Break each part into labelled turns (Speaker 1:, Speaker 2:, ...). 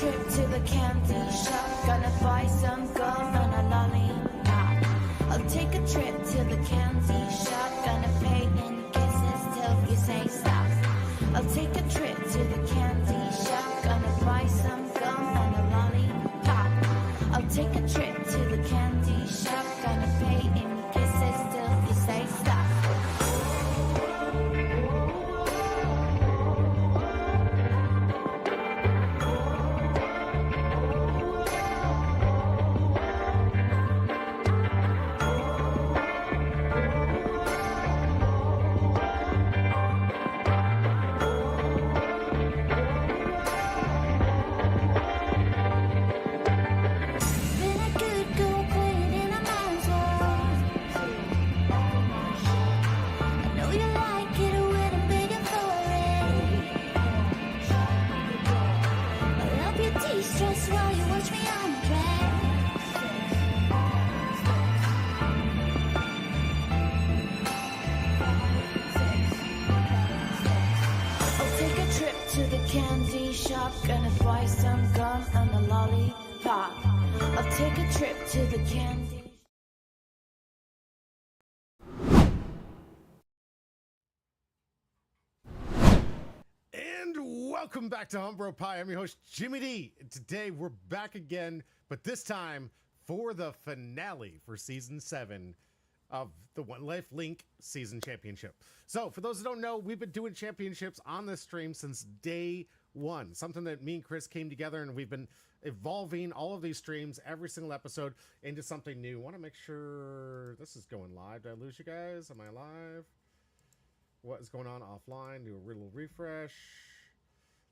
Speaker 1: trip to the candy shop. Gonna buy some gum and a lollipop. I'll take a trip to the candy shop. Gonna pay in kisses till you say stop. I'll take a trip to the candy shop. Gonna buy some gum and a lollipop. I'll take a trip to the candy shop. Gonna pay in kisses till you say stop. Been a good girl playing in a man's world. I know you like it when I'm begging for it. I'll help you de-stress while you watch me undress. I'll take a trip to the candy shop. Gonna buy some gum and a lollipop. I'll take a trip to the candy.
Speaker 2: And welcome back to Humbro Pie. I'm your host, Jimmy D. And today we're back again, but this time for the finale for Season 7 of the Lifelink Season Championship. So, for those who don't know, we've been doing championships on this stream since day one. Something that me and Chris came together, and we've been evolving all of these streams, every single episode, into something new. Want to make sure this is going live. Did I lose you guys? Am I live? What is going on offline? Do a little refresh.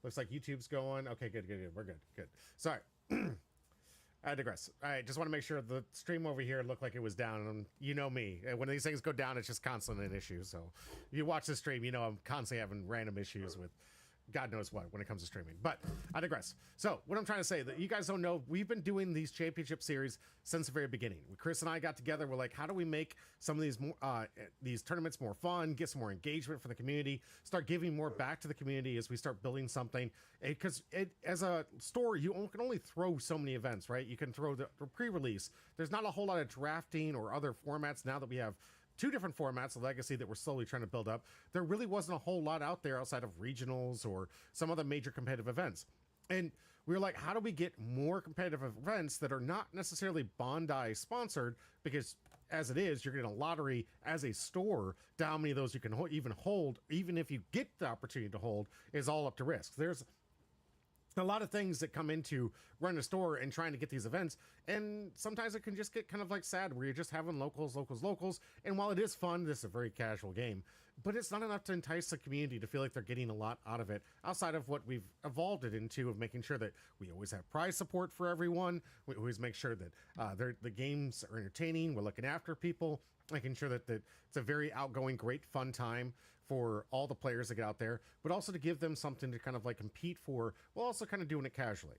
Speaker 2: Looks like YouTube's going. Okay, good. We're good. Sorry. I digress. All right, just want to make sure the stream over here looked like it was down. And you know me. When these things go down, it's just constantly an issue. So if you watch the stream, you know I'm constantly having random issues with God knows what when it comes to streaming. But I digress. So what I'm trying to say, that you guys don't know, we've been doing these championship series since the very beginning. Chris and I got together. We're like, how do we make some of these tournaments more fun, get some more engagement from the community, start giving more back to the community as we start building something? Because as a store, you can only throw so many events, right? You can throw the pre-release. There's not a whole lot of drafting or other formats now that we have two different formats of Legacy that we're slowly trying to build up. There really wasn't a whole lot out there outside of regionals or some other major competitive events. And we were like, how do we get more competitive events that are not necessarily Bondi sponsored? Because as it is, you're getting a lottery as a store to how many of those you can even hold, even if you get the opportunity to hold, is all up to risk. There's a lot of things that come into running a store and trying to get these events, and sometimes it can just get kind of like sad where you're just having locals, and while it is fun, this is a very casual game, but it's not enough to entice the community to feel like they're getting a lot out of it outside of what we've evolved it into, of making sure that we always have prize support for everyone. We always make sure that the games are entertaining, we're looking after people, making sure that it's a very outgoing, great fun time for all the players to get out there, but also to give them something to kind of like compete for, while also kind of doing it casually.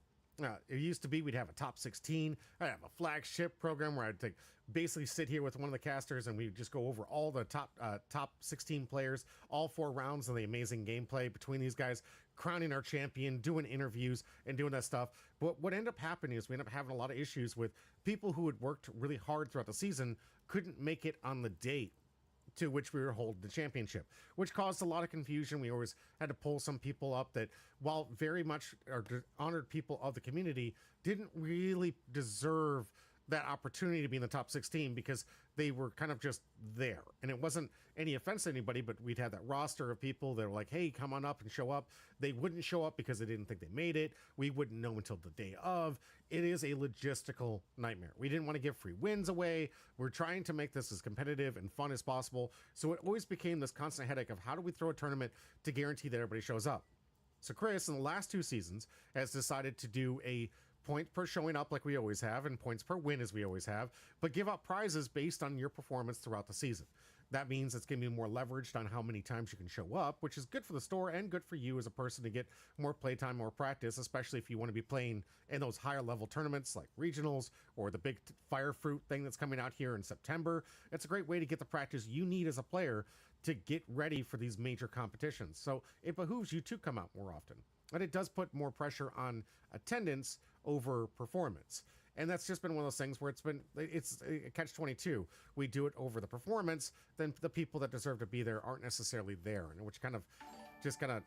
Speaker 2: It used to be we'd have a top 16. I'd have a flagship program where I'd basically sit here with one of the casters and we'd just go over all the top 16 players, all 4 rounds of the amazing gameplay between these guys, crowning our champion, doing interviews and doing that stuff. But what ended up happening is we ended up having a lot of issues with people who had worked really hard throughout the season, couldn't make it on the date to which we were holding the championship, which caused a lot of confusion. We always had to pull some people up that, while very much honored people of the community, didn't really deserve that opportunity to be in the top 16 because they were kind of just there. And it wasn't any offense to anybody, but we'd have that roster of people that were like, hey, come on up and show up. They wouldn't show up because they didn't think they made it. We wouldn't know until the day of. It is a logistical nightmare. We didn't want to give free wins away. We're trying to make this as competitive and fun as possible. So it always became this constant headache of how do we throw a tournament to guarantee that everybody shows up? So Chris, in the last 2 seasons, has decided to do a point per showing up like we always have, and points per win as we always have, but give out prizes based on your performance throughout the season. That means it's going to be more leveraged on how many times you can show up, which is good for the store and good for you as a person to get more playtime, more practice, especially if you want to be playing in those higher level tournaments like regionals or the big Fire Fruit thing that's coming out here in September. It's a great way to get the practice you need as a player to get ready for these major competitions. So it behooves you to come out more often. and it does put more pressure on attendance over performance. And that's just been one of those things where it's a catch-22. We do it over the performance, then the people that deserve to be there aren't necessarily there, and which kind of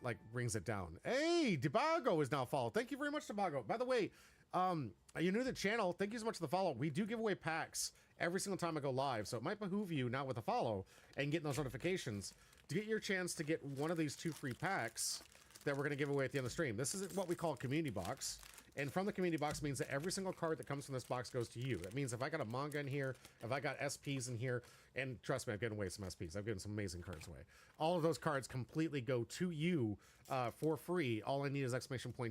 Speaker 2: like brings it down. Hey, Debago is now followed. Thank you very much, Debago. By the way, you're new to the channel. Thank you so much for the follow. We do give away packs every single time I go live, so it might behoove you now with a follow and getting those notifications to get your chance to get one of these 2 free packs that we're going to give away at the end of the stream. This is what we call a community box. And from the community box means that every single card that comes from this box goes to you. That means if I got a manga in here, if I got SPs in here, and trust me, I've given away some SPs. I've given some amazing cards away. All of those cards completely go to you for free. All I need is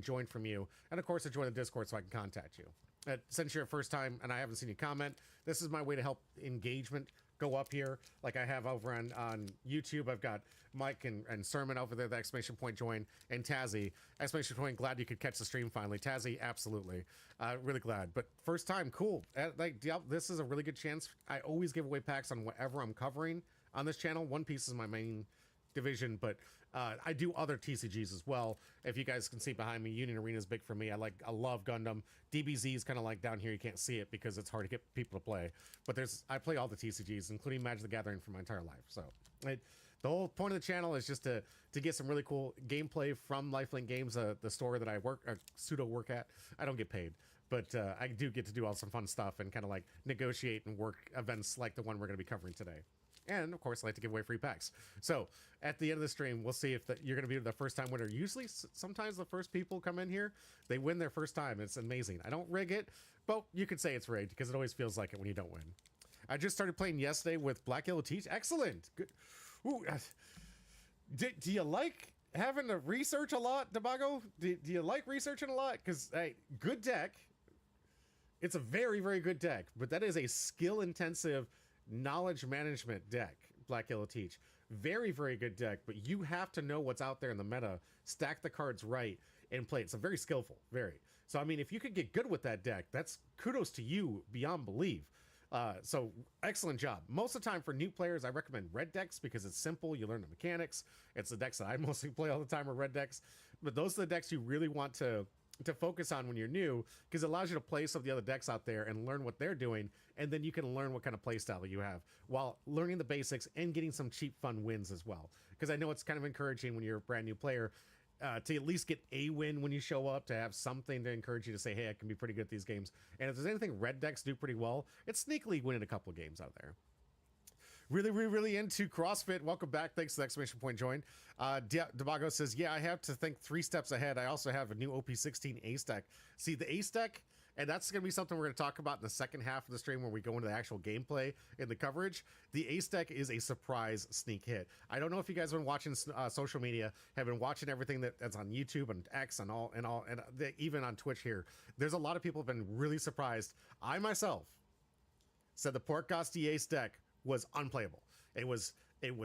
Speaker 2: !join from you. And of course, to join the Discord so I can contact you. Since you're a first time and I haven't seen you comment, this is my way to help engagement go up here. Like I have over on YouTube, I've got Mike and Sermon over there, the !join, and Tazzy. Glad you could catch the stream finally. Tazzy, absolutely. Really glad. But first time, cool. This is a really good chance. I always give away packs on whatever I'm covering on this channel. One Piece is my main division, but I do other TCGs as well. If you guys can see behind me, Union Arena is big for me. I love Gundam. DBZ is kind of like down here. You can't see it because it's hard to get people to play. But I play all the TCGs, including Magic the Gathering, for my entire life. So the whole point of the channel is just to get some really cool gameplay from Lifelink Games, the store that I pseudo work at. I don't get paid, but I do get to do all some fun stuff and kind of like negotiate and work events like the one we're going to be covering today. And of course, I like to give away free packs. So at the end of the stream, we'll see if you're going to be the first time winner. Usually, sometimes the first people come in here, they win their first time. It's amazing. I don't rig it, but you could say it's rigged because it always feels like it when you don't win. I just started playing yesterday with Black Yellow Teach. Excellent. Good. Ooh, do you like having to research a lot, Debago? Do you like researching a lot? Because, hey, good deck. It's a very, very good deck, but that is a skill-intensive knowledge management deck, Black Yellow Teach. Very, very good deck, but you have to know what's out there in the meta, stack the cards right, and play it. It's a very skillful, very. So, I mean, if you could get good with that deck, that's kudos to you beyond belief. So, excellent job. Most of the time for new players, I recommend red decks because it's simple. You learn the mechanics. It's the decks that I mostly play all the time are red decks. But those are the decks you really want to focus on when you're new, because it allows you to play some of the other decks out there and learn what they're doing, and then you can learn what kind of play style you have while learning the basics and getting some cheap fun wins as well. Because I know it's kind of encouraging when you're a brand new player to at least get a win when you show up, to have something to encourage you to say, hey, I can be pretty good at these games. And if there's anything red decks do pretty well, it's sneakily winning a couple of games out there. Really into CrossFit. Welcome back. Thanks for the ! Join. Debago says, yeah, I have to think 3 steps ahead. I also have a new OP16 ace deck. See, the ace deck, and that's going to be something we're going to talk about in the second half of the stream when we go into the actual gameplay and the coverage. The ace deck is a surprise sneak hit. I don't know if you guys have been watching social media, have been watching everything that's on YouTube and X and even on Twitch here. There's a lot of people have been really surprised. I myself said the Portgosti ace deck was unplayable. It was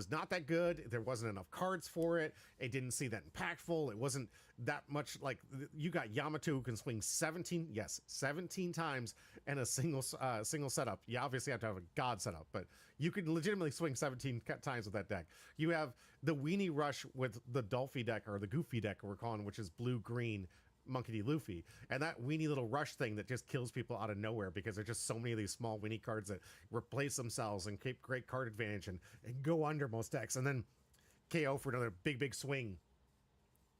Speaker 2: not that good. There wasn't enough cards for it. It didn't seem that impactful. It wasn't that much. Like, you got Yamato who can swing 17 times in a single setup. You obviously have to have a god setup, but you could legitimately swing 17 times with that deck. You have the Weenie Rush with the Dolphy deck, or the Goofy deck we're calling, which is blue-green Monkey D. Luffy, and that weenie little rush thing that just kills people out of nowhere because there's just so many of these small weenie cards that replace themselves and keep great card advantage and go under most decks, and then KO for another big swing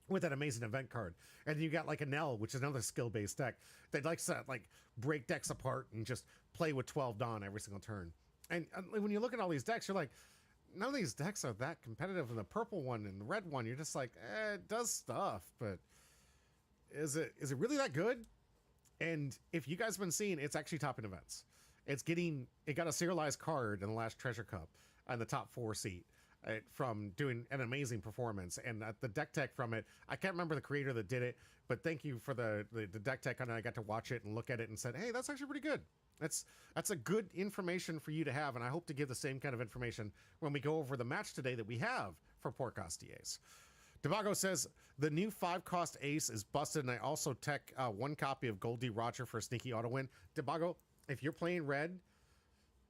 Speaker 2: with that amazing event card. And then you got like a Nell, which is another skill-based deck that likes to like break decks apart and just play with 12 Dawn every single turn. And when you look at all these decks, you're like, none of these decks are that competitive. And the purple one and the red one, you're just like, it does stuff, but is it really that good? And if you guys have been seeing, it's actually topping events. It got a serialized card in the last Treasure Cup on the top 4 seat from doing an amazing performance. And the deck tech from it, I can't remember the creator that did it, but thank you for the deck tech on it. I got to watch it and look at it and said, hey, that's actually pretty good. That's a good information for you to have, and I hope to give the same kind of information when we go over the match today that we have for Portgosti Ace. Debago says, the new 5-cost ace is busted, and I also tech 1 copy of Goldie Roger for a sneaky auto win. Debago, if you're playing red,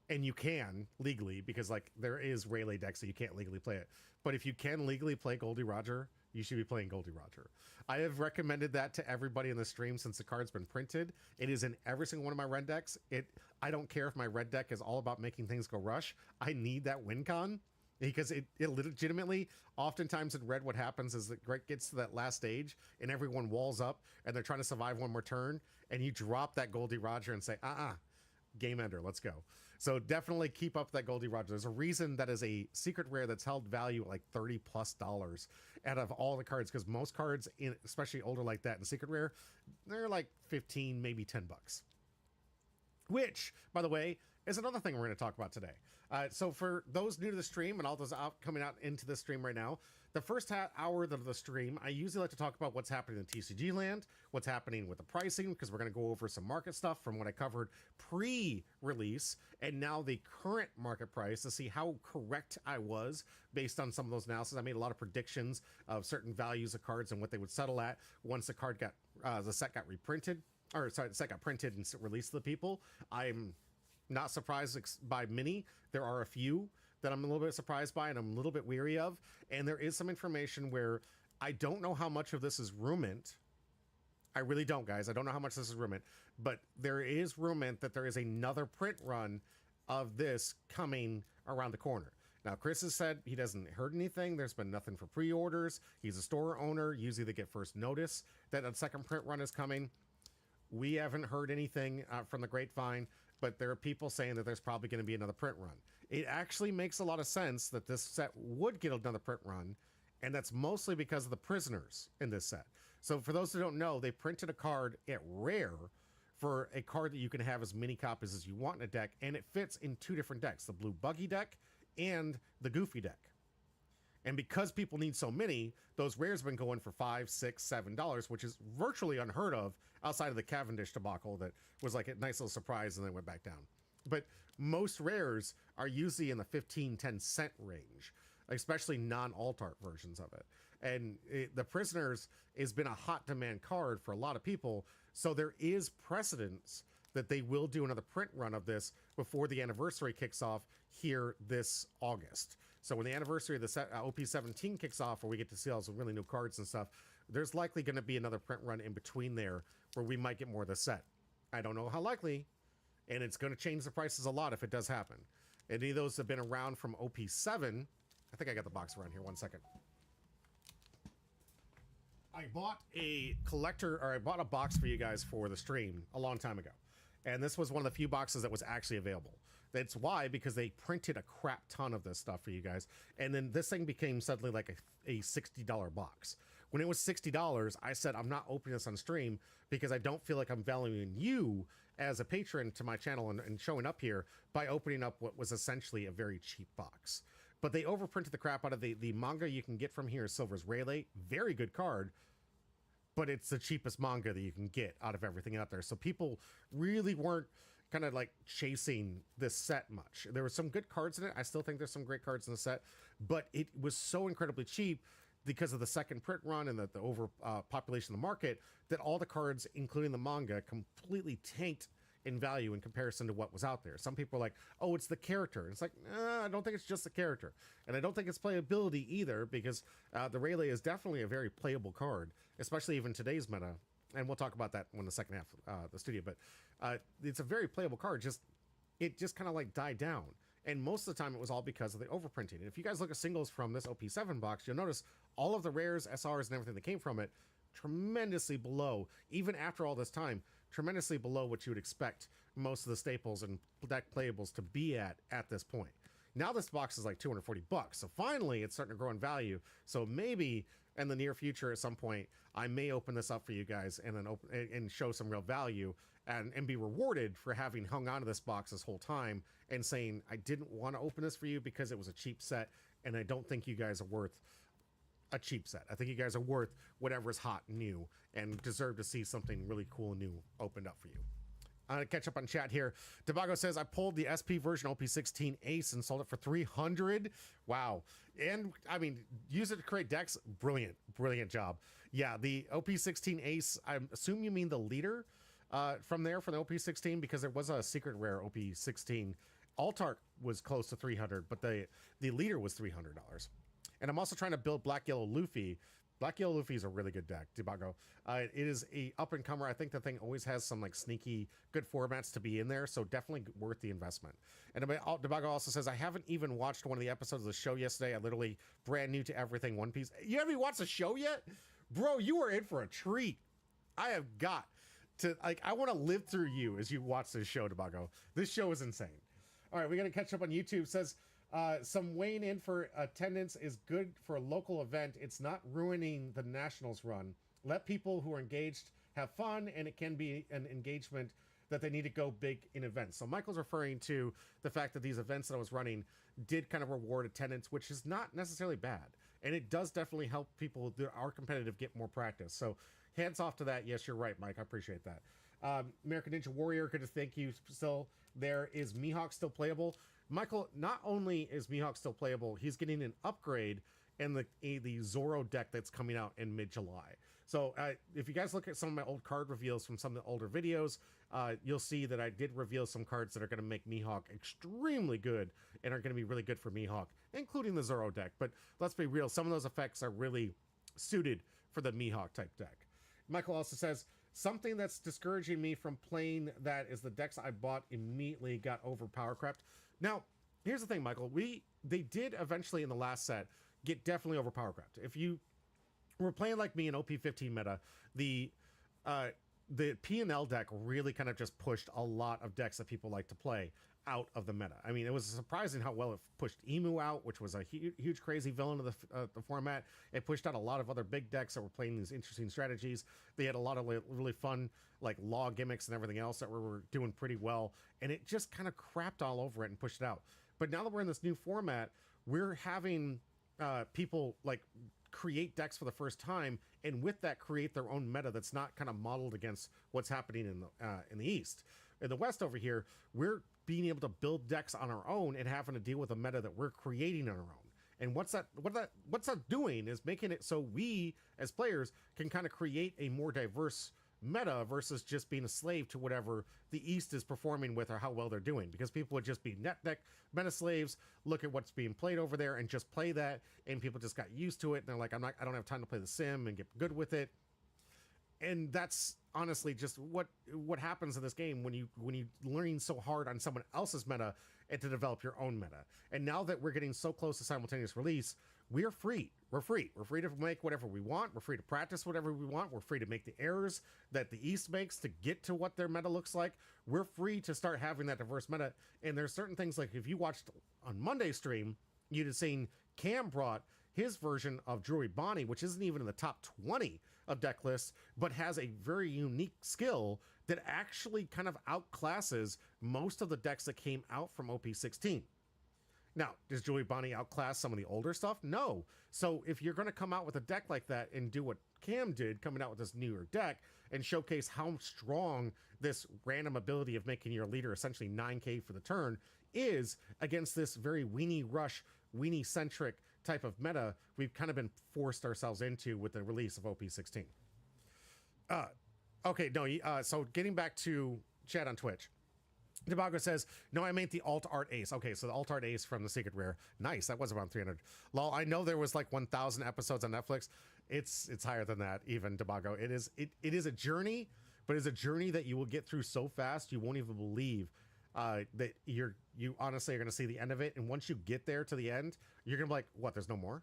Speaker 2: and you can legally, because like there is Rayleigh decks, so you can't legally play it, but if you can legally play Goldie Roger, you should be playing Goldie Roger. I have recommended that to everybody in the stream since the card's been printed. It is in every single one of my red decks. I don't care if my red deck is all about making things go rush. I need that win con because it legitimately, oftentimes in red, what happens is that it gets to that last stage and everyone walls up and they're trying to survive one more turn, and you drop that Goldie Roger and say, game ender, let's go. So definitely keep up that Goldie Roger. There's a reason that is a secret rare that's held value at like $30+ out of all the cards, because most cards, especially older like that in secret rare, they're like 15, maybe 10 bucks. Which, by the way, is another thing we're going to talk about today. So for those new to the stream and all those coming out into the stream right now, the first hour of the stream, I usually like to talk about what's happening in TCG land, what's happening with the pricing, because we're going to go over some market stuff from what I covered pre-release, and now the current market price to see how correct I was based on some of those analysis. I made a lot of predictions of certain values of cards and what they would settle at once the card got, the set got reprinted, or sorry, the set got printed and released to the people. I'm not surprised by many. There are a few that I'm a little bit surprised by and I'm a little bit weary of. And there is some information where I don't know how much of this is rumint. I really don't, guys. I don't know how much this is rumint, but there is rumint that there is another print run of this coming around the corner. Now, Chris has said he doesn't heard anything. There's been nothing for pre-orders. He's a store owner. Usually they get first notice that a second print run is coming. We haven't heard anything from the grapevine, but there are people saying that there's probably going to be another print run. It actually makes a lot of sense that this set would get another print run, and that's mostly because of the prisoners in this set. So for those who don't know, they printed a card at rare for a card that you can have as many copies as you want in a deck, and it fits in two different decks, the blue buggy deck and the goofy deck. And because people need so many, those rares have been going for $5, $6, $7, which is virtually unheard of outside of the Cavendish debacle that was like a nice little surprise and then went back down. But most rares are usually in the 15-10 cent range, especially non-alt art versions of it. And the Prisoners has been a hot demand card for a lot of people, so there is precedence that they will do another print run of this before the anniversary kicks off here this August. So when the anniversary of the set, OP17 kicks off, where we get to see all some really new cards and stuff, there's likely going to be another print run in between there where we might get more of the set. I don't know how likely, and it's going to change the prices a lot if it does happen. Any of those have been around from OP7. I think I got the box around here. 1 second. I bought a box for you guys for the stream a long time ago. And this was one of the few boxes that was actually available. That's why, because they printed a crap ton of this stuff for you guys. And then this thing became suddenly like a $60 box. When it was $60, I said, I'm not opening this on stream because I don't feel like I'm valuing you as a patron to my channel and showing up here by opening up what was essentially a very cheap box. But they overprinted the crap out of the manga you can get from here is Silver's Rayleigh. Very good card, but it's the cheapest manga that you can get out of everything out there. So people really weren't kind of like chasing this set much. There were some good cards in it. I still think there's some great cards in the set, but it was so incredibly cheap because of the second print run and the overpopulation of the market that all the cards, including the manga, completely tanked in value in comparison to what was out there. Some people are like, oh, it's the character. And it's like, I don't think it's just the character. And I don't think it's playability either, because the Rayleigh is definitely a very playable card, especially even today's meta. And we'll talk about that when the second half of the studio. But it's a very playable card. It just kind of like died down. And most of the time it was all because of the overprinting. And if you guys look at singles from this OP7 box, you'll notice all of the rares, SRs, and everything that came from it, tremendously below, even after all this time, tremendously below what you would expect most of the staples and deck playables to be at this point. Now this box is like $240, so finally it's starting to grow in value. So maybe in the near future at some point, I may open this up for you guys and then and show some real value and be rewarded for having hung on to this box this whole time and saying, I didn't want to open this for you because it was a cheap set, and I don't think you guys are worth a cheap set. I think you guys are worth whatever's hot and new and deserve to see something really cool and new opened up for you. I'm gonna catch up on chat here. Debago says, I pulled the SP version OP16 Ace and sold it for $300. Wow. And I mean, use it to create decks. Brilliant, brilliant job. Yeah, the OP16 Ace, I assume you mean the leader from there for the OP16, because there was a secret rare OP16. Altark was close to 300, but the leader was $300. And I'm also trying to build Black Yellow Luffy Black Yellow Luffy is a really good deck, Debago. It is a up-and-comer. I think the thing always has some like sneaky good formats to be in there, so definitely worth the investment. And Debago also says, I haven't even watched one of the episodes of the show yesterday. I literally brand new to everything One Piece. You haven't even watched the show yet? Bro, you are in for a treat. I have got to, like, I want to live through you as you watch this show, Debago. This show is insane. All right, we got to catch up on YouTube. Says, some weighing in for attendance is good for a local event. It's not ruining the Nationals run. Let people who are engaged have fun, and it can be an engagement that they need to go big in events. So Michael's referring to the fact that these events that I was running did kind of reward attendance, which is not necessarily bad. And it does definitely help people that are competitive get more practice. So hands off to that. Yes, you're right, Mike. I appreciate that. American Ninja Warrior, good to thank you still. There is Mihawk still playable. Michael, not only is Mihawk still playable, he's getting an upgrade in the Zoro deck that's coming out in mid-July. So if you guys look at some of my old card reveals from some of the older videos, you'll see that I did reveal some cards that are going to make Mihawk extremely good and are going to be really good for Mihawk, including the Zoro deck. But let's be real, some of those effects are really suited for the Mihawk type deck. Michael also says, something that's discouraging me from playing that is the decks I bought immediately got overpower-crept. Now, here's the thing, Michael. They did eventually in the last set get definitely overpower-crept. If you were playing like me in OP15 meta, the P&L deck really kind of just pushed a lot of decks that people like to play out of the meta. I mean, it was surprising how well it pushed Emu out, which was a huge crazy villain of the format. It pushed out a lot of other big decks that were playing these interesting strategies. They had a lot of really fun like law gimmicks and everything else that were doing pretty well, and it just kind of crapped all over it and pushed it out. But now that we're in this new format, we're having people like create decks for the first time, and with that create their own meta that's not kind of modeled against what's happening in the East. In the West over here, we're being able to build decks on our own and having to deal with a meta that we're creating on our own. And what's that doing is making it so we as players can kind of create a more diverse meta versus just being a slave to whatever the East is performing with or how well they're doing, because people would just be net deck meta slaves, look at what's being played over there and just play that, and people just got used to it and they're like, I don't have time to play the sim and get good with it. And that's honestly just what happens in this game when you learning so hard on someone else's meta and to develop your own meta. And now that we're getting so close to simultaneous release, we're free. We're free to make whatever we want. We're free to practice whatever we want. We're free to make the errors that the East makes to get to what their meta looks like. We're free to start having that diverse meta. And there's certain things, like if you watched on Monday's stream, you'd have seen Cam brought his version of Druid Bonnie, which isn't even in the top 20 of deck lists, but has a very unique skill that actually kind of outclasses most of the decks that came out from OP16. Now, does Julie Bonnie outclass some of the older stuff? No. So if you're going to come out with a deck like that and do what Cam did, coming out with this newer deck and showcase how strong this random ability of making your leader essentially 9k for the turn is against this very weenie rush, weenie centric type of meta we've kind of been forced ourselves into with the release of OP16. Okay, no, so getting back to chat on Twitch. Debago says, no, I meant the alt art ace. Okay, so the alt art ace from the secret rare. Nice, that was around 300. Lol, I know there was like 1,000 episodes on Netflix. It's higher than that, even, Debago. It is a journey, but it's a journey that you will get through so fast you won't even believe that you honestly are going to see the end of it. And once you get there to the end, you're going to be like, what, there's no more?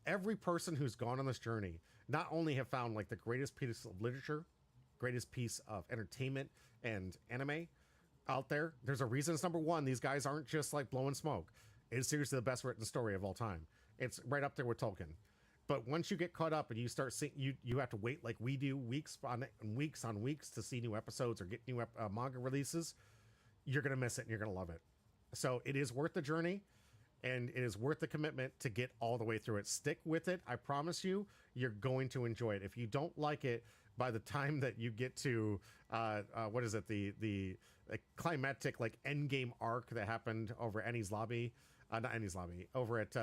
Speaker 2: Every person who's gone on this journey not only have found like the greatest piece of literature, greatest piece of entertainment and anime out there. There's a reason it's number one. These guys aren't just like blowing smoke. It's seriously the best written story of all time. It's right up there with Tolkien. But once you get caught up and you start seeing, you have to wait like we do, weeks on weeks to see new episodes or get new manga releases. You're gonna miss it and you're gonna love it. So it is worth the journey, and it is worth the commitment to get all the way through it. Stick with it. I promise you, you're going to enjoy it. If you don't like it by the time that you get to what is it, the climactic like end game arc that happened over Annie's Lobby, not Annie's Lobby, over at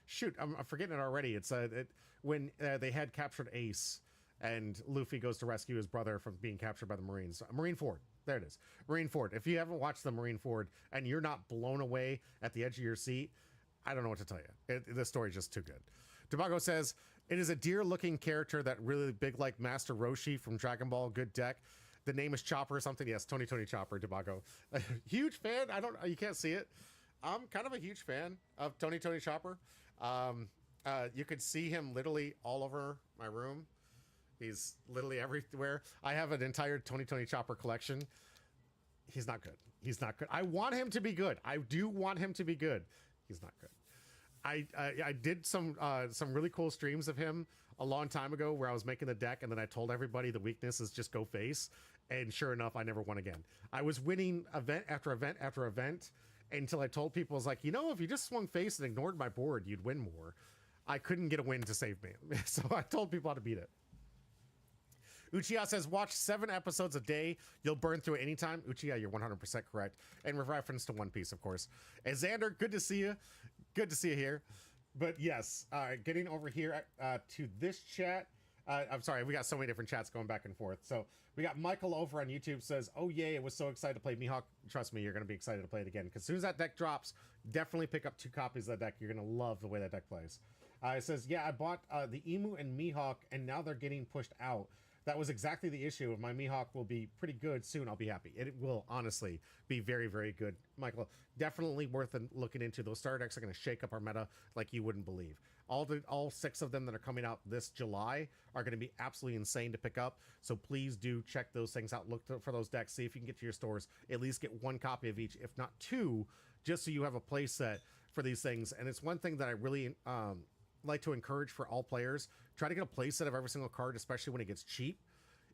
Speaker 2: shoot, I'm forgetting it already. It's when they had captured Ace and Luffy goes to rescue his brother from being captured by the Marines. Marine Ford. There it is. Marine Ford. If you haven't watched the Marine Ford and you're not blown away at the edge of your seat, I don't know what to tell you. The story's just too good. Debago says, it is a deer-looking character that really big like Master Roshi from Dragon Ball. Good deck. The name is Chopper or something. Yes, Tony Chopper, Debago. Huge fan. You can't see it. I'm kind of a huge fan of Tony Chopper. You could see him literally all over my room. He's literally everywhere. I have an entire Tony Chopper collection. He's not good. He's not good. I want him to be good. I do want him to be good. He's not good. I did some really cool streams of him a long time ago where I was making the deck, and then I told everybody the weakness is just go face, and sure enough, I never won again. I was winning event after event after event until I told people, I was like, you know, if you just swung face and ignored my board, you'd win more. I couldn't get a win to save me, so I told people how to beat it. Uchiha says, watch 7 episodes a day. You'll burn through it anytime. Uchiha, you're 100% correct. And with reference to One Piece, of course. And Xander, good to see you. Good to see you here. But yes, getting over here to this chat. I'm sorry, we got so many different chats going back and forth. So we got Michael over on YouTube says, oh yay, I was so excited to play Mihawk. Trust me, you're going to be excited to play it again. Because as soon as that deck drops, definitely pick up 2 copies of that deck. You're going to love the way that deck plays. It says, yeah, I bought the Emu and Mihawk, and now they're getting pushed out. That was exactly the issue. If my Mihawk will be pretty good soon, I'll be happy. It will honestly be very, very good. Michael, definitely worth looking into. Those starter decks are going to shake up our meta like you wouldn't believe. All 6 of them that are coming out this July are going to be absolutely insane to pick up. So please do check those things out. Look for those decks. See if you can get to your stores. At least get 1 copy of each, if not 2, just so you have a play set for these things. And it's one thing that I really like to encourage for all players. Try to get a play set of every single card, especially when it gets cheap,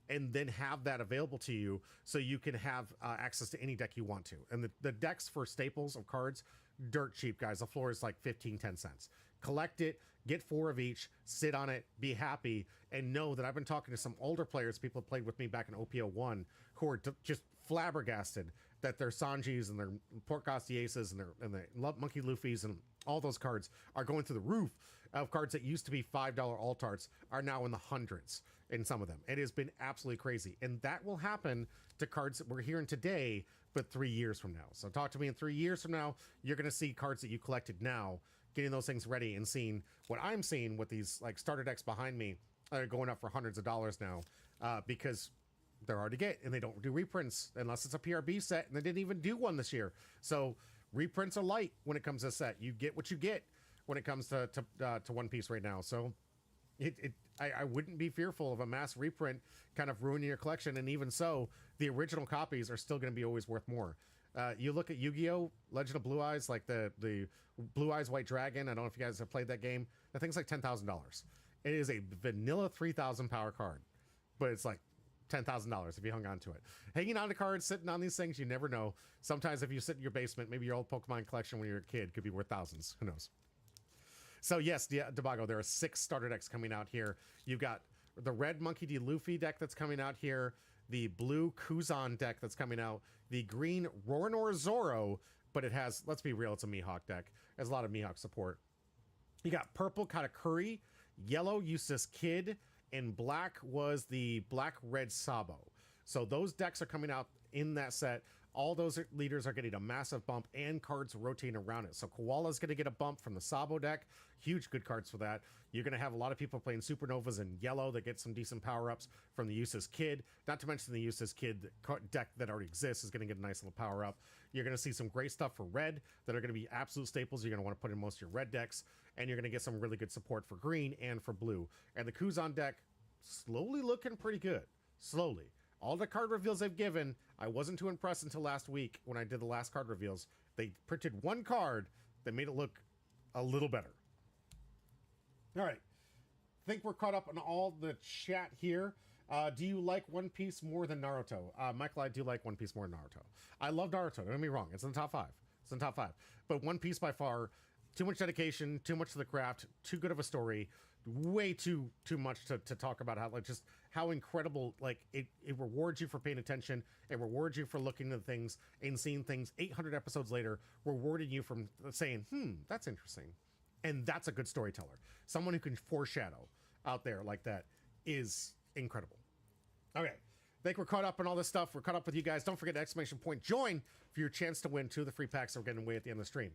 Speaker 2: and then have that available to you so you can have access to any deck you want to. And the decks for staples of cards, dirt cheap, guys. The floor is like 10 cents. Collect it, get 4 of each, sit on it, be happy, and know that I've been talking to some older players, people who played with me back in OP01, who are just flabbergasted that their Sanjis and their Port Aces and their Monkey Luffy's and all those cards are going through the roof of cards that used to be $5 alt arts are now in the hundreds in some of them. It has been absolutely crazy. And that will happen to cards that we're hearing today, but 3 years from now. So talk to me in 3 years from now, you're going to see cards that you collected now, getting those things ready and seeing what I'm seeing with these like starter decks behind me are going up for hundreds of dollars now because they're hard to get and they don't do reprints unless it's a PRB set, and they didn't even do one this year. So reprints are light when it comes to set. You get what you get when it comes to One Piece right now. So I wouldn't be fearful of a mass reprint kind of ruining your collection. And even so, the original copies are still going to be always worth more. You look at Yu-Gi-Oh! Legend of Blue Eyes, like the Blue Eyes White Dragon. I don't know if you guys have played that game. That thing's like $10,000. It is a vanilla 3,000 power card, but it's like $10,000 if you hung on to it. Hanging on to cards, sitting on these things, you never know. Sometimes if you sit in your basement, maybe your old Pokemon collection when you were a kid could be worth thousands. Who knows? So yes, Debago, there are 6 starter decks coming out here. You've got the red Monkey D. Luffy deck that's coming out here, the blue Kuzan deck that's coming out, the green Roronoa Zoro, but it has, let's be real, it's a Mihawk deck. There's a lot of Mihawk support. You got purple Katakuri, yellow Eustace Kid, and black was the black red Sabo. So those decks are coming out in that set. All those leaders are getting a massive bump and cards rotating around it. So Koala's going to get a bump from the Sabo deck. Huge good cards for that. You're going to have a lot of people playing Supernovas in yellow that get some decent power-ups from the Eustace Kid. Not to mention the Eustace Kid deck that already exists is going to get a nice little power-up. You're going to see some great stuff for red that are going to be absolute staples. You're going to want to put in most of your red decks. And you're going to get some really good support for green and for blue. And the Kuzan deck, slowly looking pretty good. Slowly. All the card reveals they've given, I wasn't too impressed until last week when I did the last card reveals. They printed one card that made it look a little better. All right. I think we're caught up on all the chat here. Do you like One Piece more than Naruto? Michael, I do like One Piece more than Naruto. I love Naruto. Don't get me wrong. It's in the top 5. It's in the top 5. But One Piece by far, too much dedication, too much to the craft, too good of a story, way too much to talk about how incredible, like it rewards you for paying attention. It rewards you for looking at things and seeing things 800 episodes later, rewarding you from saying, that's interesting. And that's a good storyteller. Someone who can foreshadow out there like that is incredible. Okay. I think we're caught up on all this stuff. We're caught up with you guys. Don't forget !join for your chance to win 2 of the free packs that we're getting away at the end of the stream.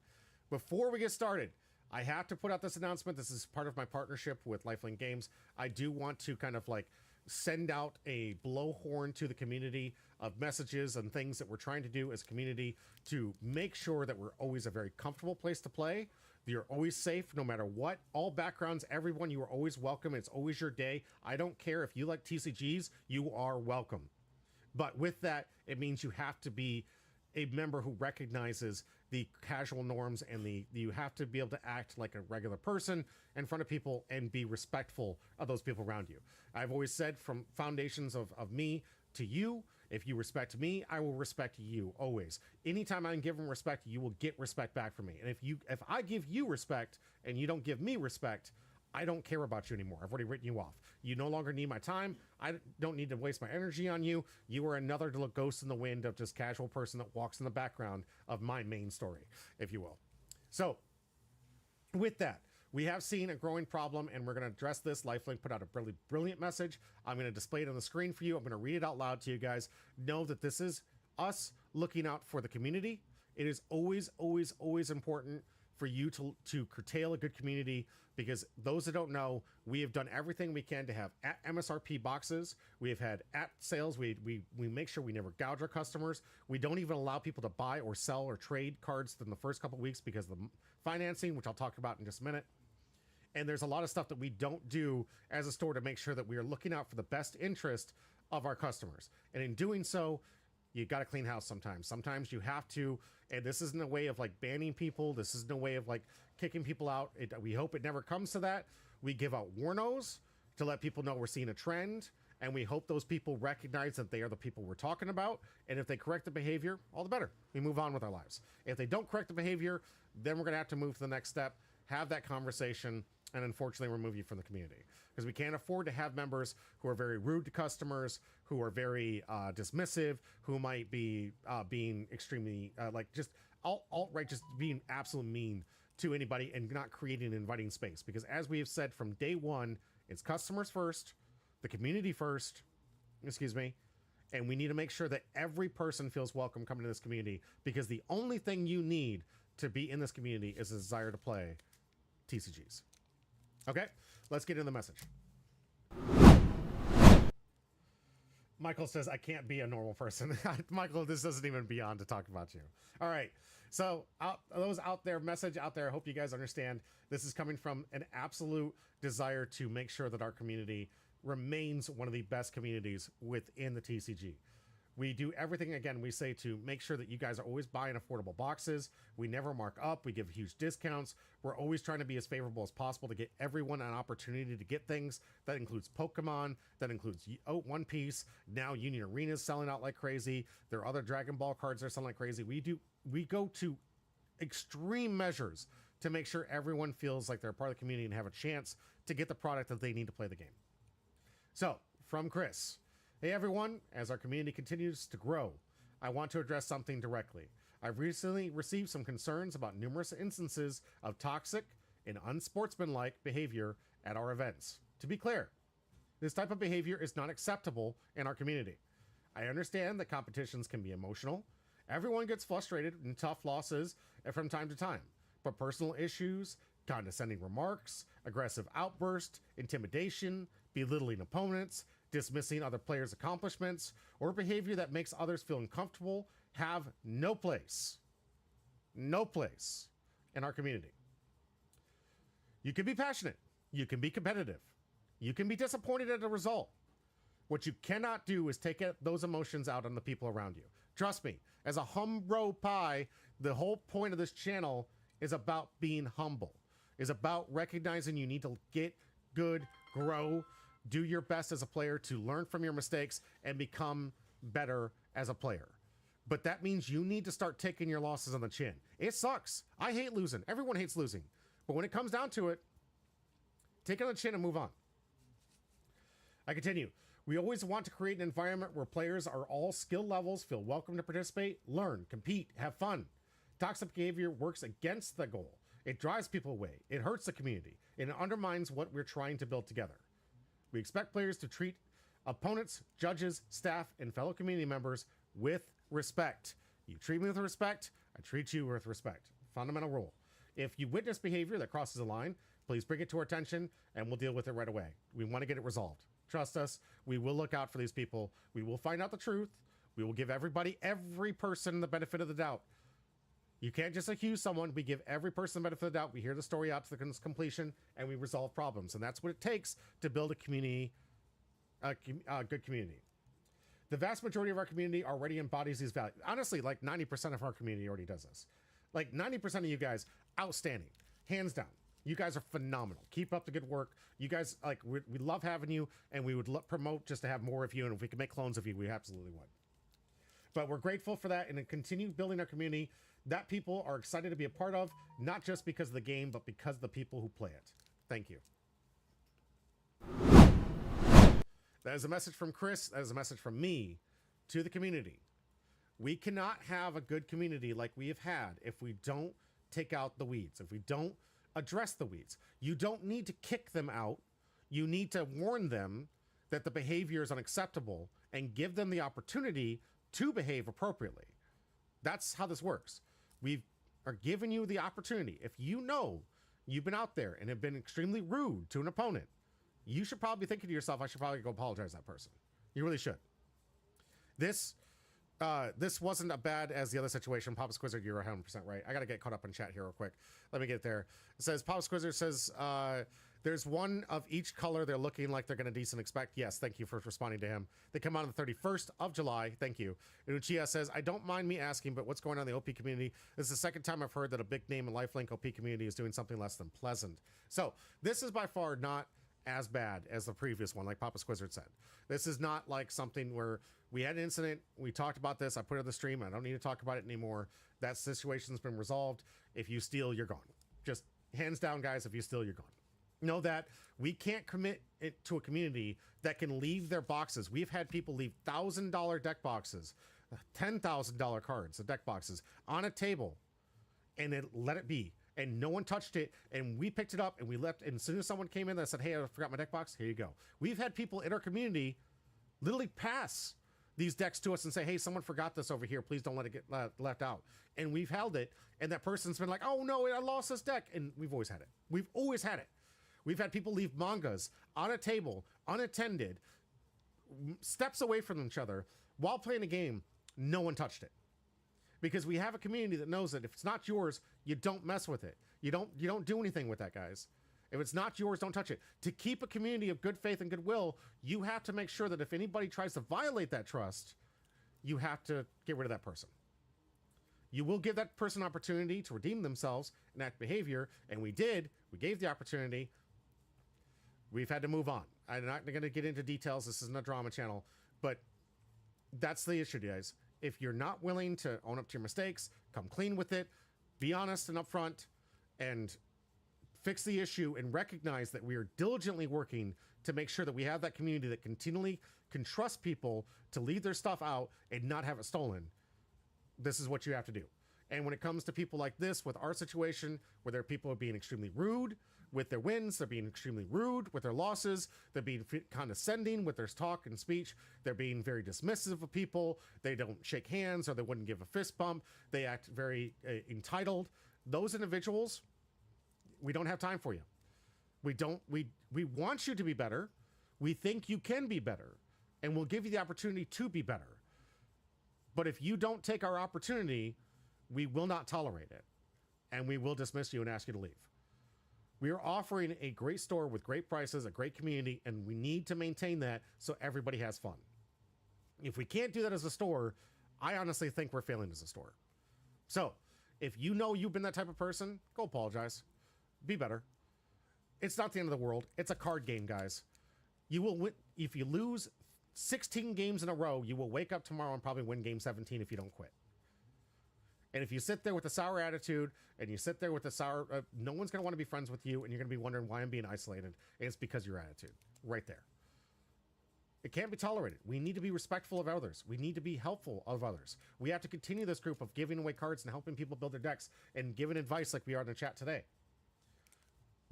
Speaker 2: Before we get started, I have to put out this announcement. This is part of my partnership with Lifelink Games. I do want to kind of like send out a blowhorn to the community of messages and things that we're trying to do as a community to make sure that we're always a very comfortable place to play. You're always safe no matter what. All backgrounds, everyone, you are always welcome. It's always your day. I don't care if you like TCGs, you are welcome. But with that, it means you have to be a member who recognizes the casual norms and you have to be able to act like a regular person in front of people and be respectful of those people around you. I've always said from foundations of me to you, if you respect me, I will respect you always. Anytime I'm giving respect, you will get respect back from me. And if I give you respect and you don't give me respect, I don't care about you anymore. I've already written you off. You no longer need my time. I don't need to waste my energy on you. You are another little ghost in the wind of just casual person that walks in the background of my main story, if you will. So with that, we have seen a growing problem and we're going to address this. Lifelink put out a really brilliant message. I'm going to display it on the screen for you. I'm going to read it out loud to you guys. Know that this is us looking out for the community. It is always, always, always important for you to curtail a good community, because those that don't know, we have done everything we can to have at MSRP boxes. We have had at sales. We make sure we never gouge our customers. We don't even allow people to buy or sell or trade cards in the first couple of weeks because of the financing, which I'll talk about in just a minute. And there's a lot of stuff that we don't do as a store to make sure that we are looking out for the best interest of our customers. And in doing so, you got to clean house sometimes. Sometimes you have to, and this isn't a way of like banning people. This isn't a way of like kicking people out. We hope it never comes to that. We give out warnos to let people know we're seeing a trend, and we hope those people recognize that they are the people we're talking about. And if they correct the behavior, all the better. We move on with our lives. If they don't correct the behavior, then we're going to have to move to the next step, have that conversation, and unfortunately remove you from the community, because we can't afford to have members who are very rude to customers, who are very dismissive, who might be being extremely like just outright just being absolutely mean to anybody and not creating an inviting space. Because as we have said from day one, it's customers first, the community first, excuse me, and we need to make sure that every person feels welcome coming to this community, because the only thing you need to be in this community is a desire to play TCGs. Okay, let's get into the message. Michael says, I can't be a normal person. Michael, this doesn't even beyond to talk about you. All right, so those out there, message out there, I hope you guys understand this is coming from an absolute desire to make sure that our community remains one of the best communities within the TCG. We do everything, again, we say to make sure that you guys are always buying affordable boxes. We never mark up. We give huge discounts. We're always trying to be as favorable as possible to get everyone an opportunity to get things. That includes Pokemon. That includes One Piece. Now Union Arena is selling out like crazy. There are other Dragon Ball cards that are selling like crazy. We go to extreme measures to make sure everyone feels like they're part of the community and have a chance to get the product that they need to play the game. So, from Chris. Hey everyone, as our community continues to grow, I want to address something directly. I've recently received some concerns about numerous instances of toxic and unsportsmanlike behavior at our events. To be clear, this type of behavior is not acceptable in our community. I understand that competitions can be emotional. Everyone gets frustrated in tough losses from time to time, but personal issues, condescending remarks, aggressive outbursts, intimidation, belittling opponents, dismissing other players' accomplishments, or behavior that makes others feel uncomfortable have no place in our community. You can be passionate. You can be competitive. You can be disappointed at the result. What you cannot do is take those emotions out on the people around you. Trust me, as a Humbro Pie, the whole point of this channel is about being humble, is about recognizing you need to get good, grow, do your best as a player to learn from your mistakes and become better as a player. But that means you need to start taking your losses on the chin. It sucks. I hate losing. Everyone hates losing. But when it comes down to it, take it on the chin and move on. I continue. We always want to create an environment where players are all skill levels, feel welcome to participate, learn, compete, have fun. Toxic behavior works against the goal. It drives people away. It hurts the community. And it undermines what we're trying to build together. We expect players to treat opponents, judges, staff, and fellow community members with respect. You treat me with respect, I treat you with respect. Fundamental rule. If you witness behavior that crosses a line, please bring it to our attention and we'll deal with it right away. We want to get it resolved. Trust us, we will look out for these people. We will find out the truth. We will give every person the benefit of the doubt. You can't just accuse someone. We give every person the benefit of the doubt. We hear the story out to the completion and we resolve problems. And that's what it takes to build a community, a good community. The vast majority of our community already embodies these values. Honestly, like 90% of our community already does this. Like 90% of you guys, outstanding, hands down. You guys are phenomenal. Keep up the good work. You guys, like, we love having you, and we would promote just to have more of you. And if we could make clones of you, we absolutely would. But we're grateful for that and to continue building our community that people are excited to be a part of, not just because of the game, but because of the people who play it. Thank you. That is a message from Chris. That is a message from me to the community. We cannot have a good community like we have had if we don't take out the weeds, if we don't address the weeds. You don't need to kick them out. You need to warn them that the behavior is unacceptable and give them the opportunity to behave appropriately. That's how this works. We are giving you the opportunity. If you know you've been out there and have been extremely rude to an opponent, you should probably be thinking to yourself, I should probably go apologize to that person. You really should. This wasn't as bad as the other situation. Papa Squizzard, you're 100% right. I got to get caught up in chat here real quick. Let me get there. It says, Papa Squizzard says, there's one of each color they're looking like they're going to decent expect. Yes, thank you for responding to him. They come out on the 31st of July. Thank you. And Uchiha says, I don't mind me asking, but what's going on in the OP community? This is the second time I've heard that a big name in Lifelink OP community is doing something less than pleasant. So this is by far not as bad as the previous one, like Papa Squizzard said. This is not like something where we had an incident, we talked about this, I put it on the stream, I don't need to talk about it anymore. That situation's been resolved. If you steal, you're gone. Just hands down, guys, if you steal, you're gone. Know that we can't commit it to a community that can leave their boxes. We've had people leave $1,000 deck boxes, $10,000 cards, the deck boxes, on a table, and then let it be. And no one touched it, and we picked it up, and we left. And as soon as someone came in that said, hey, I forgot my deck box, here you go. We've had people in our community literally pass these decks to us and say, hey, someone forgot this over here. Please don't let it get left out. And we've held it, and that person's been like, oh, no, I lost this deck. And we've always had it. We've always had it. We've had people leave mangas on a table, unattended, steps away from each other, while playing a game. No one touched it. Because we have a community that knows that if it's not yours, you don't mess with it. You don't do anything with that, guys. If it's not yours, don't touch it. To keep a community of good faith and goodwill, you have to make sure that if anybody tries to violate that trust, you have to get rid of that person. You will give that person an opportunity to redeem themselves and act behavior, and we did. We gave the opportunity. We've had to move on. I'm not going to get into details. This isn't a drama channel, but that's the issue, guys. If you're not willing to own up to your mistakes, come clean with it, be honest and upfront, and fix the issue and recognize that we are diligently working to make sure that we have that community that continually can trust people to leave their stuff out and not have it stolen. This is what you have to do. And when it comes to people like this, with our situation, where there are people being extremely rude with their wins, they're being extremely rude with their losses, they're being condescending with their talk and speech, they're being very dismissive of people, they don't shake hands or they wouldn't give a fist bump, they act very entitled. Those individuals, we don't have time for you. We want you to be better. We think you can be better, and we'll give you the opportunity to be better. But if you don't take our opportunity, we will not tolerate it, and we will dismiss you and ask you to leave. We are offering a great store with great prices, a great community, and we need to maintain that so everybody has fun. If we can't do that as a store, I honestly think we're failing as a store. So, if you know you've been that type of person, go apologize. Be better. It's not the end of the world. It's a card game, guys. You will win. If you lose 16 games in a row, you will wake up tomorrow and probably win game 17 if you don't quit. And if you sit there with a sour attitude and you sit there with a sour, no one's going to want to be friends with you, and you're going to be wondering why I'm being isolated. And it's because of your attitude right there. It can't be tolerated. We need to be respectful of others. We need to be helpful of others. We have to continue this group of giving away cards and helping people build their decks and giving advice like we are in the chat today.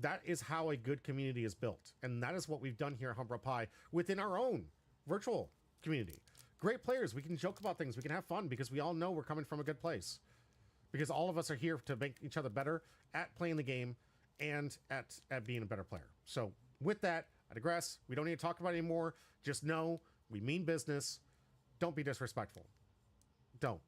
Speaker 2: That is how a good community is built. And that is what we've done here at Humbro Pie within our own virtual community. Great players. We can joke about things. We can have fun because we all know we're coming from a good place. because all of us are here to make each other better at playing the game and at being a better player. So with that, I digress. We don't need to talk about it anymore. Just know we mean business. Don't be disrespectful. Don't.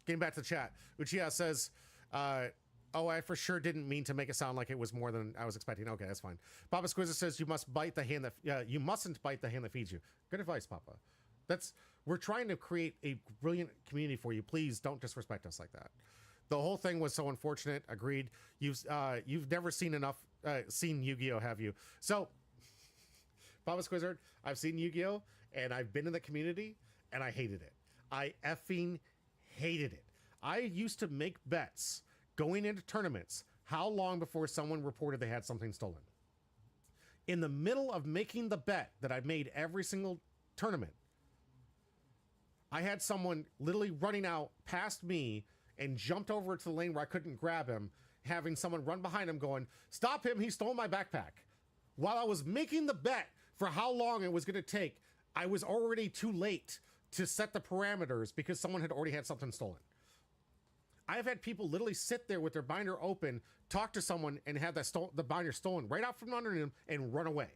Speaker 2: Getting back to the chat, Uchiha says, oh, I for sure didn't mean to make it sound like it was more than I was expecting. Okay, that's fine. Papa Squizzer says you mustn't bite the hand that feeds you. Good advice, Papa. We're trying to create a brilliant community for you. Please don't disrespect us like that. The whole thing was so unfortunate. Agreed. You've never seen Yu-Gi-Oh, have you? So, Papa Squizzer, I've seen Yu-Gi-Oh, and I've been in the community, and I hated it. I effing hated it. I used to make bets going into tournaments how long before someone reported they had something stolen. In the middle of making the bet that I made every single tournament, I had someone literally running out past me and jumped over to the lane where I couldn't grab him, having someone run behind him going, "Stop him, he stole my backpack." While I was making the bet for how long it was going to take, I was already too late to set the parameters because someone had already had something stolen. I've had people literally sit there with their binder open, talk to someone, and have the binder stolen right out from under them and run away.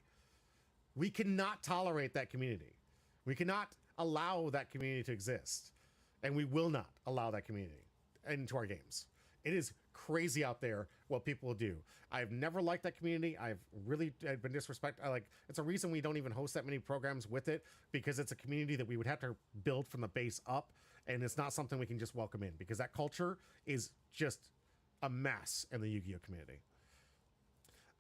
Speaker 2: We cannot tolerate that community. We cannot allow that community to exist. And we will not allow that community into our games. It is crazy out there what people do. I've never liked that community. I've been disrespected. It's a reason we don't even host that many programs with it, because it's a community that we would have to build from the base up, and it's not something we can just welcome in, because that culture is just a mess in the Yu-Gi-Oh community.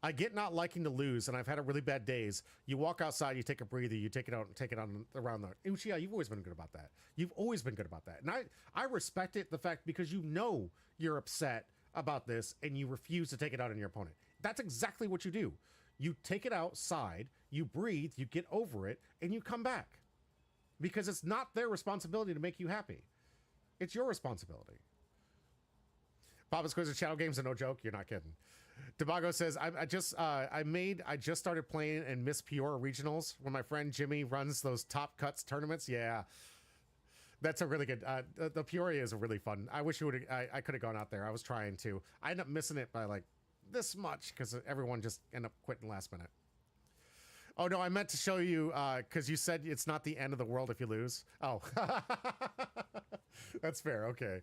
Speaker 2: I get not liking to lose, and I've had really bad days. You walk outside, you take a breather, you take it out and take it on around the Uchiha. You've always been good about that. You've always been good about that. And I respect it, the fact, because you know you're upset about this and you refuse to take it out on your opponent. That's exactly what you do. You take it outside, you breathe, you get over it, and you come back. Because it's not their responsibility to make you happy. It's your responsibility. Papa's Quiz of Shadow Games are no joke. You're not kidding. Debago says, I just started playing in Miss Peoria Regionals when my friend Jimmy runs those Top Cuts tournaments. Yeah. That's a really good, the Peoria is a really fun. I wish I could have gone out there. I was trying to. I ended up missing it by like this much because everyone just ended up quitting last minute. Oh no, I meant to show you, because you said it's not the end of the world if you lose. Oh, that's fair. Okay.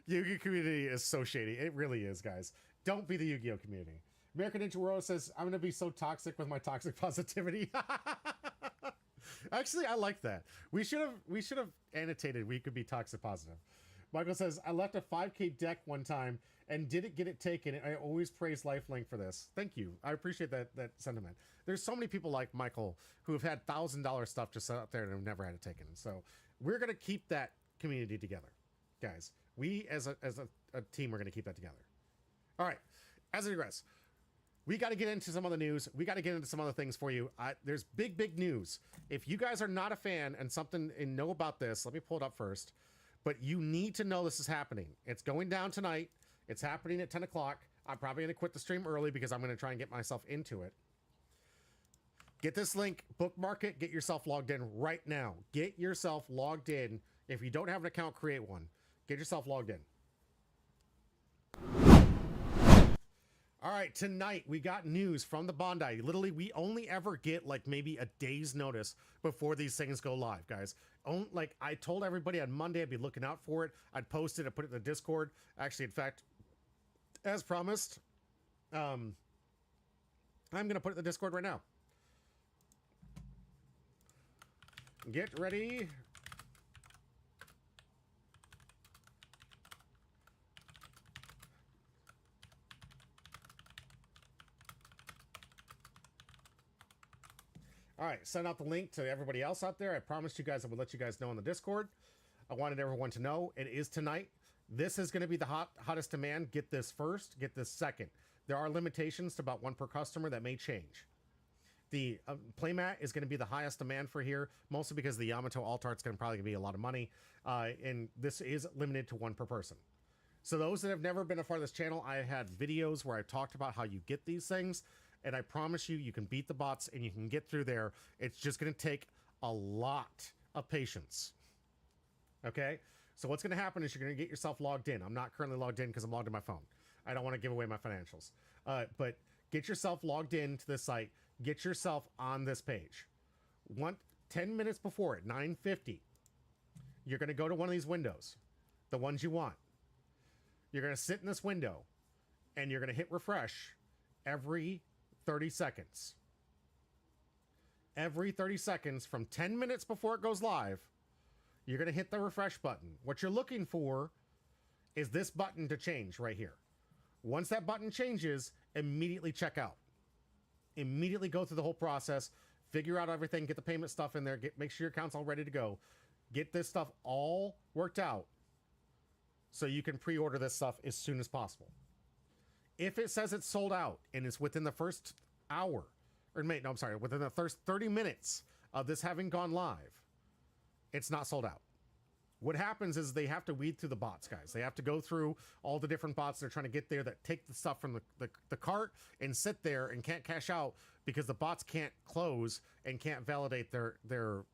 Speaker 2: Yu-Gi-Oh community is so shady. It really is, guys. Don't be the Yu-Gi-Oh community. American Ninja World says, I'm going to be so toxic with my toxic positivity. Actually, I like that. We should have annotated we could be toxic positive. Michael says, I left a 5K deck one time and didn't get it taken. I always praise Lifelink for this. Thank you. I appreciate that sentiment. There's so many people like Michael who have had $1,000 stuff just set up there and have never had it taken. So we're going to keep that community together, guys. We as a team are going to keep that together. All right. As it regrets, we got to get into some other news. We got to get into some other things for you. There's big news. If you guys are not a fan and know about this, let me pull it up first. But you need to know this is happening. It's going down tonight. It's happening at 10 o'clock. I'm probably going to quit the stream early because I'm going to try and get myself into it. Get this link, bookmark it, get yourself logged in right now. Get yourself logged in. If you don't have an account, create one. Get yourself logged in. All right, tonight we got news from the Bondi. Literally, we only ever get like maybe a day's notice before these things go live, guys. Like I told everybody on Monday I'd be looking out for it. I'd post it, I'd put it in the Discord. Actually, in fact, as promised, I'm going to put it in the Discord right now. Get ready. All right, send out the link to everybody else out there. I promised you guys I would let you guys know on the Discord. I wanted everyone to know it is tonight. This is going to be the hottest demand. Get this first, get this second. There are limitations to about one per customer that may change. The playmat is going to be the highest demand for here, mostly because the Yamato alt art is going to probably be a lot of money, and this is limited to one per person. So those that have never been a part of this channel, I had videos where I talked about how you get these things. And I promise you, you can beat the bots and you can get through there. It's just going to take a lot of patience. Okay? So what's going to happen is you're going to get yourself logged in. I'm not currently logged in because I'm logged in my phone. I don't want to give away my financials. But get yourself logged into this site. Get yourself on this page. 10 minutes before it, 9:50, you're going to go to one of these windows, the ones you want. You're going to sit in this window, and you're going to hit refresh every 30 seconds. Every 30 seconds from 10 minutes before it goes live, you're going to hit the refresh button. What you're looking for is this button to change right here. Once that button changes, immediately check out. Immediately go through the whole process, figure out everything, get the payment stuff in there, make sure your account's all ready to go. Get this stuff all worked out so you can pre-order this stuff as soon as possible. If it says it's sold out and it's within the first hour, within the first 30 minutes of this having gone live, it's not sold out. What happens is they have to weed through the bots, guys. They have to go through all the different bots they're trying to get there that take the stuff from the cart and sit there and can't cash out because the bots can't close and can't validate their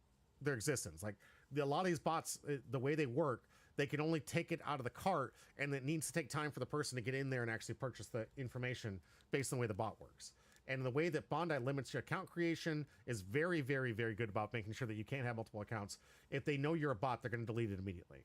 Speaker 2: existence. Like a lot of these bots, the way they work, they can only take it out of the cart, and it needs to take time for the person to get in there and actually purchase the information based on the way the bot works. And the way that Bondi limits your account creation is very, very, very good about making sure that you can't have multiple accounts. If they know you're a bot, they're going to delete it immediately.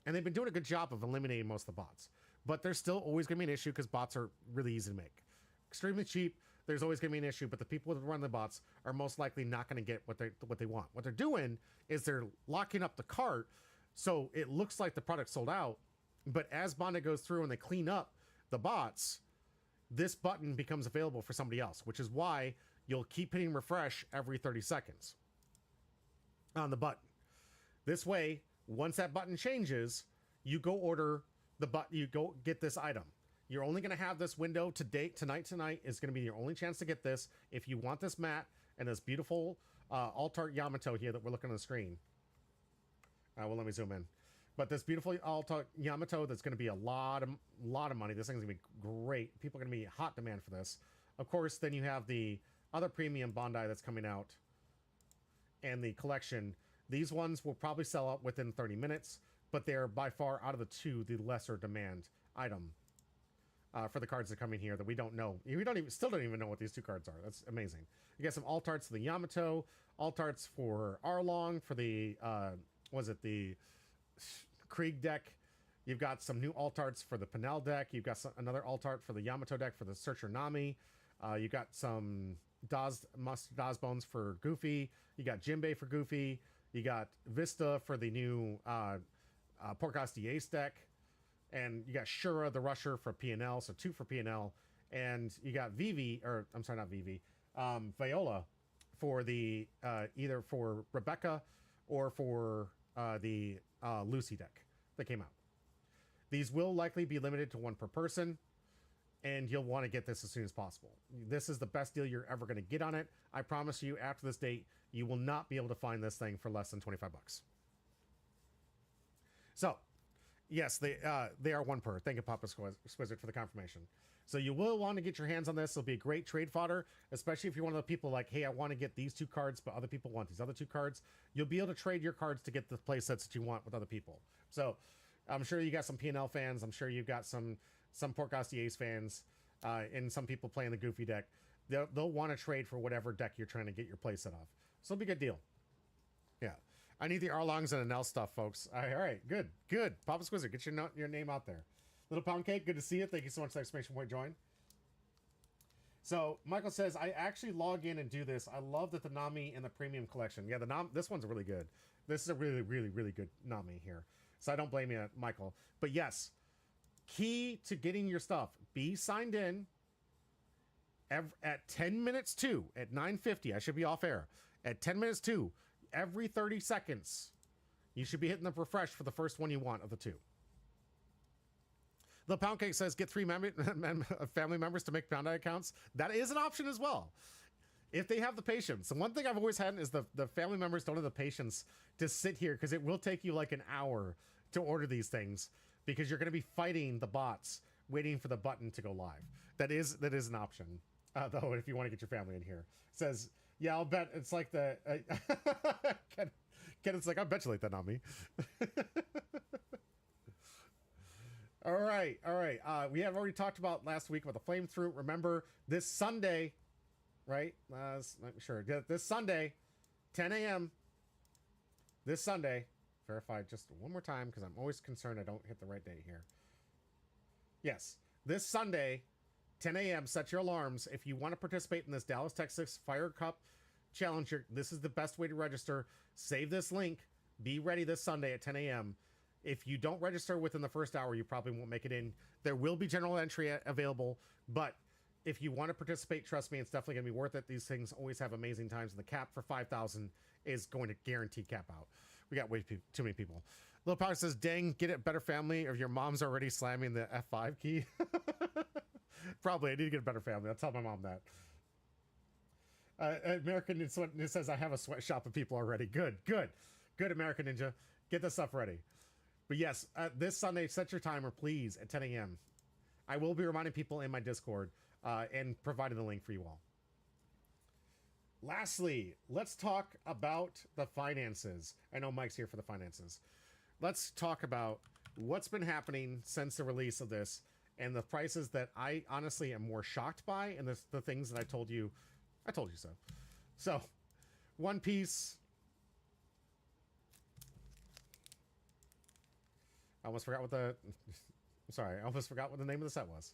Speaker 2: And they've been doing a good job of eliminating most of the bots. But there's still always going to be an issue because bots are really easy to make. Extremely cheap. There's always going to be an issue, but the people that run the bots are most likely not going to get what they want. What they're doing is they're locking up the cart so it looks like the product's sold out. But as Bondi goes through and they clean up the bots, this button becomes available for somebody else, which is why you'll keep hitting refresh every 30 seconds on the button. This way, once that button changes, you go order the button, you go get this item. You're only going to have this window tonight is going to be your only chance to get this. If you want this mat and this beautiful Altart Yamato here that we're looking on the screen. Well, let me zoom in. But this beautiful Altart Yamato, that's going to be a lot of money. This thing's going to be great. People are going to be in hot demand for this. Of course, then you have the other premium Bondi that's coming out and the collection. These ones will probably sell out within 30 minutes, but they're by far out of the two the lesser demand item for the cards that are coming here that we don't know. We still don't even know what these two cards are. That's amazing. You got some Altarts for the Yamato, Altarts for Arlong, for the the Krieg deck. You've got some new Altarts for the Penel deck. You've got another Altart for the Yamato deck for the Searcher Nami. You got some Daz Bones for Goofy. You got Jinbei for Goofy. You got Vista for the new Porcos the Ace deck. And you got Shura the Rusher for PNL, so 2 for PNL. And you got Viola for the either for Rebecca or for the Lucy deck that came out. These will likely be limited to 1 per person, and you'll want to get this as soon as possible. This is the best deal you're ever going to get on it. I promise you, after this date, you will not be able to find this thing for less than 25 bucks. So, yes, they are 1 per. Thank you, Papa Squizzard, for the confirmation. So you will want to get your hands on this. It'll be a great trade fodder, especially if you're one of the people like, hey, I want to get these 2 cards, but other people want these other 2 cards. You'll be able to trade your cards to get the play sets that you want with other people. So I'm sure you got some PNL fans. I'm sure you've got some Porcos the Ace fans, and some people playing the Goofy deck. They'll want to trade for whatever deck you're trying to get your play set off. So it'll be a good deal. Yeah. I need the Arlongs and Anel stuff, folks. All right, good. Papa Squizzard, get your name out there. Little Pound Cake, good to see you. Thank you so much for the exclamation point join. So Michael says, I actually log in and do this. I love that the Nami in the premium collection. Yeah, this one's really good. This is a really, really, really good Nami here. So I don't blame you, Michael. But yes, key to getting your stuff. Be signed in at 10 minutes to, at 9:50. I should be off air. At 10 minutes to, every 30 seconds, you should be hitting the refresh for the first one you want of the 2. The Pound Cake says, get 3 family members to make Bondi accounts. That is an option as well, if they have the patience. And one thing I've always had is the family members don't have the patience to sit here, because it will take you like an hour to order these things, because you're going to be fighting the bots, waiting for the button to go live. That is an option, though, if you want to get your family in here. It says, yeah, I'll bet it's like Kenneth's like, I bet you like that on me. All right, all right. We have already talked about last week about the flame through. Remember this Sunday, right? Sure. This Sunday, 10 a.m. This Sunday. Verify just one more time because I'm always concerned I don't hit the right date here. Yes, this Sunday, 10 a.m. Set your alarms if you want to participate in this Dallas, Texas Fire Cup Challenge. This is the best way to register. Save this link. Be ready this Sunday at 10 a.m. If you don't register within the first hour, you probably won't make it in. There will be general entry available, but if you want to participate, trust me, it's definitely going to be worth it. These things always have amazing times, and the cap for 5,000 is going to guarantee cap out. We got way too many people. Little Power says, dang, get it, better family, or your mom's already slamming the F5 key. Probably, I need to get a better family. I'll tell my mom that. American Ninja says, I have a sweatshop of people already. Good, American Ninja. Get this stuff ready. But yes, this Sunday, set your timer, please, at 10 a.m. I will be reminding people in my Discord and providing the link for you all. Lastly, let's talk about the finances. I know Mike's here for the finances. Let's talk about what's been happening since the release of this and the prices that I honestly am more shocked by, and the things that I told you so. So, One Piece. I almost forgot what the name of the set was.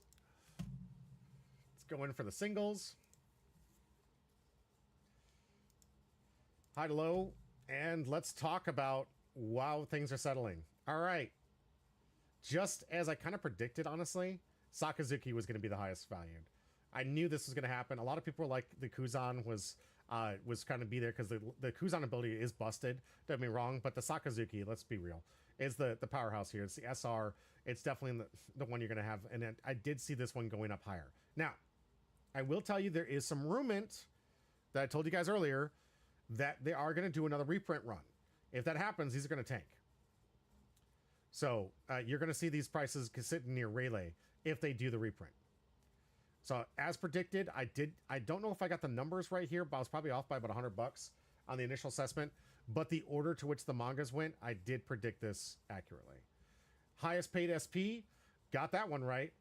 Speaker 2: Let's go in for the singles. High to low, and let's talk about how things are settling. All right. Just as I kind of predicted, honestly, Sakazuki was going to be the highest valued. I knew this was going to happen. A lot of people were like, the Kuzan was kind of be there because the Kuzan ability is busted. Don't get me wrong, but the Sakazuki, let's be real, is the powerhouse here. It's the SR. It's definitely the one you're going to have. And I did see this one going up higher. Now, I will tell you there is some rumment that I told you guys earlier that they are going to do another reprint run. If that happens, these are going to tank. So you're going to see these prices sitting near Rayleigh if they do the reprint. So as predicted, I don't know if I got the numbers right here, but I was probably off by about $100 on the initial assessment. But the order to which the mangas went, I did predict this accurately. Highest paid SP, got that one right.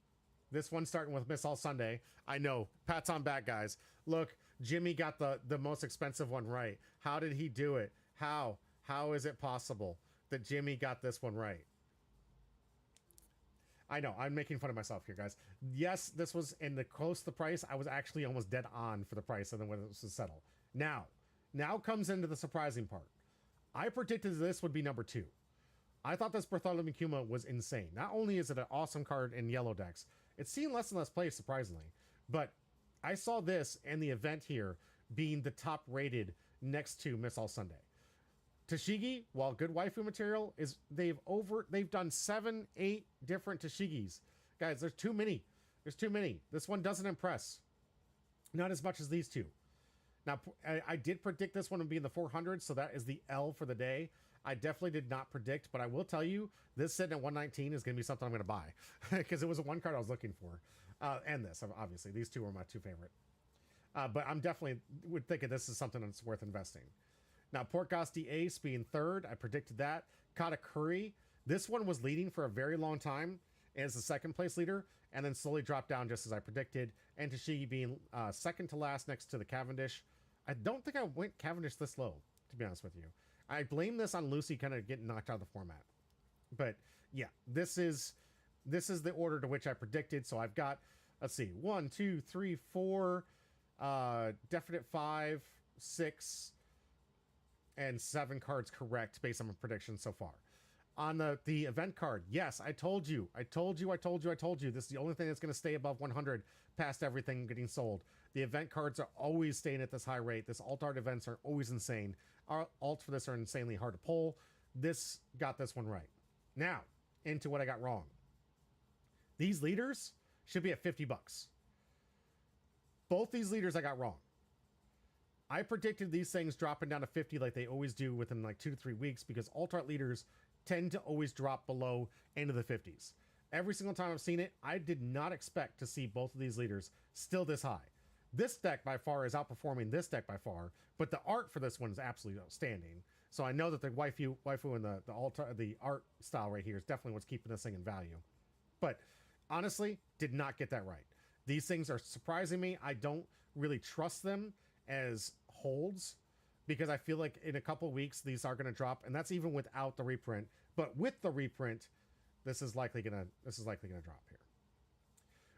Speaker 2: This one starting with Miss All Sunday. I know, pats on back, guys. Look, Jimmy got the most expensive one right. How did he do it? How is it possible that Jimmy got this one right? I know, I'm making fun of myself here, guys. Yes, this was in the close to the price. I was actually almost dead on for the price and then when it was settled. Now comes into the surprising part. I predicted this would be number 2. I thought this Bartholomew Kuma was insane. Not only is it an awesome card in yellow decks, it's seen less and less play, surprisingly. But I saw this and the event here being the top rated next to Miss All Sunday. Tashigi, while good waifu material, is they've done 7-8 different Tashigis. Guys, there's too many. There's too many. This one doesn't impress. Not as much as these two. Now, I did predict this one would be in the 400s, so that is the L for the day. I definitely did not predict, but I will tell you, this sitting at 119 is going to be something I'm going to buy because it was one card I was looking for. And this, obviously. These two are my two favorite. But I'm definitely would think this is something that's worth investing. Now, Portgosti Ace being third, I predicted that. Katakuri, this one was leading for a very long time as the second place leader, and then slowly dropped down just as I predicted. And Tashigi being second to last next to the Cavendish. I don't think I went Cavendish this low, to be honest with you. I blame this on Lucy kind of getting knocked out of the format. But yeah, this is the order to which I predicted. So I've got, let's see, 1, 2, 3, 4, definite 5, 6, and 7 cards correct based on my predictions so far. On the event card, yes, I told you. This is the only thing that's going to stay above 100 past everything getting sold. The event cards are always staying at this high rate. This alt art events are always insane. Our alts for this are insanely hard to pull. This got this one right. Now, into what I got wrong. These leaders should be at $50. Both these leaders I got wrong. I predicted these things dropping down to 50 like they always do within like 2 to 3 weeks because alt art leaders tend to always drop below into the 50s. Every single time I've seen it, I did not expect to see both of these leaders still this high. This deck by far is outperforming this deck by far, but the art for this one is absolutely outstanding. So I know that the waifu and the art style right here is definitely what's keeping this thing in value. But honestly, did not get that right. These things are surprising me. I don't really trust them as holds because I feel like in a couple of weeks these are going to drop, and that's even without the reprint. But with the reprint, this is likely gonna drop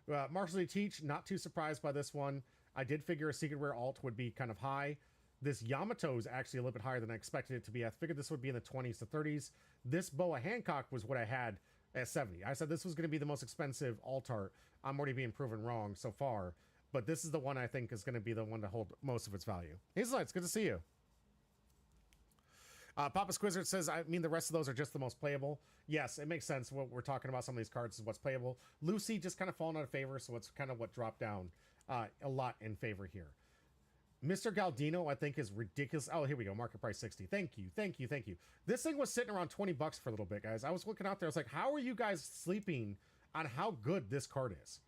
Speaker 2: here. Marshall D. Teach, not too surprised by this one. I did figure a secret rare alt would be kind of high. This Yamato is actually a little bit higher than I expected it to be. I figured this would be in the 20s to 30s. This Boa Hancock was what I had at 70. I said this was going to be the most expensive alt art. I'm already being proven wrong so far, but this is the one I think is going to be the one to hold most of its value. Hazel Lights, good to see you. Papa Squizzard says, I mean, the rest of those are just the most playable. Yes, it makes sense. What we're talking about, some of these cards is what's playable. Lucy just kind of fallen out of favor, so it's kind of what dropped down a lot in favor here. Mr. Galdino, I think, is ridiculous. Oh, here we go. Market price 60. Thank you. Thank you. Thank you. This thing was sitting around 20 bucks for a little bit, guys. I was looking out there. I was like, how are you guys sleeping on how good this card is?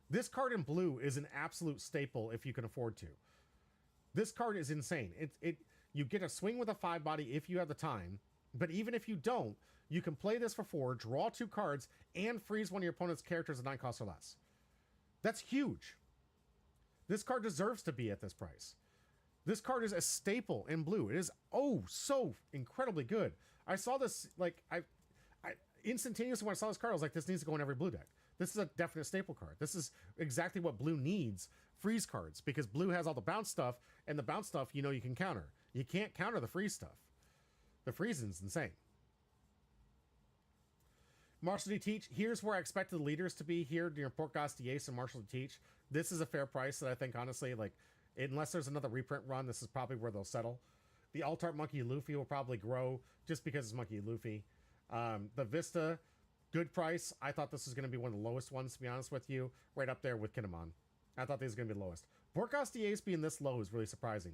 Speaker 2: This card in blue is an absolute staple if you can afford to. This card is insane. You get a swing with a 5 body if you have the time, but even if you don't, you can play this for 4, draw 2 cards, and freeze one of your opponent's characters at 9 costs or less. That's huge. This card deserves to be at this price. This card is a staple in blue. It is so incredibly good. I saw this, like, I instantaneously when I saw this card, I was like, this needs to go in every blue deck. This is a definite staple card. This is exactly what blue needs, freeze cards, because blue has all the bounce stuff, and the bounce stuff, you know, you can counter. You can't counter the freeze stuff. The freezing's insane. Marshall D. Teach, here's where I expected the leaders to be here near Port Gastiace and Marshall D. Teach. This is a fair price that I think, honestly, like, unless there's another reprint run, this is probably where they'll settle. The Alt-Art Monkey Luffy will probably grow just because it's Monkey Luffy. The Vista, good price. I thought this was going to be one of the lowest ones, to be honest with you. Right up there with Kinemon. I thought these were going to be the lowest. Port Gastiace being this low is really surprising,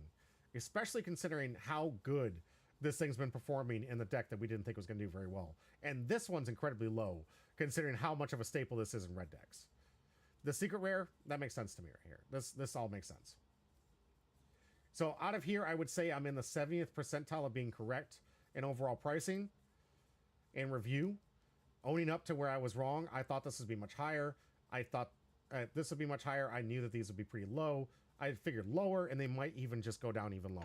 Speaker 2: especially considering how good this thing's been performing in the deck that we didn't think was going to do very well. And this one's incredibly low, considering how much of a staple this is in red decks. The secret rare, that makes sense to me right here. This all makes sense. So out of here, I would say I'm in the 70th percentile of being correct in overall pricing and review, owning up to where I was wrong. I thought this would be much higher. I thought this would be much higher. I knew that these would be pretty low. I figured lower, and they might even just go down even lower.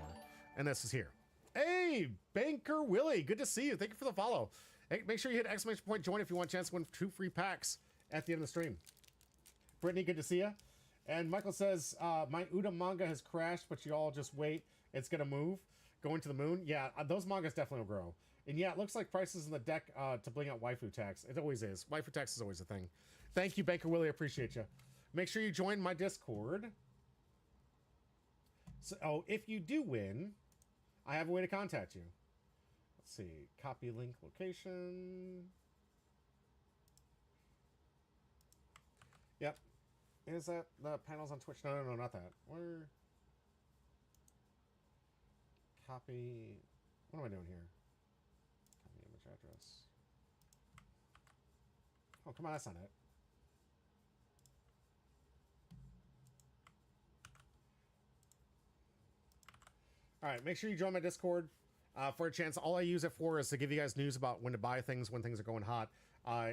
Speaker 2: And this is here. Hey, Banker Willie, good to see you. Thank you for the follow. Hey, make sure you hit exclamation point join if you want a chance to win 2 free packs at the end of the stream. Brittany, good to see you. And Michael says, my Uda manga has crashed, but you all just wait. It's going to move. Going to the moon. Yeah, those mangas definitely will grow. And yeah, it looks like prices in the deck to bring out waifu tax. It always is. Waifu tax is always a thing. Thank you, Banker Willie. I appreciate you. Make sure you join my Discord. So, if you do win, I have a way to contact you. Let's see. Copy link location. Yep. Is that the panels on Twitch? No, not that. Where? Copy. What am I doing here? Copy image address. Oh, come on. That's not it. All right, make sure you join my Discord for a chance. All I use it for is to give you guys news about when to buy things, when things are going hot,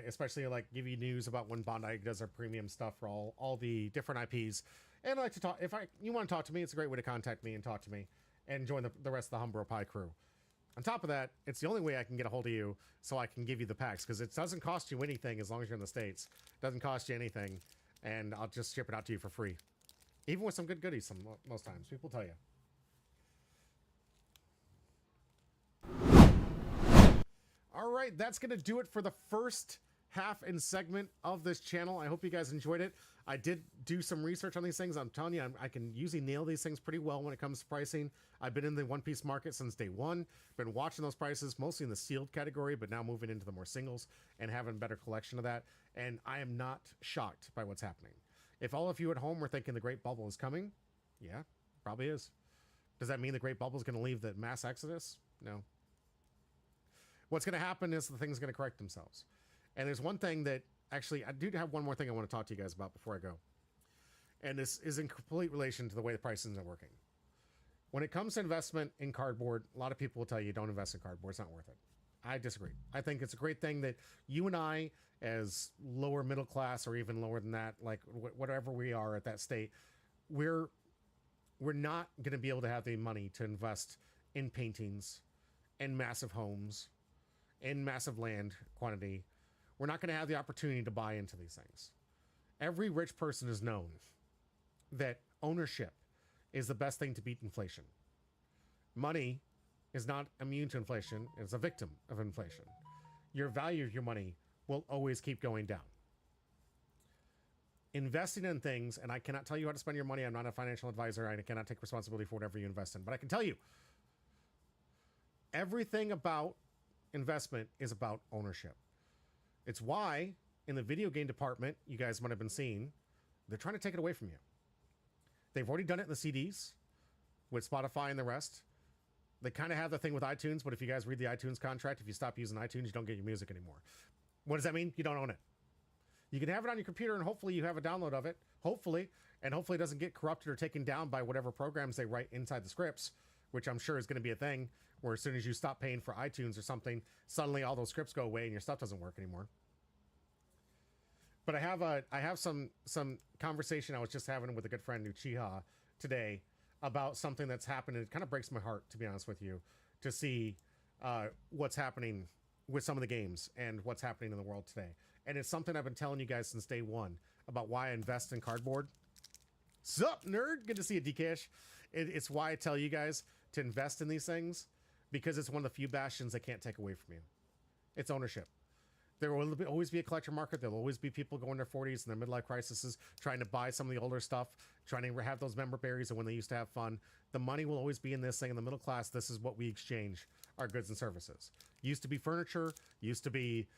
Speaker 2: especially like give you news about when Bandai does their premium stuff for all the different IPs. And I like to talk. If you want to talk to me, it's a great way to contact me and talk to me and join the rest of the Humbro Pie crew. On top of that, it's the only way I can get a hold of you so I can give you the packs, because it doesn't cost you anything as long as you're in the States. It doesn't cost you anything, and I'll just ship it out to you for free. Even with some good goodies most times. People tell you. All right, that's going to do it for the first half and segment of this channel. I hope you guys enjoyed it. I did do some research on these things. I'm telling you, I can usually nail these things pretty well when it comes to pricing. I've been in the One Piece market since day one. Been watching those prices, mostly in the sealed category, but now moving into the more singles and having a better collection of that. And I am not shocked by what's happening. If all of you at home were thinking the Great Bubble is coming, yeah, probably is. Does that mean the Great Bubble is going to leave the mass exodus? No. What's going to happen is the thing's going to correct themselves. And there's one thing that, actually, I do have one more thing I want to talk to you guys about before I go. And this is in complete relation to the way the pricing are working. When it comes to investment in cardboard, a lot of people will tell you don't invest in cardboard. It's not worth it. I disagree. I think it's a great thing that you and I, as lower middle class or even lower than that, like whatever we are at that state, we're not going to be able to have the money to invest in paintings, in massive homes, in massive land quantity. We're not going to have the opportunity to buy into these things. Every rich person has known that ownership is the best thing to beat inflation. Money is not immune to inflation. It's a victim of inflation. Your value of your money will always keep going down. Investing in things, and I cannot tell you how to spend your money. I'm not a financial advisor. I cannot take responsibility for whatever you invest in. But I can tell you, everything about investment is about ownership. It's why in the video game department, you guys might have been seeing, they're trying to take it away from you. They've already done it in the CDs with Spotify and the rest. They kind of have the thing with iTunes, but if you guys read the iTunes contract, if you stop using iTunes, you don't get your music anymore. What does that mean? You don't own it. You can have it on your computer, and hopefully you have a download of it. Hopefully, and hopefully it doesn't get corrupted or taken down by whatever programs they write inside the scripts, which I'm sure is going to be a thing, where as soon as you stop paying for iTunes or something, suddenly all those scripts go away and your stuff doesn't work anymore. But I have some conversation I was just having with a good friend, Uchiha, today about something that's happened. It kind of breaks my heart, to be honest with you, to see what's happening with some of the games and what's happening in the world today. And it's something I've been telling you guys since day one about why I invest in cardboard. Sup, nerd? Good to see you, Dcash. It's why I tell you guys to invest in these things, because it's one of the few bastions they can't take away from you. It's ownership. There will always be a collector market. There'll always be people going in their 40s and their midlife crises trying to buy some of the older stuff, trying to have those member berries and when they used to have fun. The money will always be in this thing. In the middle class, this is what we exchange our goods and services. Used to be furniture, used to be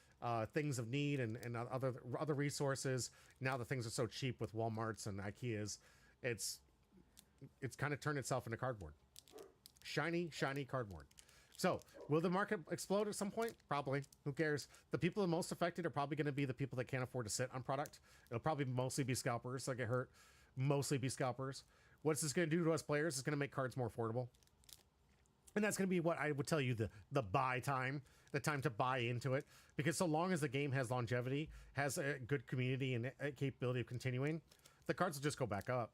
Speaker 2: things of need and other resources. Now the things are so cheap with Walmarts and Ikeas, it's kind of turned itself into cardboard. Shiny cardboard. So, will the market explode at some point? Probably. Who cares? The people the most affected are probably going to be the people that can't afford to sit on product. It'll probably mostly be scalpers that get hurt. Mostly be scalpers. What's this going to do to us players? It's going to make cards more affordable. And that's going to be what I would tell you the buy time. The time to buy into it. Because so long as the game has longevity, has a good community and a capability of continuing, the cards will just go back up.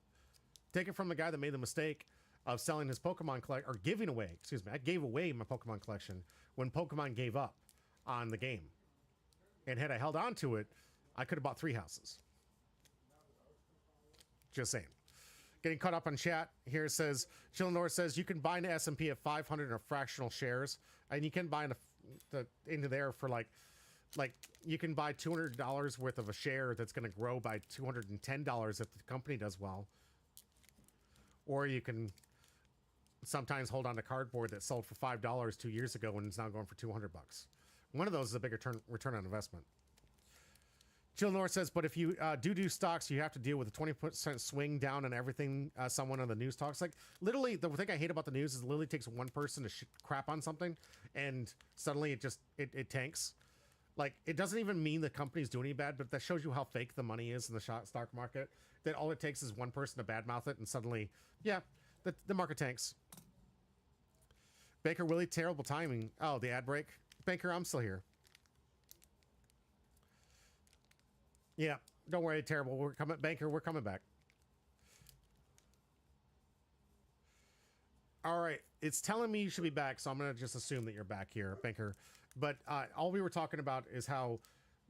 Speaker 2: Take it from the guy that made the mistake of selling his Pokemon collection, or giving away, excuse me, I gave away my Pokemon collection when Pokemon gave up on the game. And had I held on to it, I could have bought 3 houses. Just saying. Getting caught up on chat here says, Chillinor says, you can buy an S&P at 500 or fractional shares, and you can buy into there for like you can buy $200 worth of a share that's going to grow by $210 if the company does well. Or you can sometimes hold on to cardboard that sold for $5 2 years ago and is now going for $200. One of those is a bigger return on investment. Chilnor says, but if you do stocks, you have to deal with a 20% swing down on everything someone on the news talks. Like, literally, the thing I hate about the news is it literally takes one person to crap on something, and suddenly it tanks. Like, it doesn't even mean the company's doing any bad, but that shows you how fake the money is in the stock market. That all it takes is one person to badmouth it, and suddenly, yeah, the market tanks. Baker, really terrible timing. Oh, the ad break. Baker, I'm still here. Yeah, don't worry, terrible. We're coming, Banker. We're coming back. All right, it's telling me you should be back, so I'm gonna just assume that you're back here, Banker. But all we were talking about is how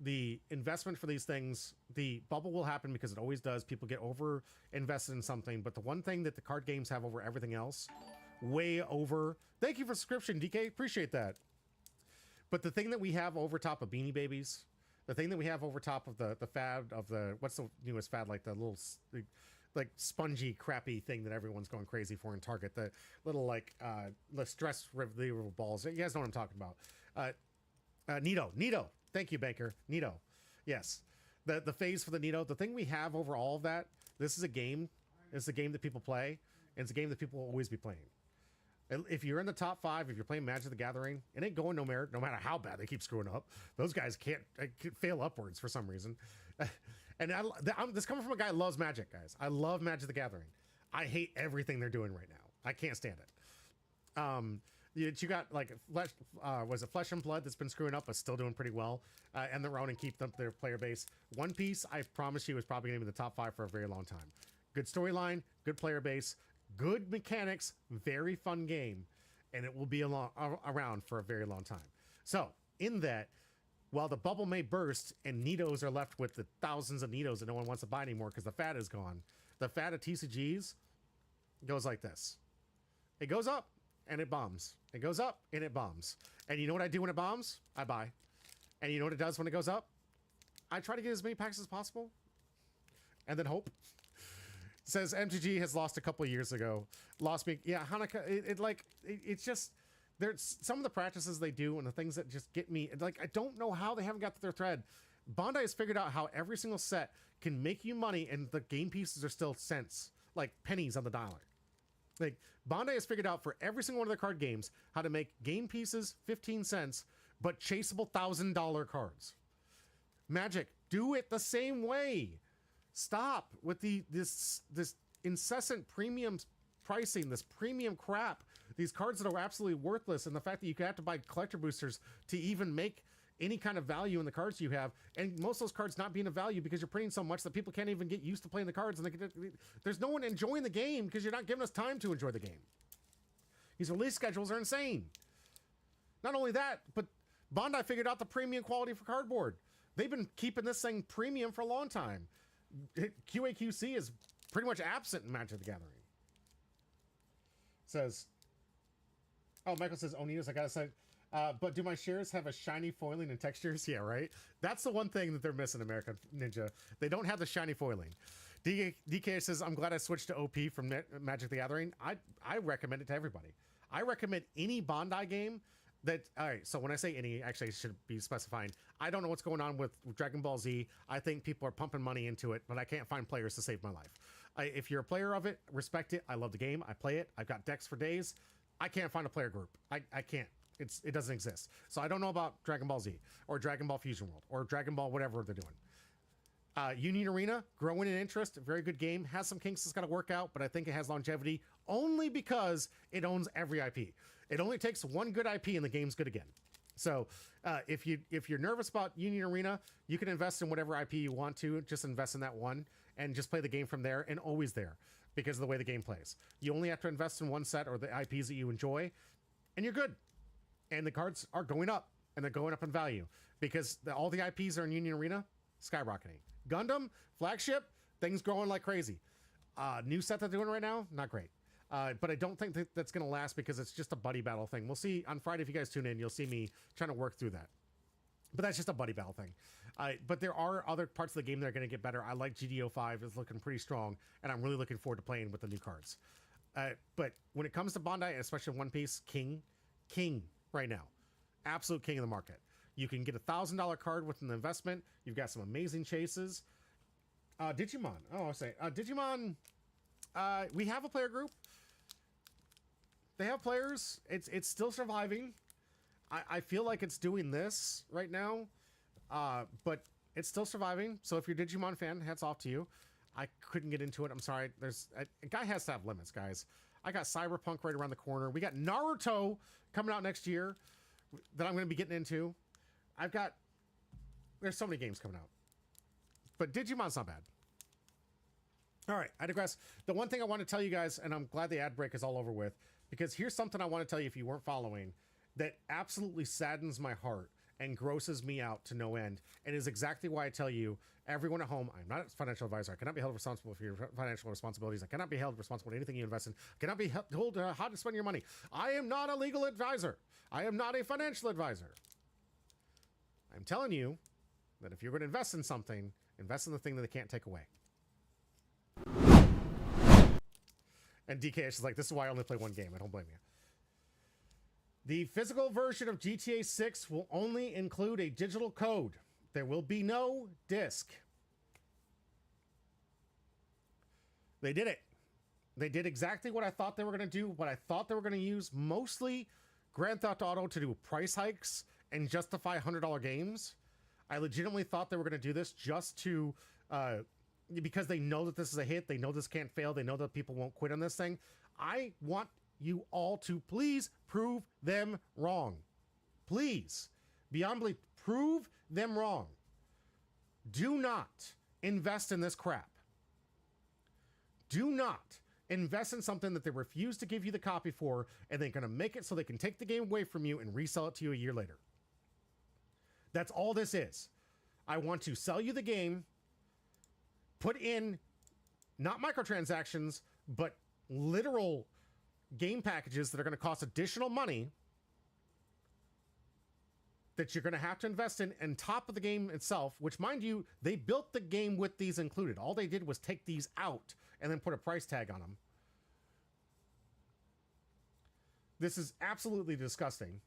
Speaker 2: the investment for these things, the bubble will happen because it always does. People get over invested in something, but the one thing that the card games have over everything else, way over. Thank you for subscription, DK. Appreciate that. But the thing that we have over top of Beanie Babies, the thing that we have over top of the fad of the, what's the newest fad, like the little like spongy crappy thing that everyone's going crazy for in Target, the little like the stress relievable balls. You guys know what I'm talking about. Nito. Thank you, Banker. Nito. Yes. The phase for the Nito, the thing we have over all of that, this is a game. It's a game that people play. And it's a game that people will always be playing. If you're in the top 5, if you're playing Magic the Gathering, it ain't going nowhere, no matter how bad they keep screwing up. Those guys can't fail upwards for some reason. And this coming from a guy who loves Magic, guys. I love Magic the Gathering. I hate everything they're doing right now. I can't stand it. You got like was it Flesh and Blood that's been screwing up but still doing pretty well, and their own and keep their player base. One Piece, I promise you, is probably going to be the top 5 for a very long time. Good storyline, good player base, good mechanics, very fun game, and it will be around for a very long time. So in that, while the bubble may burst and Nidos are left with the thousands of Nidos that no one wants to buy anymore because the fat is gone, the fat of TCGs goes like this. It goes up and it bombs. It goes up and it bombs. And you know what I do when it bombs? I buy. And you know what it does when it goes up? I try to get as many packs as possible and then hope. It says MTG has lost a couple of years ago. Lost me. Yeah, Hanukkah, it's just, there's some of the practices they do and the things that just get me, like, I don't know how they haven't got their thread. Bandai has figured out how every single set can make you money and the game pieces are still cents, like pennies on the dollar. Like, Bandai has figured out for every single one of their card games how to make game pieces 15 cents, but chaseable $1,000 cards. Magic, do it the same way. Stop with this incessant premium pricing, this premium crap, these cards that are absolutely worthless, and the fact that you have to buy collector boosters to even make any kind of value in the cards you have, and most of those cards not being of value because you're printing so much that people can't even get used to playing the cards, and there's no one enjoying the game because you're not giving us time to enjoy the game. These release schedules are insane. Not only that, but Bandai figured out the premium quality for cardboard. They've been keeping this thing premium for a long time. QAQC is pretty much absent in Magic the Gathering. Says, oh, Michael says, Onitos, I gotta say, but do my shares have a shiny foiling and textures? Yeah, right? That's the one thing that they're missing, American Ninja. They don't have the shiny foiling. DK says, I'm glad I switched to OP from Magic the Gathering. I recommend it to everybody. I recommend any Bandai game that, all right, so when I say any, actually I should be specifying, I don't know what's going on with Dragon Ball Z. I think people are pumping money into it, but I can't find players to save my life. If you're a player of it, respect it. I love the game. I play it. I've got decks for days. I can't find a player group. I can't. It doesn't exist. So I don't know about Dragon Ball Z or Dragon Ball Fusion World or Dragon Ball whatever they're doing. Union Arena, growing in interest, very good game. Has some kinks that's got to work out, but I think it has longevity only because it owns every IP. It only takes one good IP and the game's good again. So if you're nervous about Union Arena, you can invest in whatever IP you want to. Just invest in that one and just play the game from there, and always there because of the way the game plays. You only have to invest in one set or the IPs that you enjoy, and you're good. And the cards are going up, and they're going up in value because all the IPs are in Union Arena, skyrocketing. Gundam, flagship, things growing like crazy. New set they're doing right now, not great. But I don't think that's going to last because it's just a buddy battle thing. We'll see on Friday if you guys tune in. You'll see me trying to work through that. But that's just a buddy battle thing. But there are other parts of the game that are going to get better. I like GDO5. It's looking pretty strong, and I'm really looking forward to playing with the new cards. But when it comes to Bandai, especially One Piece, king right now. Absolute king of the market. You can get $1,000 card with an investment. You've got some amazing chases. Digimon. Oh, I'll say. Digimon, we have a player group. They have players. It's still surviving. I feel like it's doing this right now, but it's still surviving. So if you're a Digimon fan, hats off to you. I couldn't get into it. I'm sorry. A guy has to have limits, guys. I got Cyberpunk right around the corner. We got Naruto coming out next year that I'm going to be getting into. There's so many games coming out. But Digimon's not bad. All right, I digress. The one thing I want to tell you guys, and I'm glad the ad break is all over with, because here's something I want to tell you if you weren't following that absolutely saddens my heart and grosses me out to no end, and is exactly why I tell you, everyone at home, I'm not a financial advisor. I cannot be held responsible for your financial responsibilities. I cannot be held responsible for anything you invest in. I cannot be told how to spend your money. I am not a legal advisor. I am not a financial advisor. I'm telling you that if you're going to invest in something, invest in the thing that they can't take away. And DKH is like, this is why I only play one game. I don't blame you. The physical version of GTA 6 will only include a digital code. There will be no disc. They did it. They did exactly what I thought they were going to do, what I thought they were going to use, mostly Grand Theft Auto to do price hikes and justify $100 games. I legitimately thought they were going to do this just to, because they know that this is a hit. They know this can't fail. They know that people won't quit on this thing. I want you all to please prove them wrong. Please, beyond belief, prove them wrong. Do not invest in this crap. Do not invest in something that they refuse to give you the copy for, and they're going to make it so they can take the game away from you and resell it to you a year later. That's all this is. I want to sell you the game, put in not microtransactions, but literal game packages that are going to cost additional money that you're going to have to invest in on top of the game itself, which, mind you, they built the game with these included. All they did was take these out and then put a price tag on them. This is absolutely disgusting.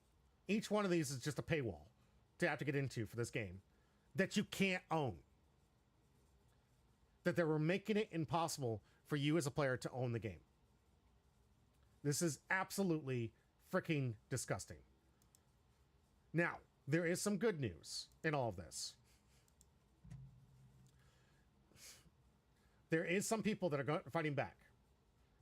Speaker 2: Each one of these is just a paywall to have to get into for this game that you can't own. That they were making it impossible for you as a player to own the game. This is absolutely freaking disgusting. Now, there is some good news in all of this. There is some people that are fighting back.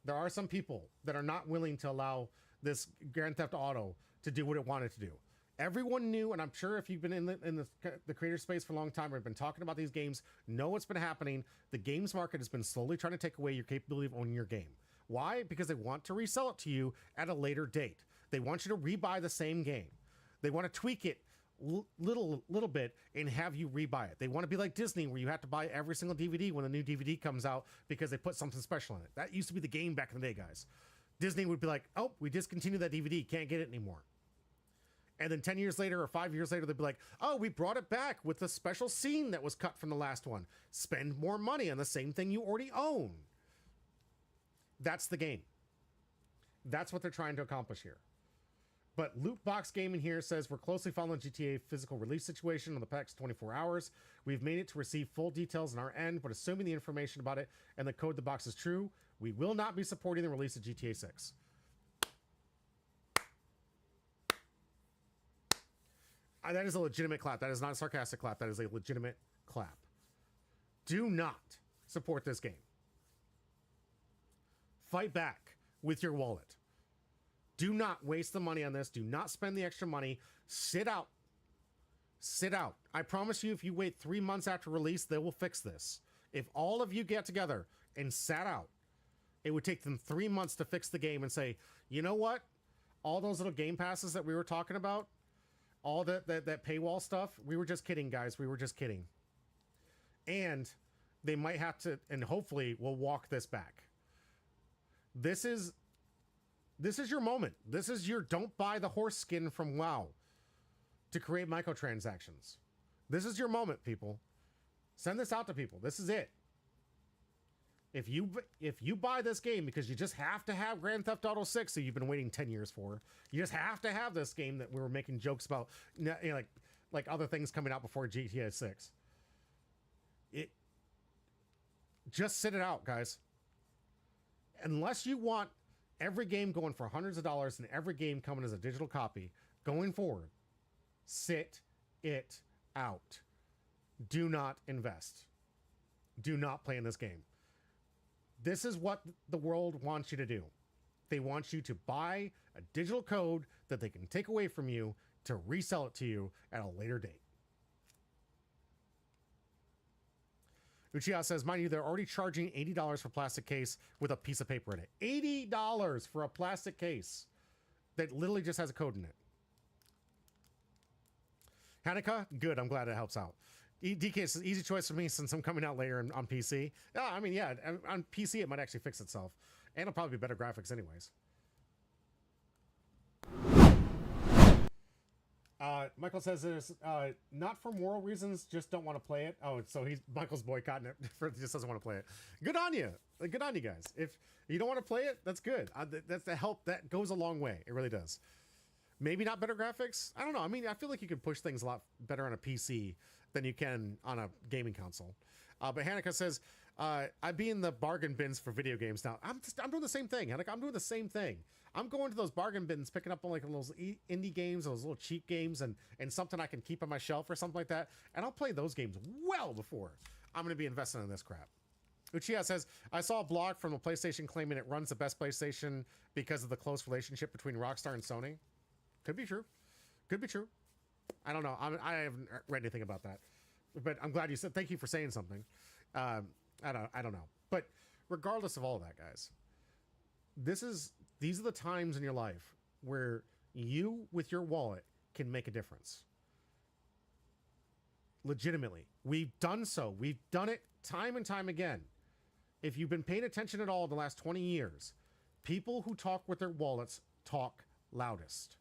Speaker 2: There are some people that are not willing to allow this Grand Theft Auto to do what it wanted to do. Everyone knew, and I'm sure if you've been in the creator space for a long time or have been talking about these games, know what's been happening. The games market has been slowly trying to take away your capability of owning your game. Why? Because they want to resell it to you at a later date. They want you to rebuy the same game. They want to tweak it little bit and have you rebuy it. They want to be like Disney, where you have to buy every single DVD when a new DVD comes out because they put something special in it. That used to be the game back in the day, guys. Disney would be like, oh, we discontinued that DVD, can't get it anymore. And then 10 years later or 5 years later, they'd be like, oh, we brought it back with a special scene that was cut from the last one. Spend more money on the same thing you already own. That's the game. That's what they're trying to accomplish here. But Loot Box Gaming here says, we're closely following GTA physical release situation on the next 24 hours. We've made it to receive full details on our end, but assuming the information about it and the code the box is true, we will not be supporting the release of GTA 6. That is a legitimate clap. That is not a sarcastic clap. That is a legitimate clap. Do not support this game. Fight back with your wallet. Do not waste the money on this. Do not spend the extra money. Sit out. Sit out. I promise you, if you wait 3 months after release, they will fix this. If all of you get together and sat out, it would take them 3 months to fix the game and say, you know what? All those little game passes that we were talking about, all that paywall stuff, we were just kidding, guys. We were just kidding. And they might have to, and hopefully we'll walk this back. This is your moment. This is your don't buy the horse skin from WoW to create microtransactions. This is your moment, people. Send this out to people. This is it. If you buy this game because you just have to have Grand Theft Auto 6 that you've been waiting 10 years for, you just have to have this game that we were making jokes about, you know, like other things coming out before GTA 6. Just sit it out, guys. Unless you want every game going for hundreds of dollars and every game coming as a digital copy going forward, sit it out. Do not invest. Do not play in this game. This is what the world wants you to do. They want you to buy a digital code that they can take away from you to resell it to you at a later date. Uchiha says, mind you, they're already charging $80 for plastic case with a piece of paper in it. $80 for a plastic case that literally just has a code in it. Hanukkah, good. I'm glad it helps out. DK says, easy choice for me since I'm coming out later on PC. Yeah, I mean, yeah, on PC it might actually fix itself. And it'll probably be better graphics anyways. Michael says there's not for moral reasons, just don't want to play it. Oh, so Michael's boycotting it for just doesn't want to play it. Good on you. Good on you guys. If you don't want to play it, that's good. That's the help. That goes a long way. It really does. Maybe not better graphics. I don't know. I mean, I feel like you could push things a lot better on a PC than you can on a gaming console. But Hanukkah says, I be in the bargain bins for video games now. I'm doing the same thing. Hanukkah, I'm doing the same thing. I'm going to those bargain bins, picking up like those indie games, those little cheap games, and something I can keep on my shelf or something like that. And I'll play those games well before I'm going to be investing in this crap. Uchiha says, I saw a blog from a PlayStation claiming it runs the best PlayStation because of the close relationship between Rockstar and Sony. Could be true. Could be true. I don't know. I haven't read anything about that. But I'm glad you said, thank you for saying something. I don't know. But regardless of all of that, guys, these are the times in your life where you, with your wallet, can make a difference. Legitimately. We've done so. We've done it time and time again. If you've been paying attention at all in the last 20 years, people who talk with their wallets talk loudest.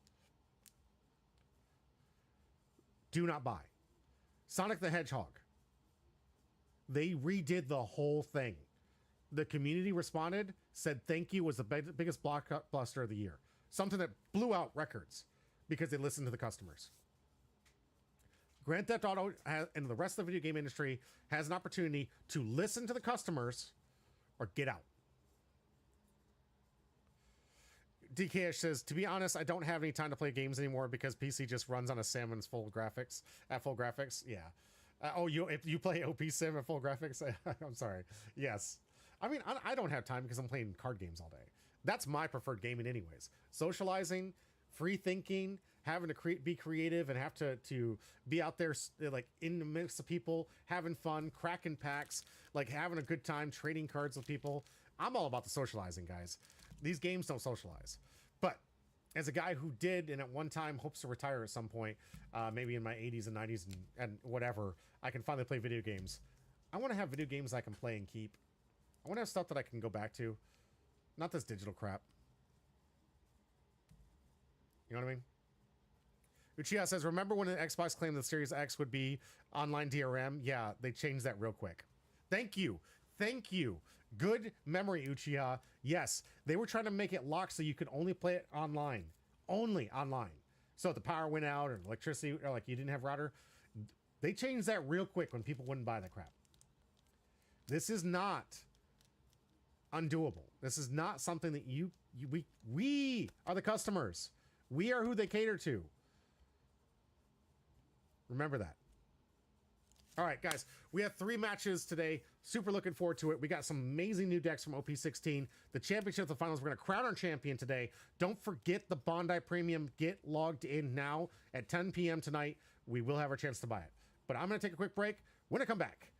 Speaker 2: Do not buy. Sonic the Hedgehog. They redid the whole thing. The community responded, said thank you, was the biggest blockbuster of the year. Something that blew out records because they listened to the customers. Grand Theft Auto and the rest of the video game industry has an opportunity to listen to the customers or get out. DKH says, to be honest, I don't have any time to play games anymore because PC just runs on a Salmon's full graphics. At full graphics? Yeah. If you play OP7 at full graphics? I'm sorry. Yes. I mean, I don't have time because I'm playing card games all day. That's my preferred gaming anyways. Socializing, free thinking, having to be creative and have to be out there like in the midst of people, having fun, cracking packs, like having a good time, trading cards with people. I'm all about the socializing, guys. These games don't socialize. But as a guy who did and at one time hopes to retire at some point, maybe in my 80s and 90s and whatever, I can finally play video games. I want to have video games I can play and keep. I want to have stuff that I can go back to. Not this digital crap. You know what I mean? Uchiha says, remember when the Xbox claimed the Series X would be online DRM? Yeah, they changed that real quick. Thank you. Thank you. Good memory, Uchiha. Yes, they were trying to make it locked so you could only play it online. Only online. So if the power went out or electricity, or like you didn't have router, they changed that real quick when people wouldn't buy that crap. This is not undoable. This is not something that we are the customers. We are who they cater to. Remember that. All right, guys, we have 3 matches today. Super looking forward to it. We got some amazing new decks from OP16. The championship, the finals, we're going to crown our champion today. Don't forget the Bondi Premium. Get logged in now at 10 p.m. tonight. We will have our chance to buy it. But I'm going to take a quick break. When I come back,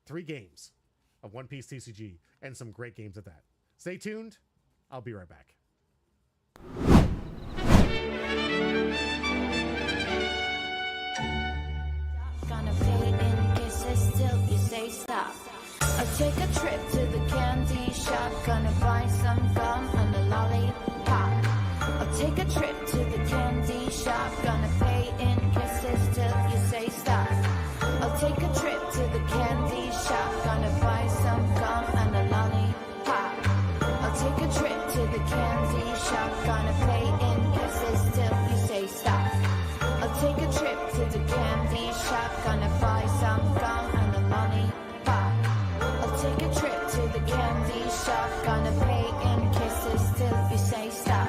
Speaker 2: 3 games of One Piece TCG and some great games at that. Stay tuned. I'll be right back.
Speaker 1: Gonna fade in kisses till you say stop. I'll take a trip to the candy shop. Gonna buy some gum and a lollipop. I'll take a trip to the candy shop. Gonna pay in kisses till you say stop. I'll take a trip to the candy shop. Gonna buy some gum and a lollipop. I'll take a trip to the candy shop. Gonna pay in kisses till you say stop. I'll take a trip to the candy shop. Gonna buy some gum and a lollipop. I'll take a trip to the candy shop. Gonna pay in kisses till you say stop.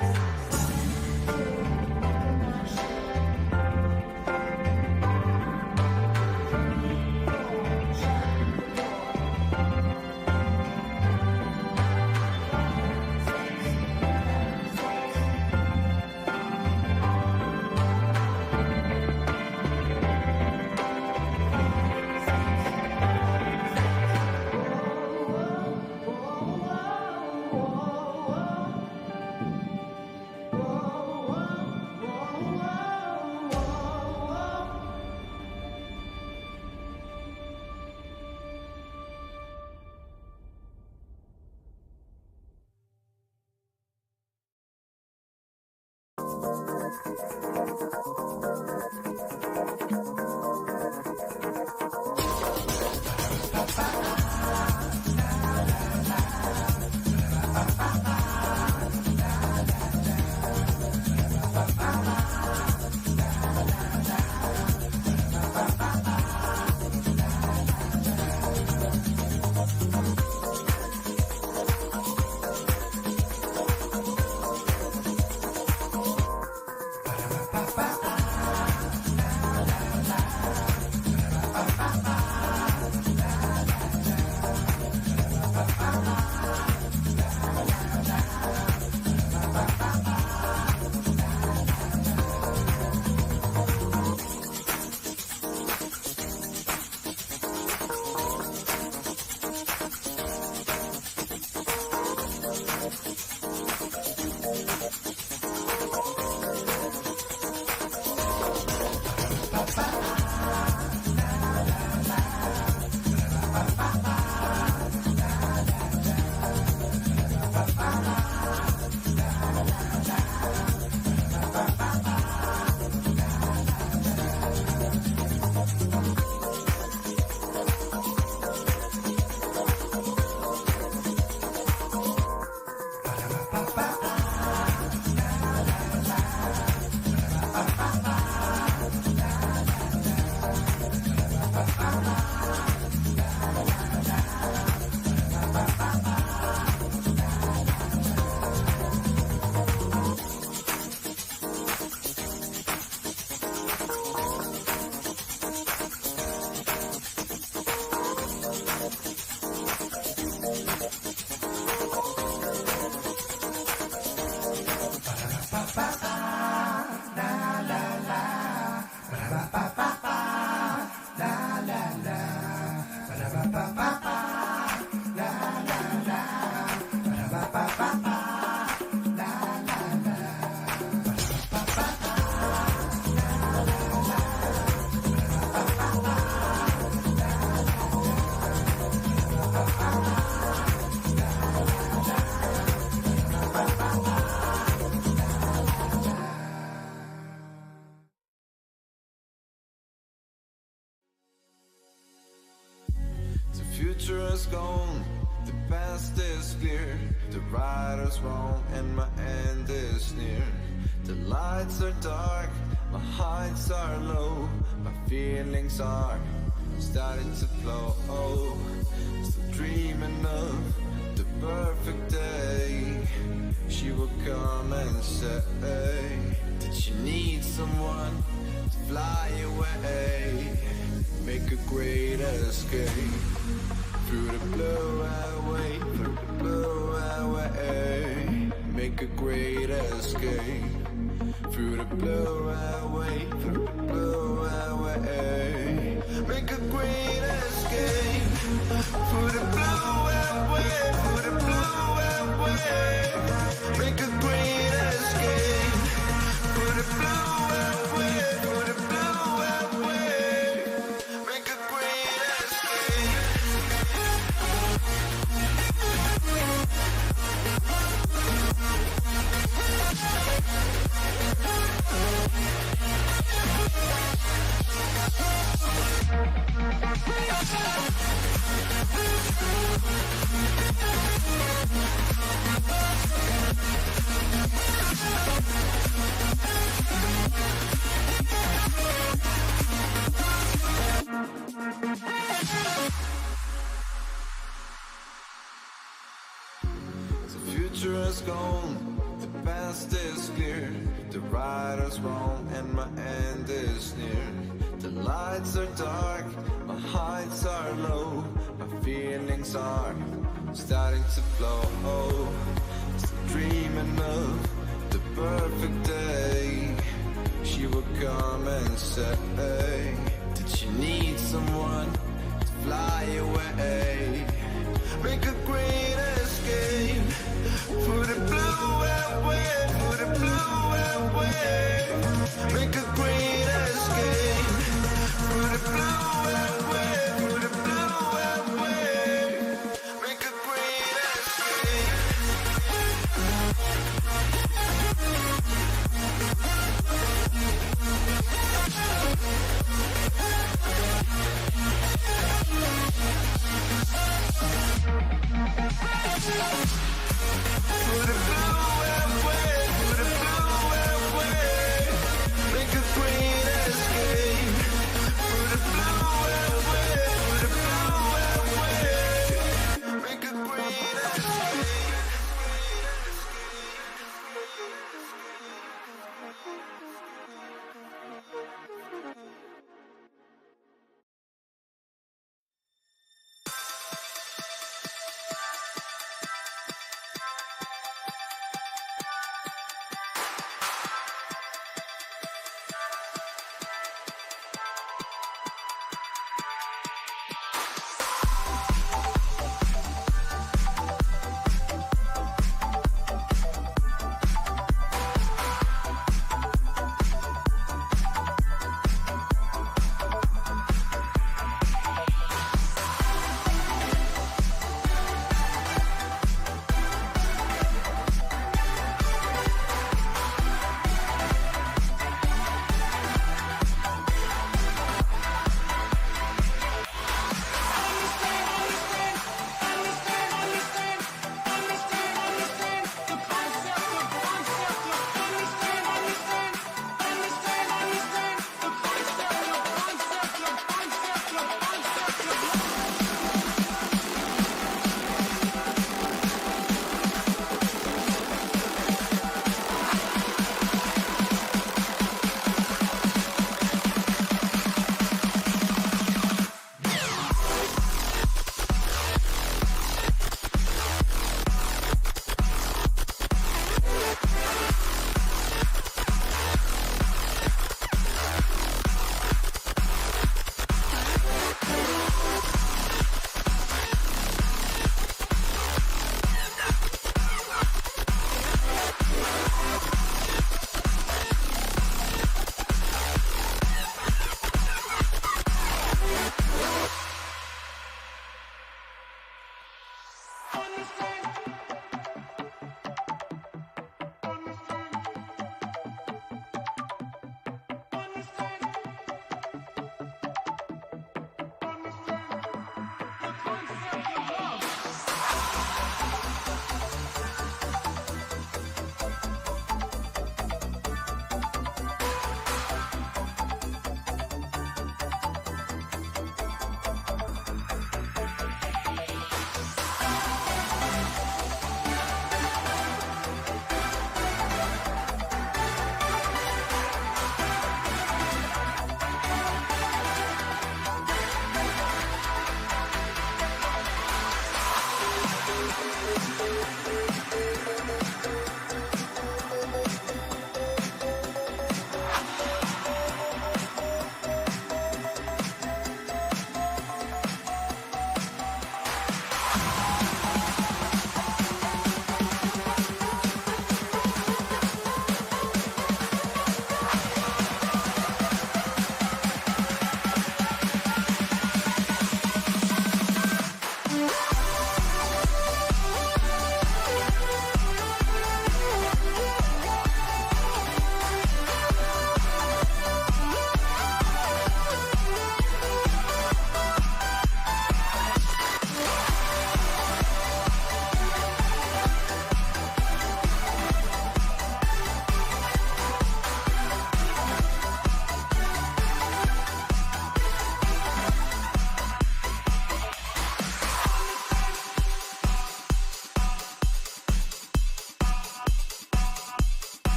Speaker 3: future is gone, the past is clear. The right is wrong and my end is near. The lights are dark, my heights are low. My feelings are starting to flow. Still dreaming of the perfect day. She will come and say that she needs someone to fly away. Make a great escape through the blue highway, through the blue highway. Make a great escape through the blue highway, through the blue highway. Make a great escape through the blue highway, through the blue highway. Make a great escape through the blue highway, through the blue highway. Make a great escape. The future is gone, the past is clear. The right is wrong and my end is near. The lights are dark, my heights are low. My feelings are starting to flow. Still dreaming of the perfect day. She will come and say that she needs someone to fly away. Make a great escape through the blue highway, through the blue highway. Make a great escape through the blue highway, through the blue highway. Make a great escape. Through the blue highway, through the blue highway. Make a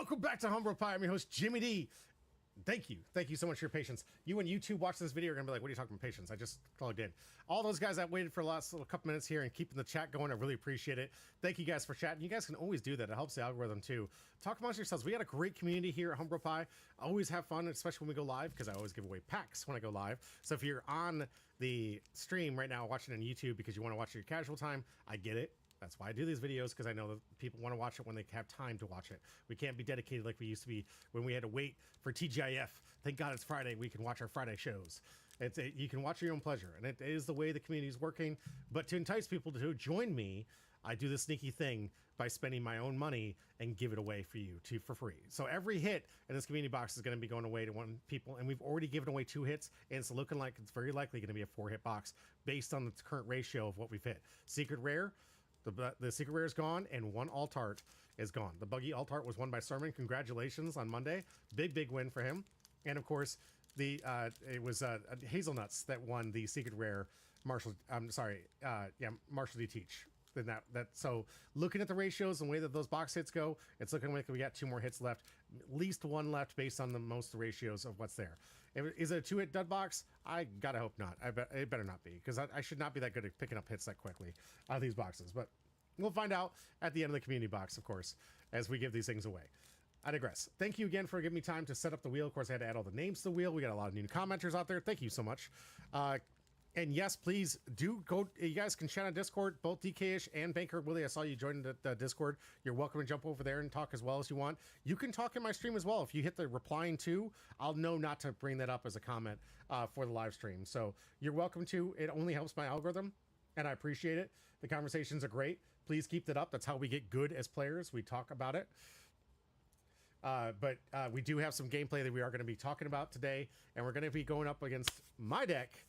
Speaker 2: Welcome back to Humble Pie. I'm your host, Jimmy D. Thank you. Thank you so much for your patience. You and YouTube watch this video are going to be like, what are you talking about patience? I just plugged in. All those guys that waited for the last little couple minutes here and keeping the chat going, I really appreciate it. Thank you guys for chatting. You guys can always do that. It helps the algorithm too. Talk amongst yourselves. We got a great community here at Humble Pie. I always have fun, especially when we go live, because I always give away packs when I go live. So if you're on the stream right now watching on YouTube because you want to watch it at your casual time, I get it. That's why I do these videos, because I know that people want to watch it when they have time to watch it. We can't be dedicated like we used to be when we had to wait for TGIF. Thank God it's Friday. We can watch our Friday shows. You can watch your own pleasure, and it is the way the community is working. But to entice people to join me, I do the sneaky thing by spending my own money and give it away for you for free. So every hit in this community box is going to be going away to one people, and we've already given away 2 hits, and it's looking like it's very likely going to be a 4-hit box based on the current ratio of what we've hit. Secret Rare. The secret rare is gone, and 1 alt art is gone. The buggy alt art was won by Sermon. Congratulations on Monday. Big win for him. And of course, it was Hazelnuts that won the secret rare. Marshall D. Teach. Then so looking at the ratios and the way that those box hits go, it's looking like we got 2 more hits left, at least 1 left based on the most ratios of what's there. Is it a 2-hit dud box? I gotta hope not. It better not be, because I should not be that good at picking up hits that quickly out of these boxes. But we'll find out at the end of the community box, of course, as we give these things away. I digress. Thank you again for giving me time to set up the wheel. Of course, I had to add all the names to the wheel. We got a lot of new commenters out there. Thank you so much. And yes, please do go. You guys can chat on Discord, both DK-ish and Banker Willie. I saw you join the Discord. You're welcome to jump over there and talk as well as you want. You can talk in my stream as well. If you hit the replying to, I'll know not to bring that up as a comment for the live stream. So you're welcome to. It only helps my algorithm, and I appreciate it. The conversations are great. Please keep that up. That's how we get good as players. We talk about it. But we do have some gameplay that we are going to be talking about today, and we're going to be going up against my deck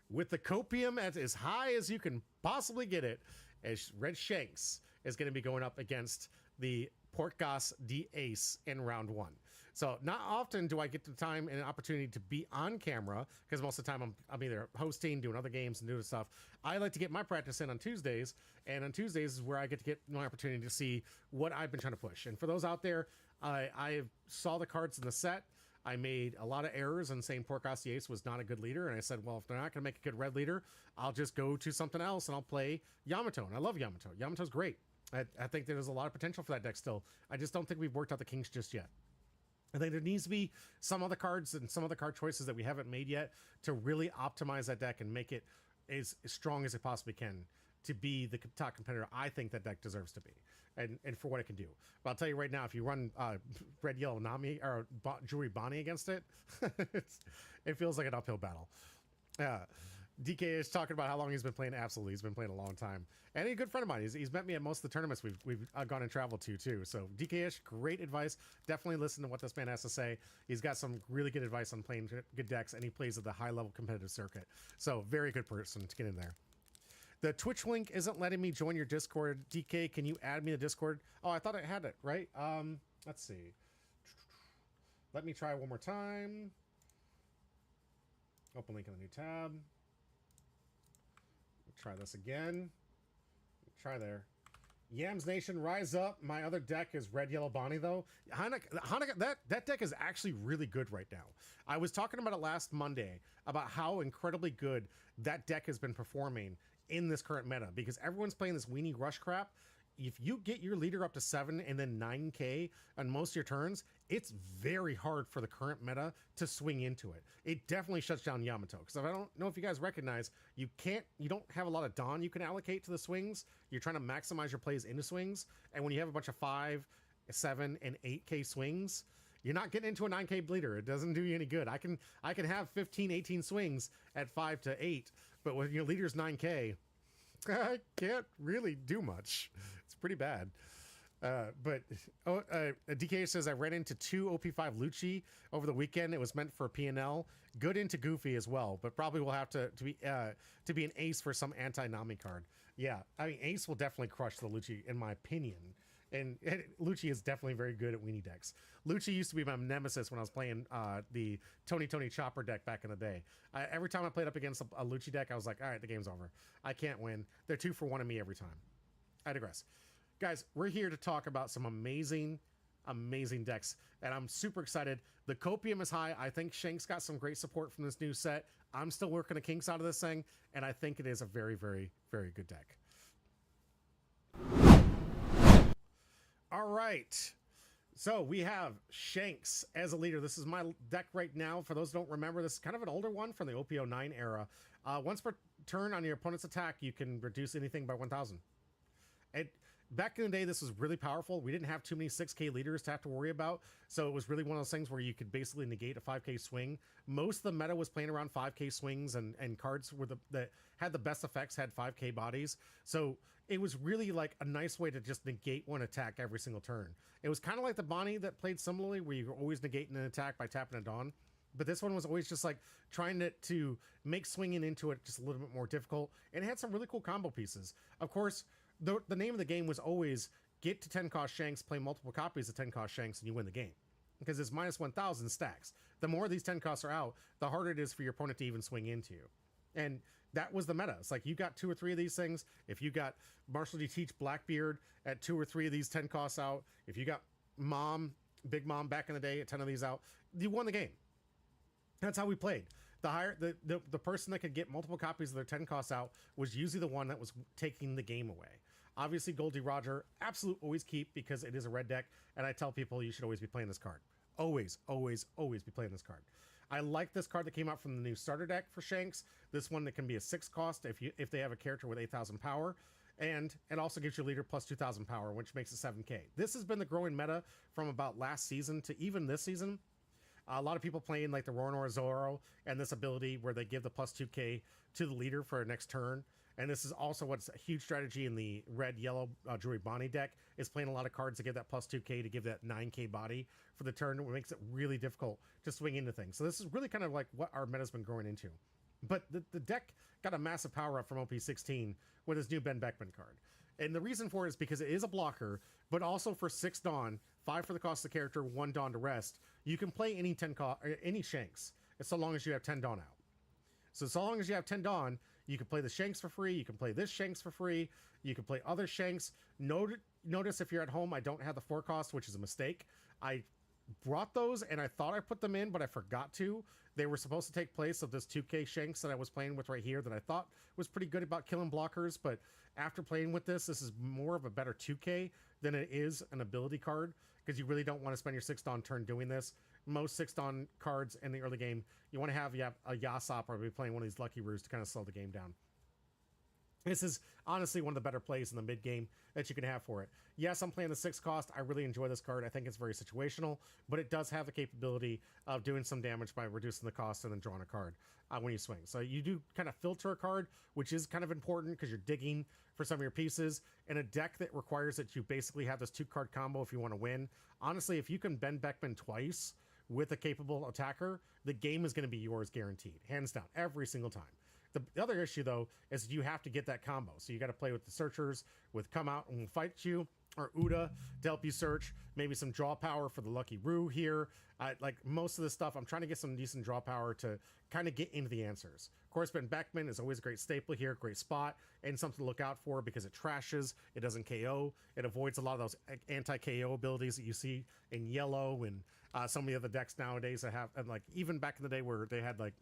Speaker 2: with the copium at as high as you can possibly get it, as Red Shanks is going to be going up against the Portgas D Ace in round 1. So not often do I get the time and opportunity to be on camera, because most of the time I'm either hosting, doing other games, and doing stuff. I like to get my practice in on Tuesdays, and on Tuesdays is where I get to get my opportunity to see what I've been trying to push. And for those out there, I saw the cards in the set. I made a lot of errors in saying Portgas the Ace was not a good leader, and I said, well, if they're not going to make a good red leader, I'll just go to something else, and I'll play Yamato. And I love Yamato. Yamato's great. I think there's a lot of potential for that deck still. I just don't think we've worked out the kinks just yet. I think there needs to be some other cards and some other card choices that we haven't made yet to really optimize that deck and make it as strong as it possibly can to be the top competitor I think that deck deserves to be, and for what it can do. But I'll tell you right now, if you run Red Yellow Nami or Jewelry Bonnie against it, it feels like an uphill battle. DK is talking about how long he's been playing. Absolutely, he's been playing a long time, and he's a good friend of mine. He's met me at most of the tournaments we've gone and traveled to too. So DK-ish, great advice. Definitely listen to what this man has to say. He's got some really good advice on playing good decks, and he plays at the high level competitive circuit. So very good person to get in there. The Twitch link isn't letting me join your Discord. DK, can you add me to Discord? Oh, I thought I had it, right? Let's see. Let me try one more time. Open link in the new tab. Try this again. Try there. Yams Nation, rise up. My other deck is Red Yellow Bonnie, though. Hanukkah, that deck is actually really good right now. I was talking about it last Monday, about how incredibly good that deck has been performing in this current meta, because everyone's playing this weenie rush crap. If you get your leader up to 7 and then 9k on most of your turns, it's very hard for the current meta to swing into it. It definitely shuts down Yamato, because I don't know if you guys recognize, you don't have a lot of Dawn you can allocate to the swings. You're trying to maximize your plays into swings, and when you have a bunch of 5, 7, and 8k swings, you're not getting into a 9k bleeder. It doesn't do you any good. I can have 15, 18 swings at 5 to 8, but when your leader's 9k, I can't really do much. It's pretty bad. DK says I ran into 2 OP5 Lucci over the weekend. It was meant for PNL. Good into Goofy as well, but probably will have to be an ace for some anti-Nami card. Yeah, I mean, ace will definitely crush the Lucci in my opinion. And Lucci is definitely very good at weenie decks. Lucci used to be my nemesis when I was playing the Tony Chopper deck back in the day. Every time I played up against a Lucci deck, I was like, all right, the game's over. I can't win. They're 2 for 1 of me every time. I digress. Guys, we're here to talk about some amazing amazing decks. And I'm super excited. The copium is high. I think Shanks got some great support from this new set. I'm still working the kinks out of this thing, and I think it is a very, very, very good deck. All right. So we have Shanks as a leader. This is my deck right now. For those who don't remember, this is kind of an older one from the OP09 era. Once per turn on your opponent's attack, you can reduce anything by 1,000. Back in the day, this was really powerful. We didn't have too many 6K leaders to have to worry about, so it was really one of those things where you could basically negate a 5K swing. Most of the meta was playing around 5K swings, and cards were that had the best effects had 5K bodies. So it was really like a nice way to just negate one attack every single turn. It was kind of like the Bonnie that played similarly, where you were always negating an attack by tapping a Dawn. But this one was always just like trying to make swinging into it just a little bit more difficult. And it had some really cool combo pieces. Of course, the name of the game was always get to 10 cost Shanks, play multiple copies of 10 cost Shanks, and you win the game. Because it's minus 1,000 stacks. The more these 10 costs are out, the harder it is for your opponent to even swing into you. And that was the meta. It's like you got 2 or 3 of these things. If you got Marshall D. Teach Blackbeard at 2 or 3 of these 10 costs out, if you got Big Mom back in the day at 10 of these out, you won the game. That's how we played. The person that could get multiple copies of their 10 costs out was usually the one that was taking the game away. Obviously, Goldie Roger, absolute always keep, because it is a red deck, and I tell people you should always be playing this card. Always, always, always be playing this card. I like this card that came out from the new starter deck for Shanks. This one that can be a 6 cost if they have a character with 8,000 power. And it also gives your leader plus 2,000 power, which makes it 7K. This has been the growing meta from about last season to even this season. A lot of people playing like the Roranor Zoro and this ability where they give the plus 2K to the leader for a next turn. And this is also what's a huge strategy in the red-yellow Druid Bonnie deck, is playing a lot of cards to give that plus 2K to give that 9K body for the turn, which makes it really difficult to swing into things. So this is really kind of like what our meta's been growing into. But the deck got a massive power up from OP16 with his new Ben Beckman card. And the reason for it is because it is a blocker, but also for 6 Dawn, 5 for the cost of the character, 1 Dawn to rest, you can play any Shanks, so long as you have 10 Dawn out. So long as you have 10 Dawn, you can play the Shanks for free, you can play this Shanks for free, you can play other Shanks. Notice if you're at home, I don't have the 4 cost, which is a mistake. I brought those and I thought I put them in, but I forgot to. They were supposed to take place of this 2K Shanks that I was playing with right here that I thought was pretty good about killing blockers, but after playing with this is more of a better 2K than it is an ability card, because you really don't want to spend your 6 Dawn turn doing this. Most 6 Dawn cards in the early game, you want to have a Yasop or be playing one of these Lucky Roos to kind of slow the game down. This is honestly one of the better plays in the mid game that you can have for it. Yes, I'm playing the 6 cost. I really enjoy this card. I think it's very situational, but it does have the capability of doing some damage by reducing the cost and then drawing a card when you swing. So you do kind of filter a card, which is kind of important because you're digging for some of your pieces. In a deck that requires that you basically have this 2-card combo if you want to win. Honestly, if you can Ben Beckman twice with a capable attacker, the game is going to be yours guaranteed, hands down, every single time. The other issue, though, is you have to get that combo. So you got to play with the searchers, with Come Out and We'll Fight You, or Uda to help you search. Maybe some draw power for the Lucky Roo here. Like most of this stuff, I'm trying to get some decent draw power to kind of get into the answers. Of course, Ben Beckman is always a great staple here, great spot, and something to look out for because it trashes, it doesn't KO, it avoids a lot of those anti-KO abilities that you see in yellow and some of the other decks nowadays that have, and like even back in the day where they had like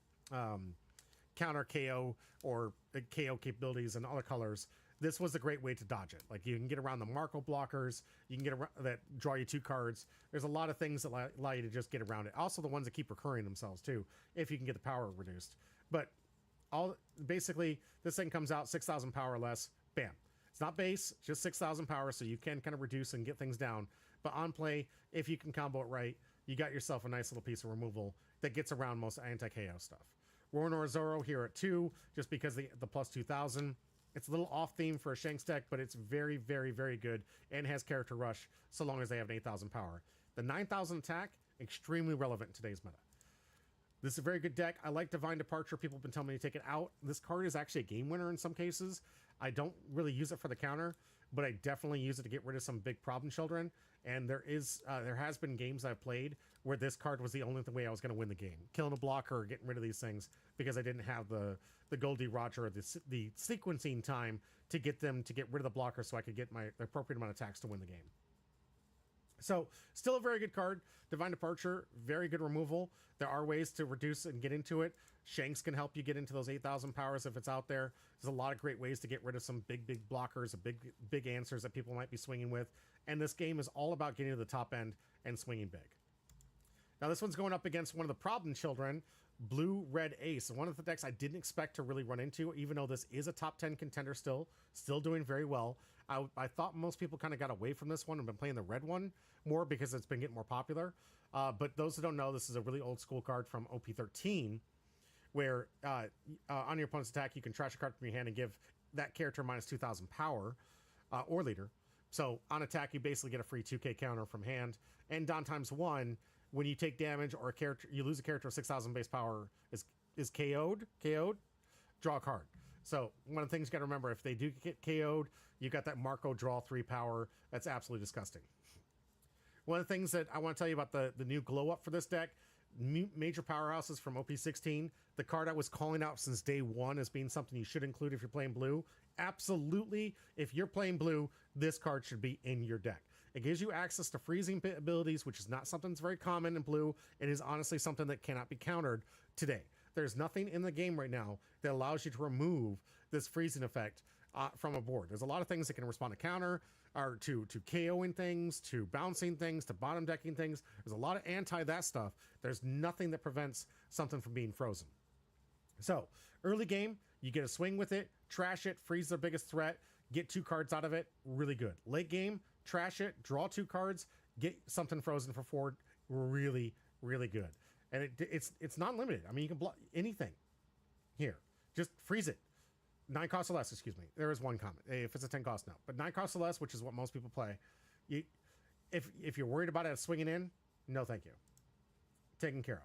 Speaker 2: counter KO or KO capabilities in other colors. This was a great way to dodge it. Like you can get around the Marco blockers, you can get around that draw you 2 cards. There's a lot of things that allow you to just get around it. Also the ones that keep recurring themselves too, if you can get the power reduced. But basically this thing comes out 6,000 power or less, bam. It's not base, just 6,000 power, so you can kind of reduce and get things down. But on play, if you can combo it right, you got yourself a nice little piece of removal that gets around most anti-KO stuff. Roranor Zoro here at 2, just because the plus 2,000. It's a little off theme for a Shanks deck, but it's very, very, very good and has character rush so long as they have an 8,000 power. The 9,000 attack, extremely relevant in today's meta. This is a very good deck. I like Divine Departure. People have been telling me to take it out. This card is actually a game winner in some cases. I don't really use it for the counter, but I definitely use it to get rid of some big problem children. And there has been games I've played where this card was the only way I was going to win the game. Killing a blocker or getting rid of these things because I didn't have the Goldie Roger or the sequencing time to get them to get rid of the blocker so I could get the appropriate amount of attacks to win the game. So still a very good card. Divine Departure, very good removal. There are ways to reduce and get into it. Shanks can help you get into those 8,000 powers if it's out there. There's a lot of great ways to get rid of some big blockers, big answers that people might be swinging with. And this game is all about getting to the top end and swinging big. Now this one's going up against one of the problem children, Blue Red Ace, one of the decks I didn't expect to really run into, even though this is a top 10 contender still doing very well. I thought most people kind of got away from this one and been playing the red one more because it's been getting more popular. But those who don't know, this is a really old school card from OP16, where on your opponent's attack, you can trash a card from your hand and give that character minus 2,000 power or leader. So on attack, you basically get a free 2k counter from hand. And Don times 1, when you take damage or a character, you lose a character with 6,000 base power is KO'd, draw a card. So one of the things you got to remember, if they do get KO'd, you got that Marco draw 3 power. That's absolutely disgusting. One of the things that I want to tell you about the new glow up for this deck, major powerhouses from OP16, the card I was calling out since day one as being something you should include if you're playing blue. Absolutely, if you're playing blue, this card should be in your deck. It gives you access to freezing abilities, which is not something that's very common in blue. It is honestly something that cannot be countered today. There's nothing in the game right now that allows you to remove this freezing effect from a board. There's a lot of things that can respond to counter, or to KOing things, to bouncing things, to bottom decking things. There's a lot of that stuff. There's nothing that prevents something from being frozen. So early game, you get a swing with it, trash it, freeze their biggest threat, get 2 cards out of it, really good. Late game, trash it, draw 2 cards, get something frozen for 4, really good. And it's not limited. I mean, you can block anything here. Just freeze it. 9 costs or less, excuse me. There is one comment. If it's a 10 cost, no. But 9 costs or less, which is what most people play. If you're worried about it swinging in, no thank you. Taken care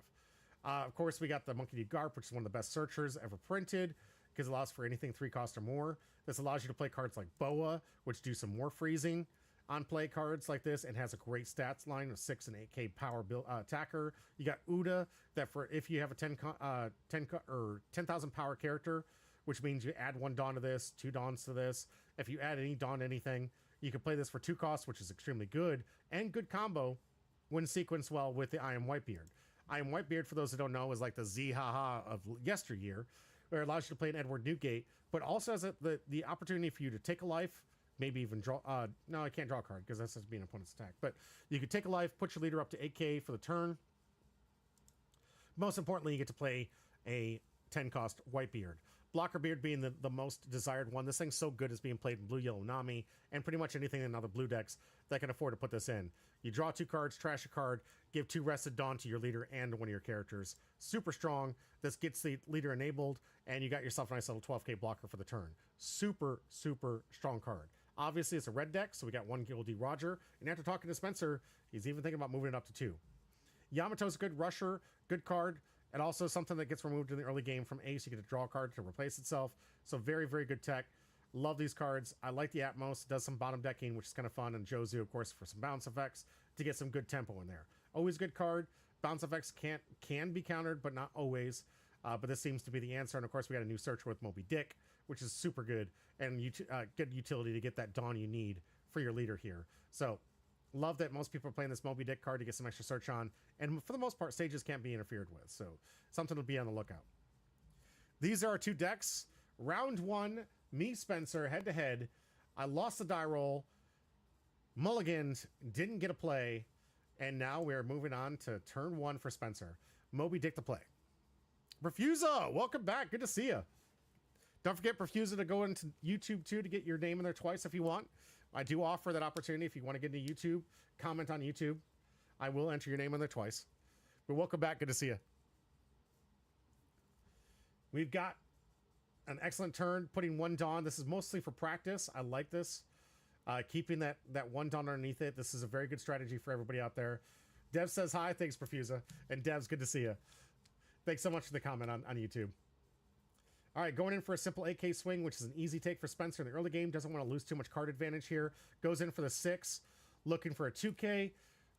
Speaker 2: of. Of course, we got the Monkey D. Garp, which is one of the best searchers ever printed, because it allows for anything 3 cost or more. This allows you to play cards like Boa, which do some more freezing on play cards like this, and has a great stats line of 6 and 8k power attacker. You got Uda, that for if you have a 10,000 power character, which means you add 1 Dawn to this, 2 Dawns to this. If you add any Dawn to anything, you can play this for 2 costs, which is extremely good, and good combo when sequenced well with the I Am Whitebeard. I Am Whitebeard, for those that don't know, is like the Z-ha-ha of yesteryear, where it allows you to play an Edward Newgate, but also has the opportunity for you to take a life, maybe even draw... no, I can't draw a card, because that's just being an opponent's attack. But you could take a life, put your leader up to 8k for the turn. Most importantly, you get to play a 10-cost Whitebeard. Blocker Beard being the most desired one. This thing's so good as being played in Blue Yellow Nami and pretty much anything in other blue decks that can afford to put this in. You draw 2 cards, trash a card, give 2 Rested Dawn to your leader and one of your characters. Super strong. This gets the leader enabled, and you got yourself a nice little 12k blocker for the turn. Super strong card. Obviously, it's a red deck, so we got 1 Gildy Roger, and after talking to Spencer, he's even thinking about moving it up to 2. Yamato's a good rusher, good card, and also something that gets removed in the early game from Ace. You get to draw a card to replace itself. So very good tech. Love these cards. I like the Atmos. Does some bottom decking, which is kind of fun. And Jozu, of course, for some bounce effects to get some good tempo in there. Always good card. Bounce effects can be countered, but not always. But this seems to be the answer. And of course, we got a new searcher with Moby Dick, which is super good. And good utility to get that Dawn you need for your leader here. So love that most people are playing this Moby Dick card to get some extra search on. And for the most part, stages can't be interfered with. So something to be on the lookout. These are our 2 decks. Round 1, me, Spencer, head-to-head. I lost the die roll. Mulliganed, didn't get a play. And now we're moving on to turn 1 for Spencer. Moby Dick to play. Perfusa, welcome back. Good to see you. Don't forget, Perfusa, to go into YouTube, too, to get your name in there twice if you want. I do offer that opportunity if you want to get into YouTube. Comment on YouTube. I will enter your name in there twice. But welcome back. Good to see you. We've got an excellent turn, putting 1 Dawn. This is mostly for practice. I like this. Keeping that 1 Dawn underneath it. This is a very good strategy for everybody out there. Dev says hi. Thanks, Perfusa. And Dev's good to see you. Thanks so much for the comment on YouTube. All right, going in for a simple 8k swing, which is an easy take for Spencer in the early game. Doesn't want to lose too much card advantage here. Goes in for the 6. Looking for a 2k.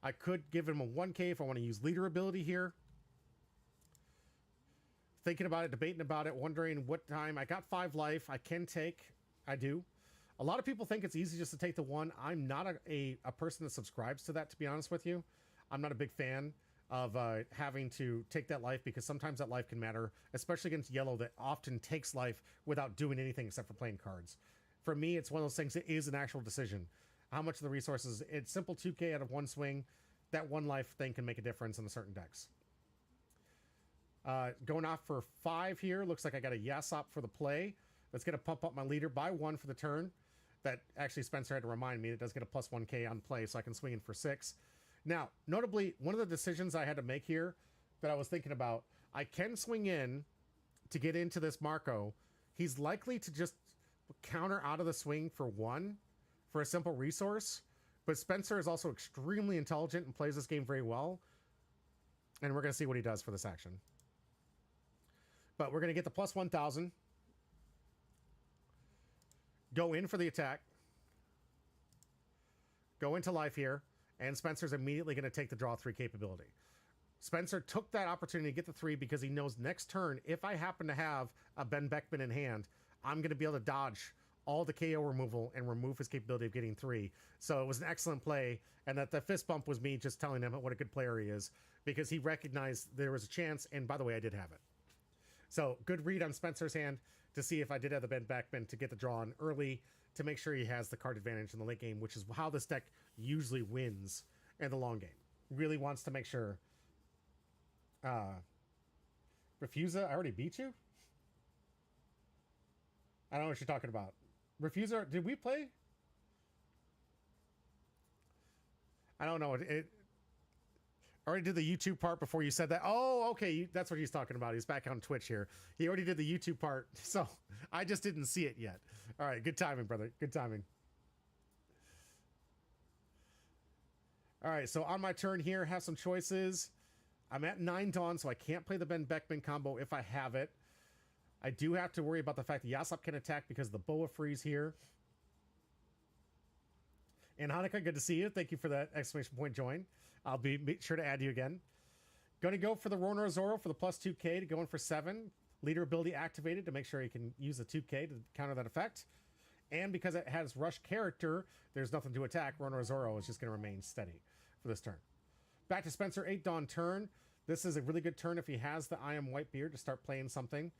Speaker 2: I could give him a 1k if I want to use leader ability here. Thinking about it, debating about it, wondering what time. I got 5 life. I can take. I do. A lot of people think it's easy just to take the 1. I'm not a person that subscribes to that, to be honest with you. I'm not a big fan of having to take that life, because sometimes that life can matter, especially against yellow that often takes life without doing anything except for playing cards. For me, it's one of those things that is an actual decision. How much of the resources, it's simple 2k out of 1 swing. That 1 life thing can make a difference in a certain decks. Going off for 5 here. Looks like I got a Yasop for the play. That's going to pump up my leader by 1 for the turn. That actually Spencer had to remind me it does get a plus 1k on play, so I can swing in for 6. Now, notably, one of the decisions I had to make here that I was thinking about, I can swing in to get into this Marco. He's likely to just counter out of the swing for 1 for a simple resource, but Spencer is also extremely intelligent and plays this game very well, and we're going to see what he does for this action. But we're going to get the plus 1,000. Go in for the attack. Go into life here. And Spencer's immediately going to take the draw 3 capability. Spencer took that opportunity to get the 3 because he knows next turn, if I happen to have a Ben Beckman in hand, I'm going to be able to dodge all the KO removal and remove his capability of getting 3. So it was an excellent play. And that the fist bump was me just telling him what a good player he is, because he recognized there was a chance. And by the way, I did have it. So good read on Spencer's hand to see if I did have the Ben Beckman to get the draw on early, to make sure he has the card advantage in the late game, which is how this deck usually wins in the long game. Really wants to make sure. Refusa, I already beat you? I don't know what you're talking about. Refuser, did we play? I don't know. I already did the YouTube part before you said that. Oh, okay. That's what he's talking about. He's back on Twitch here. He already did the YouTube part, so I just didn't see it yet. All right. Good timing, brother. Good timing. All right. So on my turn here, have some choices. I'm at 9 Dawn, so I can't play the Ben Beckman combo if I have it. I do have to worry about the fact that Yasop can attack because of the Boa freeze here. And Hanukkah, good to see you. Thank you for that exclamation point join. I'll be sure to add you again. Going to go for the Rona Zoro for the plus 2k to go in for 7. Leader ability activated to make sure he can use the 2k to counter that effect. And because it has rush character, there's nothing to attack. Rona Zoro is just going to remain steady for this turn. Back to Spencer, 8 Dawn turn. This is a really good turn if he has the I Am Whitebeard to start playing something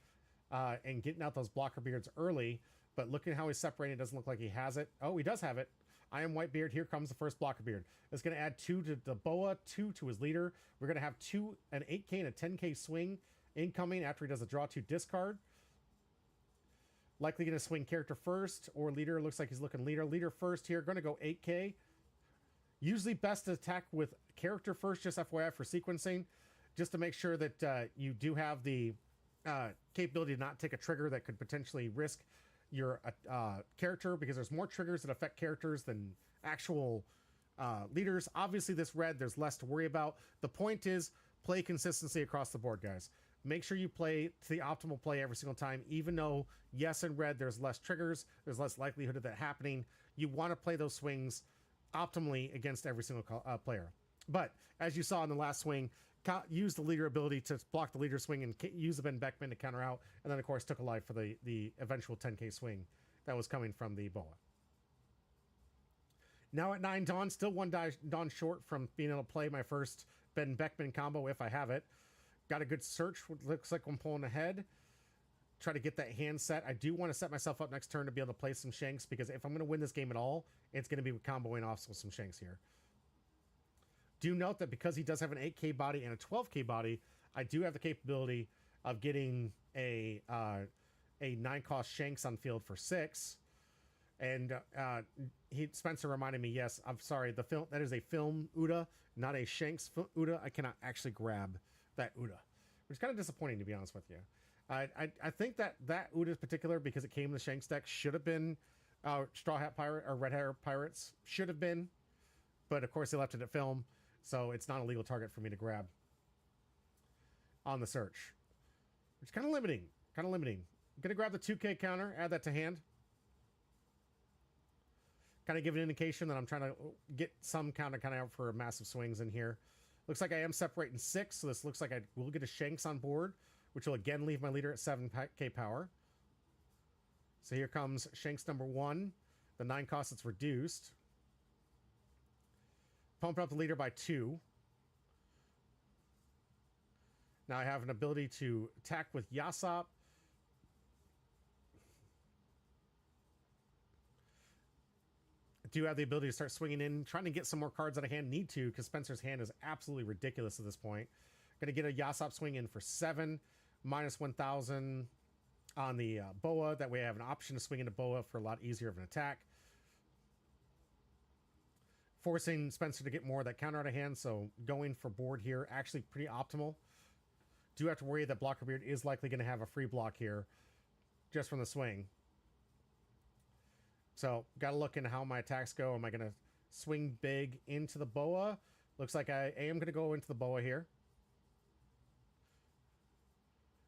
Speaker 2: and getting out those blocker beards early. But looking how he's separated, it doesn't look like he has it. Oh, he does have it. I Am Whitebeard. Here comes the first blocker beard. It's going to add 2 to the Boa, 2 to his leader. We're going to have an 8k and a 10k swing incoming after he does a draw 2 discard. Likely going to swing character first or leader. Looks like he's looking leader. Leader first here. Going to go 8k. Usually best to attack with character first, just FYI for sequencing, just to make sure that you do have the capability to not take a trigger that could potentially risk your character, because there's more triggers that affect characters than actual leaders. Obviously, this red, there's less to worry about. The point is play consistency across the board, guys. Make sure you play to the optimal play every single time, even though, yes, in red, there's less triggers, there's less likelihood of that happening. You want to play those swings optimally against every single player. But as you saw in the last swing, use the leader ability to block the leader swing and use the Ben Beckman to counter out, and then of course took a life for the eventual 10k swing that was coming from the Boa. Now at 9 Dawn, still 1 Dawn short from being able to play my first Ben Beckman combo if I have it. Got a good search, looks like I'm pulling ahead. Try to get that hand set. I do want to set myself up next turn to be able to play some Shanks, because if I'm going to win this game at all, it's going to be comboing off with some Shanks here. Do note that because he does have an 8k body and a 12k body, I do have the capability of getting a 9-cost Shanks on field for 6. And Spencer reminded me, yes, I'm sorry, that is a film Uda, not a Shanks Uda. I cannot actually grab that Uda, which is kind of disappointing, to be honest with you. I think that Uda in particular, because it came in the Shanks deck, should have been Straw Hat Pirate or Red Hair Pirates. Should have been. But of course they left it at film, so it's not a legal target for me to grab on the search. Which is kind of limiting. I'm going to grab the 2k counter, add that to hand. Kind of give an indication that I'm trying to get some counter kind of out for massive swings in here. Looks like I am separating 6, so this looks like I will get a Shanks on board, which will again leave my leader at 7k power. So here comes Shanks number 1. The 9 cost, it's reduced. Pumping up the leader by 2. Now I have an ability to attack with Yasop. I do have the ability to start swinging in, trying to get some more cards out of hand. Need to, because Spencer's hand is absolutely ridiculous at this point. Going to get a Yasop swing in for 7, minus 1,000 on the Boa. That way I have an option to swing into Boa for a lot easier of an attack. Forcing Spencer to get more of that counter out of hand, so going for board here, actually pretty optimal. Do have to worry that Blocker Beard is likely going to have a free block here, just from the swing. So, got to look into how my attacks go. Am I going to swing big into the Boa? Looks like I am going to go into the Boa here.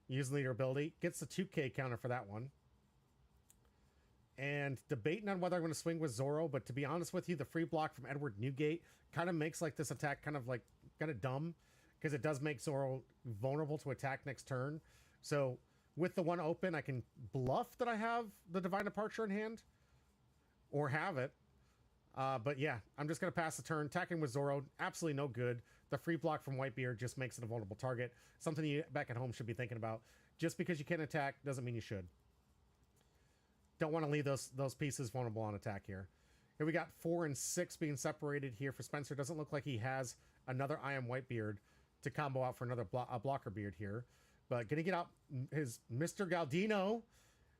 Speaker 2: Use leader ability. Gets the 2K counter for that one. And debating on whether I'm going to swing with Zoro, but to be honest with you, the free block from Edward Newgate kind of makes like this attack kind of dumb, because it does make Zoro vulnerable to attack next turn. So with the one open, I can bluff that I have the Divine Departure in hand, or have it. But yeah, I'm just going to pass the turn. Attacking with Zoro, absolutely no good. The free block from Whitebeard just makes it a vulnerable target. Something you back at home should be thinking about. Just because you can attack doesn't mean you should. Don't want to leave those pieces vulnerable on attack here. Here we got 4 and 6 being separated here for Spencer. Doesn't look like he has another I Am Whitebeard to combo out for another Blocker Beard here. But going to get out his Mr. Galdino.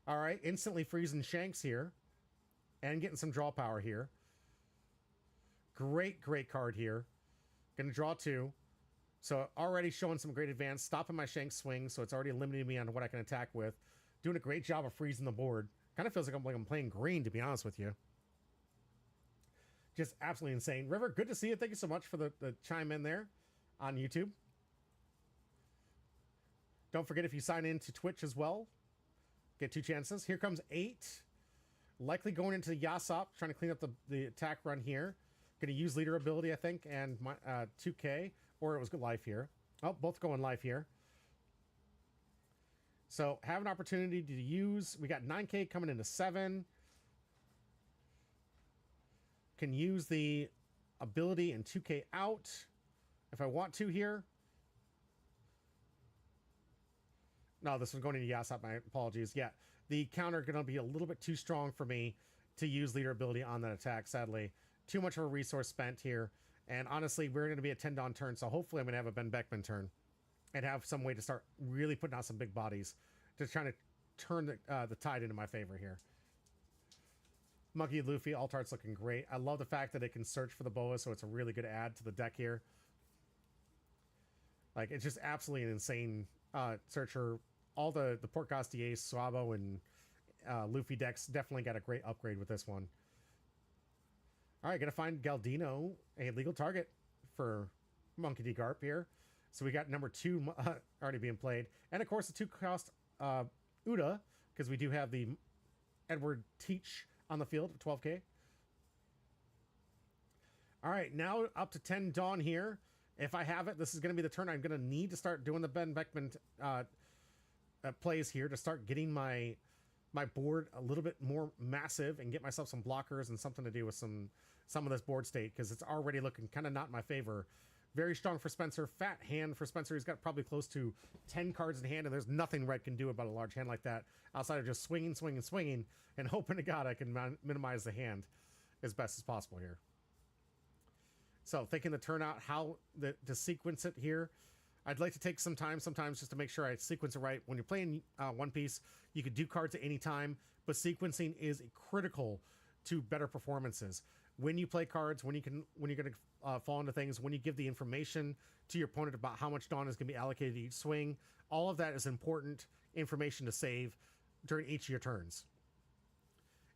Speaker 2: All right, instantly freezing Shanks here. And getting some draw power here. Great card here. Going to draw 2. So already showing some great advance. Stopping my Shanks swing, so it's already limiting me on what I can attack with. Doing a great job of freezing the board. Kind of feels like I'm playing green, to be honest with you. Just absolutely insane. River, good to see you. Thank you so much for the chime in there on YouTube. Don't forget, if you sign in to Twitch as well, get 2 chances. Here comes 8. Likely going into the Yasop, trying to clean up the attack run here. Going to use leader ability, I think, and my 2K, or it was good life here. Oh, both going life here. So have an opportunity to use. We got 9K coming into 7. Can use the ability and 2K out if I want to here. No, this one's going into Yasop. My apologies. Yeah, the counter going to be a little bit too strong for me to use leader ability on that attack, sadly. Too much of a resource spent here. And honestly, we're going to be a 10-Dawn turn, so hopefully I'm going to have a Ben Beckman turn. And have some way to start really putting out some big bodies to try to turn the tide into my favor here. Monkey Luffy, alt art's looking great. I love the fact that it can search for the Boa, so it's a really good add to the deck here. Like, it's just absolutely an insane searcher. All the Port Gastier, Swabo, and Luffy decks definitely got a great upgrade with this one. All right, gonna find Galdino a legal target for Monkey D. Garp here. So we got number 2 already being played. And of course the 2-cost Uda, because we do have the Edward Teach on the field at 12K. All right, now up to 10 Dawn here. If I have it, this is going to be the turn I'm going to need to start doing the Ben Beckman plays here to start getting my board a little bit more massive and get myself some blockers and something to do with some of this board state, because it's already looking kind of not in my favor. Very strong for Spencer. Fat hand for Spencer. He's got probably close to 10 cards in hand, and there's nothing Red can do about a large hand like that outside of just swinging, and hoping to God I can minimize the hand as best as possible here. So thinking the turnout, how to sequence it here. I'd like to take some time sometimes just to make sure I sequence it right. When you're playing One Piece, you could do cards at any time, but sequencing is critical to better performances. When you play cards, when you're going to fall into things, when you give the information to your opponent about how much Dawn is going to be allocated to each swing, all of that is important information to save during each of your turns.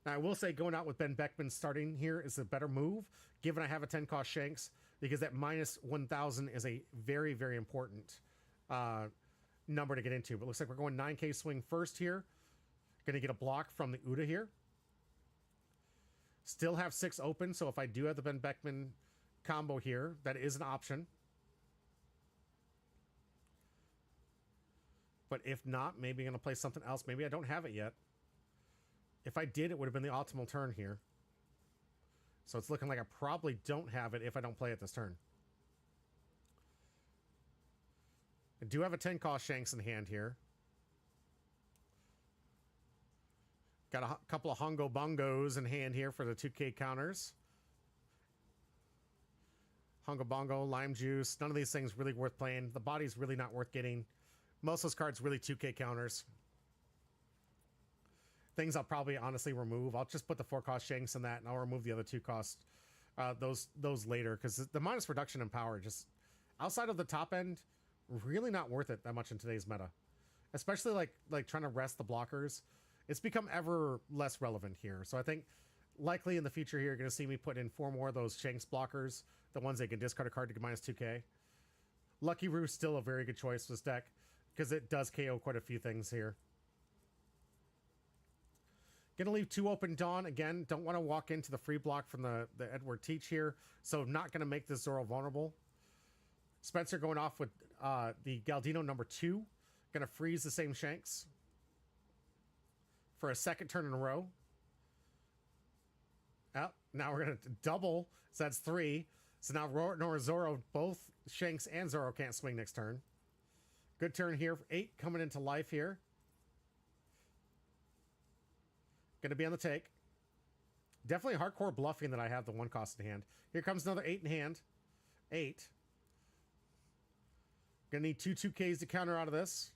Speaker 2: Now, I will say going out with Ben Beckman starting here is a better move, given I have a 10-cost Shanks, because that minus 1,000 is a very, very important number to get into. But it looks like we're going 9K swing first here. Going to get a block from the Uda here. Still have 6 open, so if I do have the Ben Beckman combo here, that is an option. But if not, maybe I'm going to play something else. Maybe I don't have it yet. If I did, it would have been the optimal turn here. So it's looking like I probably don't have it if I don't play it this turn. I do have a 10 cost Shanks in hand here. Got a couple of Hongo Bongos in hand here for the 2K counters. Hongo Bongo, Lime Juice. None of these things really worth playing. The body's really not worth getting. Most of those cards really 2K counters. Things I'll probably honestly remove. I'll just put the 4 cost Shanks in that, and I'll remove the other 2 cost those later, because the minus reduction in power just outside of the top end, really not worth it that much in today's meta. Especially like trying to rest the blockers. It's become ever less relevant here. So I think likely in the future here, you're going to see me put in 4 more of those Shanks blockers, the ones that can discard a card to get minus 2K. Lucky Roo's still a very good choice for this deck, because it does KO quite a few things here. Gonna leave 2 open Dawn. Again, don't want to walk into the free block from the Edward Teach here, so not going to make this Zoro vulnerable. Spencer going off with the Galdino number 2. Gonna freeze the same Shanks for a second turn in a row. Oh, now we're going to double, so that's 3. So now nor Zoro, both Shanks and Zoro can't swing next turn. Good turn here. 8 coming into life here. Going to be on the take. Definitely hardcore bluffing that I have the 1 cost in hand. Here comes another 8 in hand. 8. Going to need 2 2Ks to counter out of this.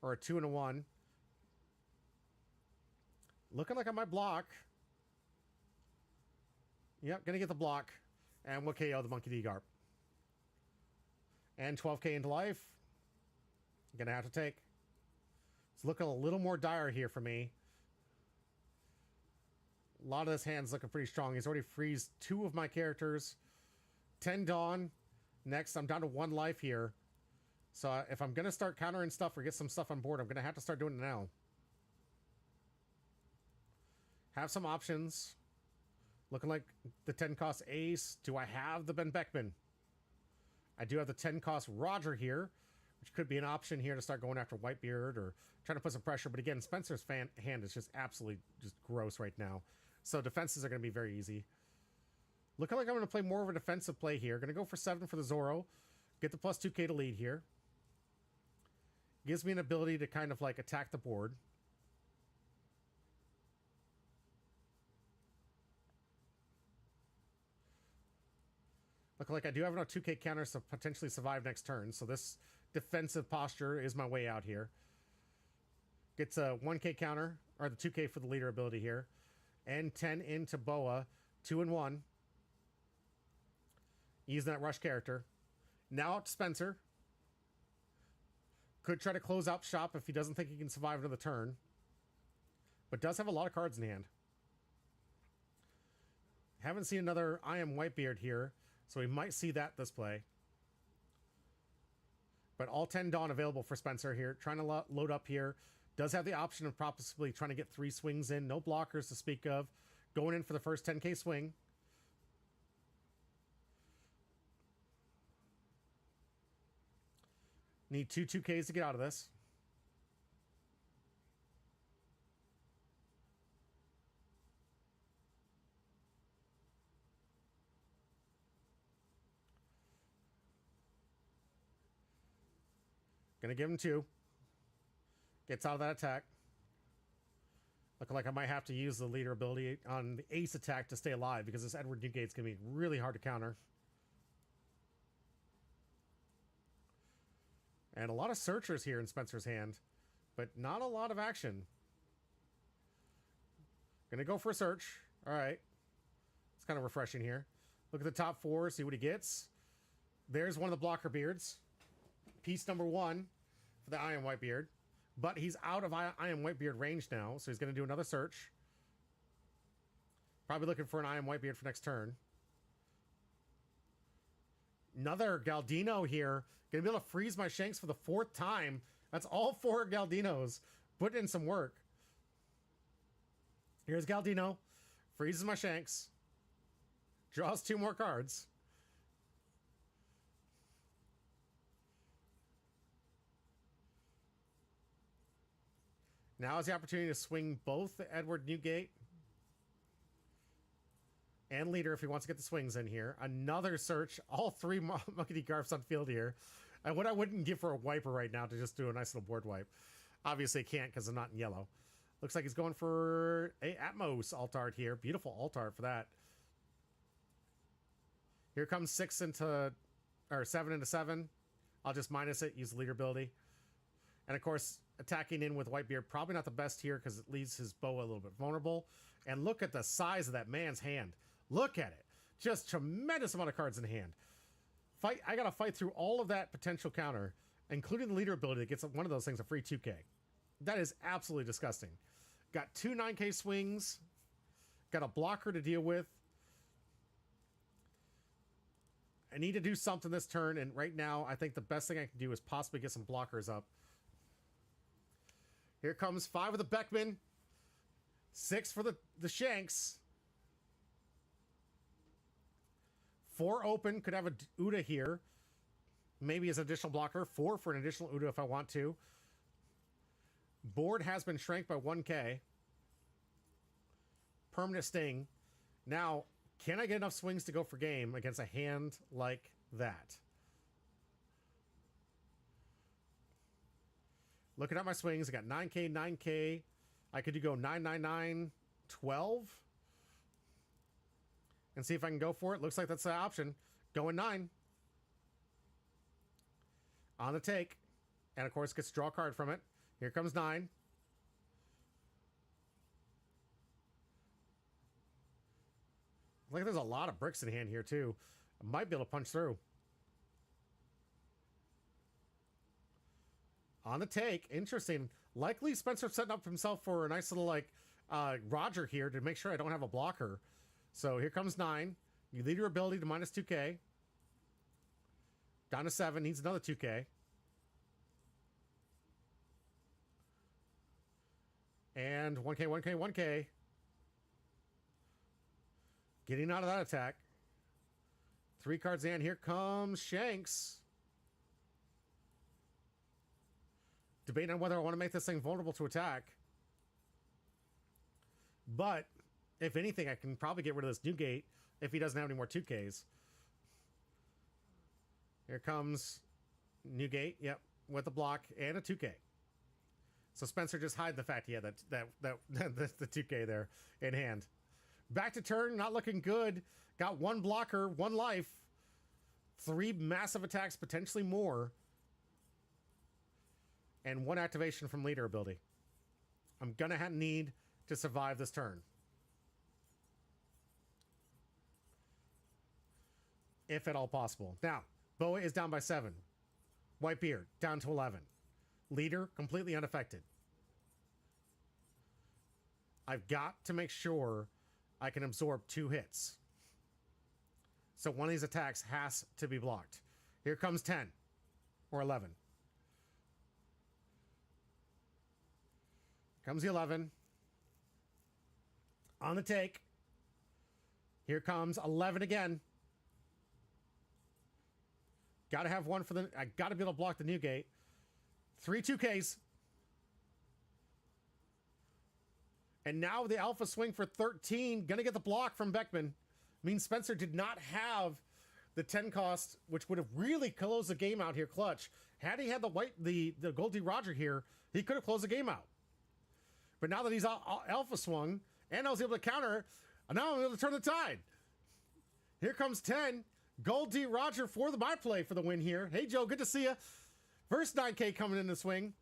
Speaker 2: Or a 2 and a 1. Looking like I might block. Yep, going to get the block. And we'll KO the Monkey D. Garp. And 12K into life. Going to have to take. It's looking a little more dire here for me. A lot of this hand's looking pretty strong. He's already freezed 2 of my characters. 10 Dawn. Next, I'm down to 1 life here. So if I'm going to start countering stuff or get some stuff on board, I'm going to have to start doing it now. Have some options. Looking like the 10 cost Ace. Do I have the Ben Beckman? I do have the 10 cost Roger here, which could be an option here to start going after Whitebeard or trying to put some pressure. But again, Spencer's hand is just absolutely just gross right now. So defenses are going to be very easy. Looking like I'm going to play more of a defensive play here. Going to go for 7 for the Zoro. Get the plus 2K to lead here. Gives me an ability to kind of like attack the board. Looking like I do have enough 2K counters to potentially survive next turn. So this defensive posture is my way out here. Gets a 1K counter, or the 2K for the leader ability here. And 10 into Boa. 2 and 1. Using that rush character. Now up to Spencer. Could try to close out shop if he doesn't think he can survive another turn. But does have a lot of cards in hand. Haven't seen another I Am Whitebeard here. So we might see that this play. But all 10 Dawn available for Spencer here. Trying to load up here. Does have the option of possibly trying to get 3 swings in. No blockers to speak of. Going in for the first 10K swing. Need 2 2Ks to get out of this. Gonna give him 2. Gets out of that attack. Looking like I might have to use the leader ability on the Ace attack to stay alive, because this Edward Newgate's gonna be really hard to counter. And a lot of searchers here in Spencer's hand, but not a lot of action. Gonna go for a search. All right. It's kind of refreshing here. Look at the top 4, see what he gets. There's one of the blocker beards. Piece number 1 for the I Am Whitebeard. But he's out of I Am Whitebeard range now, so he's going to do another search. Probably looking for an I Am Whitebeard for next turn. Another Galdino here. Going to be able to freeze my Shanks for the 4th time. That's all 4 Galdinos. Put in some work. Here's Galdino. Freezes my Shanks. Draws 2 more cards. Now is the opportunity to swing both the Edward Newgate and leader if he wants to get the swings in here. Another search. All three Muckety Garfs on field here. And what I wouldn't give for a wiper right now to just do a nice little board wipe. Obviously, can't because I'm not in yellow. Looks like he's going for a Atmos alt art here. Beautiful alt art for that. Here comes 7 into 7. I'll just minus it, use the leader ability. And of course, attacking in with Whitebeard, probably not the best here because it leaves his bow a little bit vulnerable. And look at the size of that man's hand. Look at it. Just tremendous amount of cards in hand. I gotta fight through all of that potential counter, including the leader ability that gets one of those things a free 2K. That is absolutely disgusting. Got 2 9K swings. Got a blocker to deal with. I need to do something this turn, and right now, I think the best thing I can do is possibly get some blockers up. Here comes 5 of the Beckman. 6 for the Shanks. 4 open. Could have a Uda here. Maybe as an additional blocker. 4 for an additional Uda if I want to. Board has been shrank by 1K. Permanent Sting. Now, can I get enough swings to go for game against a hand like that? Looking at my swings, I got 9K, 9K. I could go 9, 9, 9, 12. And see if I can go for it. Looks like that's the option. Going 9. On the take. And of course, gets to draw a card from it. Here comes 9. Like there's a lot of bricks in hand here too. I might be able to punch through. On the take. Interesting. Likely Spencer setting up himself for a nice little like Roger here to make sure I don't have a blocker. So here comes 9. You lead your ability to minus 2K. Down to 7. Needs another 2K. And 1K, 1K, 1K. Getting out of that attack. 3 cards in. Here comes Shanks. Debating on whether I want to make this thing vulnerable to attack. But, if anything, I can probably get rid of this Newgate if he doesn't have any more 2Ks. Here comes Newgate. Yep. With a block and a 2K. So Spencer just hide the fact he had the 2K there in hand. Back to turn, not looking good. Got 1 blocker, 1 life. 3 massive attacks, potentially more. And 1 activation from leader ability. I'm going to need to survive this turn. If at all possible. Now, Boa is down by 7. Whitebeard, down to 11. Leader, completely unaffected. I've got to make sure I can absorb 2 hits. So one of these attacks has to be blocked. Here comes 10 or 11. Comes the 11. On the take. Here comes 11 again. Got to have 1 for the... I got to be able to block the Newgate. 3 2Ks. And now the alpha swing for 13. Gonna get the block from Beckman. Means Spencer did not have the 10 cost, which would have really closed the game out here clutch. Had he had the Gold D Roger here, he could have closed the game out. But now that he's alpha swung, and I was able to counter, now I'm able to turn the tide. Here comes 10. Gold D Roger for my play for the win here. Hey, Joe, good to see you. First 9K coming in the swing.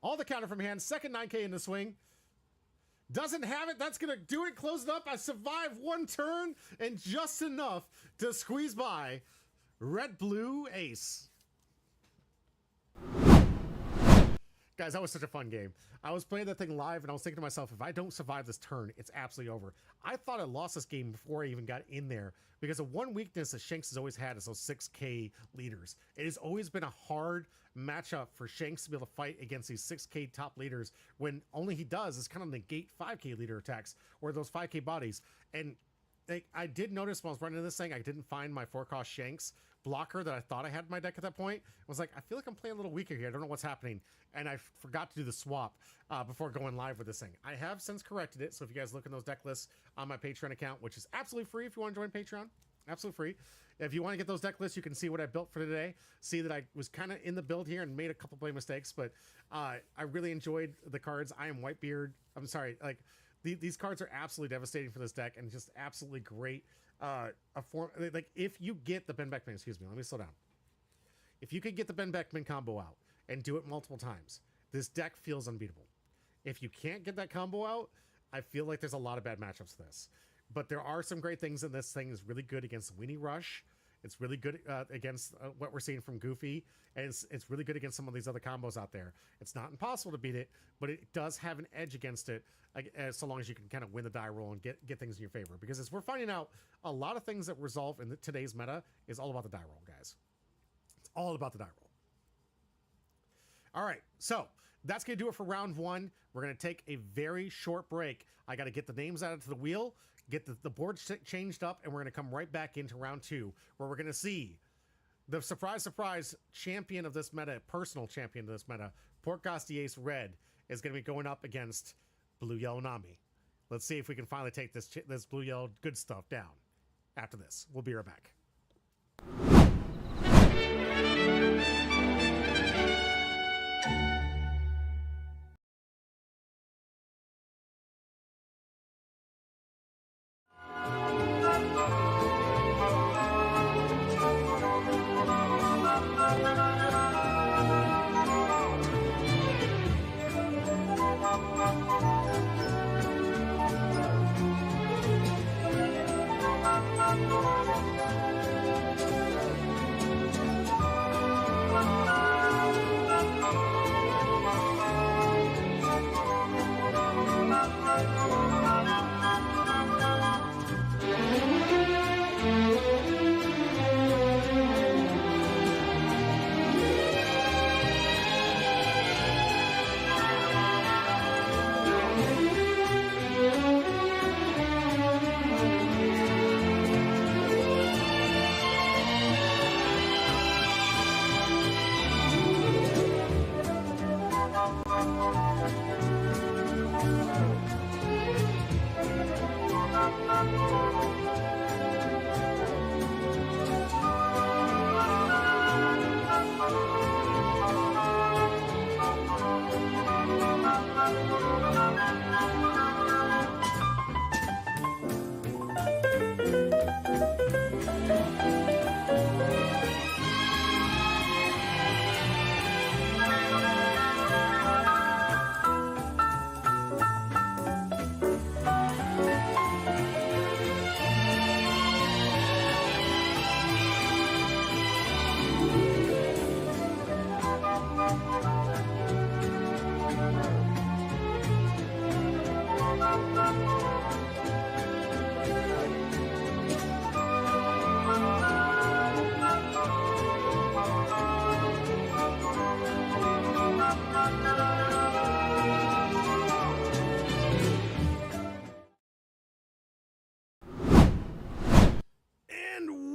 Speaker 2: All the counter from hand. Second 9K in the swing. Doesn't have it. That's going to do it. Close it up. I survived 1 turn and just enough to squeeze by red-blue ace. Guys, that was such a fun game. I was playing that thing live, and I was thinking to myself, if I don't survive this turn, it's absolutely over. I thought I lost this game before I even got in there, because the one weakness that Shanks has always had is those 6K leaders. It has always been a hard matchup for Shanks to be able to fight against these 6K top leaders, when only he does is kind of negate 5K leader attacks, or those 5K bodies. And I did notice when I was running this thing, I didn't find my 4-cost Shanks, blocker that I thought I had in my deck at that point. I was like, I feel like I'm playing a little weaker here. I don't know what's happening. And I forgot to do the swap before going live with this thing. I have since corrected it. So if you guys look in those deck lists on my Patreon account, which is absolutely free if you want to join Patreon, absolutely free. If you want to get those deck lists, you can see what I built for today. See that I was kind of in the build here and made a couple play mistakes, but I really enjoyed the cards. I am Whitebeard. I'm sorry, like these cards are absolutely devastating for this deck and just absolutely great. Like if you get the Ben Beckman, excuse me, let me slow down. If you could get the Ben Beckman combo out and do it multiple times, this deck feels unbeatable. If you can't get that combo out, I feel like there's a lot of bad matchups for this. But there are some great things in this thing. Is really good against Weenie Rush. It's really good against what we're seeing from Goofy. And it's really good against some of these other combos out there. It's not impossible to beat it, but it does have an edge against it so long as you can kind of win the die roll and get things in your favor. Because as we're finding out, a lot of things that resolve in today's meta is all about the die roll, guys. It's all about the die roll. All right, so that's going to do it for round one. We're going to take a very short break. I got to get the names out of the wheel, get the board changed up, and we're going to come right back into round two, where we're going to see the surprise champion of this meta, personal champion of this meta, Port Gastiers Red, is going to be going up against Blue Yellow Nami. Let's see if we can finally take this Blue Yellow good stuff down. After this, we'll be right back.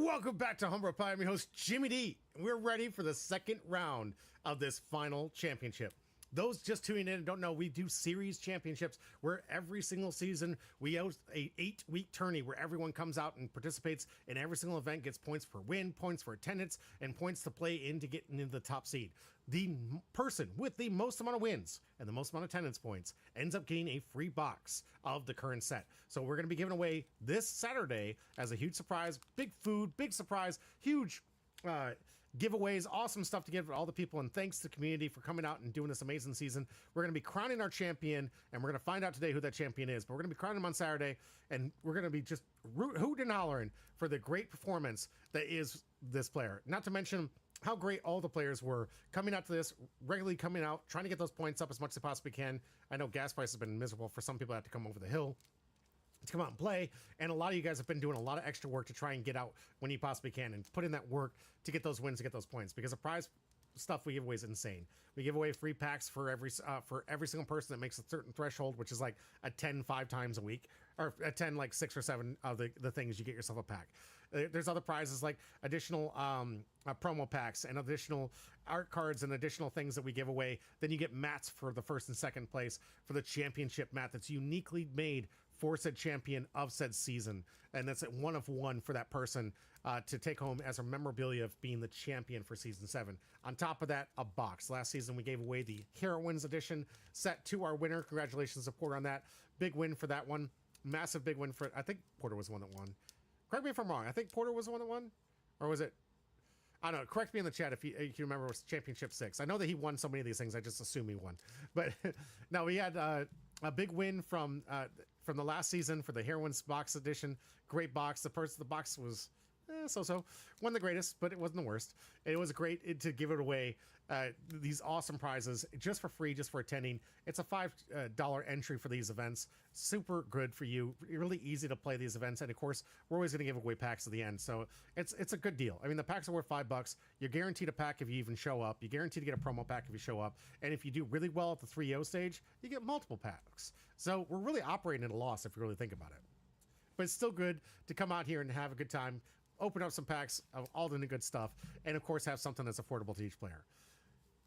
Speaker 2: Welcome back to Humber Pie. I'm your host, Jimmy D. We're ready for the second round of this final championship. Those just tuning in and don't know, we do series championships where every single season we host a 8-week tourney where everyone comes out and participates in every single event, gets points per win, points for attendance, and points to play in to get into the top seed. The person with the most amount of wins and the most amount of attendance points ends up getting a free box of the current set. So we're going to be giving away this Saturday as a huge surprise, big food, big surprise, huge giveaways, awesome stuff to give to all the people, and thanks to the community for coming out and doing this amazing season. We're going to be crowning our champion, and we're going to find out today who that champion is, but we're going to be crowning him on Saturday, and we're going to be just hooting and hollering for the great performance that is this player. Not to mention how great all the players were coming out to this, regularly coming out, trying to get those points up as much as they possibly can. I know gas prices have been miserable for some people that have to come over the hill to come out and play, and a lot of you guys have been doing a lot of extra work to try and get out when you possibly can and put in that work to get those wins, to get those points, because the prize stuff we give away is insane. We give away free packs for every single person that makes a certain threshold, which is like a 10 5 times a week. or attend like 6 or 7 of the things, you get yourself a pack. There's other prizes like additional promo packs and additional art cards and additional things that we give away. Then you get mats for the first and second place for the championship mat that's uniquely made for said champion of said season. And that's at 1 of 1 for that person to take home as a memorabilia of being the champion for season 7. On top of that, a box. Last season, we gave away the Heroines Edition set to our winner. Congratulations, support on that. Big win for that one. Massive big win for it. I think Porter was the one that won. Correct me if I'm wrong. I think Porter was the one that won. Or was it? I don't know. Correct me in the chat if you remember. It was Championship 6. I know that he won so many of these things. I just assume he won. But no, we had a big win from the last season for the Heroines Box Edition. Great box. The box was so-so. Wasn't the greatest, but it wasn't the worst. It was great to give it away. These awesome prizes just for free, just for attending. It's a $5 entry for these events. Super good for you. Really easy to play these events. And of course, we're always going to give away packs at the end. So it's a good deal. I mean, the packs are worth $5. You're guaranteed a pack if you even show up. You're guaranteed to get a promo pack if you show up. And if you do really well at the 3-0 stage, you get multiple packs. So we're really operating at a loss if you really think about it. But it's still good to come out here and have a good time, open up some packs of all the good stuff, and of course have something that's affordable to each player.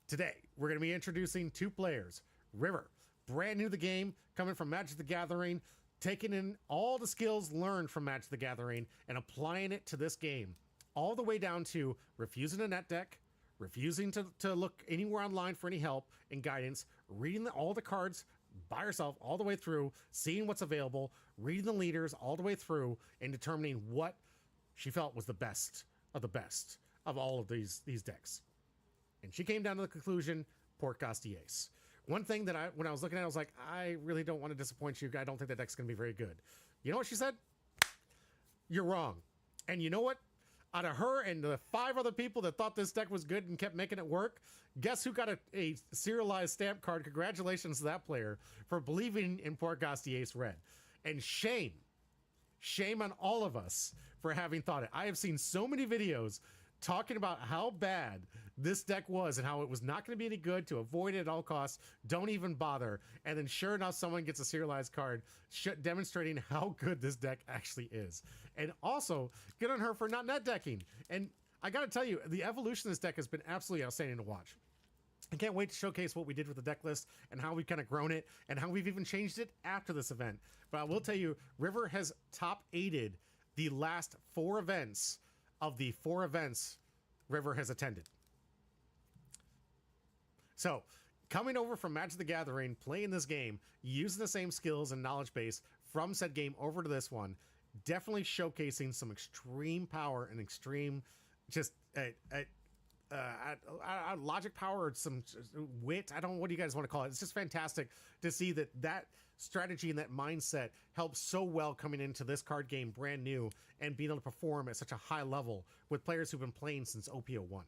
Speaker 2: Today, we're going to be introducing 2 players. River, brand new to the game, coming from Magic the Gathering, taking in all the skills learned from Magic the Gathering and applying it to this game. All the way down to refusing a net deck, refusing to look anywhere online for any help and guidance, reading all the cards by herself all the way through, seeing what's available, reading the leaders all the way through, and determining what she felt was the best of all of these decks. And she came down to the conclusion, Port Gosti Ace. One thing that when I was looking at it, I was like, I really don't want to disappoint you. I don't think that deck's going to be very good. You know what she said? You're wrong. And you know what? Out of her and the 5 other people that thought this deck was good and kept making it work, guess who got a serialized stamp card? Congratulations to that player for believing in Port Gosti Ace Red. And shame on all of us for having thought it. I have seen so many videos talking about how bad this deck was and how it was not going to be any good, to avoid it at all costs. Don't even bother. And then sure enough, someone gets a serialized card demonstrating how good this deck actually is. And also, good on her for not net decking. And I got to tell you, the evolution of this deck has been absolutely outstanding to watch. I can't wait to showcase what we did with the deck list and how we've kind of grown it and how we've even changed it after this event. But I will tell you, River has top 8'd the last 4 events of the 4 events River has attended. So, coming over from Magic the Gathering, playing this game, using the same skills and knowledge base from said game over to this one, definitely showcasing some extreme power and extreme just logic power or some wit. I don't know what you guys want to call it. It's just fantastic to see that strategy and that mindset helps so well coming into this card game brand new and being able to perform at such a high level with players who've been playing since OP01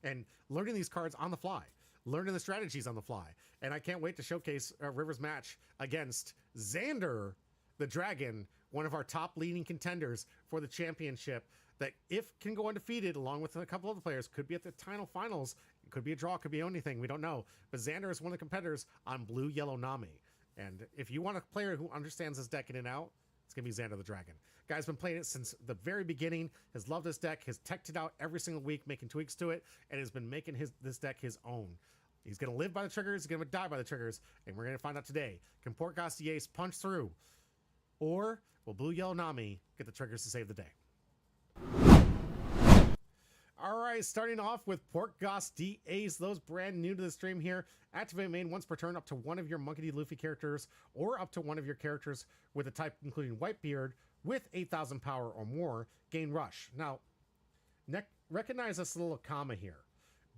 Speaker 2: and learning these cards on the fly, learning the strategies on the fly. And I can't wait to showcase River's match against Xander the Dragon, one of our top leading contenders for the championship, that if can go undefeated along with a couple other players, could be at the title finals. It could be a draw, could be anything. We don't know. But Xander is one of the competitors on Blue Yellow Nami. And if you want a player who understands this deck in and out, it's going to be Xander the Dragon. Guy's been playing it since the very beginning, has loved this deck, has teched it out every single week, making tweaks to it, and has been making this deck his own. He's going to live by the triggers, he's going to die by the triggers, and we're going to find out today. Can Port Gosti Ace punch through? Or will Blue Yellow Nami get the triggers to save the day? All right, starting off with Port Gosti Ace. Those brand new to the stream here. Activate main once per turn up to one of your Monkey D. Luffy characters or up to one of your characters with a type including Whitebeard with 8,000 power or more. Gain Rush. Now, recognize this little comma here.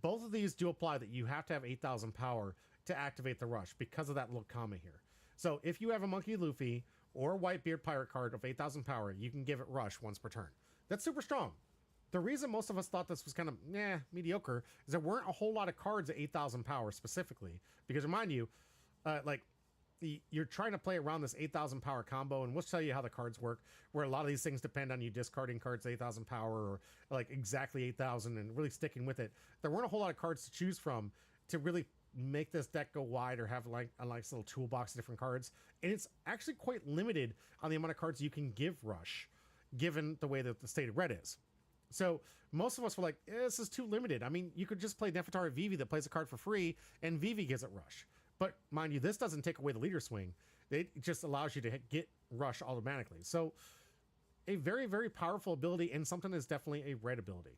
Speaker 2: Both of these do apply that you have to have 8,000 power to activate the Rush because of that little comma here. So if you have a Monkey Luffy or a Whitebeard pirate card of 8,000 power, you can give it Rush once per turn. That's super strong. The reason most of us thought this was kind of mediocre is there weren't a whole lot of cards at 8,000 power specifically. Because remind you, you're trying to play around this 8,000 power combo, and we'll tell you how the cards work, where a lot of these things depend on you discarding cards 8,000 power or like exactly 8,000 and really sticking with it. There weren't a whole lot of cards to choose from to really make this deck go wide or have like a nice little toolbox of different cards. And it's actually quite limited on the amount of cards you can give Rush, given the way that the state of red is. So most of us were like, this is too limited. I mean, you could just play Nefertari Vivi that plays a card for free, and Vivi gives it Rush. But mind you, this doesn't take away the leader swing. It just allows you to get Rush automatically. So a very, very powerful ability, and something that's definitely a red ability.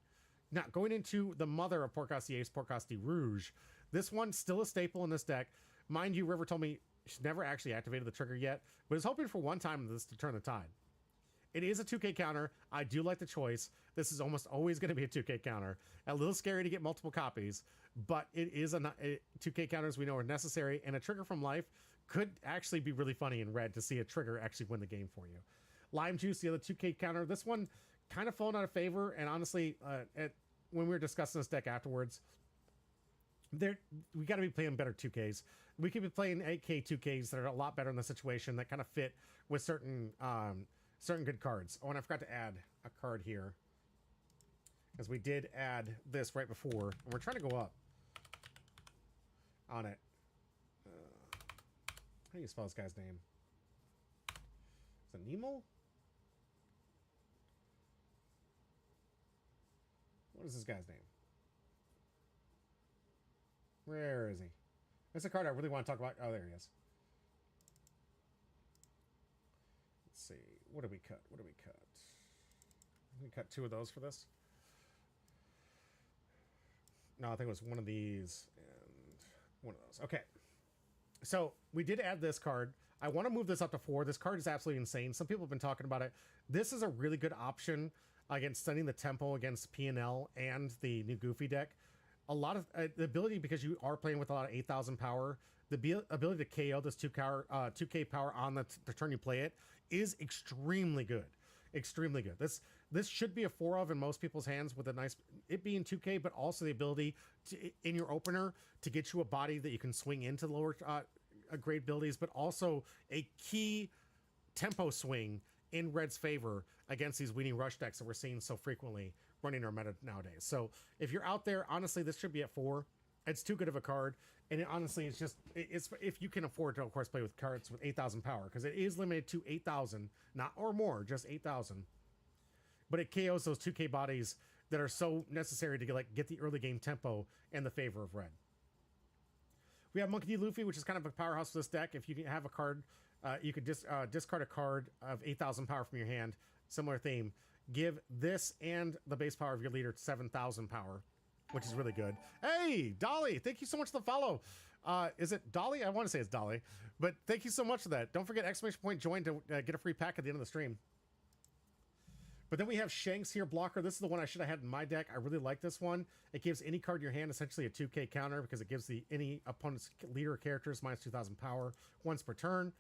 Speaker 2: Now, going into the mother of Porcas the Ace, Porcas the Rouge, this one's still a staple in this deck. Mind you, River told me she's never actually activated the trigger yet, but is hoping for one time this to turn the tide. It is a 2K counter. I do like the choice. This is almost always going to be a 2K counter. A little scary to get multiple copies, but it is a 2K counters we know are necessary, and a trigger from life could actually be really funny in red to see a trigger actually win the game for you. Lime Juice, the other 2K counter. This one kind of fallen out of favor, and honestly, when we were discussing this deck afterwards, we got to be playing better 2Ks. We could be playing 8K 2Ks that are a lot better in the situation that kind of fit with certain good cards. Oh, and I forgot to add a card here, because we did add this right before, and we're trying to go up on it. How do you spell this guy's name? Is it Nemo? What is this guy's name? Where is he? That's a card I really want to talk about. Oh, there he is. Let's see. What did we cut? What did we cut? We cut 2 of those for this. No, I think it was one of these and one of those. Okay. So we did add this card. I want to move this up to 4. This card is absolutely insane. Some people have been talking about it. This is a really good option against sending the tempo against PNL and the new Goofy deck. A lot of the ability, because you are playing with a lot of 8,000 power, the ability to KO this 2K power on the turn you play it is extremely good. Extremely good. This should be a 4 of in most people's hands, with a nice, it being 2K, but also the ability to, in your opener, to get you a body that you can swing into the lower grade abilities, but also a key tempo swing in red's favor against these weenie rush decks that we're seeing so frequently running our meta nowadays. So if you're out there, honestly, this should be at 4. It's too good of a card, and honestly, it's if you can afford to, of course, play with cards with 8,000 power, because it is limited to 8,000, not or more, just 8,000. But it KOs those 2K bodies that are so necessary to get the early game tempo in the favor of red. We have Monkey D. Luffy, which is kind of a powerhouse for this deck. If you have a card, you could discard a card of 8,000 power from your hand. Similar theme. Give this and the base power of your leader 7,000 power, which is really good. Hey, Dolly, thank you so much for the follow. Is it Dolly? I want to say it's Dolly, but thank you so much for that. Don't forget exclamation point join to get a free pack at the end of the stream. But then we have Shanks here, blocker. This is the one I should have had in my deck. I really like this one. It gives any card in your hand essentially a 2K counter, because it gives any opponent's leader characters minus 2,000 power once per turn.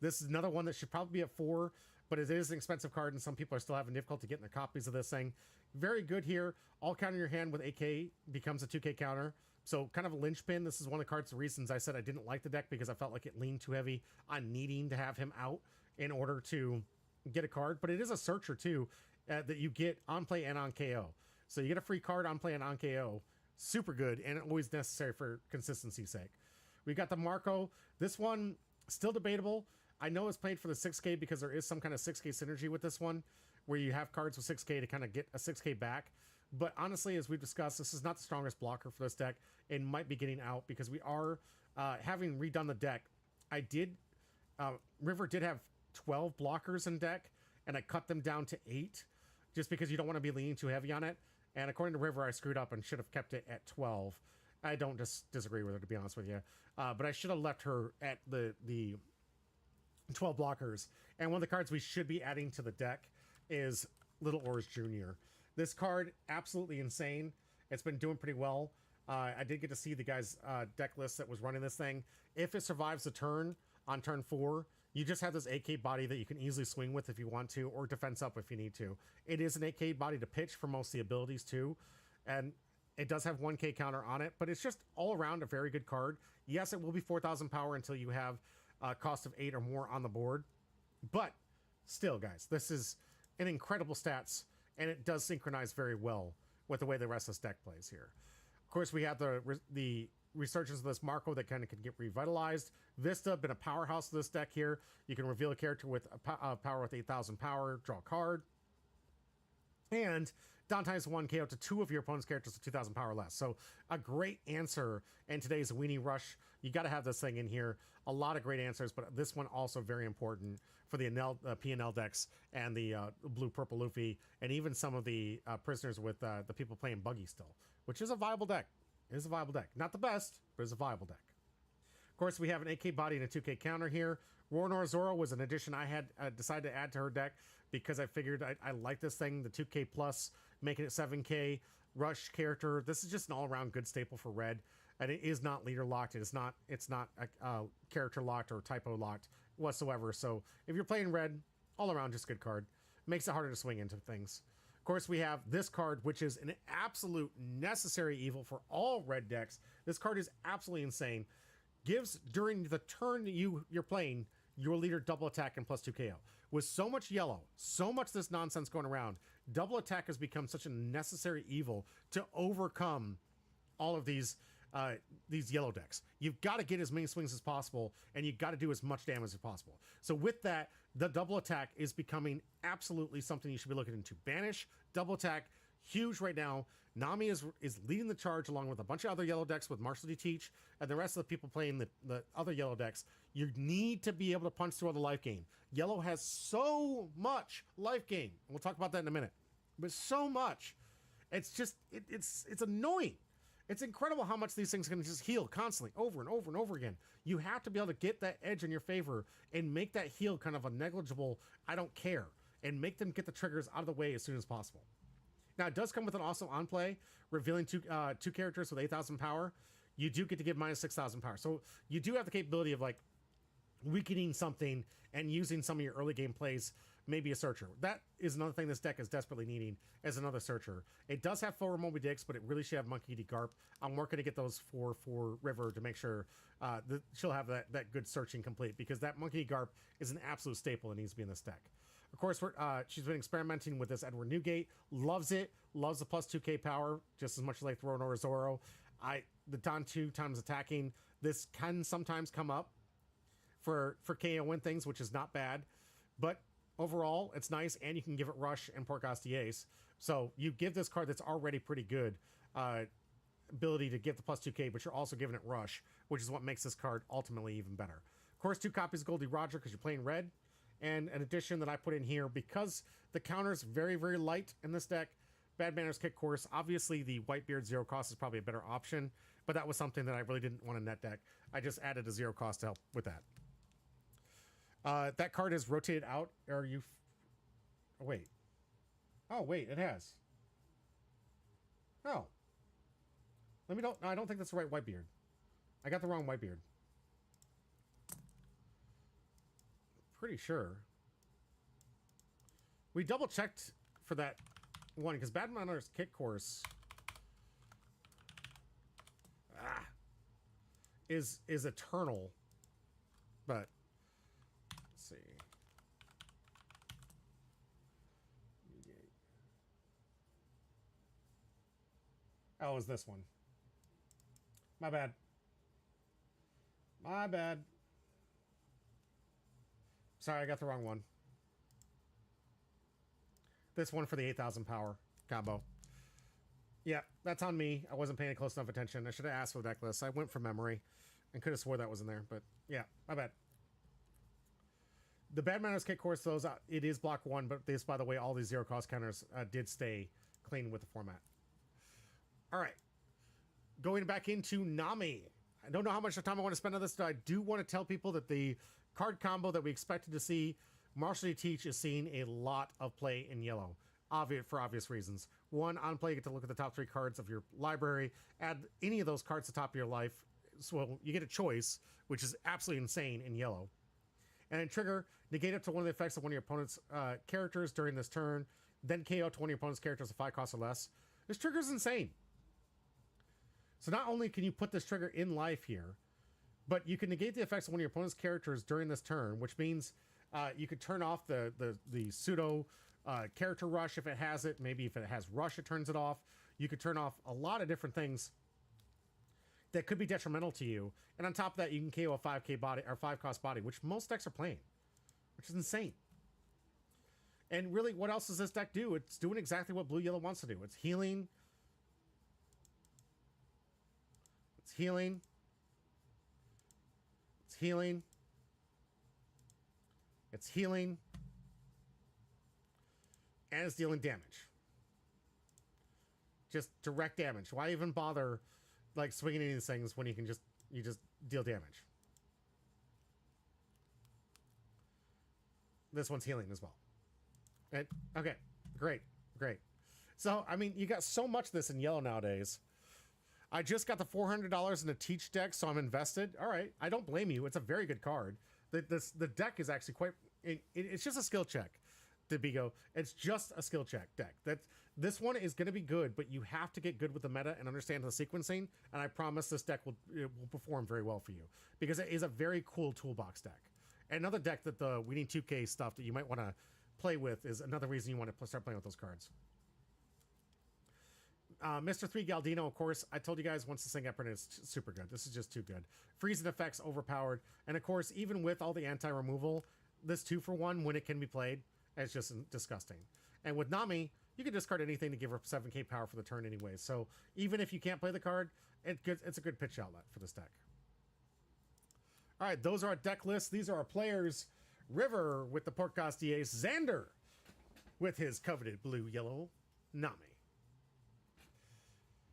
Speaker 2: This is another one that should probably be at 4, but it is an expensive card, and some people are still having difficulty getting their copies of this thing. Very good here. All counter in your hand with AK becomes a 2K counter. So kind of a linchpin. This is one of the cards, the reasons I said I didn't like the deck, because I felt like it leaned too heavy on needing to have him out in order to get a card. But it is a searcher too, that you get on play and on KO. So you get a free card on play and on KO. Super good, and always necessary for consistency's sake. We got the Marco. This one, still debatable. I know it's played for the 6K because there is some kind of 6K synergy with this one, where you have cards with 6K to kind of get a 6K back. But honestly, as we've discussed, this is not the strongest blocker for this deck, and might be getting out, because we are having redone the deck. River did have 12 blockers in deck, and I cut them down to 8, just because you don't want to be leaning too heavy on it. And according to River, I screwed up and should have kept it at 12. I don't disagree with her, to be honest with you. But I should have left her at the 12 blockers. And one of the cards we should be adding to the deck is Little Oars Jr. This card, absolutely insane. It's been doing pretty well. I did get to see the guy's deck list that was running this thing. If it survives the turn on turn 4, you just have this AK body that you can easily swing with if you want to, or defense up if you need to. It is an AK body to pitch for most of the abilities too, and it does have 1K counter on it, but it's just all around a very good card. Yes, it will be 4,000 power until you have a cost of 8 or more on the board, but still, guys, this is an incredible stats, and it does synchronize very well with the way the rest of this deck plays here. Of course, we have the resurgence of this Marco that kind of can get revitalized. Vista, been a powerhouse of this deck here. You can reveal a character with a power with 8,000 power, draw a card. And downtimes 1 KO to 2 of your opponent's characters with 2,000 power less. So a great answer in today's Weenie Rush. You got to have this thing in here. A lot of great answers, but this one also very important for the P&L decks and the blue-purple Luffy, and even some of the prisoners with the people playing Buggy still, which is a viable deck. It is a viable deck. Not the best, but it's a viable deck. Of course, we have an 8K body and a 2K counter here. Roronor Zoro was an addition I had decided to add to her deck because I figured I like this thing, the 2K plus, making it 7K rush character. This is just an all-around good staple for red, and it is not leader locked. It's not a character locked or typo locked whatsoever. So if you're playing red, all around just good card. Makes it harder to swing into things. Of course, we have this card, which is an absolute necessary evil for all red decks. This card is absolutely insane. Gives, during the turn you're playing, your leader double attack and plus 2 KO. With so much yellow, so much this nonsense going around, double attack has become such a necessary evil to overcome all of these yellow decks. You've got to get as many swings as possible, and you've got to do as much damage as possible. So with that, the double attack is becoming absolutely something you should be looking into. Banish, double attack, huge right now. Nami is leading the charge along with a bunch of other yellow decks with Marshall D. Teach and the rest of the people playing the other yellow decks. You need to be able to punch through all the life gain. Yellow has so much life gain. We'll talk about that in a minute. But so much. It's just, it's annoying. It's incredible how much these things can just heal constantly over and over and over again. You have to be able to get that edge in your favor and make that heal kind of a negligible, I don't care, and make them get the triggers out of the way as soon as possible. Now, it does come with an awesome on play, revealing two characters with 8,000 power. You do get to give minus 6,000 power. So you do have the capability of like weakening something and using some of your early game plays, maybe a searcher. That is another thing this deck is desperately needing as another searcher. It does have 4 Moby Dicks, but it really should have Monkey D. Garp. I'm working to get those for River to make sure that she'll have that good searching complete, because that Monkey D. Garp is an absolute staple that needs to be in this deck. Of course, she's been experimenting with this Edward Newgate. Loves it. Loves the plus 2K power just as much as like Roronor Zoro. The Don 2 times attacking. This can sometimes come up for KO win things, which is not bad. But overall, it's nice, and you can give it Rush and Porcos Diaz. So you give this card that's already pretty good ability to give the plus 2K, but you're also giving it Rush, which is what makes this card ultimately even better. Of course, 2 copies of Goldie Roger because you're playing red. And an addition that I put in here, because the counter's very, very light in this deck, Bad Manners Kick Course. Obviously, the Whitebeard 0 cost is probably a better option, but that was something that I really didn't want in net deck. I just added a 0 cost to help with that. That card is rotated out. Are you... Oh, wait. Oh, wait, it has. Oh. Let me don't... No, I don't think that's the right Whitebeard. I got the wrong Whitebeard. Pretty sure. We double checked for that one, because Bad Manners Kick Course is eternal. But let's see. Oh, it was this one. My bad. My bad. Sorry, I got the wrong one. This one for the 8,000 power combo. Yeah, that's on me. I wasn't paying close enough attention. I should have asked for the deck list. I went from memory and could have swore that was in there, but yeah, my bad. The Bad Manners Kick Course, those it is block 1, but this, by the way, all these 0 cost counters did stay clean with the format. All right, going back into Nami. I don't know how much time I want to spend on this, but I do want to tell people that the card combo that we expected to see, Marshall D. Teach is seeing a lot of play in yellow, for obvious reasons. One, on play, you get to look at the top 3 cards of your library, add any of those cards to the top of your life, so you get a choice, which is absolutely insane in yellow. And then trigger, negate up to one of the effects of one of your opponent's characters during this turn, then KO to one of your opponent's characters at 5 costs or less. This trigger is insane. So not only can you put this trigger in life here, but you can negate the effects of one of your opponent's characters during this turn, which means you could turn off the pseudo character rush if it has it. Maybe if it has rush, it turns it off. You could turn off a lot of different things. that could be detrimental to you. And on top of that, you can KO a 5k body or 5-cost body, which most decks are playing, which is insane. And really, what else does this deck do? It's doing exactly what blue-yellow wants to do. It's healing. It's healing. It's healing. It's healing. And it's dealing damage. Just direct damage. Why even bother like swinging any of these things when you can just deal damage? This one's healing as well. And, okay, great. So, I mean, you got so much of this in yellow nowadays. I just got the $400 in a Teach deck, so I'm invested. All right, I don't blame you. It's a very good card. The deck is actually quite... It's just a skill check, Debigo. It's just a skill check deck. This one is going to be good, but you have to get good with the meta and understand the sequencing, and I promise this deck will perform very well for you, because it is a very cool toolbox deck. And another deck that the We Need 2K stuff that you might want to play with is another reason you want to start playing with those cards. Mr. 3 Galdino, of course, I told you guys once this thing got printed, it's super good. This is just too good. Freezing effects, overpowered. And of course, even with all the anti-removal, this 2-for-1, when it can be played, is just disgusting. And with Nami, you can discard anything to give her 7k power for the turn anyway. So even if you can't play the card, it's a good pitch outlet for this deck. All right, those are our deck lists. These are our players. River with the Portcost Ace. Xander with his coveted blue-yellow Nami.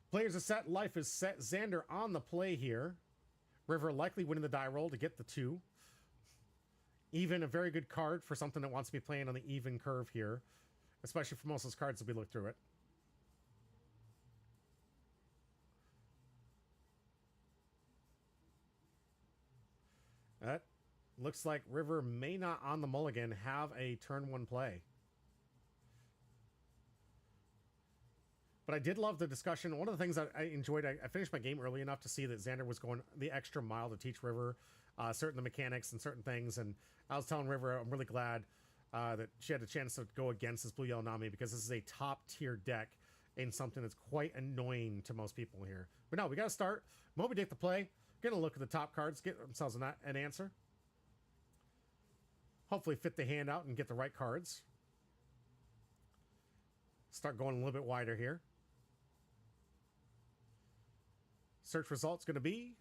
Speaker 2: Players are set. Life is set. Xander on the play here. River likely winning the die roll to get the 2. Even a very good card for something that wants to be playing on the even curve here, especially for most of those cards as we look through it. That looks like River may not on the mulligan have a turn 1 play. But I did love the discussion. One of the things that I enjoyed, I finished my game early enough to see that Xander was going the extra mile to teach River certain mechanics and certain things. And I was telling River, I'm really glad that she had a chance to go against this blue-yellow Nami, because this is a top-tier deck and something that's quite annoying to most people here. But no, we got to start. Moby Dick the play. Going to look at the top cards, get themselves an answer. Hopefully fit the hand out and get the right cards. Start going a little bit wider here. Search results going to be...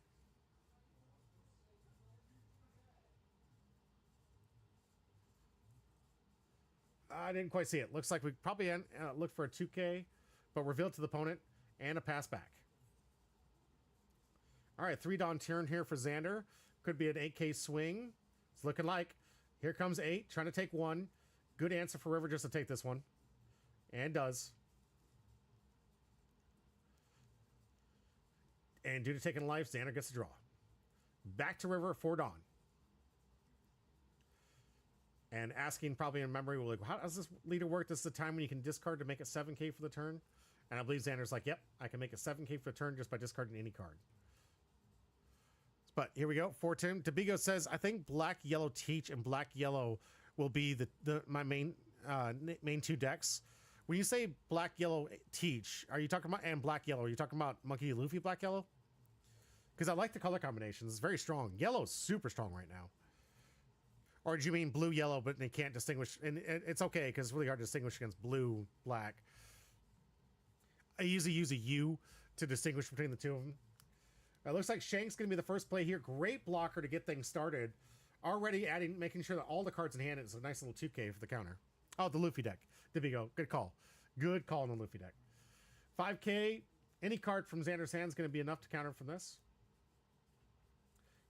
Speaker 2: I didn't quite see it. Looks like we probably looked for a 2K, but revealed to the opponent and a pass back. All right, 3 Dawn turn here for Xander. Could be an 8K swing. It's looking like. Here comes 8, trying to take 1. Good answer for River just to take this one. And does. And due to taking life, Xander gets a draw. Back to River for Dawn. And asking probably in memory, well, like, how does this leader work? This is the time when you can discard to make it 7k for the turn. And I believe Xander's like, yep, I can make it 7k for the turn just by discarding any card. But here we go. For Tim, Tabigo says, I think black-yellow Teach and black-yellow will be my main 2 decks. When you say black-yellow Teach, are you talking about, and black-yellow, are you talking about Monkey D. Luffy black-yellow? Because I like the color combinations. It's very strong. Yellow's super strong right now. Or do you mean blue-yellow, but they can't distinguish? And it's okay, because it's really hard to distinguish against blue-black. I usually use a U to distinguish between the two of them. It looks like Shank's going to be the first play here. Great blocker to get things started. Already making sure that all the cards in hand is a nice little 2K for the counter. Oh, the Luffy deck. There we go. Good call. Good call on the Luffy deck. 5K. Any card from Xander's hand is going to be enough to counter from this.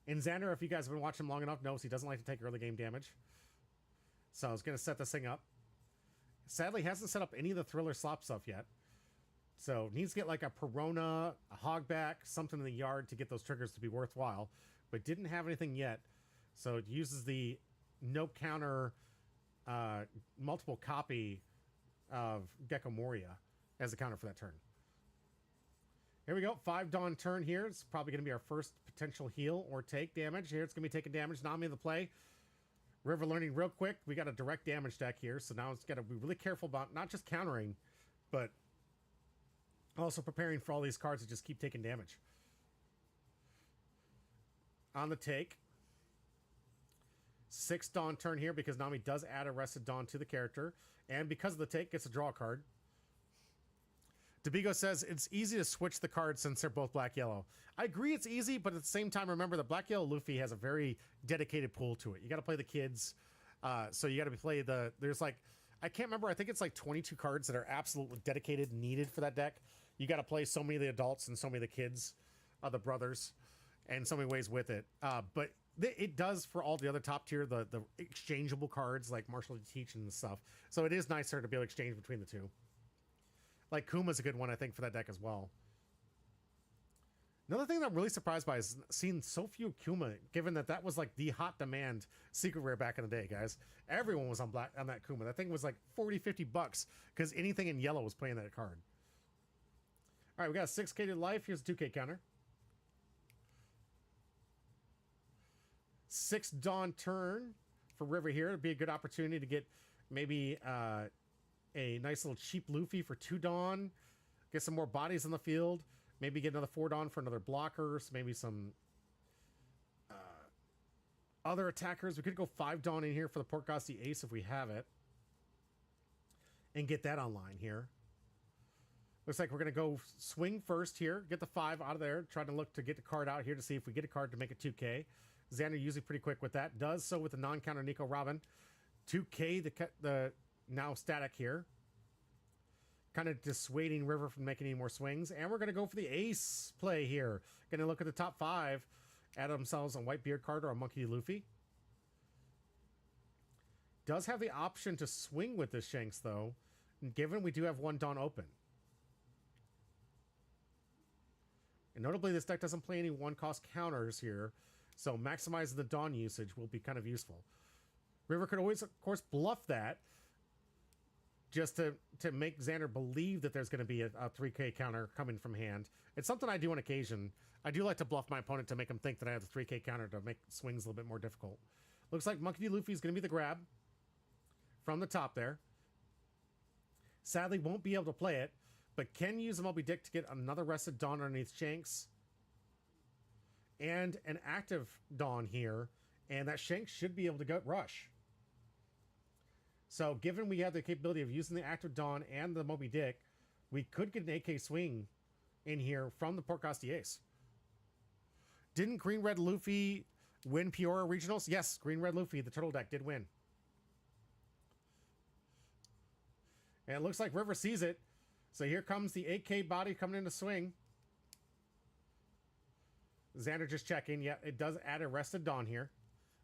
Speaker 2: And Xander, if you guys have been watching him long enough, knows he doesn't like to take early game damage. So I was going to set this thing up. Sadly, hasn't set up any of the Thriller slop stuff yet. So needs to get like a Perona, a Hogback, something in the yard to get those triggers to be worthwhile. But didn't have anything yet. So it uses the no counter multiple copy of Gecko Moria as a counter for that turn. Here we go. 5 Dawn turn here. It's probably going to be our first potential heal or take damage. Here it's going to be taking damage. Nami in the play. River learning real quick. We got a direct damage deck here. So now it's got to be really careful about not just countering, but also preparing for all these cards to just keep taking damage. on the take. 6 Dawn turn here because Nami does add Arrested Dawn to the character. And because of the take, gets a draw card. Debigo says it's easy to switch the cards since they're both black-yellow. I agree it's easy, but at the same time, remember that black-yellow Luffy has a very dedicated pool to it. You got to play the kids. So you got to play the... There's like... I can't remember. I think it's like 22 cards that are absolutely dedicated and needed for that deck. You got to play so many of the adults and so many of the kids, the brothers, and so many ways with it. But it does for all the other top tier, the exchangeable cards like Martial Teach and stuff. So it is nicer to be able to exchange between the two. Like Kuma's a good one, I think, for that deck as well. Another thing that I'm really surprised by is seeing so few Kuma, given that that was like the hot demand secret rare back in the day, guys. Everyone was on that Kuma. That thing was like 40, 50 bucks because anything in yellow was playing that card. All right, we got a 6K to life. Here's a 2K counter. 6 Dawn turn for River here. It'd be a good opportunity to get maybe a nice little cheap Luffy for 2 Dawn. Get some more bodies on the field. Maybe get another 4 Dawn for another blockers. Maybe some other attackers. We could go 5 Dawn in here for the Portgosty Ace if we have it. And get that online here. Looks like we're going to go swing first here. Get the 5 out of there. Try to look to get the card out here to see if we get a card to make it 2K. Xander usually pretty quick with that. Does so with the non-counter Nico Robin. 2K the now static here. Kind of dissuading River from making any more swings. And we're going to go for the ace play here. Going to look at the top 5. Add themselves a Whitebeard card or a Monkey D. Luffy. Does have the option to swing with this Shanks, though. And given we do have 1 Dawn open. And notably, this deck doesn't play any 1-cost counters here. So maximizing the Dawn usage will be kind of useful. River could always, of course, bluff that. Just to make Xander believe that there's going to be a 3K counter coming from hand. It's something I do on occasion. I do like to bluff my opponent to make him think that I have the 3K counter to make swings a little bit more difficult. Looks like Monkey D. Luffy is going to be the grab from the top there. Sadly, won't be able to play it, but can use the Moby Dick to get another Rested Dawn underneath Shanks. And an active Dawn here, and that Shanks should be able to go rush. So, given we have the capability of using the active Dawn and the Moby Dick, we could get an AK swing in here from the Portgosty Ace. Didn't Green Red Luffy win Peoria Regionals? Yes, Green Red Luffy, the turtle deck, did win. And it looks like River sees it. So here comes the 8K body coming into swing. Xander just checking. Yeah, it does add Arrested Dawn here.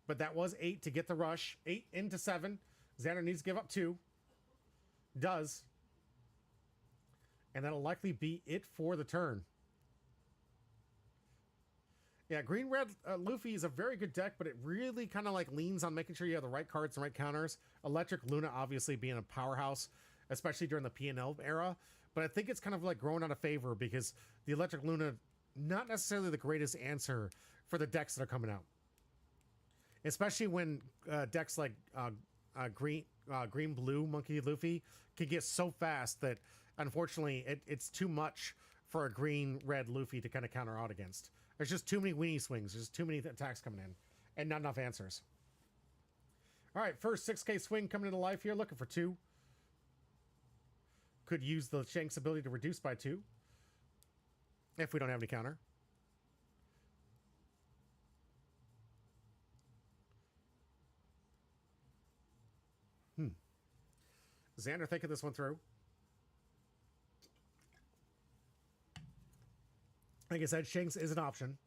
Speaker 2: But that was 8 to get the rush. 8 into 7. Xander needs to give up 2. Does. And that'll likely be it for the turn. Yeah, Green Red Luffy is a very good deck, but it really kind of like leans on making sure you have the right cards and right counters. Electric Luna obviously being a powerhouse, especially during the P&L era. But I think it's kind of like growing out of favor because the Electric Luna, not necessarily the greatest answer for the decks that are coming out. Especially when decks like green-blue Monkey D. Luffy can get so fast that, unfortunately, it's too much for a green-red Luffy to kind of counter out against. There's just too many weenie swings. There's too many attacks coming in and not enough answers. All right, first 6K swing coming into life here. Looking for 2. Could use the Shanks ability to reduce by 2 if we don't have any counter. Xander thinking this one through. Like I said, Shanks is an option.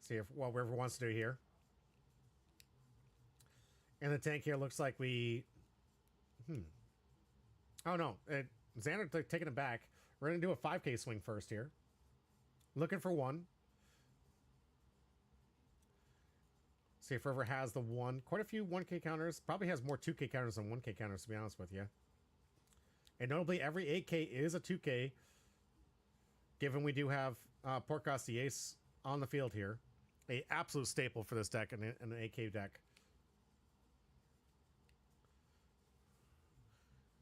Speaker 2: See if what River wants to do here. And the tank here looks like we... Oh, no. Xander taking it back. We're going to do a 5K swing first here. Looking for 1. See if River has the 1. Quite a few 1K counters. Probably has more 2K counters than 1K counters, to be honest with you. And notably, every 8K is a 2K. Given we do have Portgosty Ace on the field here. A absolute staple for this deck and an 8K deck.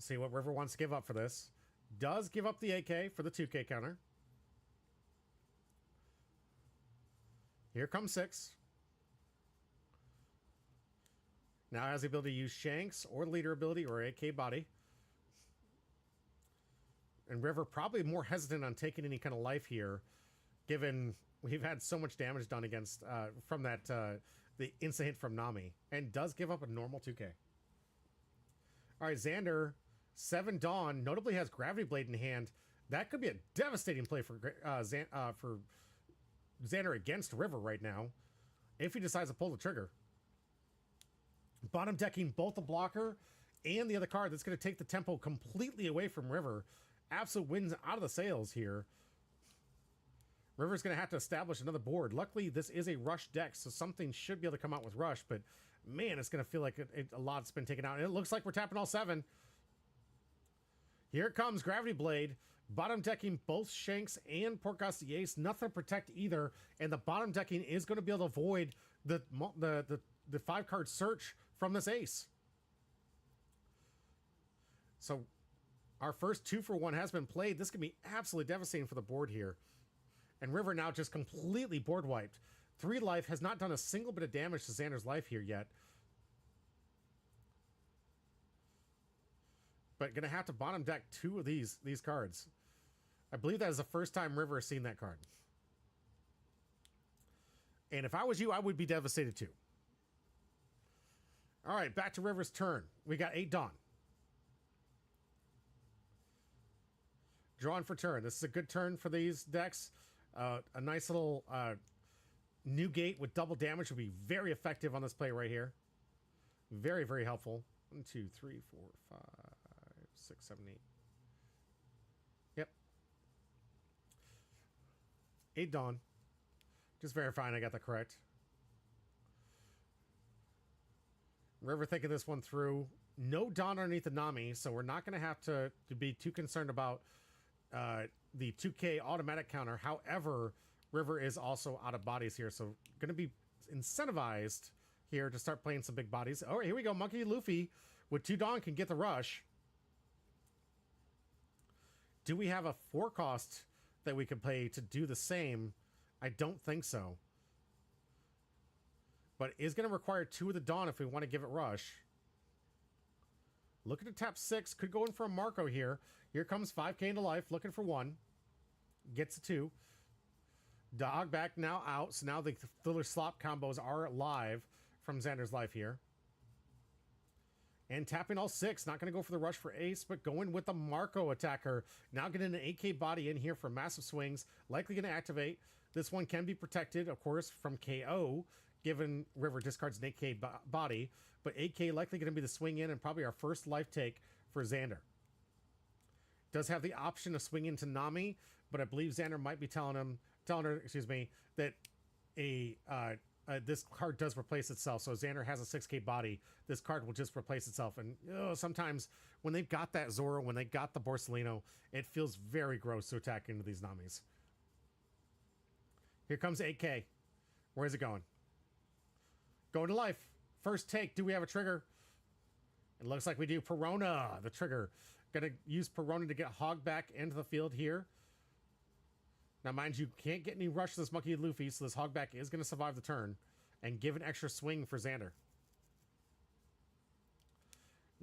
Speaker 2: See what River wants to give up for this. Does give up the AK for the 2K counter. Here comes 6. Now has the ability to use Shanks or leader ability or AK body. And River probably more hesitant on taking any kind of life here, given we've had so much damage done against from that the instant hit from Nami, and does give up a normal 2K. All right, Xander, 7 Dawn, notably has Gravity Blade in hand. That could be a devastating play for Xander against River right now, if he decides to pull the trigger. Bottom decking both the blocker and the other card. That's going to take the tempo completely away from River. Absolute wins out of the sails here. River's going to have to establish another board. Luckily, this is a rush deck, so something should be able to come out with rush, but man, it's going to feel like a lot's been taken out. And it looks like we're tapping all 7. Here it comes, Gravity Blade. Bottom decking both Shanks and Portgoss the Ace. Nothing to protect either. And the bottom decking is going to be able to avoid the 5-card search from this Ace. So our first 2-for-1 has been played. This can be absolutely devastating for the board here. And River now just completely board wiped. 3 life, has not done a single bit of damage to Xander's life here yet. But going to have to bottom deck 2 of these cards. I believe that is the first time River has seen that card. And if I was you, I would be devastated too. All right, back to River's turn. We got 8 Dawn. Drawn for turn. This is a good turn for these decks. A nice little new gate with double damage would be very effective on this play right here. Very, very helpful. 1, 2, 3, 4, 5, 6, 7, 8. Yep. 8 Dawn. Just verifying I got that correct. River thinking this one through. No Dawn underneath the Nami, so we're not going to have to be too concerned about the 2K automatic counter. However, River is also out of bodies here, so going to be incentivized here to start playing some big bodies. All right, here we go. Monkey Luffy with 2 Dawn can get the rush. Do we have a 4 cost that we can play to do the same? I don't think so. But it is going to require 2 of the Dawn if we want to give it rush. Looking to tap 6. Could go in for a Marco here. Here comes 5K into life. Looking for 1. Gets a 2. Dog back now out. So now the Thriller Slop combos are live from Xander's life here. And tapping all 6. Not going to go for the rush for Ace, but going with the Marco attacker. Now getting an AK body in here for massive swings. Likely going to activate. This one can be protected, of course, from KO, given River discards an AK body. But AK likely going to be the swing in and probably our first life take for Xander. Does have the option to swing into Nami, but I believe Xander might be telling her, excuse me, that this card does replace itself. So Xander has a 6K body. This card will just replace itself. And sometimes when they've got that Zoro, when they got the Borsellino, it feels very gross to attack into these Namis. Here comes 8K. Where is it going? Going to life. First take. Do we have a trigger? It looks like we do. Perona, the trigger. Going to use Perona to get Hog back into the field here. Now, mind you, can't get any rush to this Monkey Luffy, so this Hogback is going to survive the turn and give an extra swing for Xander.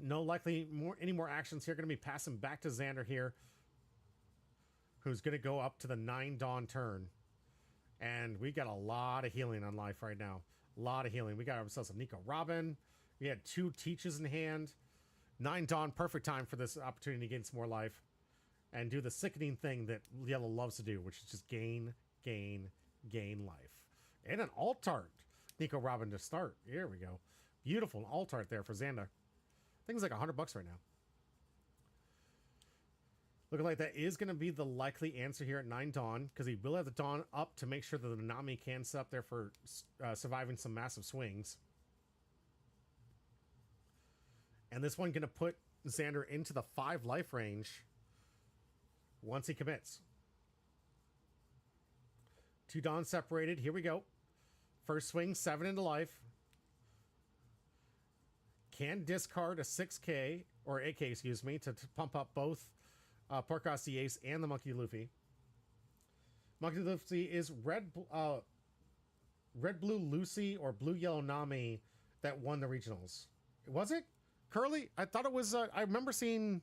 Speaker 2: No likely any more actions here. Going to be passing back to Xander here, who's going to go up to the 9 Dawn turn. And we got a lot of healing on life right now. A lot of healing. We got ourselves a Nico Robin. We had 2 Teaches in hand. 9 Dawn, perfect time for this opportunity to gain some more life. And do the sickening thing that Yellow loves to do, which is just gain life. And an alt-art Nico Robin to start. Here we go. Beautiful alt-art there for Xander. I think it's like $100 right now. Looking like that is going to be the likely answer here at 9 Dawn, because he will have the Dawn up to make sure that the Nami can set up there for surviving some massive swings. And this one going to put Xander into the 5 life range once he commits. 2 Dawn separated. Here we go. First swing, 7 into life. Can discard a 6K or AK, excuse me, to pump up both Porkos the Ace and the Monkey Luffy. Monkey Luffy is red, blue Lucy or blue yellow Nami that won the regionals. Was it Curly? I thought it was. I remember seeing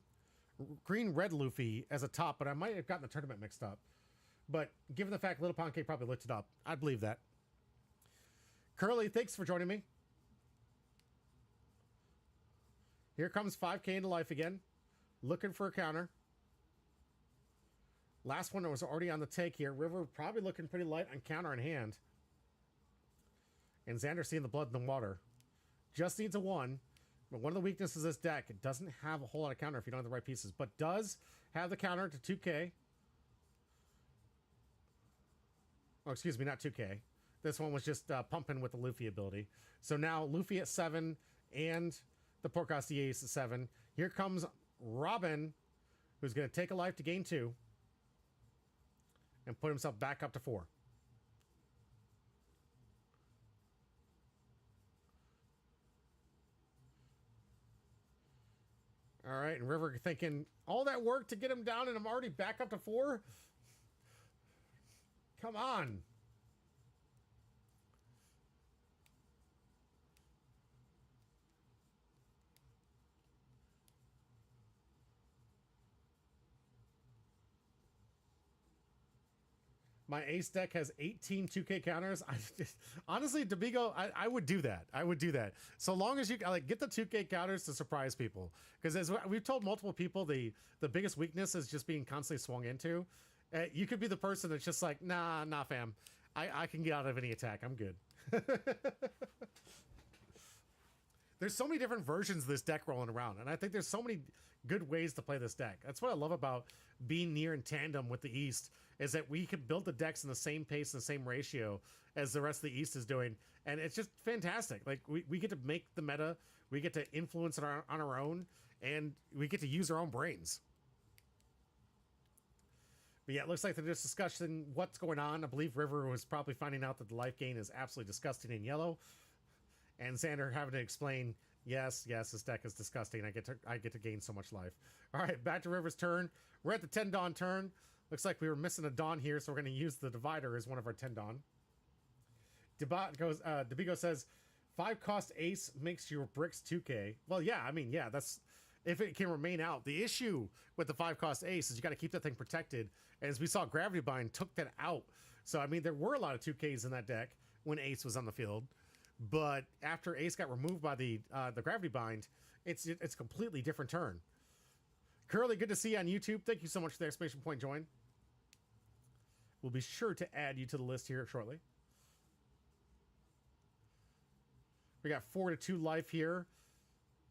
Speaker 2: green red Luffy as a top, but I might have gotten the tournament mixed up. But given the fact Little Pound Cake probably looked it up, I believe that. Curly, thanks for joining me. Here comes 5K into life again. Looking for a counter. Last one was already on the take here. River probably looking pretty light on counter in hand. And Xander seeing the blood in the water. Just needs a 1. But one of the weaknesses of this deck, it doesn't have a whole lot of counter if you don't have the right pieces. But does have the counter to 2K. Oh, excuse me, not 2K. This one was just pumping with the Luffy ability. So now Luffy at 7 and the Porkos the Ace at 7. Here comes Robin, who's going to take a life to gain 2. And put himself back up to 4. All right, and River thinking, all that work to get him down and I'm already back up to 4? Come on. My ace deck has 18 2K counters. Honestly, Dabigo, I would do that. I would do that. So long as you like get the 2K counters to surprise people. Because as we've told multiple people, the biggest weakness is just being constantly swung into. You could be the person that's just like, nah, fam. I can get out of any attack. I'm good. There's so many different versions of this deck rolling around. And I think there's so many good ways to play this deck. That's what I love about being near in tandem with the East, is that we can build the decks in the same pace and the same ratio as the rest of the East is doing. And it's just fantastic. Like, we get to make the meta, we get to influence it on our own, and we get to use our own brains. But yeah, it looks like they're just discussing what's going on. I believe River was probably finding out that the life gain is absolutely disgusting in yellow. And Xander having to explain, yes, this deck is disgusting. I get to gain so much life. All right, back to River's turn. We're at the 10 Dawn turn. Looks like we were missing a Dawn here, so we're going to use the Divider as one of our 10 Dawn. Dabigo says, 5 cost ace makes your bricks 2K. Well, yeah, I mean, yeah, that's if it can remain out. The issue with the 5 cost ace is you got to keep that thing protected. And as we saw, Gravity Bind took that out. So, I mean, there were a lot of 2Ks in that deck when ace was on the field. But after ace got removed by the Gravity Bind, it's a completely different turn. Curly, good to see you on YouTube. Thank you so much for the exclamation point join. We'll be sure to add you to the list here shortly. We got 4-2 life here.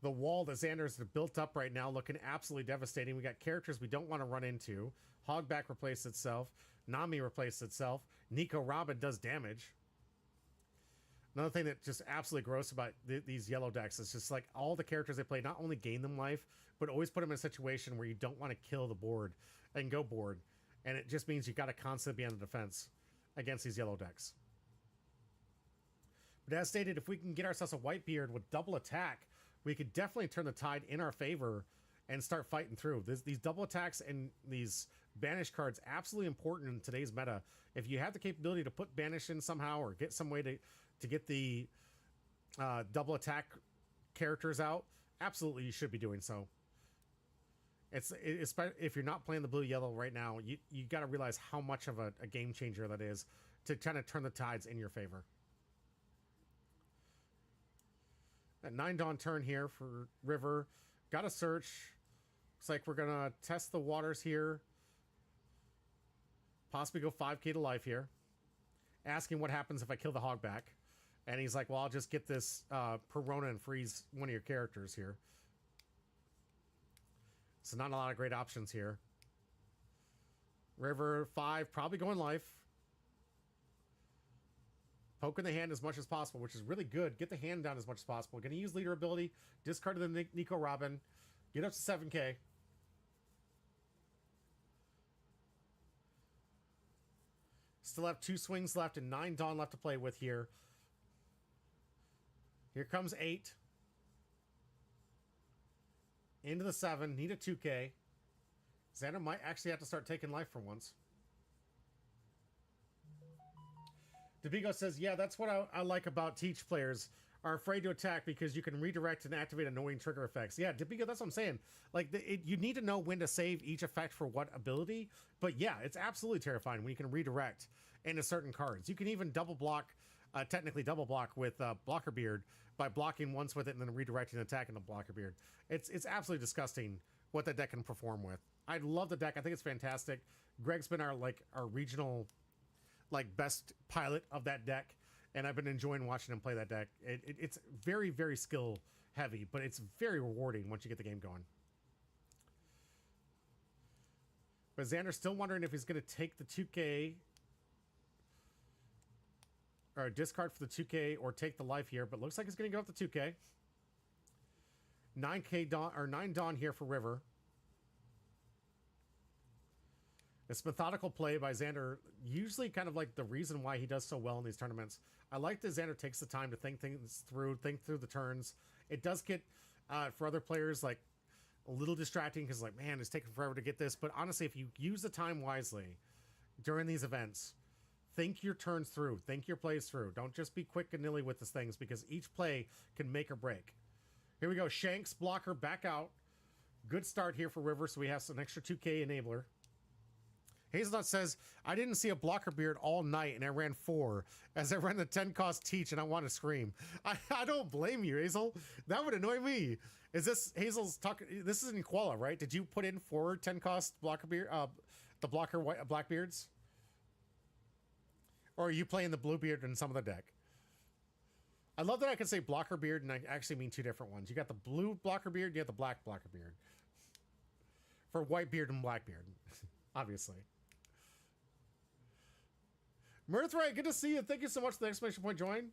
Speaker 2: The wall that Xander's built up right now looking absolutely devastating. We got characters we don't want to run into. Hogback replaced itself. Nami replaced itself. Nico Robin does damage. Another thing that just absolutely gross about these yellow decks is just like all the characters they play not only gain them life, but always put them in a situation where you don't want to kill the board and go board. And it just means you got to constantly be on the defense against these yellow decks. But as stated, if we can get ourselves a Whitebeard with double attack, we could definitely turn the tide in our favor and start fighting through. These double attacks and these banish cards absolutely important in today's meta. If you have the capability to put banish in somehow or get some way to get the double attack characters out, absolutely you should be doing so. It's if you're not playing the blue-yellow right now, you got to realize how much of a game changer that is to kind of turn the tides in your favor. That 9 Dawn turn here for River. Got a search. Looks like we're going to test the waters here. Possibly go 5K to life here. Asking what happens if I kill the Hogback. And he's like, well, I'll just get this Perona and freeze one of your characters here. So not a lot of great options here. River 5, probably going life. Poking the hand as much as possible, which is really good. Get the hand down as much as possible. Going to use leader ability. Discard the Nico Robin. Get up to 7K. Still have 2 swings left and 9 Dawn left to play with here. Here comes 8. Into the 7. Need a 2K. Xander might actually have to start taking life for once. DeBigo says, yeah, that's what I like about Teach players. Are afraid to attack because you can redirect and activate annoying trigger effects. Yeah, DeBigo, that's what I'm saying. Like, you need to know when to save each effect for what ability. But yeah, it's absolutely terrifying when you can redirect into certain cards. You can even double block, technically double block with Blocker Beard by blocking once with it and then redirecting an attack into Blocker Beard. It's absolutely disgusting what that deck can perform with. I love the deck. I think it's fantastic. Greg's been our regional best pilot of that deck. And I've been enjoying watching him play that deck. It's very, very skill heavy, but it's very rewarding once you get the game going. But Xander's still wondering if he's going to take the 2K or discard for the 2K or take the life here, but looks like he's going to go up the 2K. 9K Dawn or 9 Dawn here for River. It's methodical play by Xander, usually kind of like the reason why he does so well in these tournaments. I like that Xander takes the time to think things through, think through the turns. It does get, for other players, like a little distracting because, like, man, it's taking forever to get this. But honestly, if you use the time wisely during these events, think your turns through, think your plays through. Don't just be quick and nilly with these things because each play can make or break. Here we go. Shanks, blocker, back out. Good start here for River, so we have some extra 2K enabler. Hazelnut says, I didn't see a Blocker Beard all night and I ran 4 as I ran the 10 cost Teach and I want to scream. I don't blame you, Hazel. That would annoy me. Is this Hazel's talking? This is in Koala, right? Did you put in 4 10 cost Blocker Beard, the Blocker Blackbeards? Or are you playing the Bluebeard in some of the deck? I love that I can say Blocker Beard and I actually mean 2 different ones. You got the blue Blocker Beard, you have the black Blocker Beard. For Whitebeard and Blackbeard, obviously. Mirthright, good to see you. Thank you so much for the exclamation point join.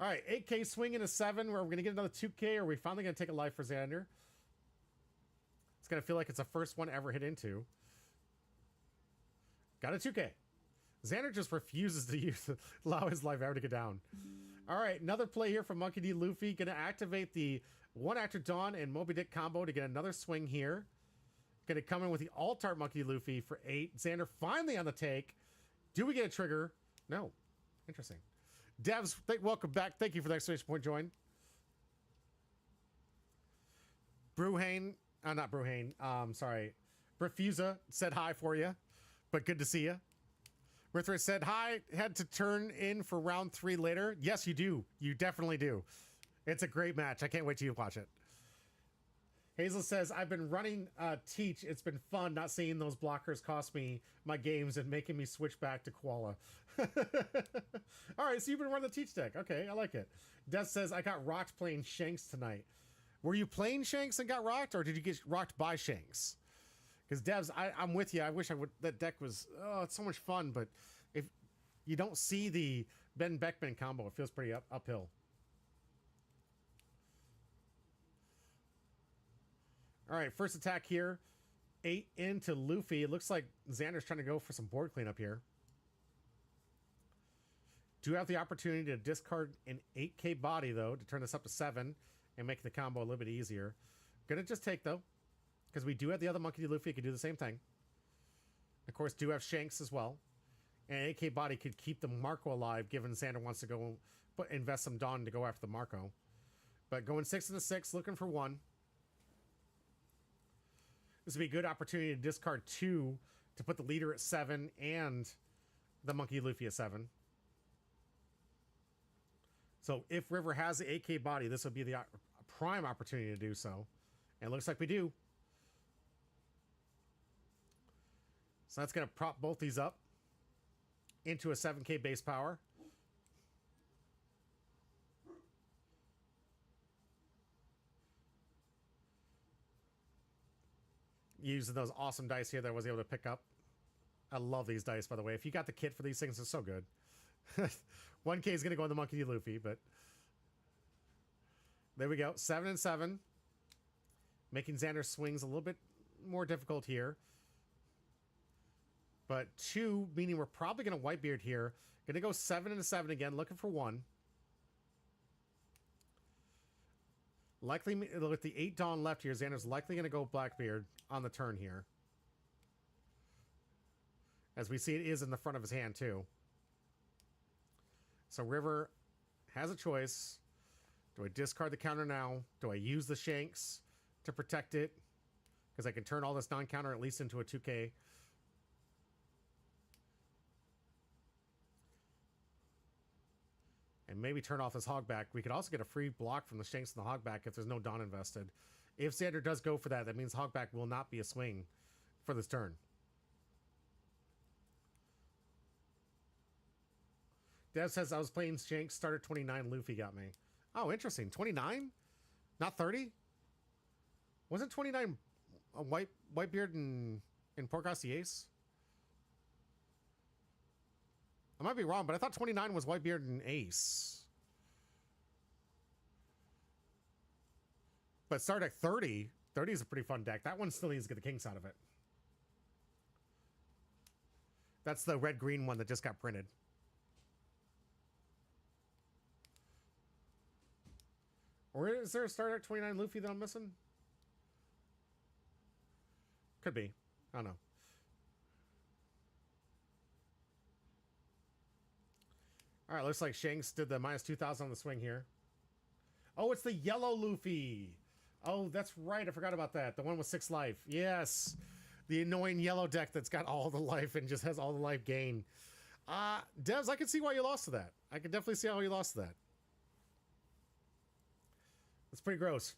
Speaker 2: All right, 8K swing into 7. Where we're going to get another 2K. Or are we finally going to take a life for Xander? It's going to feel like it's the first one ever hit into. Got a 2K. Xander just refuses to allow his life ever to get down. All right, another play here from Monkey D. Luffy. Going to activate the 1 Actor Dawn and Moby Dick combo to get another swing here. Going to come in with the Alt-Art Monkey D. Luffy for 8. Xander finally on the take. Do we get a trigger? No. Interesting. Devs, welcome back. Thank you for the exclamation point join. Bruhane, not Bruhane, sorry. Refusa said hi for you, but good to see you. Mirthra said hi, had to turn in for round 3 later. Yes, you do. You definitely do. It's a great match. I can't wait till you watch it. Hazel says, I've been running Teach. It's been fun not seeing those blockers cost me my games and making me switch back to Koala. All right, so you've been running the Teach deck. Okay, I like it. Des says, I got rocked playing Shanks tonight. Were you playing Shanks and got rocked, or did you get rocked by Shanks? Because Devs, I'm with you. I wish I would. That deck was, oh, it's so much fun, but if you don't see the Ben Beckman combo, it feels pretty uphill. All right, first attack here. 8 into Luffy. It looks like Xander's trying to go for some board cleanup here. Do have the opportunity to discard an 8K body, though, to turn this up to 7 and make the combo a little bit easier. Gonna just take, though, because we do have the other Monkey D. Luffy. Could do the same thing. Of course, do have Shanks as well. And 8K body could keep the Marco alive, given Xander wants to go invest some Dawn to go after the Marco. But going 6 into 6, looking for 1. This would be a good opportunity to discard 2 to put the leader at 7 and the Monkey Luffy at 7. So if River has the 8K body, this would be the prime opportunity to do so. And it looks like we do. So that's going to prop both these up into a 7K base power. Using those awesome dice here that I was able to pick up. I love these dice, by the way. If you got the kit for these things, it's so good. 1K is going to go on the Monkey D. Luffy, but there we go. 7 and 7. Making Xander's swings a little bit more difficult here. But 2, meaning we're probably going to Whitebeard here. Going to go 7 and 7 again, looking for 1. Likely, with the 8 Dawn left here, Xander's likely going to go Blackbeard on the turn here. As we see, it is in the front of his hand, too. So River has a choice. Do I discard the counter now? Do I use the Shanks to protect it? Because I can turn all this non-counter at least into a 2K. And maybe turn off his Hogback. We could also get a free block from the Shanks and the Hogback if there's no Dawn invested. If Xander does go for that, that means Hogback will not be a swing for this turn. Dev says, I was playing Shanks, started 29, Luffy got me. Oh, interesting. 29? Not 30? Wasn't 29 a Whitebeard and Porkhouse the Ace? I might be wrong, but I thought 29 was Whitebeard and Ace. But start at 30. 30 is a pretty fun deck. That one still needs to get the kinks out of it. That's the red-green one that just got printed. Or is there a Star Trek 29 Luffy that I'm missing? Could be. I don't know. All right, looks like Shanks did the minus 2,000 on the swing here. Oh, it's the yellow Luffy. Oh, that's right. I forgot about that. The one with 6 life. Yes. The annoying yellow deck that's got all the life and just has all the life gain. Devs, I can see why you lost to that. I can definitely see how you lost to that. That's pretty gross.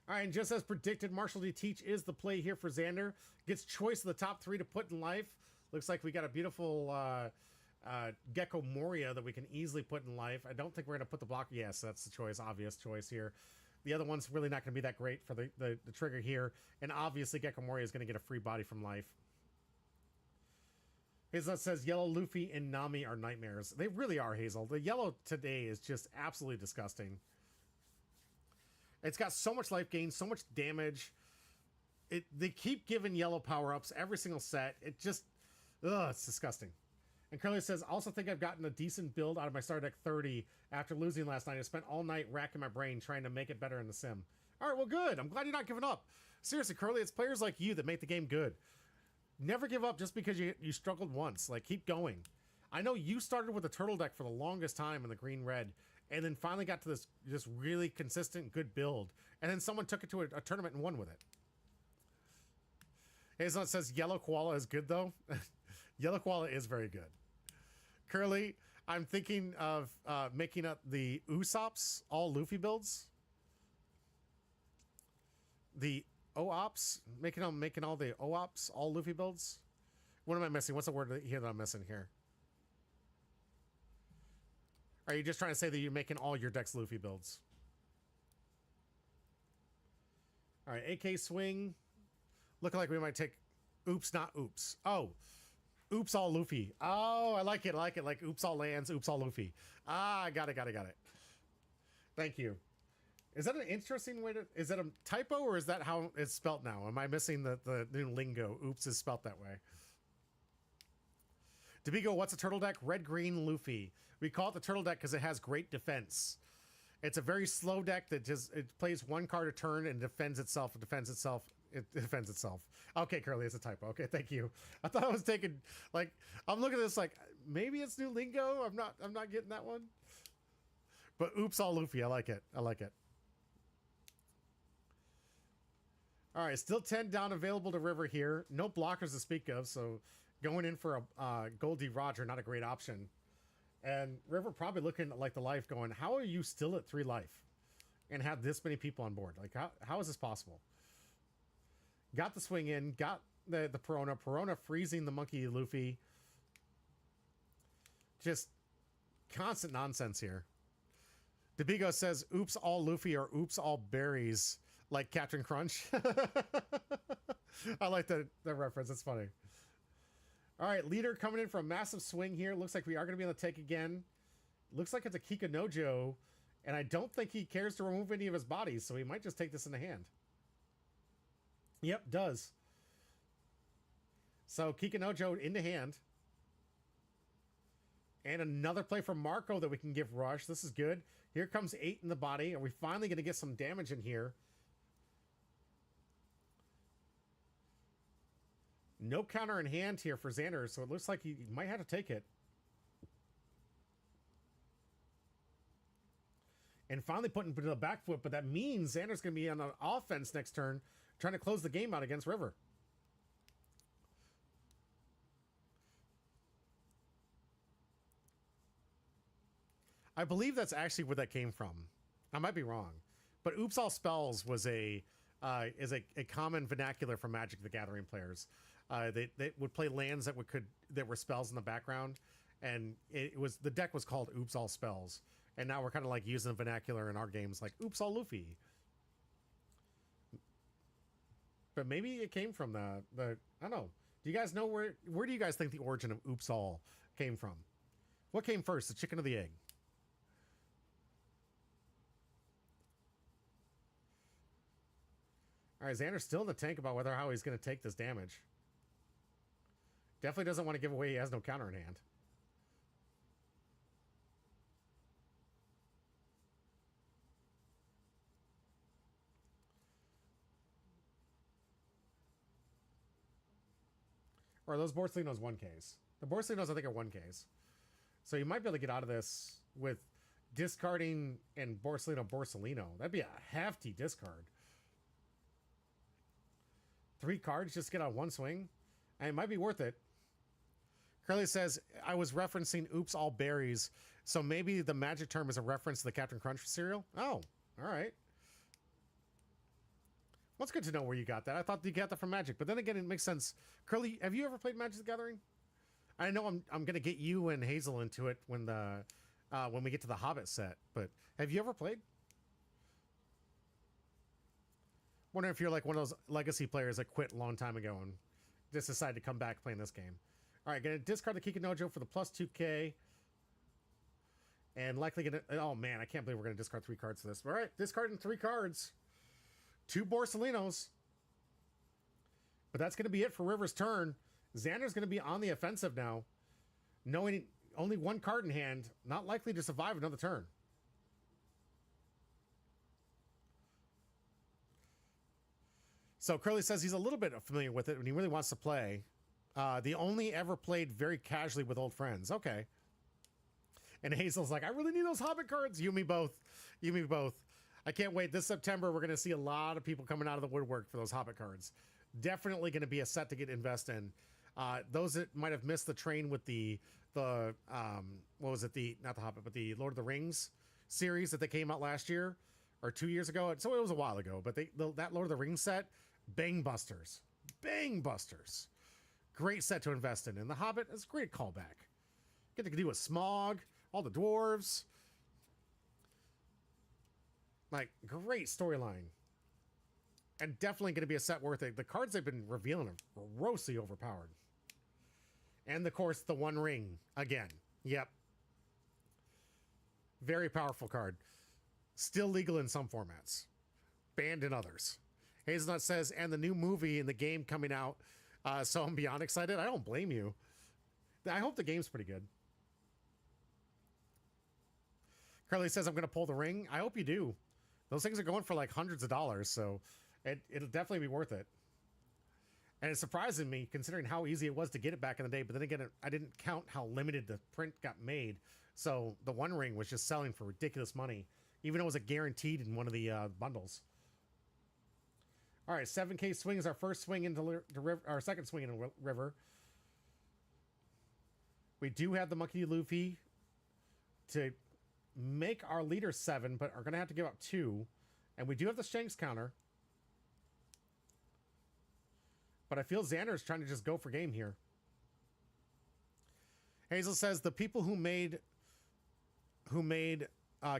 Speaker 2: All right, and just as predicted, Marshall D. Teach is the play here for Xander. Gets choice of the top 3 to put in life. Looks like we got a beautiful Gecko Moria that we can easily put in life. I don't think we're going to put the block. Yes, that's the choice, obvious choice here. The other one's really not going to be that great for the trigger here. And obviously, Gecko Moria is going to get a free body from life. Hazelnut says, Yellow Luffy and Nami are nightmares. They really are, Hazel. The yellow today is just absolutely disgusting. It's got so much life gain, so much damage. They keep giving yellow power-ups every single set. It just, it's disgusting. And Curly says, also think I've gotten a decent build out of my Starter Deck 30 after losing last night. I spent all night racking my brain trying to make it better in the sim. All right, well, good. I'm glad you're not giving up. Seriously, Curly, it's players like you that make the game good. Never give up just because you struggled once. Like, keep going. I know you started with a turtle deck for the longest time in the green-red, and then finally got to this just really consistent, good build. And then someone took it to a tournament and won with it. Hazelnut says, Yellow Koala is good, though. Yellow Koala is very good. Curly, I'm thinking of making up the Usops all Luffy builds. The OOPS, making all the OOPS all Luffy builds. What am I missing? What's the word here that I'm missing here? Are you just trying to say that you're making all your decks Luffy builds? All right, AK swing. Looking like we might take oops, not oops. Oh, oops, all Luffy. Oh, I like it. I like it. Like oops, all lands, oops, all Luffy. Ah, got it. Thank you. Is that an interesting way to... Is that a typo or is that how it's spelt now? Am I missing the new lingo? Oops is spelt that way. Debigo, what's a turtle deck? Red, green, Luffy. We call it the turtle deck because it has great defense. It's a very slow deck that it plays one card a turn and defends itself. It defends itself. Okay, Curly, it's a typo. Okay, thank you. I thought I was taking, like, I'm looking at this like, maybe it's new lingo. I'm not getting that one. But oops, all Luffy. I like it. All right, still 10 down available to River here. No blockers to speak of, so going in for a Goldie Roger, not a great option. And River probably looking at like the life going, how are you still at 3 life and have this many people on board? Like, how is this possible? Got the swing in, got the Perona freezing the monkey Luffy. Just constant nonsense here. Debigo says, oops, all Luffy or oops, all berries, like Captain Crunch. I like the reference. It's funny. All right, leader coming in for a massive swing here. Looks like we are going to be on the take again. Looks like it's a Kikanojo, and I don't think he cares to remove any of his bodies, so he might just take this in the hand. Yep, does. So Kikanojo into hand. And another play from Marco that we can give Rush. This is good. Here comes 8 in the body. Are we finally going to get some damage in here? No counter in hand here for Xander, so it looks like he might have to take it. And finally putting into the back foot, but that means Xander's going to be on an offense next turn, trying to close the game out against River. I believe that's actually where that came from. I might be wrong, but Oops All Spells was is a common vernacular for Magic the Gathering players. They would play lands that were spells in the background, and the deck was called Oops All Spells. And now we're kind of like using the vernacular in our games, like Oops All Luffy. But maybe it came from the I don't know. Do you guys know where do you guys think the origin of Oops All came from? What came first, the chicken or the egg? All right, Xander's still in the tank about how he's going to take this damage. Definitely doesn't want to give away he has no counter in hand. Or are those Borsalinos 1Ks? The Borsalinos, I think, are 1Ks. So you might be able to get out of this with discarding and Borsalino. That'd be a hefty discard. 3 cards just get on one swing. And it might be worth it. Curly says, I was referencing Oops All Berries. So maybe the magic term is a reference to the Captain Crunch cereal? Oh, all right. Well, it's good to know where you got that. I thought you got that from Magic, but then again, it makes sense. Curly, have you ever played Magic the Gathering? I know I'm gonna get you and Hazel into it when we get to the Hobbit set, but have you ever played? Wonder if you're like one of those legacy players that quit a long time ago and just decided to come back playing this game. All right, gonna discard the Kikinojo for the plus 2K, and likely gonna. Oh man, I can't believe we're gonna discard 3 cards for this. All right, discarding 3 cards. 2 Borsalinos. But that's going to be it for River's turn. Xander's going to be on the offensive now. Knowing only 1 card in hand, not likely to survive another turn. So Curly says he's a little bit familiar with it and he really wants to play. The only ever played very casually with old friends. Okay. And Hazel's like, I really need those Hobbit cards. You and me both. You and me both. I can't wait. This September, we're going to see a lot of people coming out of the woodwork for those Hobbit cards. Definitely going to be a set to get invest in. Those that might have missed the train with what was it? Not the Hobbit, but the Lord of the Rings series that they came out last year or 2 years ago. So it was a while ago, but that Lord of the Rings set, bang busters. Bang busters. Great set to invest in. And the Hobbit is a great callback. Get to do with Smog, all the dwarves. Like, great storyline. And definitely going to be a set worth it. The cards they've been revealing are grossly overpowered. And, of course, the One Ring. Again. Yep. Very powerful card. Still legal in some formats. Banned in others. Hazelnut says, and the new movie and the game coming out. So I'm beyond excited. I don't blame you. I hope the game's pretty good. Carly says, I'm going to pull the ring. I hope you do. Those things are going for like hundreds of dollars, so it'll definitely be worth it. And it's surprising me, considering how easy it was to get it back in the day. But then again, I didn't count how limited the print got made. So the One Ring was just selling for ridiculous money, even though it was guaranteed in one of the bundles. All right, 7K swing is our first swing into our second swing into River. We do have the Monkey Luffy to make our leader 7, but are going to have to give up 2. And we do have the Shanks counter. But I feel Xander's trying to just go for game here. Hazel says the people who made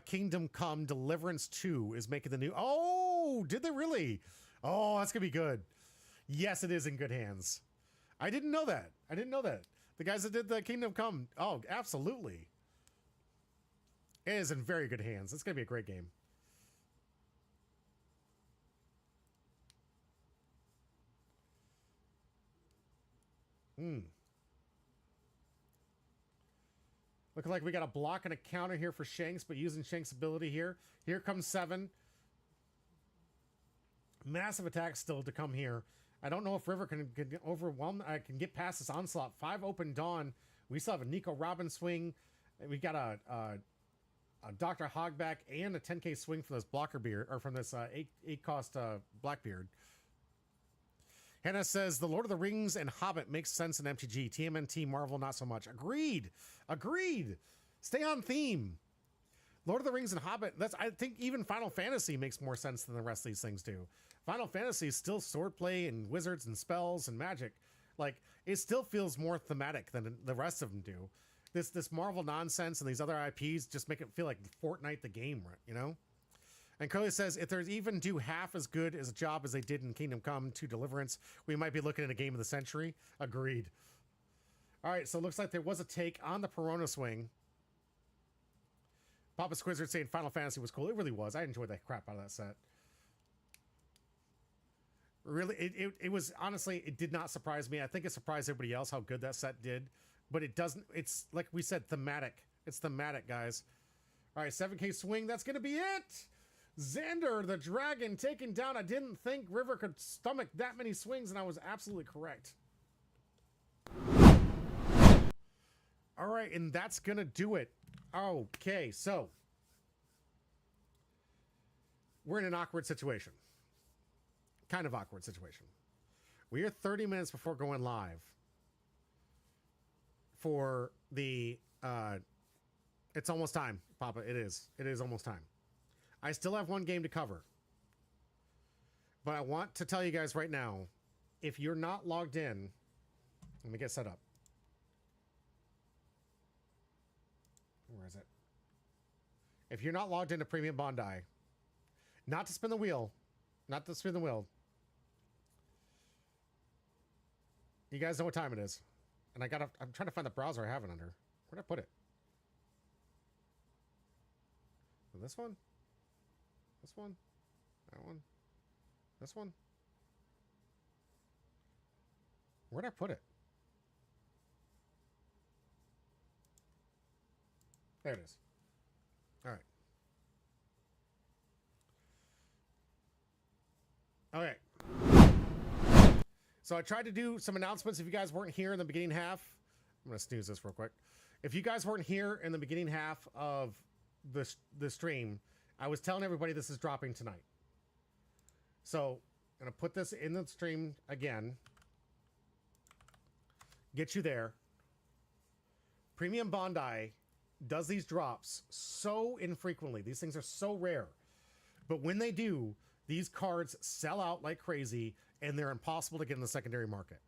Speaker 2: Kingdom Come Deliverance 2 is making the new... Oh, did they really? Oh, that's going to be good. Yes, it is in good hands. I didn't know that. The guys that did the Kingdom Come... Oh, absolutely. It is in very good hands. It's going to be a great game. Looking like we got a block and a counter here for Shanks, but using Shanks' ability here. Here comes 7. Massive attack still to come here. I don't know if River can overwhelm. I can get past this onslaught. 5 open Dawn. We still have a Nico Robin swing. We got a Dr. Hogback and a 10k swing from this blocker beard, or from this 8 cost Blackbeard. Hannah says the Lord of the Rings and Hobbit makes sense in MTG. TMNT Marvel not so much. Agreed. Agreed. Stay on theme. Lord of the Rings and Hobbit. I think even Final Fantasy makes more sense than the rest of these things do. Final Fantasy is still swordplay and wizards and spells and magic. Like, it still feels more thematic than the rest of them do. This Marvel nonsense and these other IPs just make it feel like Fortnite the game, you know? And Cody says, if there's even do half as good as a job as they did in Kingdom Come 2 Deliverance, we might be looking at a game of the century. Agreed. All right, so it looks like there was a take on the Perona swing. Papa Squizzard saying Final Fantasy was cool. It really was. I enjoyed the crap out of that set. Really, it was, honestly, it did not surprise me. I think it surprised everybody else how good that set did. But it doesn't, it's, like we said, thematic. It's thematic, guys. All right, 7k swing. That's going to be it. Xander, the dragon, taken down. I didn't think River could stomach that many swings, and I was absolutely correct. All right, and that's going to do it. Okay, so we're in an awkward situation. Kind of awkward situation. We are 30 minutes before going live for the, it's almost time, Papa. It is. It is almost time. I still have one game to cover. But I want to tell you guys right now, if you're not logged in, let me get set up. Where is it? If you're not logged into Premium Bondi, not to spin the wheel, not to spin the wheel. You guys know what time it is. And I'm trying to find the browser I have it under. Where'd I put it? This one? This one? That one? This one? Where'd I put it? There it is. All right. Okay. So I tried to do some announcements if you guys weren't here in the beginning half. I'm going to snooze this real quick. If you guys weren't here in the beginning half of the stream, I was telling everybody this is dropping tonight. So I'm going to put this in the stream again. Get you there. Premium Bondi does these drops so infrequently. These things are so rare. But when they do, these cards sell out like crazy, and they're impossible to get in the secondary market.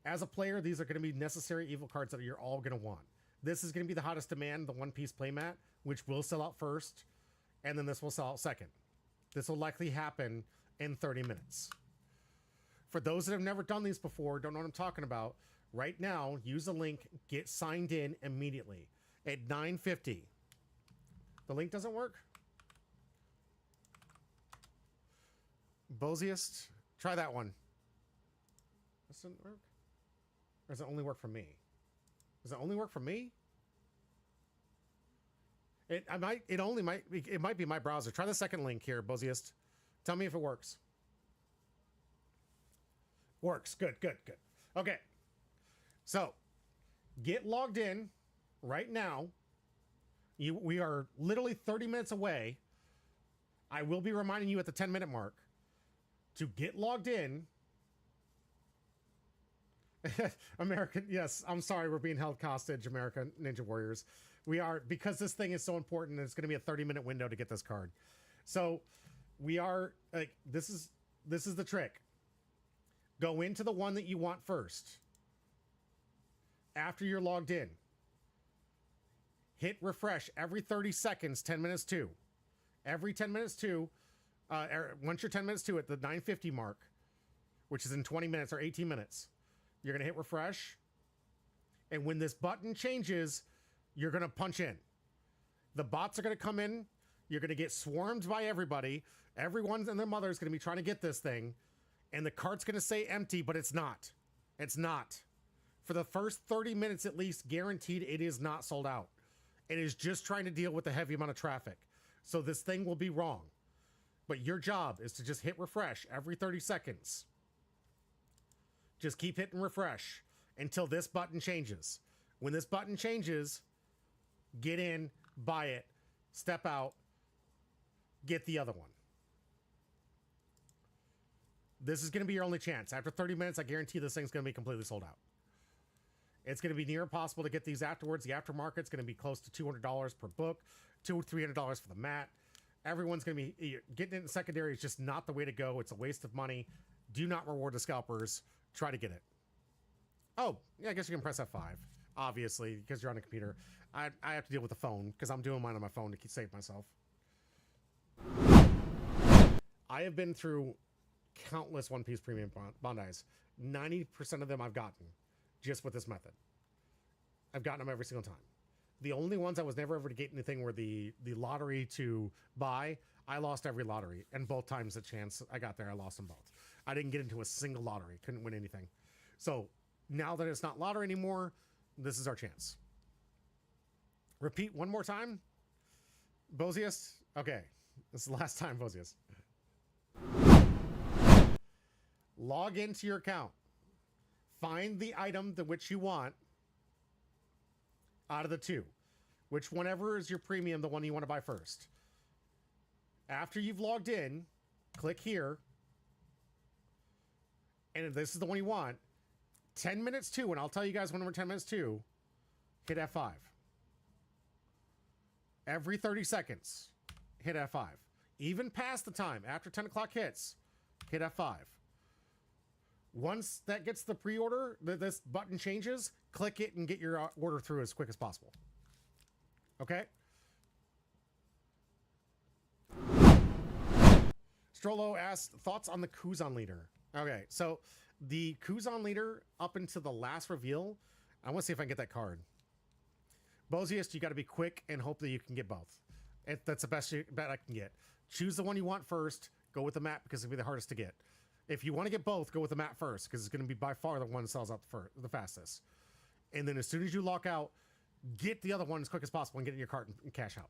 Speaker 2: As a player, these are going to be necessary evil cards that you're all going to want. This is going to be the hottest demand, the one-piece playmat, which will sell out first, and then this will sell out second. This will likely happen in 30 minutes. For those that have never done these before, don't know what I'm talking about, right now, use the link, get signed in immediately at 9:50. The link doesn't work? Boziest? Try that one. This doesn't work? Or does it only work for me? Does it only work for me? It might be my browser. Try the second link here, Boziest. Tell me if it works. Works. Good, good, good. Okay. So, get logged in right now. We are literally 30 minutes away. I will be reminding you at the 10-minute mark to get logged in. American, yes, I'm sorry, we're being held hostage, American Ninja Warriors. We are, because this thing is so important, it's going to be a 30-minute window to get this card. So we are, like, this is the trick. Go into the one that you want first. After you're logged in, hit refresh every 30 seconds, 10 minutes to. Every 10 minutes to, once you're 10 minutes to at the 9:50 mark, which is in 20 minutes or 18 minutes, you're going to hit refresh. And when this button changes, you're going to punch in. The bots are going to come in. You're going to get swarmed by everybody. Everyone and their mother is going to be trying to get this thing. And the cart's going to say empty, but it's not. It's not. For the first 30 minutes at least, guaranteed it is not sold out. It is just trying to deal with the heavy amount of traffic. So this thing will be wrong. But your job is to just hit refresh every 30 seconds. Just keep hitting refresh until this button changes. When this button changes, get in, buy it, step out, get the other one. This is going to be your only chance. After 30 minutes, I guarantee this thing's going to be completely sold out. It's going to be near impossible to get these afterwards. The aftermarket's going to be close to $200 per book, $200 or $300 for the mat. Everyone's going to be getting it in secondary is just not the way to go. It's a waste of money. Do not reward the scalpers. Try to get it. Oh, yeah, I guess you can press F5, obviously, because you're on a computer. I have to deal with the phone because I'm doing mine on my phone to save myself. I have been through countless One Piece Premium Bondis. 90% of them I've gotten just with this method. I've gotten them every single time. The only ones I was never ever to get anything were the lottery to buy. I lost every lottery, and both times the chance I got there, I lost them both. I didn't get into a single lottery. Couldn't win anything. So now that it's not lottery anymore, this is our chance. Repeat one more time. Bozius? Okay. This is the last time, Bozius. Log into your account. Find the item to which you want out of the two. Whenever is your premium, the one you want to buy first. After you've logged in, click here. And if this is the one you want, 10 minutes to, and I'll tell you guys when we're 10 minutes to, hit F5. Every 30 seconds, hit F5. Even past the time, after 10 o'clock hits, hit F5. Once that gets the pre-order, this button changes, click it and get your order through as quick as possible. Okay? Strollo asked, thoughts on the Kuzan leader? Okay, so the Kuzan leader up until the last reveal, I want to see if I can get that card. Boziest, you got to be quick and hope that you can get both. That's the best bet I can get. Choose the one you want first. Go with the map because it'll be the hardest to get. If you want to get both, go with the map first because it's going to be by far the one that sells out the fastest. And then as soon as you lock out, get the other one as quick as possible and get in your cart and cash out.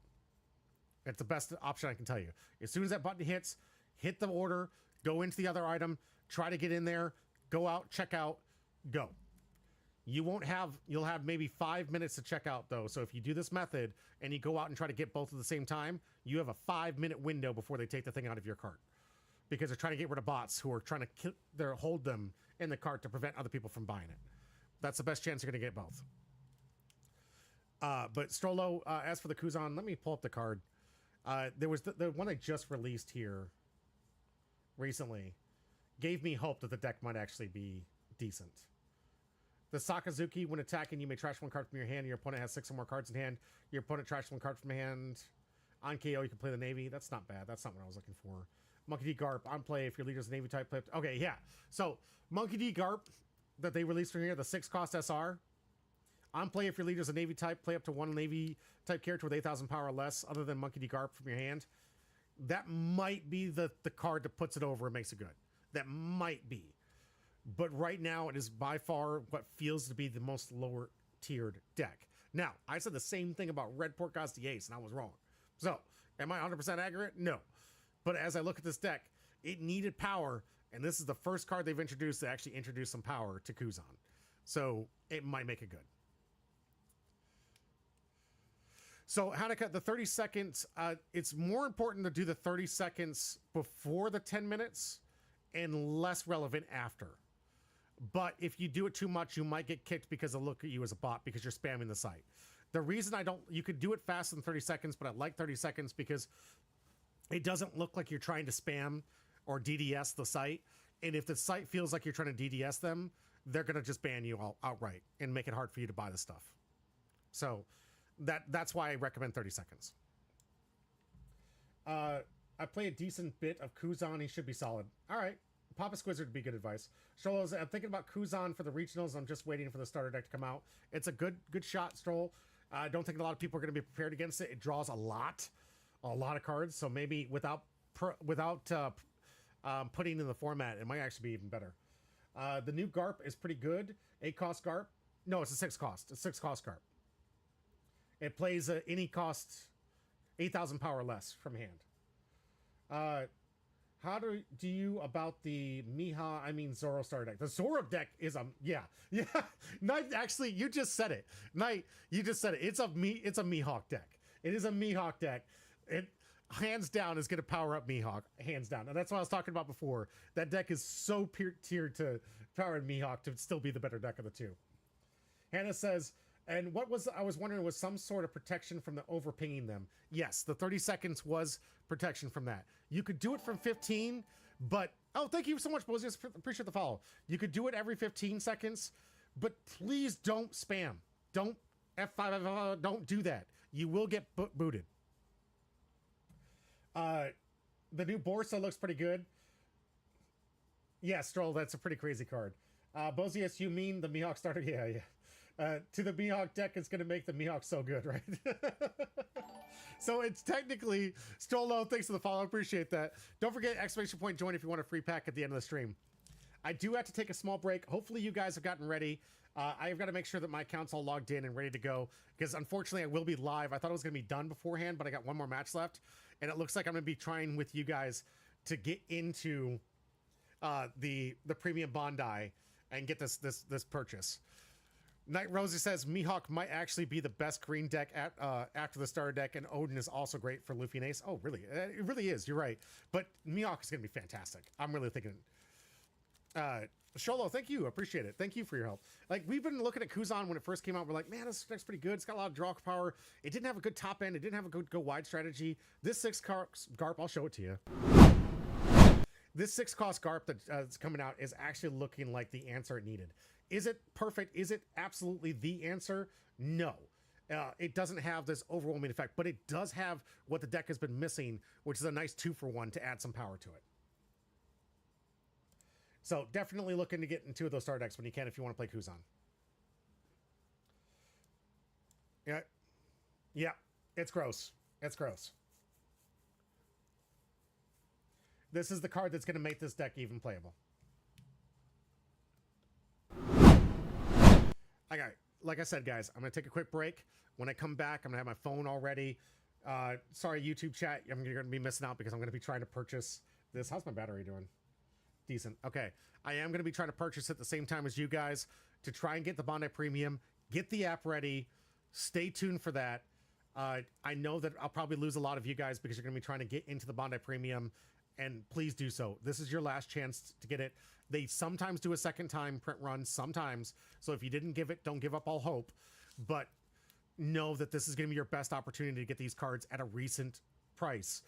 Speaker 2: It's the best option I can tell you. As soon as that button hits, hit the order, go into the other item, try to get in there, go out, check out, go. You'll have maybe 5 minutes to check out though. So if you do this method and you go out and try to get both at the same time, you have a 5-minute window before they take the thing out of your cart. Because they're trying to get rid of bots who are trying to hold them in the cart to prevent other people from buying it. That's the best chance you're going to get both. But Strollo, as for the Kuzan, let me pull up the card. There was the one I just released here recently. Gave me hope that the deck might actually be decent. The Sakazuki, when attacking, you may trash one card from your hand. Your opponent has 6 or more cards in hand. Your opponent trashes one card from hand. On KO, you can play the Navy. That's not bad. That's not what I was looking for. Monkey D. Garp, on play if your leader's a Navy type. Play okay, yeah. So, Monkey D. Garp that they released from here, the 6-cost SR. On play if your leader's a Navy type. Play up to 1 Navy type character with 8,000 power or less, other than Monkey D. Garp from your hand. That might be the card that puts it over and makes it good. That might be. But right now, it is by far what feels to be the most lower-tiered deck. Now, I said the same thing about Red Portgas the Ace, and I was wrong. So, am I 100% accurate? No. But as I look at this deck, it needed power, and this is the first card they've introduced that actually introduced some power to Kuzan. So, it might make it good. So, how to cut the 30 seconds, it's more important to do the 30 seconds before the 10 minutes and less relevant after. But if you do it too much, you might get kicked because they'll look at you as a bot because you're spamming the site. The reason you could do it faster than 30 seconds, but I like 30 seconds because it doesn't look like you're trying to spam or DDS the site. And if the site feels like you're trying to DDS them, they're going to just ban you outright and make it hard for you to buy the stuff. So that's why I recommend 30 seconds. I play a decent bit of Kuzan. He should be solid. All right. Papa Squizzard would be good advice. Stroll, I'm thinking about Kuzan for the regionals. I'm just waiting for the starter deck to come out. It's a good shot, Stroll. I don't think a lot of people are going to be prepared against it. It draws a lot of cards. So maybe without putting in the format, it might actually be even better. The new Garp is pretty good. 8-cost Garp. No, it's a 6 cost. A 6 cost card. It plays any cost 8,000 power or less from hand. How do you about the Zoro starter deck? The Zoro deck is yeah. Knight, actually, you just said it. Knight, you just said it. It's a Mihawk deck. It is a Mihawk deck. It hands down is going to power up Mihawk, hands down. And that's what I was talking about before. That deck is so tiered to power up Mihawk to still be the better deck of the two. Hannah says, and I was wondering, was some sort of protection from the overpinging them? Yes, the 30 seconds was protection from that. You could do it from 15, but, oh, thank you so much, Bozius. Appreciate the follow. You could do it every 15 seconds, but please don't spam. Don't F5, don't do that. You will get booted. The new Borsa looks pretty good. Yeah, Stroll, that's a pretty crazy card. Bozius, you mean the Mihawk starter? Yeah. To the Mihawk deck, it's going to make the Mihawk so good, right? So it's technically, Strollo, thanks for the follow. I appreciate that. Don't forget, exclamation point join if you want a free pack at the end of the stream. I do have to take a small break. Hopefully you guys have gotten ready. I've got to make sure that my account's all logged in and ready to go, because unfortunately I will be live. I thought it was going to be done beforehand, but I got one more match left, and it looks like I'm going to be trying with you guys to get into the premium Bondi and get this purchase. Night Rosie says Mihawk might actually be the best green deck after the starter deck, and Odin is also great for Luffy and Ace. Oh, really? It really is. You're right. But Mihawk is going to be fantastic. I'm really thinking. Sholo, thank you. Appreciate it. Thank you for your help. Like, we've been looking at Kuzan when it first came out. We're like, man, this deck's pretty good. It's got a lot of draw power. It didn't have a good top end. It didn't have a good go wide strategy. This 6 Garp, I'll show it to you. This 6 cost Garp that's coming out is actually looking like the answer it needed. Is it perfect? Is it absolutely the answer? No. It doesn't have this overwhelming effect, but it does have what the deck has been missing, which is a nice 2-for-1 to add some power to it. So definitely looking to get into those star decks when you can if you want to play Kuzan. Yeah, it's gross. It's gross. This is the card that's going to make this deck even playable. Like I said, guys, I'm going to take a quick break. When I come back, I'm going to have my phone all ready. Sorry, YouTube chat. I'm going to be missing out because I'm going to be trying to purchase this. How's my battery doing? Decent. Okay. I am going to be trying to purchase it at the same time as you guys to try and get the Bondi Premium. Get the app ready. Stay tuned for that. I know that I'll probably lose a lot of you guys because you're going to be trying to get into the Bondi Premium. And please do so. This is your last chance to get it. They sometimes do a second time print run, sometimes. So if you didn't give it, don't give up all hope. But know that this is going to be your best opportunity to get these cards at a recent price.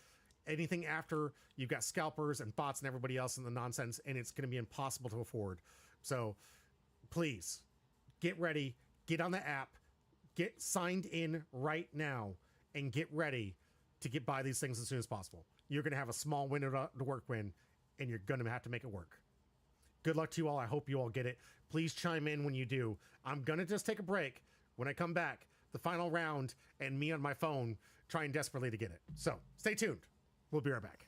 Speaker 2: Anything after, you've got scalpers and bots and everybody else in the nonsense, and it's going to be impossible to afford. So please, get ready, get on the app, get signed in right now, and get ready to buy these things as soon as possible. You're going to have a small window to work in, and you're going to have to make it work. Good luck to you all. I hope you all get it. Please chime in when you do. I'm going to just take a break. When I come back, the final round, and me on my phone trying desperately to get it. So stay tuned. We'll be right back.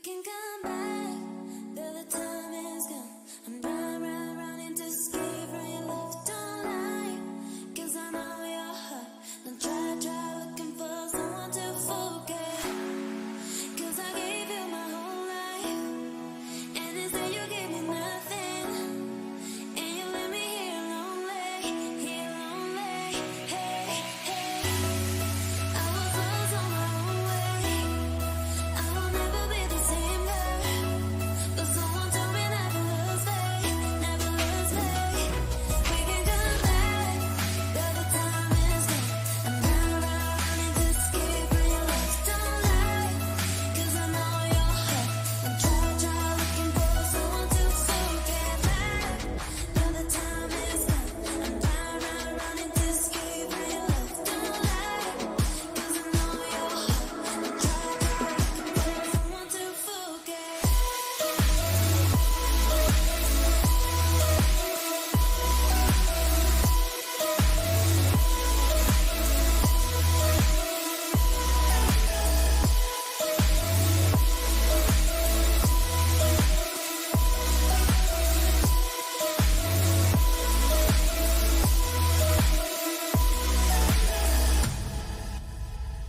Speaker 1: can come back, though the time is gone. I'm running to escape from your love. Don't lie, 'cause I know your heart. Don't try looking for someone to forget. 'Cause I gave you my whole life, and instead you gave me nothing. And you left me here lonely. Hey, hey. I was lost on my own way. I will never be the same girl. But someone told me never lose faith. We can come back, though the time is gone. I'm running to escape from your love. Don't lie, 'cause I know your heart. And try looking for someone to forget. Back, though the time is gone. I'm running to escape from your love. Don't lie, 'cause I know your heart. And try looking for someone to forget.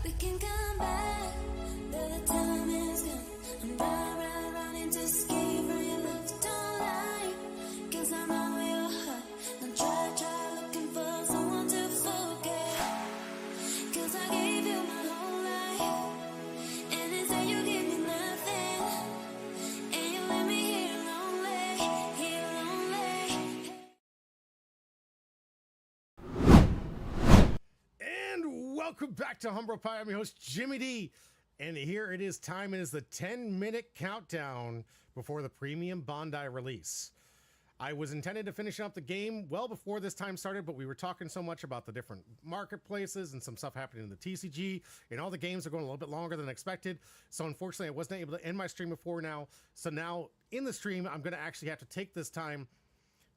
Speaker 1: We can come back, though the time is gone. I'm running to escape from your love. Don't lie, 'cause I know your heart. Don't try looking for someone to forget. 'Cause I gave you my whole life, and instead you gave me nothing. And you left me here lonely.
Speaker 2: And welcome back to Humble Pie. I'm your host, Jimmy D. And here it is time. It is the 10-minute countdown before the premium Bondi release. I was intended to finish up the game well before this time started, but we were talking so much about the different marketplaces and some stuff happening in the TCG, and all the games are going a little bit longer than expected. So unfortunately, I wasn't able to end my stream before now. So now in the stream, I'm going to actually have to take this time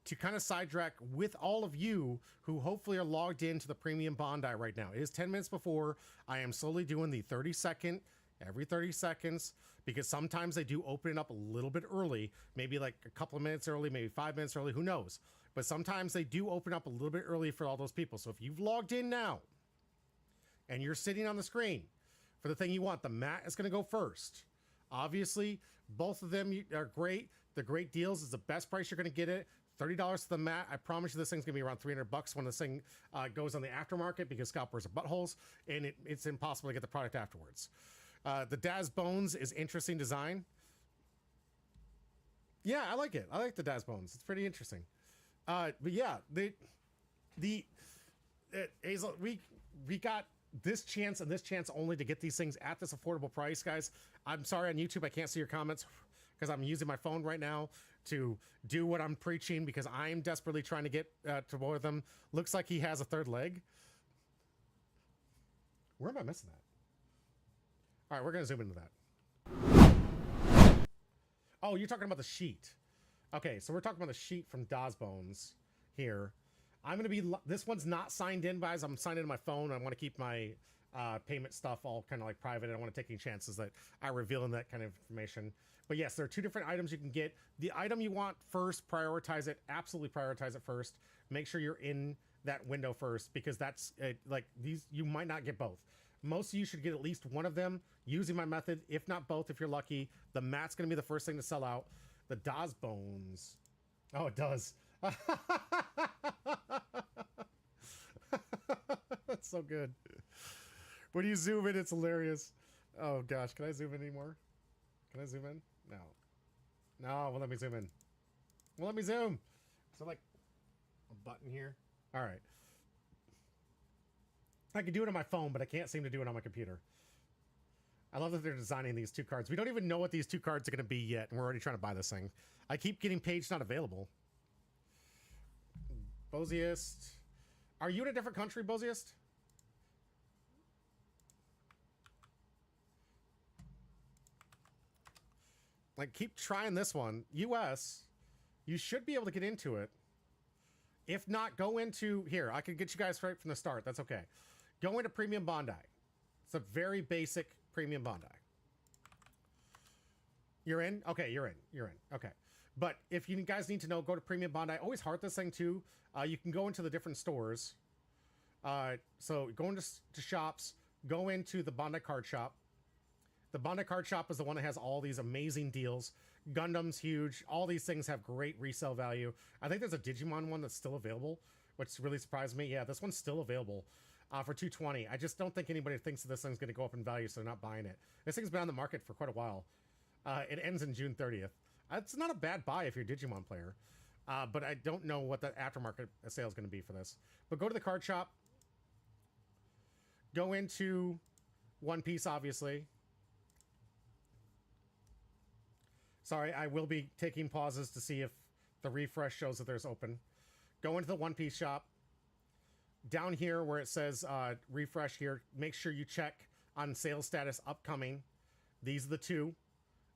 Speaker 2: to kind of sidetrack with all of you who hopefully are logged into the premium Bondi right now. It is 10 minutes before. I am slowly doing the 30-second, every 30 seconds, because sometimes they do open it up a little bit early, maybe like a couple of minutes early, maybe 5 minutes early, who knows? But sometimes they do open up a little bit early for all those people. So if you've logged in now and you're sitting on the screen for the thing you want, the mat is going to go first. Obviously, both of them are great. The great deals is the best price you're going to get it. $30 to the mat. I promise you this thing's gonna be around $300 when this thing goes on the aftermarket, because scalpers are buttholes and it's impossible to get the product afterwards. The Daz Bones is interesting design. Yeah, I like it. I like the Daz Bones. It's pretty interesting. But yeah, Hazel, we got this chance and this chance only to get these things at this affordable price, guys. I'm sorry, on YouTube I can't see your comments because I'm using my phone right now to do what I'm preaching, because I'm desperately trying to get to one of them. Looks like he has a third leg. Where am I missing that? All right, we're gonna zoom into that. Oh, you're talking about the sheet. Okay, so we're talking about the sheet from Daz Bones here. I'm gonna be, this one's not signed in, guys. I'm signed into my phone. I want to keep my payment stuff all kind of like private. I don't want to take any chances that I reveal that kind of information. But yes, there are two different items you can get. The item you want first, prioritize it. Absolutely prioritize it first. Make sure you're in that window first, because that's like these, you might not get both. Most of you should get at least one of them using my method, if not both, if you're lucky. The mat's going to be the first thing to sell out. The Daz Bones. Oh, it does. That's so good. When you zoom in, it's hilarious. Oh gosh, can I zoom in anymore? Can I zoom in? No. No, well, let me zoom in. Well, let me zoom. Is there like a button here? All right. I can do it on my phone, but I can't seem to do it on my computer. I love that they're designing these two cards. We don't even know what these two cards are going to be yet, and we're already trying to buy this thing. I keep getting page not available. Boziest. Are you in a different country, Boziest? Like, keep trying this one. US, you should be able to get into it. If not, go into, here, I could get you guys right from the start. That's okay. Go into Premium Bondi. It's a very basic Premium Bondi. You're in? Okay, you're in. You're in. Okay. But if you guys need to know, go to Premium Bondi. I always heart this thing too. You can go into the different stores. So go into shops, go into the Bondi Card Shop. The Bondi Card Shop is the one that has all these amazing deals. Gundam's huge. All these things have great resale value. I think there's a Digimon one that's still available, which really surprised me. Yeah, this one's still available for $220. I just don't think anybody thinks that this thing's going to go up in value, so they're not buying it. This thing's been on the market for quite a while. It ends in June 30th. It's not a bad buy if you're a Digimon player, but I don't know what the aftermarket sale is going to be for this. But go to the card shop. Go into One Piece, obviously. Sorry, I will be taking pauses to see if the refresh shows that there's open. Go into the One Piece shop. Down here where it says refresh here, make sure you check on sales status upcoming. These are the two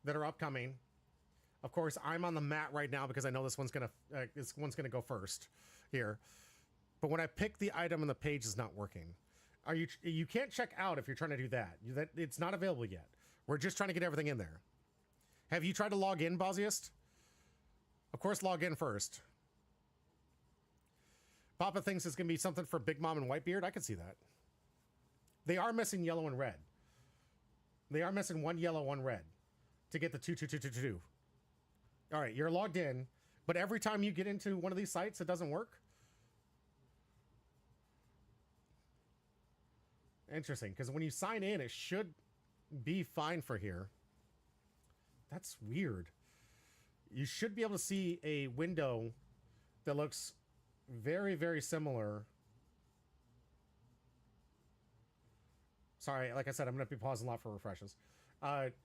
Speaker 2: that are upcoming. Of course, I'm on the mat right now because I know this one's gonna go first here. But when I pick the item and the page is not working, you can't check out if you're trying to do that. It's not available yet. We're just trying to get everything in there. Have you tried to log in, Bosziest? Of course, log in first. Papa thinks it's going to be something for Big Mom and Whitebeard. I can see that. They are missing yellow and red. They are missing one yellow, one red to get the 2. All right, you're logged in, but every time you get into one of these sites, it doesn't work. Interesting, because when you sign in, it should be fine for here. That's weird. You should be able to see a window that looks very, very similar. Sorry, like I said, I'm going to be pausing a lot for refreshes.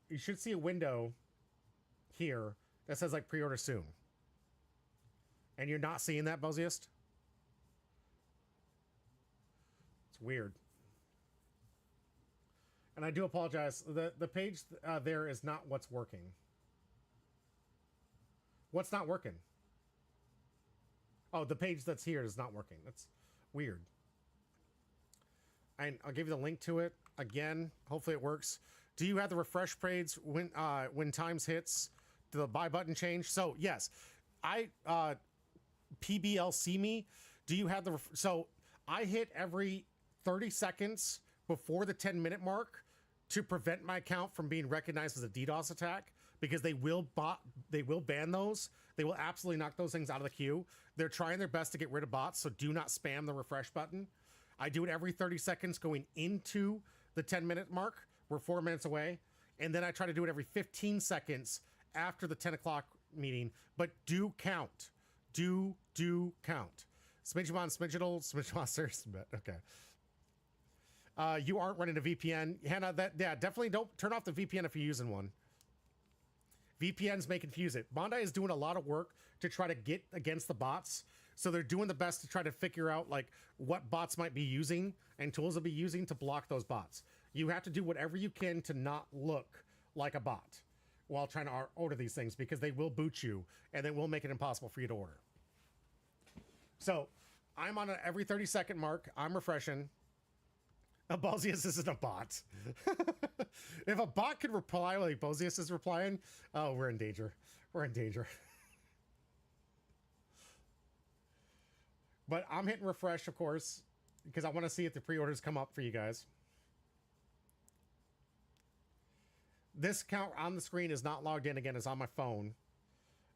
Speaker 2: You should see a window here that says like pre-order soon. And you're not seeing that, Bosziest? It's weird. And I do apologize. The page there is not what's working. What's not working? Oh, the page that's here is not working. That's weird. And I'll give you the link to it again. Hopefully it works. Do you have the refresh page when times hits the buy button change? So yes, PBLC me. Do you have the so I hit every 30 seconds before the 10-minute mark to prevent my account from being recognized as a DDoS attack, because they will ban those. They will absolutely knock those things out of the queue. They're trying their best to get rid of bots, so do not spam the refresh button. I do it every 30 seconds going into the 10-minute mark. We're 4 minutes away. And then I try to do it every 15 seconds after the 10 o'clock meeting. But do count. Do count. Smidgemon, Smidgemonsters. Okay. You aren't running a VPN. Hannah, definitely don't turn off the VPN if you're using one. VPNs may confuse it. Bondi is doing a lot of work to try to get against the bots. So they're doing the best to try to figure out like what bots might be using and tools they'll be using to block those bots. You have to do whatever you can to not look like a bot while trying to order these things, because they will boot you and they will make it impossible for you to order. So I'm on every 30-second mark. I'm refreshing. Boszius isn't a bot. If a bot could reply like Boszius is replying, oh, we're in danger. We're in danger. But I'm hitting refresh, of course, because I want to see if the pre-orders come up for you guys. This count on the screen is not logged in again. It's on my phone.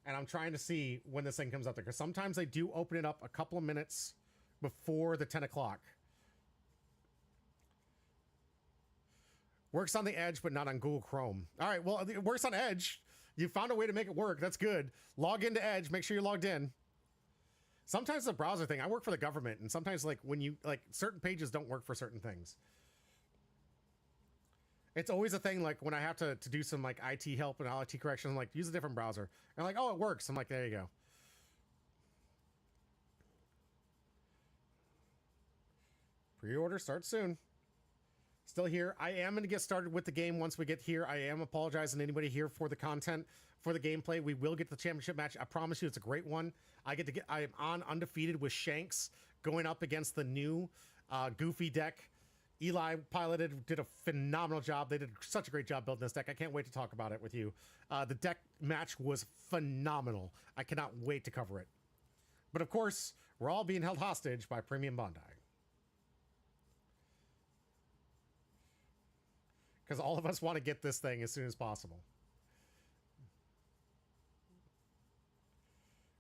Speaker 2: And I'm trying to see when this thing comes up there, because sometimes they do open it up a couple of minutes before the 10 o'clock. Works on the Edge, but not on Google Chrome. All right, well, it works on Edge. You found a way to make it work. That's good. Log into Edge. Make sure you're logged in. Sometimes it's a browser thing. I work for the government, and sometimes like when you like certain pages don't work for certain things. It's always a thing like when I have to do some like IT help and IT correction, I'm like, use a different browser. And like, oh, it works. I'm like, there you go. Pre-order starts soon. Still here. I am going to get started with the game once we get here. I am apologizing to anybody here for the content, for the gameplay. We will get the championship match. I promise you it's a great one. I am on undefeated with Shanks going up against the new Goofy deck Eli did a phenomenal job. They did such a great job building this deck. I can't wait to talk about it with you. The deck match was phenomenal. I cannot wait to cover it. But of course, we're all being held hostage by Premium Bondi. Because all of us want to get this thing as soon as possible.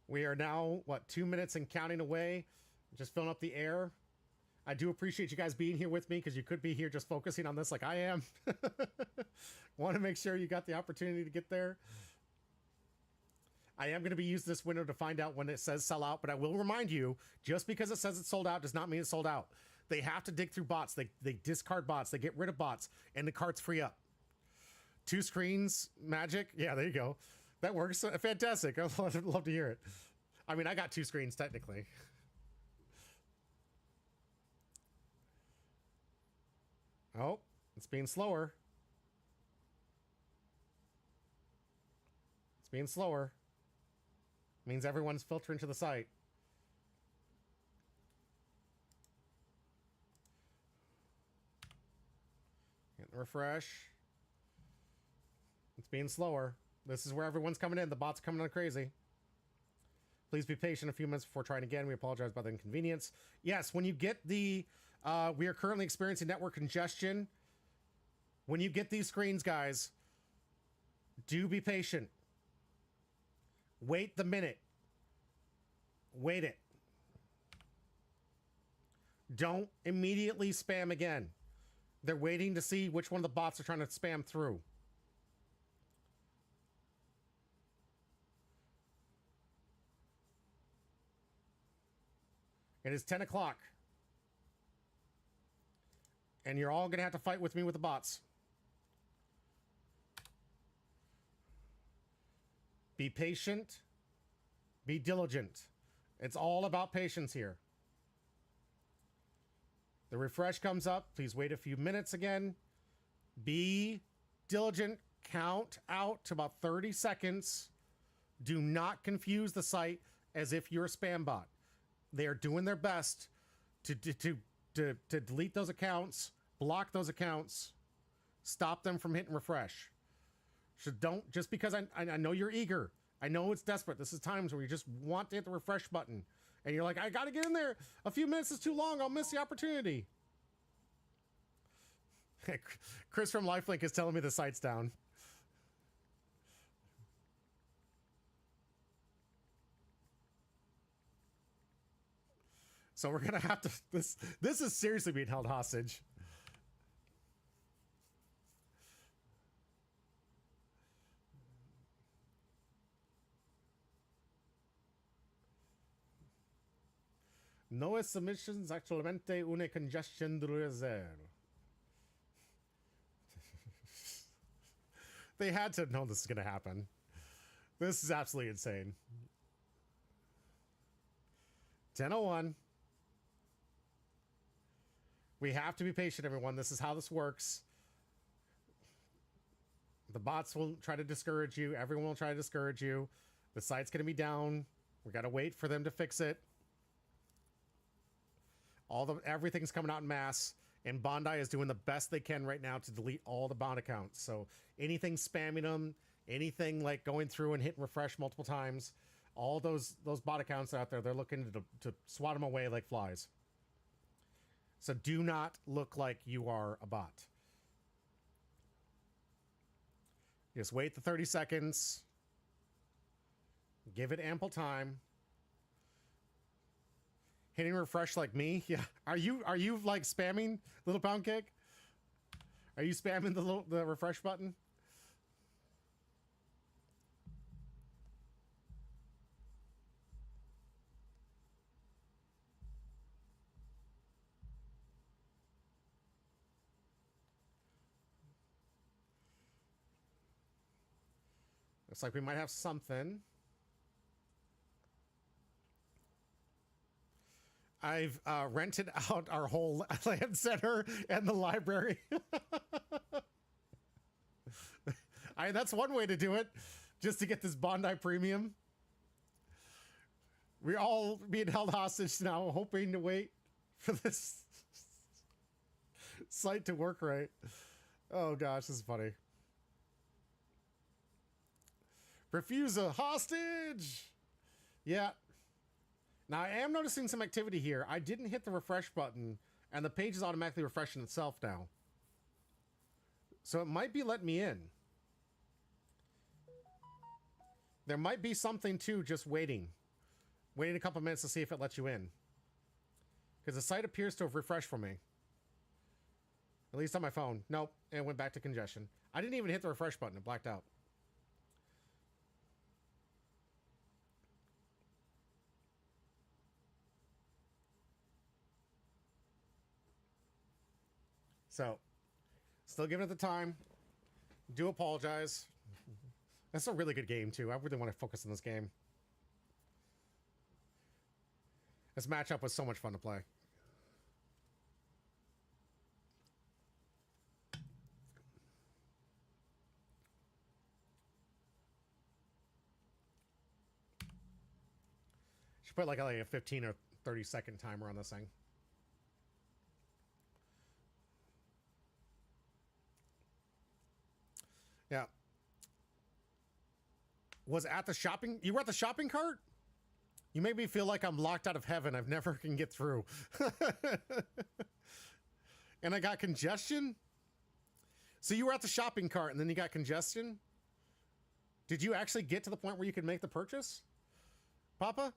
Speaker 2: We are now, what, 2 minutes and counting away. Just filling up the air. I do appreciate you guys being here with me because you could be here just focusing on this like I am. Want to make sure you got the opportunity to get there. I am going to be using this window to find out when it says sell out, but I will remind you, just because it says it's sold out does not mean it's sold out. They have to dig through bots. They discard bots. They get rid of bots, and the cards free up. 2 screens, magic. Yeah, there you go. That works. Fantastic. I'd love to hear it. I mean, I got 2 screens technically. Oh, it's being slower. It's being slower. Means everyone's filtering to the site. Hit the refresh. It's being slower. This is where everyone's coming in. The bot's coming on crazy. Please be patient a few minutes before trying again. We apologize about the inconvenience. Yes, when you get the... we are currently experiencing network congestion. When you get these screens, guys, do be patient. Wait the minute. Wait it. Don't immediately spam again. They're waiting to see which one of the bots are trying to spam through. It is 10 o'clock. And you're all going to have to fight with me with the bots. Be patient. Be diligent. It's all about patience here. The refresh comes up. Please wait a few minutes again. Be diligent. Count out to about 30 seconds. Do not confuse the site as if you're a spam bot. They are doing their best to delete those accounts, block those accounts, stop them from hitting refresh. So don't, just because I know you're eager. I know it's desperate. This is times where you just want to hit the refresh button. And you're like, I got to get in there. A few minutes is too long. I'll miss the opportunity. Chris from Lifelink is telling me the site's down. So we're going to have to... This is seriously being held hostage. No es submissions actualmente una congestion de They had to know this is going to happen. This is absolutely insane. 10:01. We have to be patient, everyone. This is how this works. The bots will try to discourage you. Everyone will try to discourage you. The site's going to be down. We got to wait for them to fix it. Everything's coming out in mass, and Bondi is doing the best they can right now to delete all the bot accounts. So anything spamming them, anything like going through and hitting refresh multiple times, all those bot accounts out there, they're looking to swat them away like flies. So do not look like you are a bot. Just wait the 30 seconds. Give it ample time. Hitting refresh like me? Yeah. Are you like spamming Little Pound Cake? Are you spamming the refresh button? Looks like we might have something. I've rented out our whole land center and the library. That's one way to do it, just to get this Bondi premium. We're all being held hostage now, hoping to wait for this Site to work right. Oh gosh, this is funny. Refuse a hostage. Yeah. Now I am noticing some activity here. I didn't hit the refresh button, and the page is automatically refreshing itself now. So it might be letting me in. There might be something too, just waiting. Waiting a couple minutes to see if it lets you in. Because the site appears to have refreshed for me. At least on my phone. Nope, it went back to congestion. I didn't even hit the refresh button, it blacked out. So, still giving it the time. Do apologize. That's a really good game, too. I really want to focus on this game. This matchup was so much fun to play. Should put like a 15 or 30-second timer on this thing. Yeah. Was at the shopping... You were at the shopping cart? You made me feel like I'm locked out of heaven. I've never can get through. And I got congestion? So you were at the shopping cart and then you got congestion? Did you actually get to the point where you could make the purchase? Papa?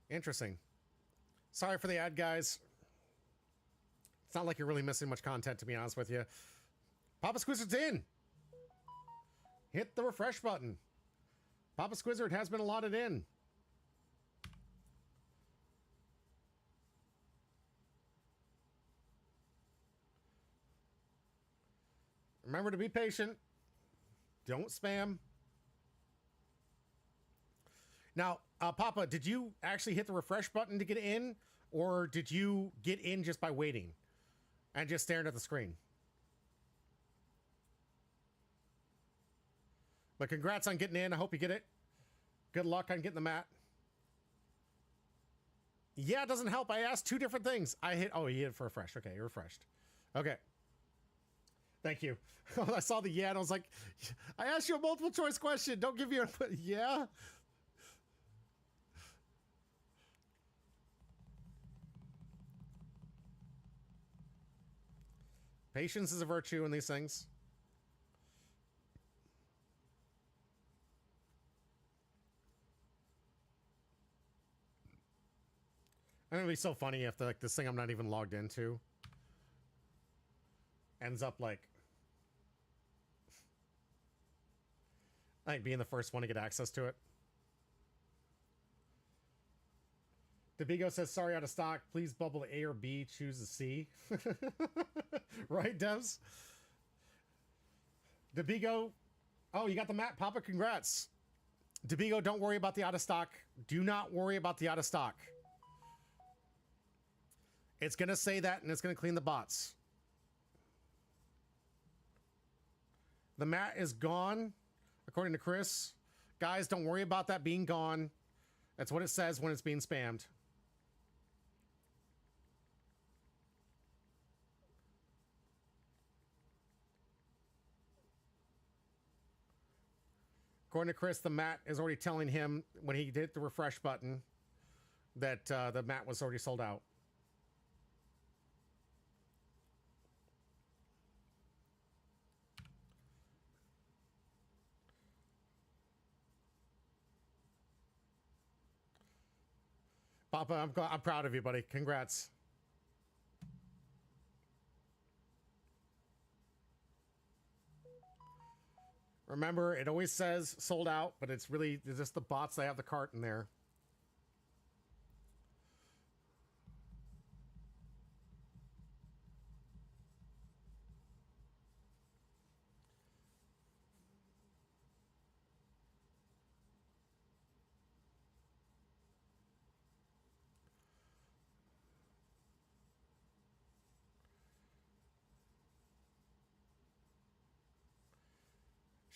Speaker 2: Interesting. Sorry for the ad, guys. It's not like you're really missing much content, to be honest with you. Papa Squizzard's in. Hit the refresh button. Papa Squizzard has been allotted in. Remember to be patient. Don't spam. Now, Papa, did you actually hit the refresh button to get in? Or did you get in just by waiting? And just staring at the screen? But congrats on getting in. I hope you get it. Good luck on getting the mat. Yeah, it doesn't help. I asked two different things. I hit... Oh, you hit it for refresh. Okay, you're refreshed. Okay. Thank you. I saw the yeah, and I was like, I asked you a multiple choice question. Don't give me a... Yeah? Patience is a virtue in these things. And it'd be so funny if like this thing I'm not even logged into ends up like being the first one to get access to it. Debigo says, sorry, out of stock. Please bubble A or B. Choose a C. Right, devs? Debigo. Oh, you got the map, Papa. Congrats. Debigo, don't worry about the out of stock. Do not worry about the out of stock. It's going to say that, and it's going to clean the bots. The mat is gone, according to Chris. Guys, don't worry about that being gone. That's what it says when it's being spammed. According to Chris, the mat is already telling him when he hit the refresh button that the mat was already sold out. Papa, I'm proud of you, buddy. Congrats. Remember, it always says sold out, but it's really just the bots that have the cart in there.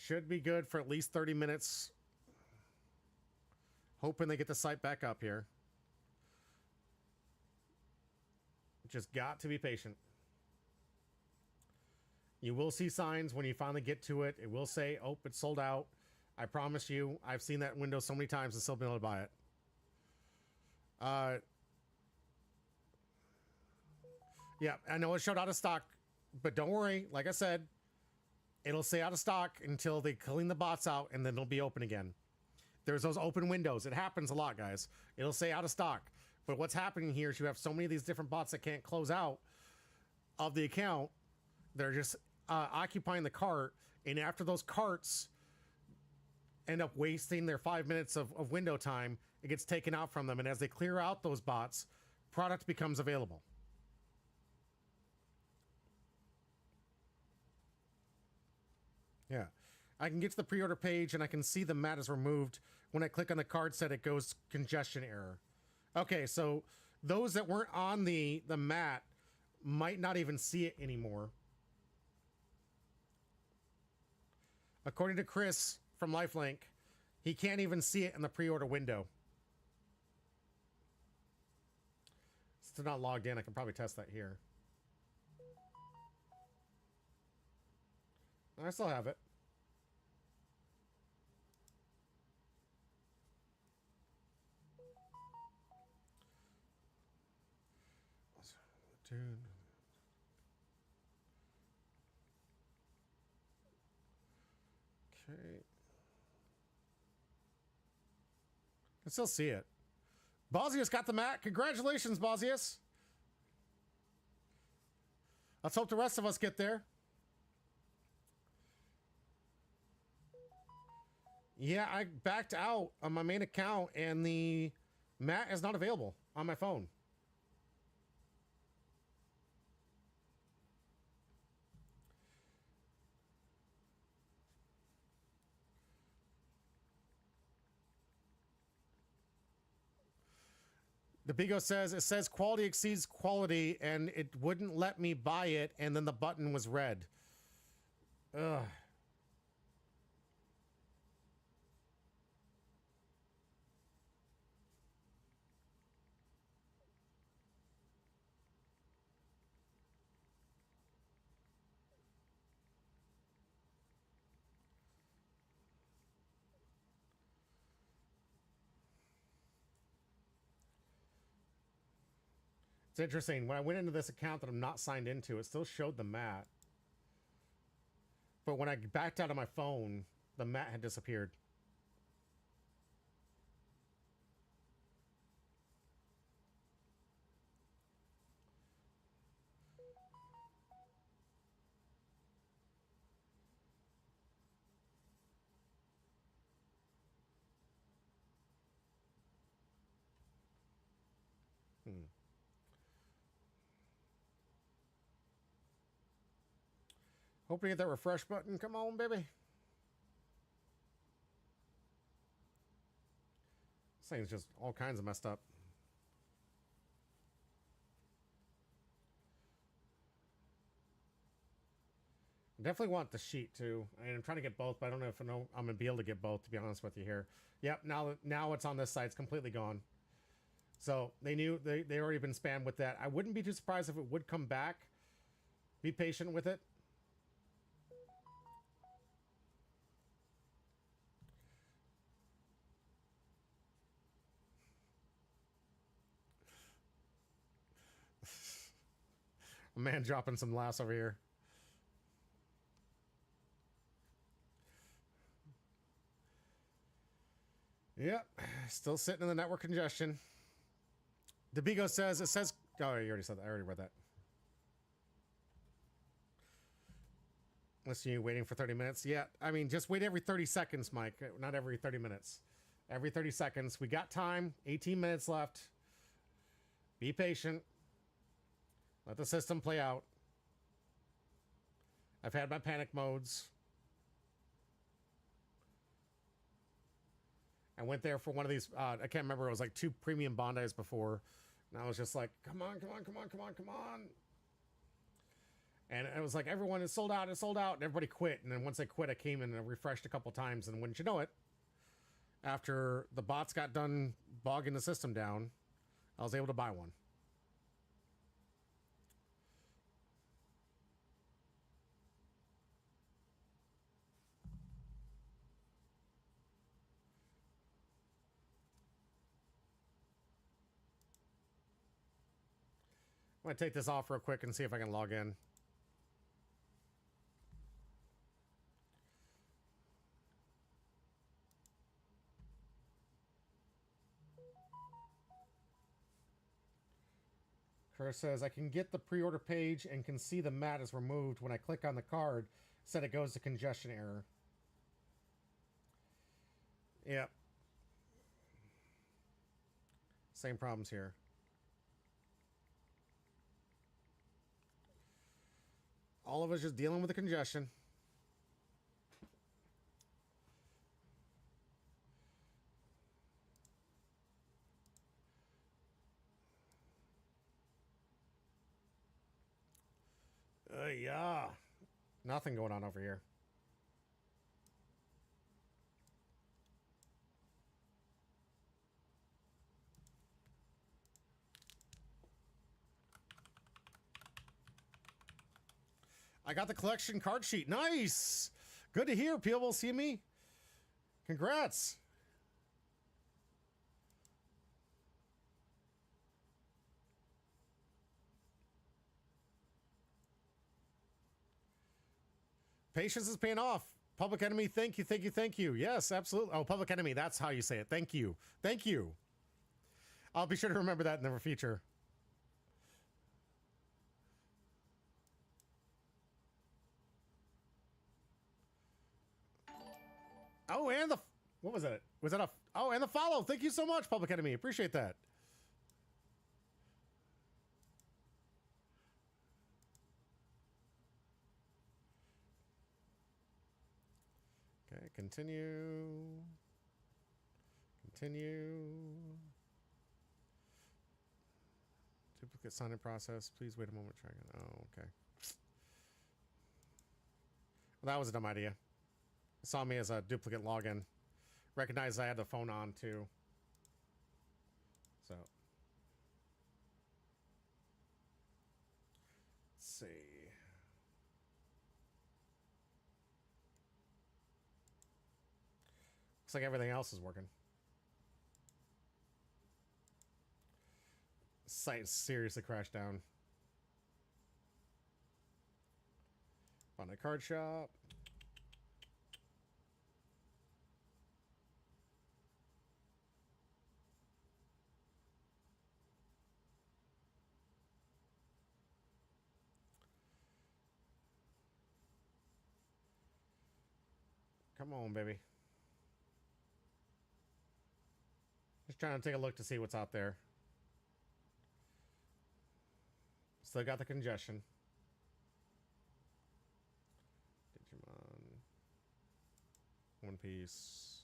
Speaker 2: Should be good for at least 30 minutes. Hoping they get the site back up here. just got to be patient. You will see signs when you finally get to it. It will say, oh, it's sold out. I promise you. I've seen that window so many times and still been able to buy it. Yeah, I know it showed out of stock, but don't worry. Like I said, it'll stay out of stock until they clean the bots out, and then it'll be open again. There's those open windows. It happens a lot, guys. It'll say out of stock. But what's happening here is you have so many of these different bots that can't close out of the account. They're just occupying the cart, and after those carts end up wasting their 5 minutes of window time, it gets taken out from them, and as they clear out those bots, product becomes available. Yeah, I can get to the pre-order page and I can see the mat is removed. When I click on the card set, it goes congestion error. Okay, so those that weren't on the mat might not even see it anymore. According to Chris from Lifelink, he can't even see it in the pre-order window. Still not logged in. I can probably test that here. I still have it. Dude. Okay. I still see it. Bosnius got the mat. Congratulations, Bosnius. Let's hope the rest of us get there. Yeah, I backed out on my main account and the mat is not available on my phone. The Bigo says, it says quality exceeds quality and it wouldn't let me buy it and then the button was red. Ugh. It's interesting. When I went into this account that I'm not signed into, it still showed the mat. But when I backed out of my phone, the mat had disappeared. Hope to get that refresh button. Come on, baby. This thing's just all kinds of messed up. I definitely want the sheet too. And I'm trying to get both, but I don't know if I'm going to be able to get both, to be honest with you here. Yep, now it's on this side. It's completely gone. So they knew they already been spammed with that. I wouldn't be too surprised if it would come back. Be patient with it. A man dropping some laughs over here. Yep, still sitting in the network congestion. DeBigo says, it says, oh, you already said that. I already read that. Listen, you waiting for 30 minutes? Yeah, I mean, just wait every 30 seconds, Mike. Not every 30 minutes. Every 30 seconds. We got time. 18 minutes left. Be patient. Let the system play out. I've had my panic modes. I went there for one of these, I can't remember, it was like 2 premium Bondis before. And I was just like, come on, come on, come on, come on, come on. And it was like, everyone is sold out, it's sold out. And everybody quit. And then once they quit, I came in and I refreshed a couple times. And wouldn't you know it, after the bots got done bogging the system down, I was able to buy one. I'm going to take this off real quick and see if I can log in. Chris says, I can get the pre-order page and can see the mat is removed. When I click on the card, said it goes to congestion error. Yep. Same problems here. All of us just dealing with the congestion. Yeah. Nothing going on over here. I got the collection card sheet. Nice. Good to hear. People will see me. Congrats. Patience is paying off. Public Enemy, thank you, thank you, thank you. Yes, absolutely. Oh, Public Enemy, that's how you say it. Thank you. Thank you. I'll be sure to remember that in the future. Oh, and the... What was that? Was that a... Oh, and the follow. Thank you so much, Public Enemy. Appreciate that. Okay, continue. Continue. Duplicate sign-in process. Please wait a moment. Try again. Oh, okay. Well, that was a dumb idea. It saw me as a duplicate login. Recognized I had the phone on too. So. Let's see. Looks like everything else is working. Site seriously crashed down. On a card shop. Come on, baby. Just trying to take a look to see what's out there. Still got the congestion. Digimon. One Piece.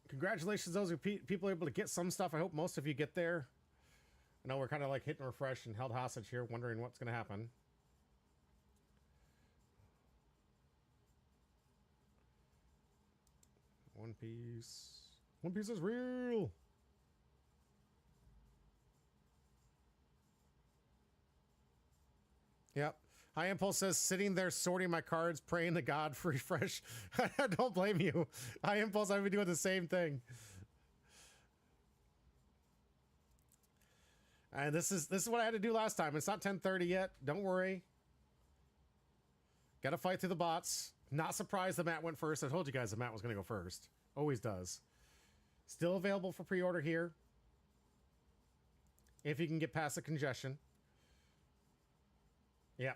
Speaker 2: Congratulations, those who people are able to get some stuff. I hope most of you get there. I know we're kind of like hitting refresh and held hostage here, wondering what's going to happen. One Piece. One Piece is real. Yep. High Impulse says, sitting there sorting my cards, praying to God for refresh. Don't blame you. High Impulse, I've been doing the same thing. And this is what I had to do last time. It's not 10:30 yet. Don't worry. Got to fight through the bots. Not surprised the mat went first. I told you guys the mat was going to go first. Always does. Still available for pre-order here. If you can get past the congestion. Yeah.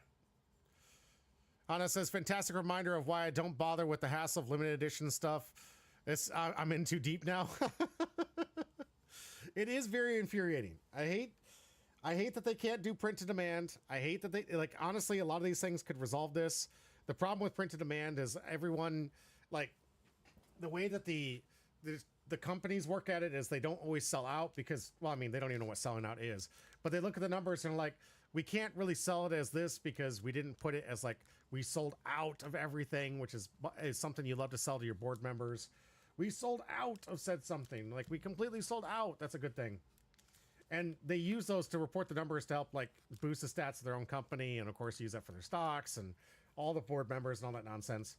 Speaker 2: Anna says, fantastic reminder of why I don't bother with the hassle of limited edition stuff. I'm in too deep now. It is very infuriating. I hate that they can't do print to demand. I hate that they, like, honestly, a lot of these things could resolve this. The problem with print to demand is everyone, like, the way that the companies work at it is they don't always sell out because, well, I mean, they don't even know what selling out is. But they look at the numbers and are like, we can't really sell it as this because we didn't put it as, like, we sold out of everything, which is something you love to sell to your board members. We sold out of said something. Like, we completely sold out. That's a good thing. And they use those to report the numbers to help, like, boost the stats of their own company and, of course, use that for their stocks and all the board members and all that nonsense.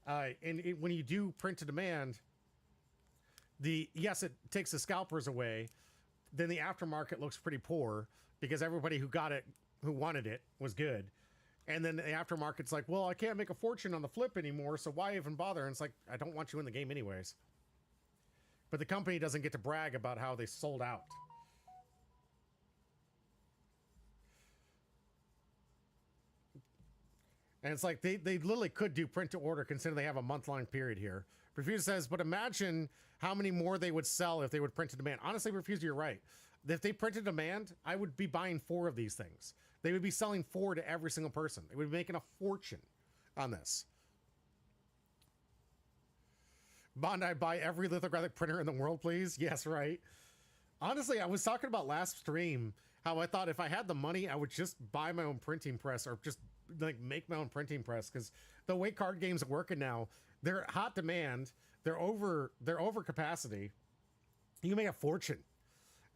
Speaker 2: When you do print to demand, yes, it takes the scalpers away, then the aftermarket looks pretty poor because everybody who got it, who wanted it, was good. And then the aftermarket's like, well, I can't make a fortune on the flip anymore, so why even bother? And it's like, I don't want you in the game anyways. But the company doesn't get to brag about how they sold out. And it's like, they literally could do print to order considering they have a month-long period here. Refuse says, but imagine how many more they would sell if they would print to demand. Honestly, Refuse, you're right. If they printed demand, I would be buying 4 of these things. They would be selling 4 to every single person. They would be making a fortune on this. Bondi, buy every lithographic printer in the world, please. Yes, right. Honestly, I was talking about last stream how I thought if I had the money, I would just buy my own printing press or just like make my own printing press, because the way card games are working now, they're hot demand, they're over capacity. You can make a fortune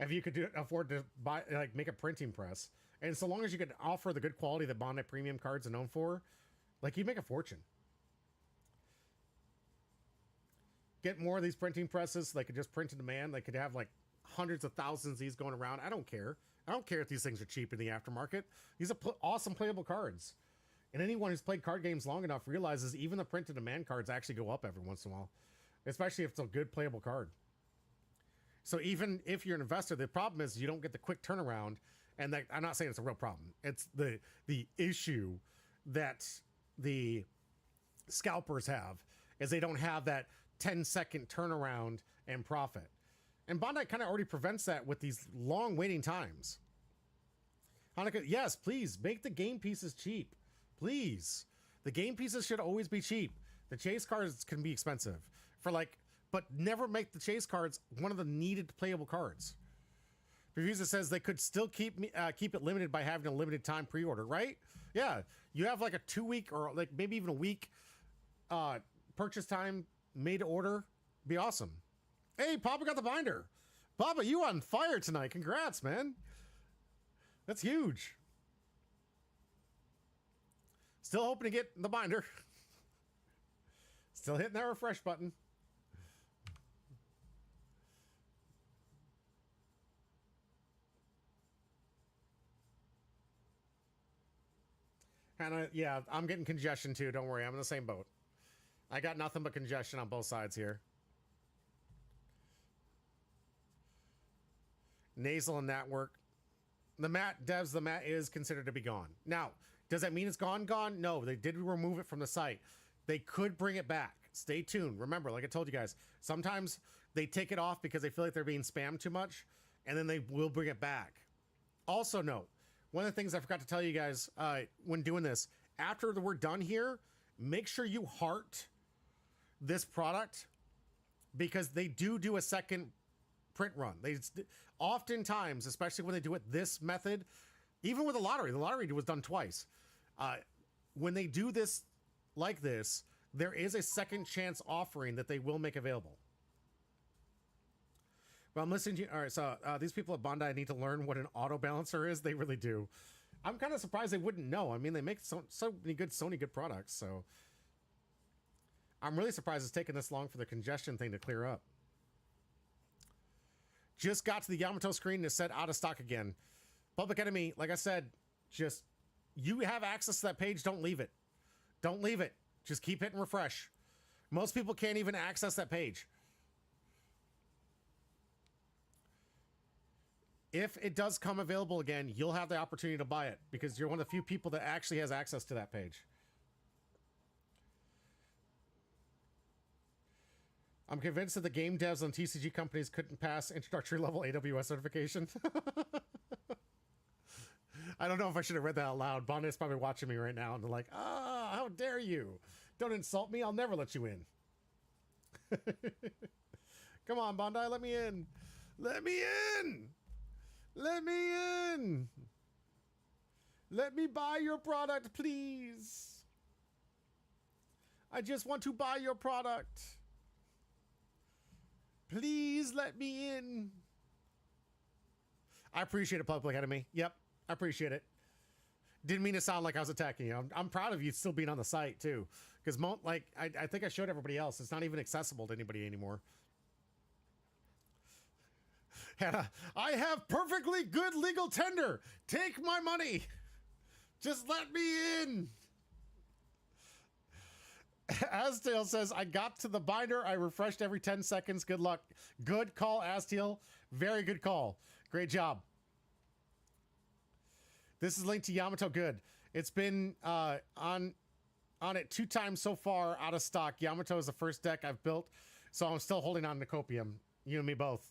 Speaker 2: if you could afford to buy, like, make a printing press. And so long as you could offer the good quality that Bondi premium cards are known for, like, you make a fortune. Get more of these printing presses. They could just print to demand. They could have like hundreds of thousands of these going around. I don't care. I don't care if these things are cheap in the aftermarket. These are awesome playable cards. And anyone who's played card games long enough realizes even the print to demand cards actually go up every once in a while, especially if it's a good playable card. So even if you're an investor, the problem is you don't get the quick turnaround. And that, I'm not saying it's a real problem. It's the issue that the scalpers have is they don't have that 10-second turnaround and profit. And Bondi kind of already prevents that with these long waiting times. Hanukkah, yes, please make the game pieces cheap. Please. The game pieces should always be cheap. The chase cards can be expensive but never make the chase cards one of the needed playable cards. Refuser says they could still keep it limited by having a limited time pre-order, right? Yeah, you have like a 2-week or like maybe even a week purchase time made to order. Be awesome. Hey, Papa got the binder. Papa, you on fire tonight. Congrats, man. That's huge. Still hoping to get the binder. Still hitting that refresh button. Hannah, yeah, I'm getting congestion too. Don't worry, I'm in the same boat. I got nothing but congestion on both sides here. Nasal and that work. The mat, devs, the mat is considered to be gone. Now, does that mean it's gone? No, they did remove it from the site. They could bring it back. Stay tuned. Remember, like I told you guys, sometimes they take it off because they feel like they're being spammed too much, and then they will bring it back. Also note, one of the things I forgot to tell you guys when doing this, after we're done here, make sure you heart this product because they do a second print run. They oftentimes, especially when they do it this method, even with the lottery was done twice. When they do this like this, there is a second chance offering that they will make available. Well, I'm listening to you. All right, so these people at Bondi need to learn what an auto balancer is. They really do. I'm kind of surprised they wouldn't know. I mean, they make so many good products, so I'm really surprised it's taken this long for the congestion thing to clear up. Just got to the Yamato screen and it said out of stock again. Public Enemy, like I said, just you have access to that page. Don't leave it. Don't leave it. Just keep hitting refresh. Most people can't even access that page. If it does come available again, you'll have the opportunity to buy it because you're one of the few people that actually has access to that page. I'm convinced that the game devs and TCG companies couldn't pass introductory level AWS certification. I don't know if I should have read that out loud. Bonnie's probably watching me right now and they're like, how dare you? Don't insult me. I'll never let you in. Come on, Bondi, let me in. Let me in. Let me in. Let me buy your product, please. I just want to buy your product. Please let me in. I appreciate it, Public Enemy. Yep, I appreciate it. Didn't mean to sound like I was attacking you. I'm proud of you still being on the site, too. Because, I think I showed everybody else. It's not even accessible to anybody anymore. Hannah, I have perfectly good legal tender. Take my money. Just let me in. Aztail says, I got to the binder. I refreshed every 10 seconds. Good luck. Good call, Aztail. Very good call. Great job. This is linked to Yamato. Good. It's been on it 2 times so far, out of stock. Yamato is the first deck I've built, so I'm still holding on to Copium. You and me both.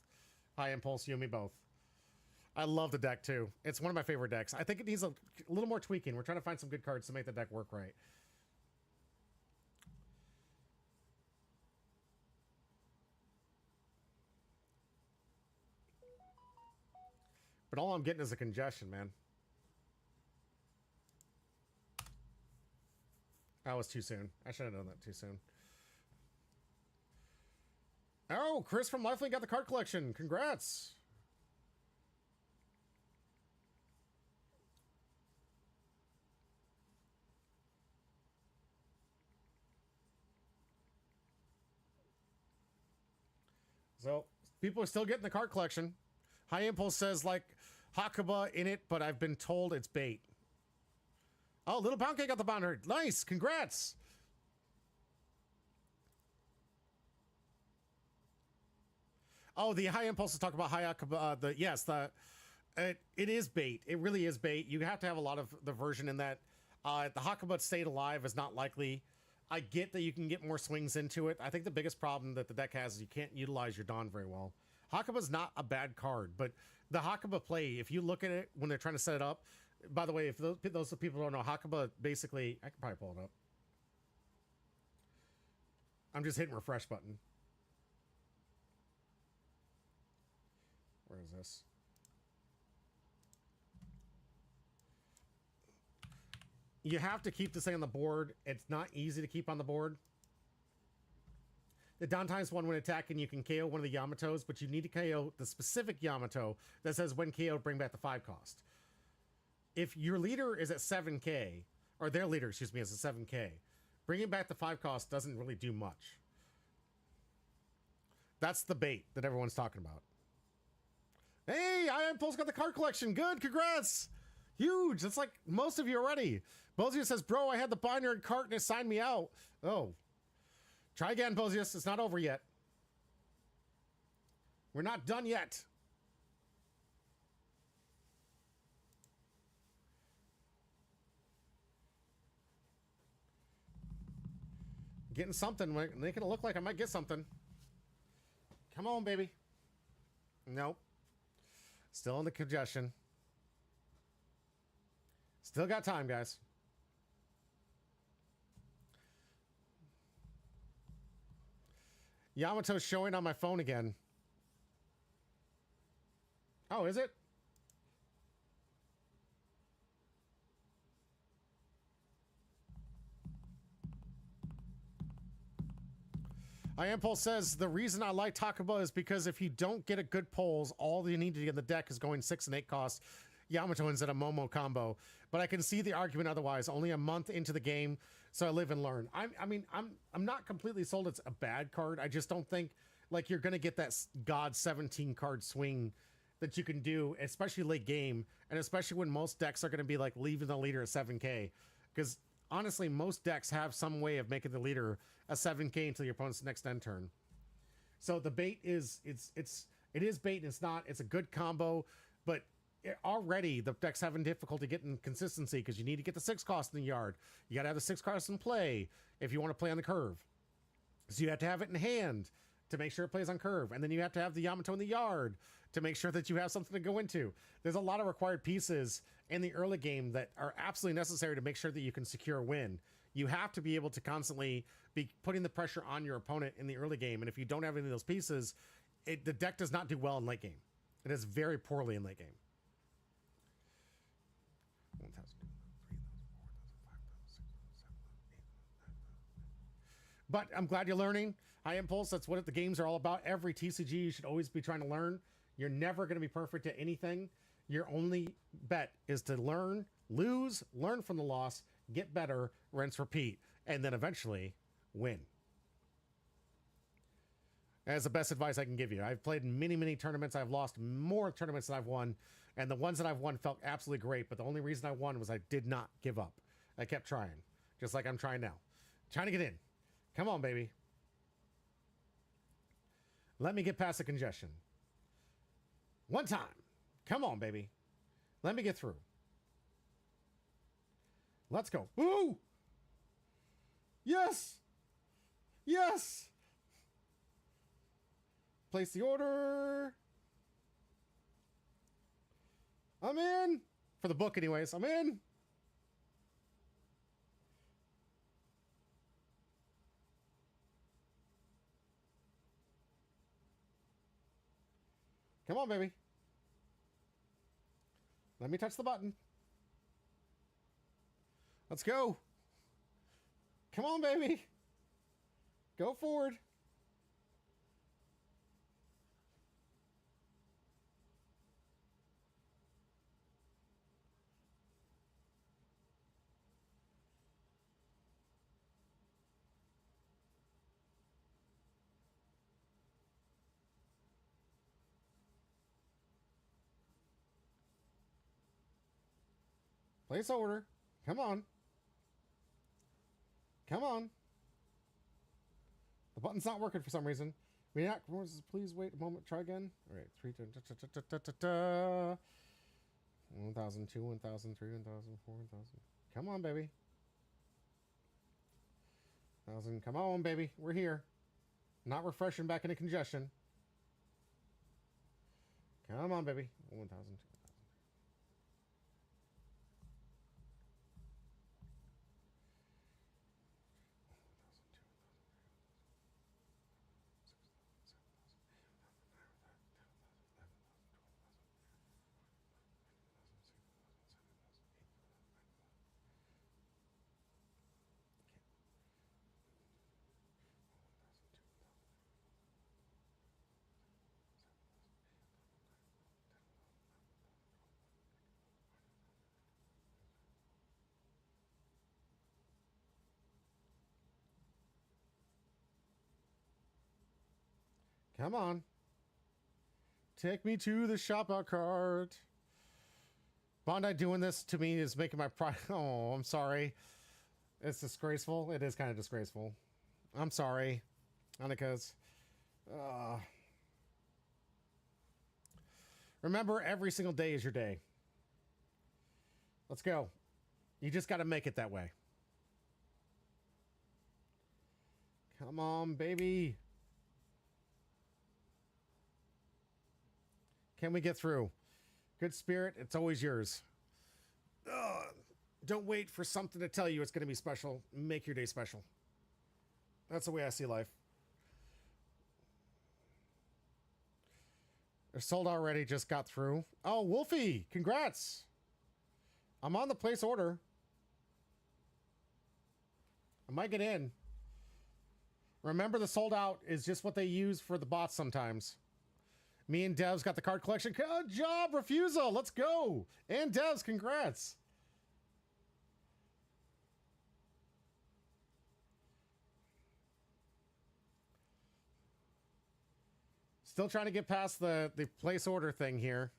Speaker 2: High Impulse, you and me both. I love the deck too. It's one of my favorite decks. I think it needs a little more tweaking. We're trying to find some good cards to make the deck work right. But all I'm getting is a congestion, man. That was too soon. I should have done that too soon. Oh, Chris from Lifelink got the card collection. Congrats. So, people are still getting the card collection. High Impulse says, like, Hakuba in it, but I've been told it's bait. Oh, Little Pound Cake got the binder. Nice. Congrats. Oh, the High Impulse is talking about High Hakuba. Yes, it is bait. It really is bait. You have to have a lot of the version in that. The Hakuba stayed alive is not likely. I get that you can get more swings into it. I think the biggest problem that the deck has is you can't utilize your Dawn very well. Hakuba's not a bad card, but the Hakuba play, if you look at it when they're trying to set it up, by the way, if those people don't know, Hakuba basically, I can probably pull it up. I'm just hitting refresh button. Where is this? You have to keep this thing on the board. It's not easy to keep on the board. The downtime's one when attacking, you can KO one of the Yamatos, but you need to KO the specific Yamato that says when KO, bring back the 5 cost. If your leader is at 7k, or their leader, excuse me, is at 7k, bringing back the 5 cost doesn't really do much. That's the bait that everyone's talking about. Hey, I Impulse got the card collection. Good, congrats. Huge. That's like most of you already. Bozius says, bro, I had the binder and cart and it signed me out. Oh. Try again, Bozius. It's not over yet. We're not done yet. Getting something. Making it look like I might get something. Come on, baby. Nope. Still in the congestion. Still got time, guys. Yamato's showing on my phone again. Oh, is it? Impulse says, the reason I like Hakuba is because if you don't get a good polls, all you need to get in the deck is going 6 and 8 cost Yamato instead of Momo combo. But I can see the argument otherwise. Only a month into the game, so I live and learn. I'm not completely sold it's a bad card. I just don't think like you're gonna get that God 17 card swing that you can do, especially late game, and especially when most decks are gonna be like leaving the leader at 7k. Because honestly, most decks have some way of making the leader a 7k until your opponent's next end turn. So the bait is it is bait and it's not. It's a good combo, but already the deck's having difficulty getting consistency because you need to get the 6 cost in the yard. You got to have the 6 cost in play if you want to play on the curve. So you have to have it in hand to make sure it plays on curve. And then you have to have the Yamato in the yard to make sure that you have something to go into. There's a lot of required pieces in the early game that are absolutely necessary to make sure that you can secure a win. You have to be able to constantly be putting the pressure on your opponent in the early game. And if you don't have any of those pieces, the deck does not do well in late game. It does very poorly in late game. 1,000, 2,000, 3,000, 4,000, 5,000, 6,000, 7,000, 8,000, 9,000. But I'm glad you're learning. High Impulse, that's what the games are all about. Every TCG, you should always be trying to learn. You're never going to be perfect at anything. Your only bet is to learn, lose, learn from the loss, get better, rinse, repeat, and then eventually win. That's the best advice I can give you. I've played many, many tournaments. I've lost more tournaments than I've won. And the ones that I've won felt absolutely great. But the only reason I won was I did not give up. I kept trying. Just like I'm trying now. Trying to get in. Come on, baby. Let me get past the congestion. One time. Come on, baby. Let me get through. Let's go. Woo! Yes! Yes! Place the order. I'm in. For the book, anyways. I'm in. Come on, baby. Let me touch the button. Let's go. Come on, baby. Go forward. Place order. Come on. Come on. The button's not working for some reason. Please wait a moment. Try again. All right. 1,002, 1,003, 1,004, 1,000. Come on, baby. 1,000. Come on, baby. We're here. Not refreshing back into congestion. Come on, baby. 1,000. Come on. Take me to the shop-out cart. Bondi doing this to me is making my pride. Oh, I'm sorry. It's disgraceful. It is kind of disgraceful. I'm sorry. Annika's. Remember, every single day is your day. Let's go. You just got to make it that way. Come on, baby. Can we get through? Good spirit, it's always yours. Don't wait for something to tell you it's going to be special. Make your day special. That's the way I see life. They're sold already, just got through. Oh, Wolfie, congrats. I'm on the place order. I might get in. Remember, the sold out is just what they use for the bots sometimes. Me and Devs got the card collection. Good job, Refusal. Let's go. And Devs, congrats. Still trying to get past the place order thing here.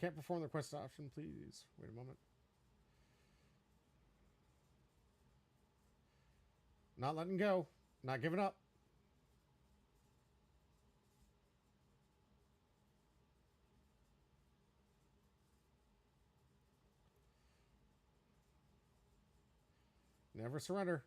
Speaker 2: Can't perform the request option, please. Wait a moment. Not letting go. Not giving up. Never surrender.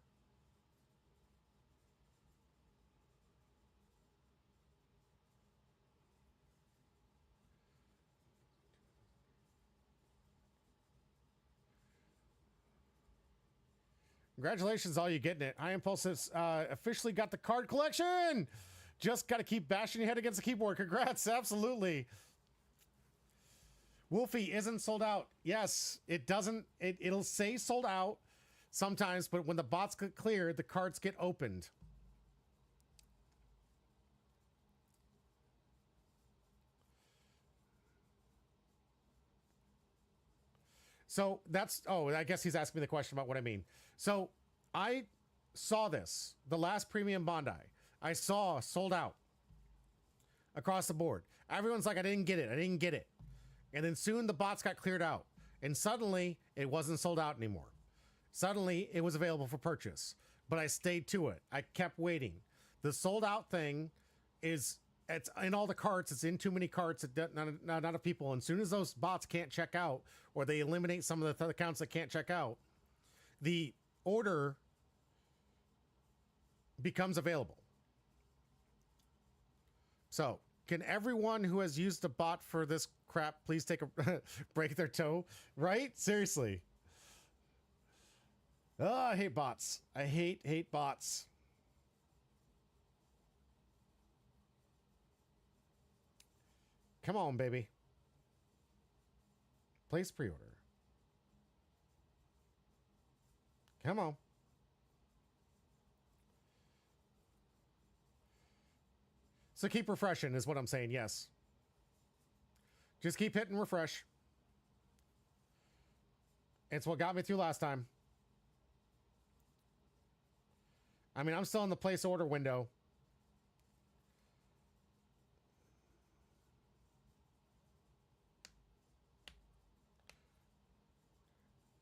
Speaker 2: Congratulations, all you getting it. High Impulses officially got the card collection. Just got to keep bashing your head against the keyboard. Congrats, absolutely. Wolfie isn't sold out. Yes, it doesn't. It'll say sold out sometimes, but when the bots get cleared, the cards get opened. So that's, oh, I guess he's asking me the question about what I mean. So I saw this, the last premium Bondi. I saw sold out across the board. Everyone's like, I didn't get it. I didn't get it. And then soon the bots got cleared out. And suddenly it wasn't sold out anymore. Suddenly it was available for purchase. But I stayed to it. I kept waiting. The sold out thing is, it's in all the carts. It's in too many carts. Not enough people. And as soon as those bots can't check out, or they eliminate some of the accounts that can't check out, the order becomes available. So, can everyone who has used a bot for this crap please take a break their toe? Right? Seriously. Oh, I hate bots. I hate bots. Come on, baby. Place pre-order. Come on. So keep refreshing is what I'm saying, yes. Just keep hitting refresh. It's what got me through last time. I mean, I'm still in the place order window.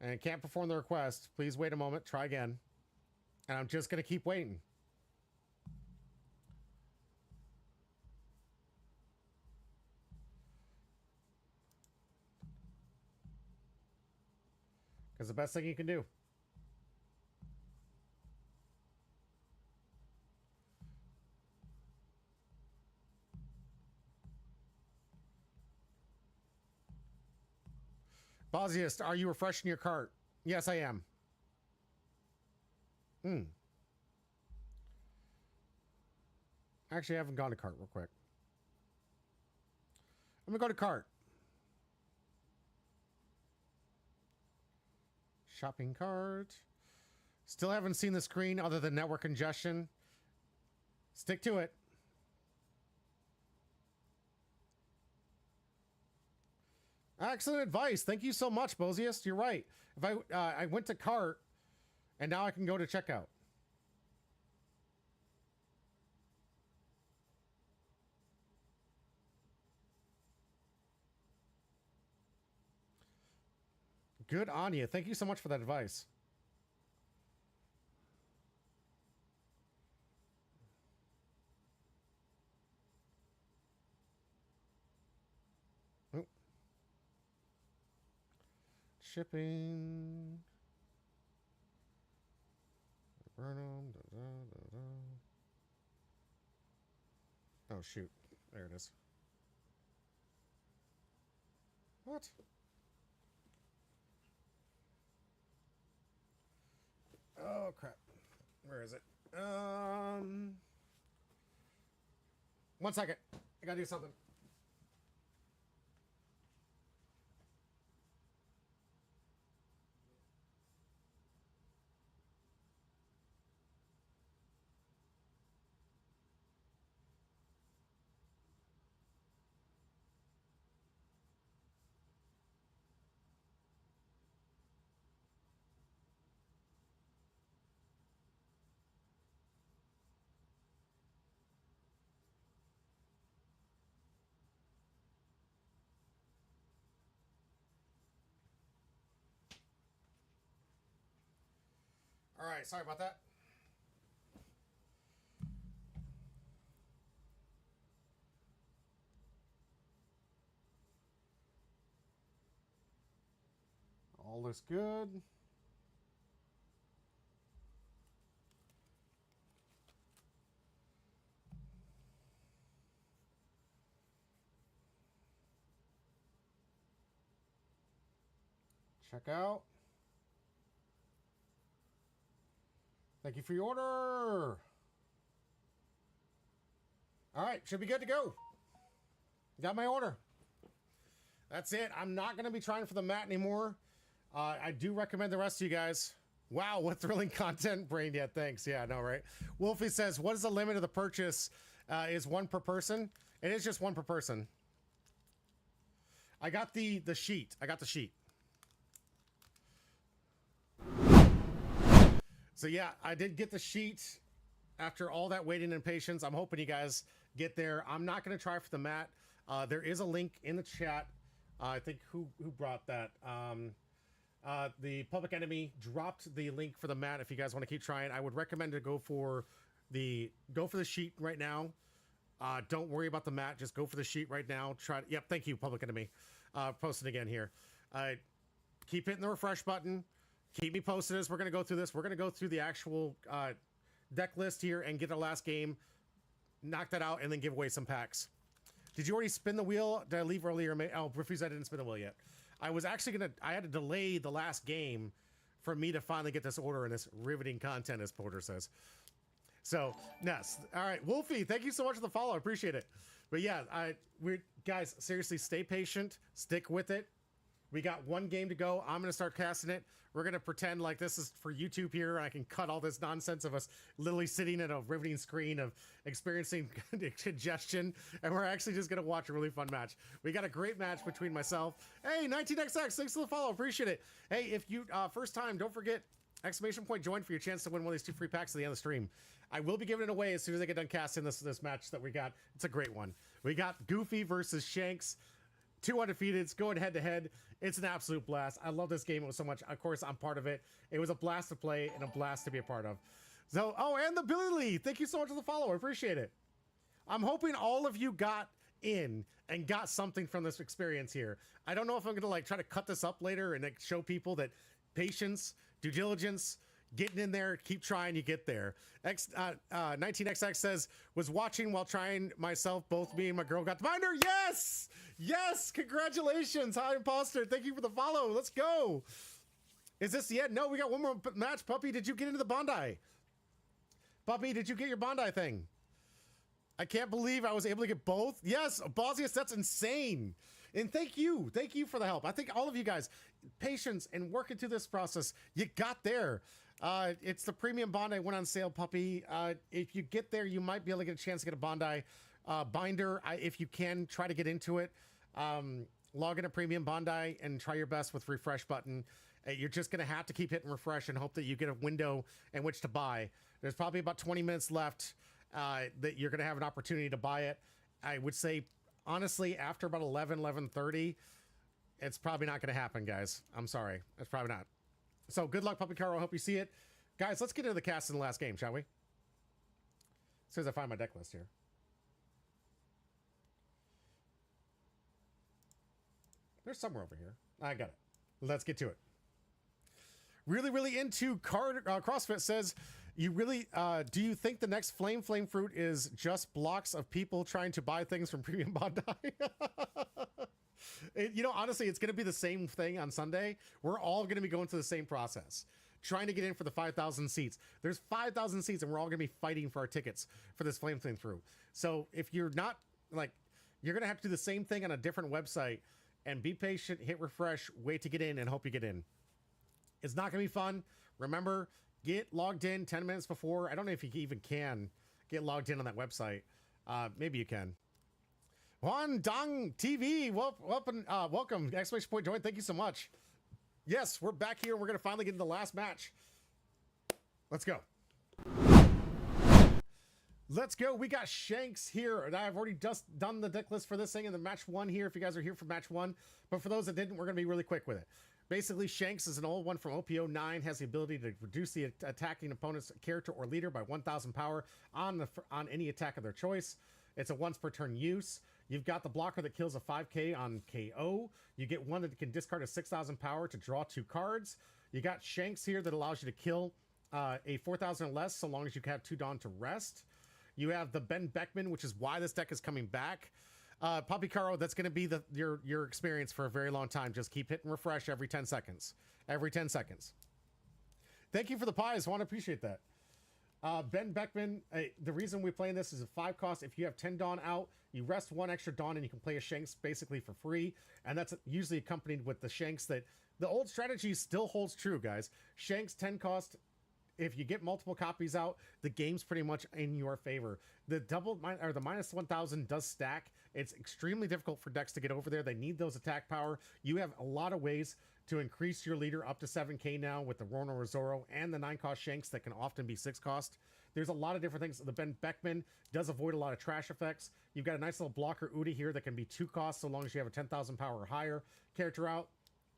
Speaker 2: And I can't perform the request. Please wait a moment. Try again. And I'm just going to keep waiting. Because the best thing you can do. Bosiest, are you refreshing your cart? Yes, I am. Actually, I haven't gone to cart real quick. I'm going to go to cart. Shopping cart. Still haven't seen the screen other than network congestion. Stick to it. Excellent advice. Thank you so much, Bosiest. You're right. If I went to cart, and now I can go to checkout. Good on you. Thank you so much for that advice. Oh. Shipping. Burn them. Oh, shoot. There it is. What? Oh, crap. Where is it? 1 second. I gotta do something. All right, sorry about that. All looks good. Check out. Thank you for your order. All right, should be good to go. Got my order. That's it. I'm not going to be trying for the mat anymore. I do recommend the rest of you guys. Wow, what thrilling content, Brain. Yeah, thanks. Yeah, I know, right? Wolfie says, what is the limit of the purchase? Is one per person? It is just one per person. I got the sheet. I got the sheet. So yeah, I did get the sheet after all that waiting and patience. I'm hoping you guys get there. I'm not going to try for the mat. There is a link in the chat. I think who brought that? The Public Enemy dropped the link for the mat. If you guys want to keep trying, I would recommend to go for the sheet right now. Don't worry about the mat. Just go for the sheet right now. Yep. Thank you, Public Enemy. Posting again here. Keep hitting the refresh button. Keep me posted as we're going to go through this. We're going to go through the actual deck list here and get our last game, knock that out, and then give away some packs. Did you already spin the wheel? Did I leave earlier? Oh, refuse, I didn't spin the wheel yet. I was actually I had to delay the last game for me to finally get this order and this riveting content, as Porter says. So, yes. All right, Wolfie, thank you so much for the follow. I appreciate it. But yeah, guys, seriously, stay patient. Stick with it. We got one game to go. I'm going to start casting it. We're going to pretend like this is for YouTube here. I can cut all this nonsense of us literally sitting at a riveting screen of experiencing congestion. And we're actually just going to watch a really fun match. We got a great match between myself. Hey, 19XX, thanks for the follow. Appreciate it. Hey, if you, first time, don't forget, !join for your chance to win one of these 2 free packs at the end of the stream. I will be giving it away as soon as I get done casting this match that we got. It's a great one. We got Goofy versus Shanks. 2 undefeateds going head to head. It's an absolute blast. I love this game. It was so much. Of course, I'm part of it. It was a blast to play and a blast to be a part of. So, oh, and the Billy Lee. Thank you so much for the follow. I appreciate it. I'm hoping all of you got in and got something from this experience here. I don't know if I'm going to like try to cut this up later and like, show people that patience, due diligence, getting in there, keep trying, you get there. 19XX says, was watching while trying myself. Both me and my girl got the binder. Yes! Yes! Congratulations, High Imposter. Thank you for the follow. Let's go. Is this the end? No, we got one more match. Puppy, did you get into the Bondi? Puppy, did you get your Bondi thing? I can't believe I was able to get both. Yes, Bosnius, that's insane. And thank you for the help. I think all of you guys, patience and working through this process, you got there. It's the premium Bondi went on sale, Puppy. If you get there, you might be able to get a chance to get a Bondi binder. If you can, try to get into it. Log in a premium Bondi and try your best with refresh button. You're just going to have to keep hitting refresh and hope that you get a window in which to buy. There's probably about 20 minutes left that you're going to have an opportunity to buy it. I would say, honestly, after about 11:30, it's probably not going to happen, guys. I'm sorry. It's probably not. So good luck, Puppy Caro. I hope you see it. Guys, let's get into the cast in the last game, shall we? As soon as I find my deck list here. There's somewhere over here. I got it. Let's get to it. Really into CrossFit says, you really, do you think the next Flame Fruit is just blocks of people trying to buy things from Premium Bondi? You know, honestly, it's going to be the same thing on Sunday. We're all going to be going through the same process, trying to get in for the 5,000 seats. There's 5,000 seats, and we're all going to be fighting for our tickets for this Flame Through. So if you're not, like, you're going to have to do the same thing on a different website, and be patient, hit refresh, wait to get in, and hope you get in. It's not going to be fun. Remember, get logged in 10 minutes before. I don't know if you even can get logged in on that website. Maybe you can. Juan Dong TV, welcome. Exclamation point join. Thank you so much. Yes, we're back here. We're going to finally get into the last match. Let's go. Let's go. We got Shanks here, and I've already just done the deck list for this thing in the match 1 here, if you guys are here for match 1. But for those that didn't, we're going to be really quick with it. Basically, Shanks is an old one from OP09, has the ability to reduce the attacking opponent's character or leader by 1,000 power on any attack of their choice. It's a once per turn use. You've got the blocker that kills a 5k on KO. You get one that can discard a 6,000 power to draw 2 cards. You got Shanks here that allows you to kill a 4,000 or less so long as you have 2 Dawn to rest. You have the Ben Beckman, which is why this deck is coming back. Puppy Caro, that's going to be your experience for a very long time. Just keep hitting refresh every 10 seconds. Every 10 seconds. Thank you for the pies. I want to appreciate that. Ben Beckman, the reason we're playing this is a 5 cost. If you have 10 Dawn out, you rest 1 extra Dawn and you can play a Shanks basically for free. And that's usually accompanied with the Shanks that the old strategy still holds true, guys. Shanks 10 cost. If you get multiple copies out, the game's pretty much in your favor. The double or the minus 1,000 does stack It's extremely difficult for decks to get over there. They need those attack power. You have a lot of ways to increase your leader up to 7k now with the Rono Rosoro and the 9-cost Shanks that can often be 6-cost. There's a lot of different things. The Ben Beckman does avoid a lot of trash effects. You've got a nice little blocker Udi here that can be 2-cost so long as you have a 10,000 power or higher character out.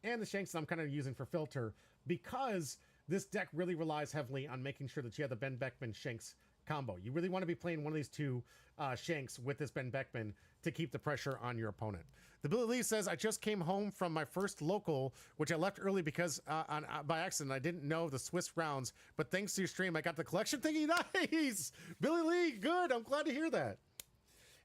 Speaker 2: And the Shanks that I'm kind of using for filter because this deck really relies heavily on making sure that you have the Ben Beckman Shanks combo. You really want to be playing one of these two Shanks with this Ben Beckman to keep the pressure on your opponent. The Billy Lee says, I just came home from my first local, which I left early because by accident, I didn't know the Swiss rounds, but thanks to your stream, I got the collection thingy. Nice! Billy Lee, good. I'm glad to hear that.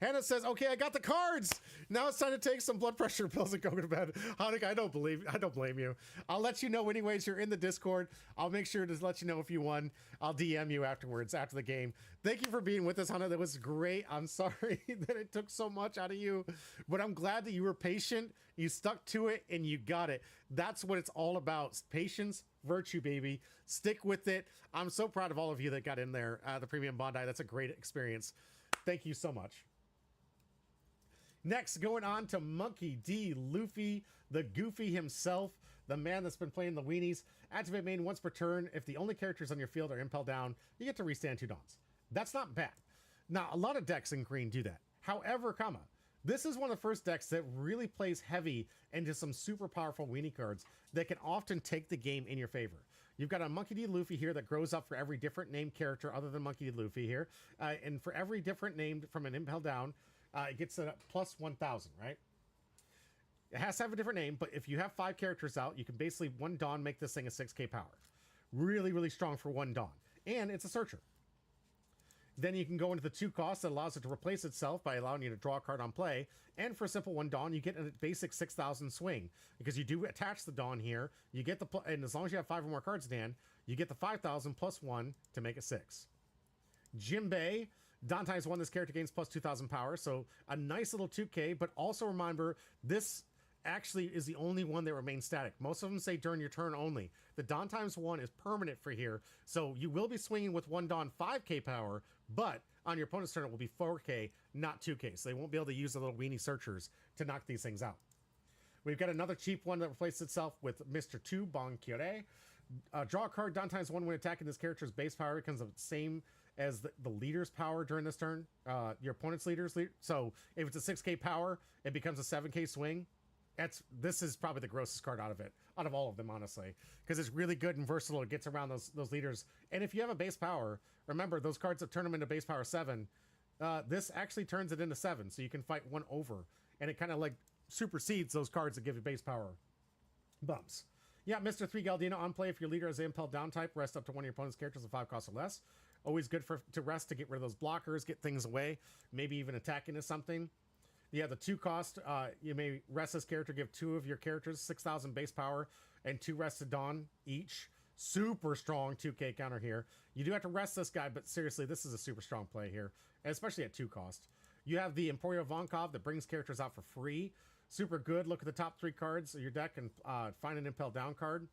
Speaker 2: Hannah says, okay, I got the cards. Now it's time to take some blood pressure pills and go to bed. Hanukkah, I don't blame you. I'll let you know anyways. You're in the Discord. I'll make sure to let you know if you won. I'll DM you afterwards, after the game. Thank you for being with us, Hannah. That was great. I'm sorry that it took so much out of you, but I'm glad that you were patient. You stuck to it and you got it. That's what it's all about. Patience, virtue, baby. Stick with it. I'm so proud of all of you that got in there. The Premium Bondi, that's a great experience. Thank you so much. Next, going on to Monkey D. Luffy, the Goofy himself, the man that's been playing the weenies. Activate main once per turn. If the only characters on your field are impelled down, you get to restand 2 Dawns. That's not bad. Now, a lot of decks in green do that. However, this is one of the first decks that really plays heavy into some super powerful weenie cards that can often take the game in your favor. You've got a Monkey D. Luffy here that grows up for every different named character other than Monkey D. Luffy here. And for every different named from an impel down, it gets a plus 1,000, right? It has to have a different name, but if you have 5 characters out, you can basically 1 Dawn make this thing a 6k power. Really, really strong for 1 Dawn. And it's a searcher. Then you can go into the 2 costs that allows it to replace itself by allowing you to draw a card on play. And for a simple 1 Dawn, you get a basic 6,000 swing. Because you do attach the Dawn here, you get the, and as long as you have 5 or more cards in hand, you get the 5,000 plus 1 to make it 6. Jimbei. Dawn times 1, this character gains plus 2,000 power, so a nice little 2k, but also remember, this actually is the only one that remains static. Most of them say during your turn only. The Dawn times 1 is permanent for here, so you will be swinging with 1 Dawn 5k power, but on your opponent's turn it will be 4k, not 2k, so they won't be able to use the little weenie searchers to knock these things out. We've got another cheap one that replaces itself with Mr. 2, Bon Cure. Draw a card, Dawn times 1 when attacking this character's base power becomes the same as the leader's power during this turn, your opponent's leader's so if it's a 6k power, it becomes a 7k swing. This is probably the grossest card out of all of them, honestly, because it's really good and versatile. It gets around those leaders, and if you have a base power, remember those cards that turn them into base power 7, this actually turns it into 7, so you can fight 1 over, and it kind of like supersedes those cards that give you base power bumps. Yeah, Mr. 3 Galdino on play. If your leader has an impel down type, rest up to one of your opponent's characters of 5 costs or less. Always good to rest to get rid of those blockers, get things away, maybe even attack into something. Yeah, the 2 cost, you may rest this character, give 2 of your characters 6,000 base power and 2 rested Dawn each. Super strong 2k counter here. You do have to rest this guy, but seriously, this is a super strong play here, especially at 2 cost. You have the Emporio Vonkov that brings characters out for free. Super good. Look at the top 3 cards of your deck and find an impel down card.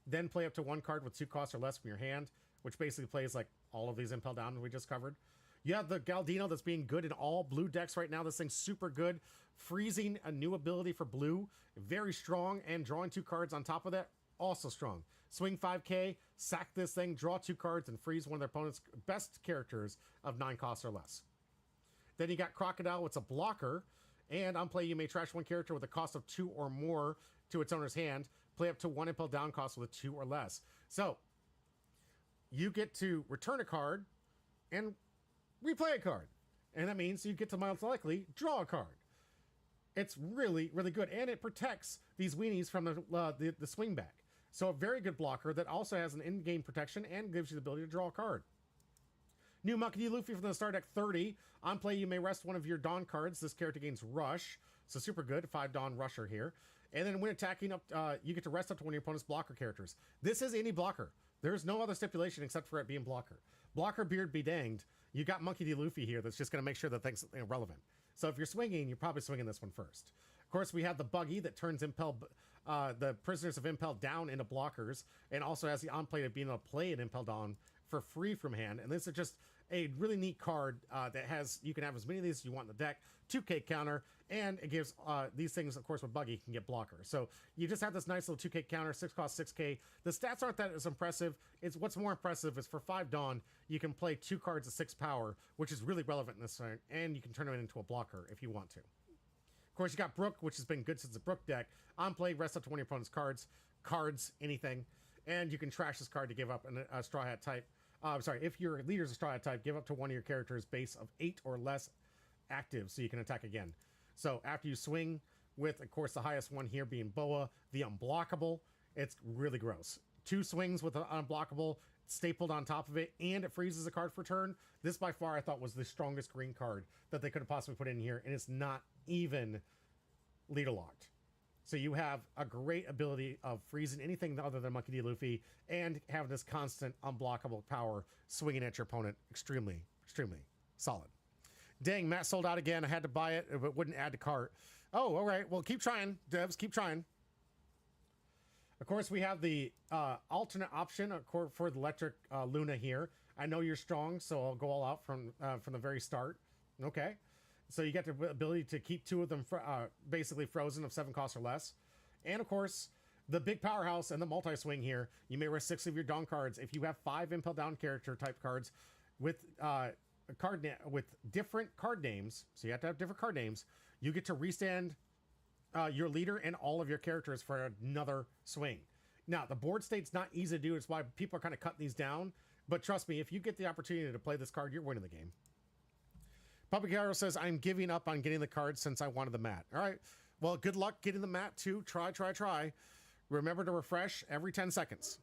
Speaker 2: Then play up to 1 card with 2 costs or less from your hand, which basically plays like all of these impel down we just covered. You have the Galdino that's being good in all blue decks right now. This thing's super good. Freezing, a new ability for blue. Very strong, and drawing 2 cards on top of that, also strong. Swing 5k, sack this thing, draw 2 cards, and freeze one of their opponent's best characters of 9 costs or less. Then you got Crocodile, it's a blocker. And on play, you may trash 1 character with a cost of 2 or more to its owner's hand. Play up to 1 impel down cost with 2 or less. So, you get to return a card and replay a card. And that means you get to most likely draw a card. It's really, really good. And it protects these weenies from the swing back. So a very good blocker that also has an in-game protection and gives you the ability to draw a card. New Monkey D. Luffy from the start deck 30. On play, you may rest 1 of your Dawn cards. This character gains Rush. So super good. 5 Dawn Rusher here. And then when attacking up, you get to rest up to 1 of your opponent's blocker characters. This is any blocker. There's no other stipulation except for it being blocker. Blocker beard be danged. You got Monkey D. Luffy here that's just going to make sure that things are relevant. So if you're swinging, you're probably swinging this one first. Of course, we have the Buggy that turns the prisoners of Impel down into blockers, and also has the on play of being able to play an Impel Dawn for free from hand. And this is just a really neat card that has, you can have as many of these as you want in the deck, 2k counter, and it gives these things, of course, with Buggy can get blocker. So you just have this nice little 2k counter, 6 cost 6k. The stats aren't that as impressive. It's what's more impressive is for 5 Dawn, you can play 2 cards of 6 power, which is really relevant in this turn, and you can turn them into a blocker if you want to. Of course, you got Brook, which has been good since the Brook deck. On play, rest up to one of your opponent's cards, anything, and you can trash this card to give up a Straw Hat type. If your leader's a Straw Hat type, give up to one of your characters' base of 8 or less active so you can attack again. So after you swing with, of course, the highest one here being Boa, the unblockable, it's really gross. 2 swings with an unblockable stapled on top of it, and it freezes a card for turn. This by far I thought was the strongest green card that they could have possibly put in here, and it's not even leader locked. So you have a great ability of freezing anything other than Monkey D. Luffy and having this constant unblockable power swinging at your opponent. Extremely, extremely solid. Dang, Matt sold out again. I had to buy it, but wouldn't add to cart. Oh, all right. Well, keep trying, devs. Keep trying. Of course, we have the alternate option for the electric Luna here. I know you're strong, so I'll go all out from the very start. Okay. So you get the ability to keep 2 of them basically frozen of 7 costs or less. And of course, the big powerhouse and the multi-swing here. You may risk 6 of your Dawn cards. If you have 5 Impel Down character type cards with with different card names, so you have to have different card names, you get to restand your leader and all of your characters for another swing. Now, the board state's not easy to do. It's why people are kind of cutting these down. But trust me, if you get the opportunity to play this card, you're winning the game. Public Arrow says, I'm giving up on getting the cards since I wanted the mat. All right. Well, good luck getting the mat too. Try. Remember to refresh every 10 seconds.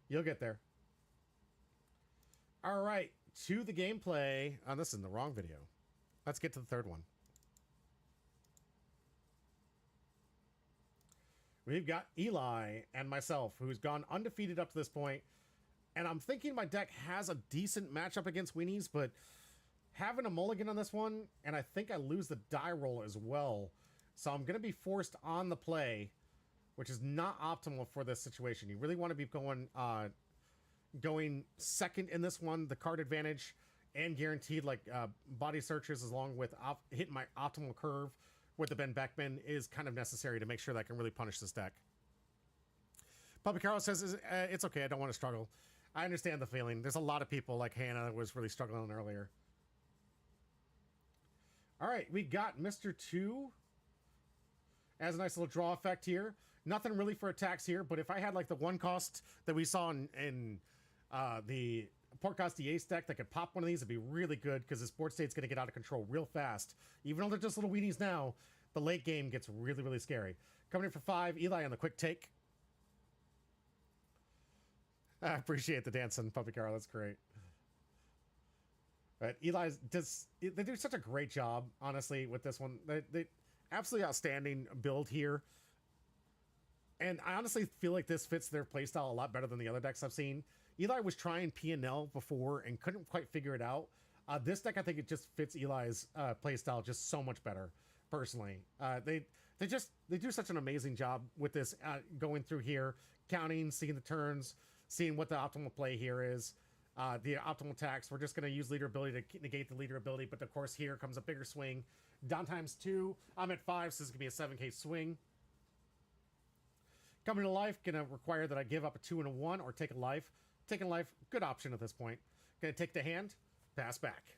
Speaker 2: You'll get there. All right. To the gameplay. Oh, this is in the wrong video. Let's get to the third one. We've got Eli and myself, who's gone undefeated up to this point. And I'm thinking my deck has a decent matchup against Weenies, but having a mulligan on this one, and I think I lose the die roll as well. So I'm going to be forced on the play, which is not optimal for this situation. You really want to be going second in this one, the card advantage, and guaranteed like body searches along with hitting my optimal curve with the Ben Beckman is kind of necessary to make sure that I can really punish this deck. Public Carl says, it's okay, I don't want to struggle. I understand the feeling. There's a lot of people like Hannah that was really struggling earlier. All right, we got Mr. 2 as a nice little draw effect here. Nothing really for attacks here, but if I had like the 1 cost that we saw in the Portcost Ace deck that could pop one of these, it'd be really good because this board state's going to get out of control real fast. Even though they're just little weenies now, the late game gets really, really scary. Coming in for 5, Eli on the quick take. I appreciate the dancing, Puppy Carl. That's great. But Eli's they do such a great job, honestly, with this one. They absolutely outstanding build here. And I honestly feel like this fits their playstyle a lot better than the other decks I've seen. Eli was trying P&L before and couldn't quite figure it out. This deck, I think it just fits Eli's playstyle just so much better, personally. They do such an amazing job with this, going through here, counting, seeing the turns, seeing what the optimal play here is. The optimal attacks, we're just going to use leader ability to negate the leader ability, but of course here comes a bigger swing. Down times 2, I'm at 5, so this is going to be a 7k swing. Coming to life, going to require that I give up a 2 and a 1 or take a life. Taking life, good option at this point. Going to take the hand, pass back.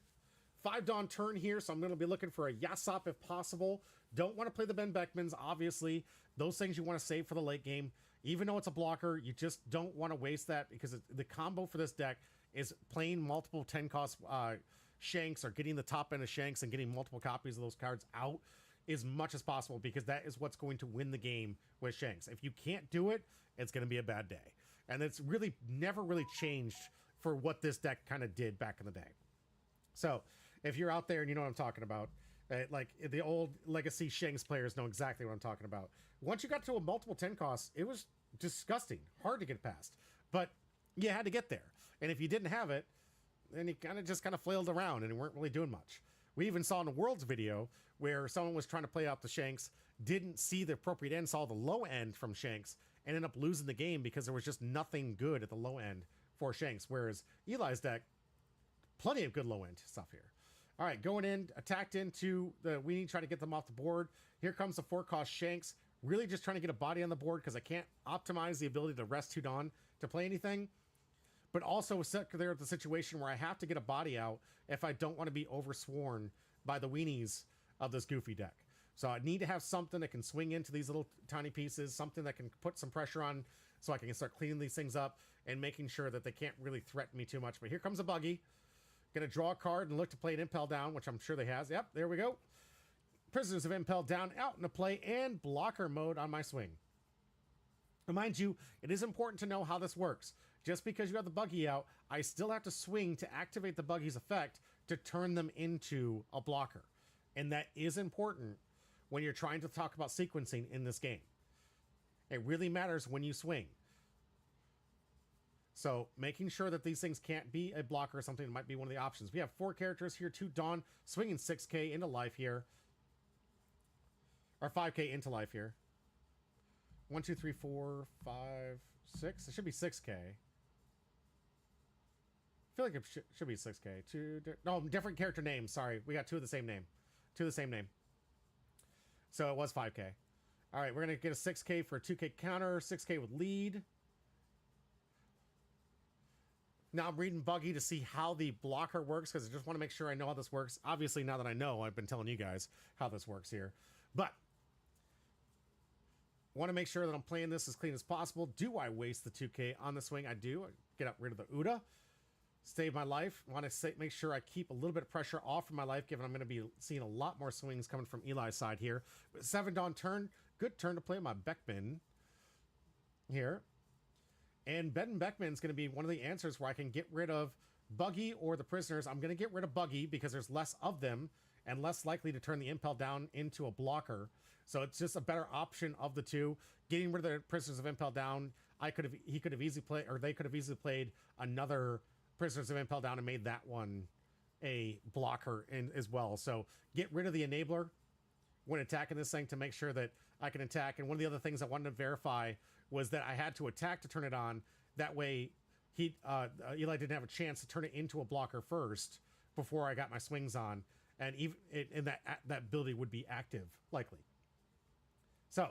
Speaker 2: 5 Dawn turn here, so I'm going to be looking for a Yasop if possible. Don't want to play the Ben Beckmans, obviously. Those things you want to save for the late game. Even though it's a blocker, you just don't want to waste that because the combo for this deck is playing multiple 10 cost Shanks or getting the top end of Shanks and getting multiple copies of those cards out as much as possible because that is what's going to win the game with Shanks. If you can't do it, it's going to be a bad day. And it's really never really changed for what this deck kind of did back in the day. So if you're out there and you know what I'm talking about, like the old legacy Shanks players know exactly what I'm talking about. Once you got to a multiple 10 costs, it was disgusting, hard to get past, but you had to get there. And if you didn't have it, then you kind of flailed around and you weren't really doing much. We even saw in the Worlds video where someone was trying to play out the Shanks, didn't see the appropriate end, saw the low end from Shanks, and ended up losing the game because there was just nothing good at the low end for Shanks, whereas Eli's deck, plenty of good low-end stuff here. All right, going in, attacked into the weenie, trying to get them off the board. Here comes the 4-cost Shanks, really just trying to get a body on the board because I can't optimize the ability to rest 2 Dawn to play anything. But also set there at the situation where I have to get a body out if I don't want to be oversworn by the weenies of this goofy deck. So I need to have something that can swing into these little tiny pieces, something that can put some pressure on so I can start cleaning these things up and making sure that they can't really threaten me too much. But here comes a buggy. Gonna draw a card and look to play an Impel down, which I'm sure they has. Yep, there we go. Prisoners of Impel down, out into play, and blocker mode on my swing. Now, mind you, it is important to know how this works. Just because you have the buggy out, I still have to swing to activate the buggy's effect to turn them into a blocker. And that is important when you're trying to talk about sequencing in this game. It really matters when you swing. So making sure that these things can't be a blocker or something might be one of the options. We have 4 characters here, 2 Dawn, swinging 6k into life here. Or 5k into life here. 1, 2, 3, 4, 5, 6. It should be 6k. I feel like it should be 6k. No, different character names. Sorry, we got 2 of the same name. 2 of the same name. So it was 5k. All right, we're going to get a 6k for a 2k counter, 6k with lead. Now I'm reading Buggy to see how the blocker works because I just want to make sure I know how this works. Obviously, now that I know, I've been telling you guys how this works here. But want to make sure that I'm playing this as clean as possible. Do I waste the 2k on the swing? I do. I get rid of the Uda. Save my life. Want to make sure I keep a little bit of pressure off of my life, given I'm going to be seeing a lot more swings coming from Eli's side here. 7 Dawn turn. Good turn to play my Beckman here. And Ben Beckman's going to be one of the answers where I can get rid of Buggy or the prisoners. I'm going to get rid of Buggy because there's less of them and less likely to turn the Impel down into a blocker. So it's just a better option of the two. Getting rid of the prisoners of Impel down, he could have easily played, or they could have easily played another prisoners of Impel down and made that one a blocker as well. So get rid of the enabler when attacking this thing to make sure that I can attack. And one of the other things I wanted to verify was that I had to attack to turn it on. That way, Eli didn't have a chance to turn it into a blocker first before I got my swings on, and that ability would be active likely. So,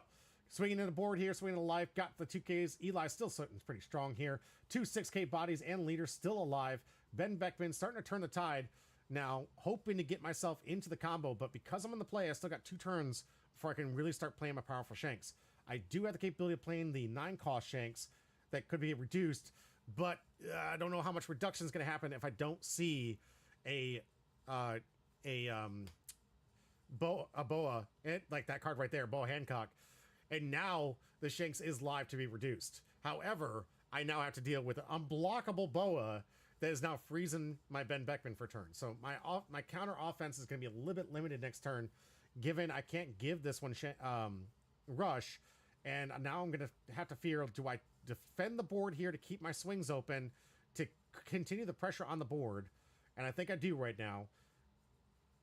Speaker 2: swinging in the board here, swinging to life, got the 2Ks. Eli still sitting pretty strong here. 2 6K bodies and leaders still alive. Ben Beckman starting to turn the tide now, hoping to get myself into the combo, but because I'm in the play, I still got 2 turns before I can really start playing my powerful Shanks. I do have the capability of playing the 9-cost Shanks that could be reduced, but I don't know how much reduction is going to happen if I don't see a Boa, like that card right there, Boa Hancock. And now the Shanks is live to be reduced. However, I now have to deal with an unblockable Boa that is now freezing my Ben Beckman for turn. So my counter offense is going to be a little bit limited next turn, given I can't give this one rush. And now I'm going to have to fear, do I defend the board here to keep my swings open to continue the pressure on the board? And I think I do right now.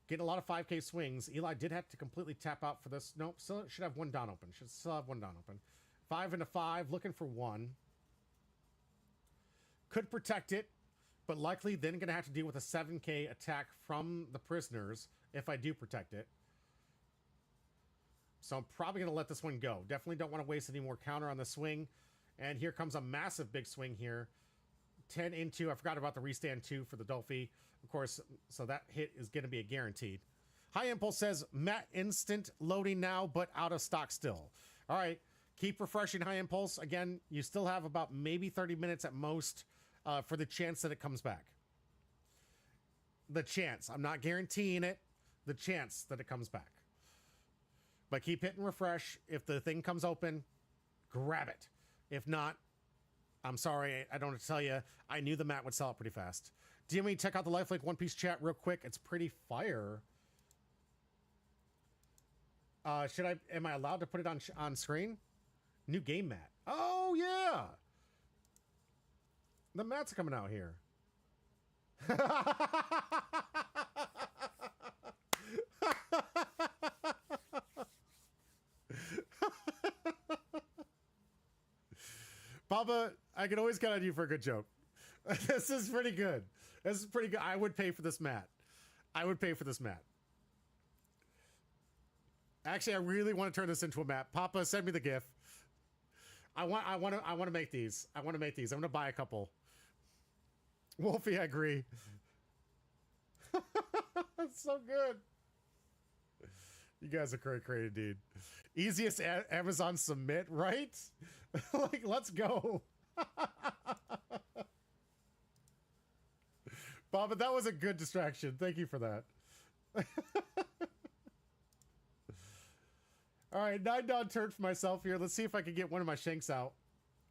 Speaker 2: Getting a lot of 5K swings. Eli did have to completely tap out for this. Nope, still should have 1 Dawn open. Should still have 1 Dawn open. 5 into 5, looking for 1. Could protect it, but likely then going to have to deal with a 7K attack from the prisoners if I do protect it. So I'm probably going to let this one go. Definitely don't want to waste any more counter on the swing. And here comes a massive big swing here. 10 into, I forgot about the restand 2 for the Dolphy. Of course, so that hit is going to be a guaranteed. High Impulse says, Matt instant loading now, but out of stock still. All right, keep refreshing High Impulse. Again, you still have about maybe 30 minutes at most for the chance that it comes back. The chance. I'm not guaranteeing it. The chance that it comes back. But keep hitting refresh. If the thing comes open, grab it. If not, I'm sorry, I don't have to tell you. I knew the mat would sell it pretty fast. Do you want me to check out the Lifelink One Piece chat real quick? It's pretty fire. Am I allowed to put it on screen? New game mat. Oh, yeah. The mats are coming out here. Baba, I can always count on you for a good joke. This is pretty good. This is pretty good. I would pay for this mat. I would pay for this mat. Actually, I really want to turn this into a map. Papa, send me the GIF. I want to make these. I want to make these. I'm going to buy a couple. Wolfie, I agree. That's so good. You guys are crazy, dude. Easiest Amazon submit, right? Like, let's go. Bob, that was a good distraction. Thank you for that. All right, 9 Dawn turn for myself here. Let's see if I can get one of my shanks out.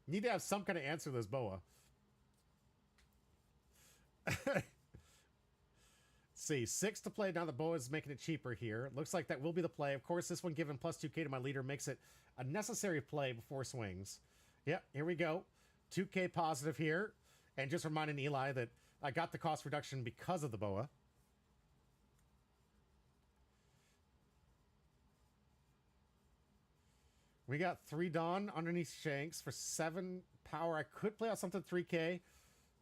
Speaker 2: Need to have some kind of answer to this boa. Let's see, 6 to play. Now the boa is making it cheaper here. Looks like that will be the play. Of course, this one given plus 2k to my leader makes it a necessary play before swings. Yep, here we go. 2k positive here. And just reminding Eli that I got the cost reduction because of the boa. We got 3 Dawn underneath Shanks for 7 power. I could play out something 3k.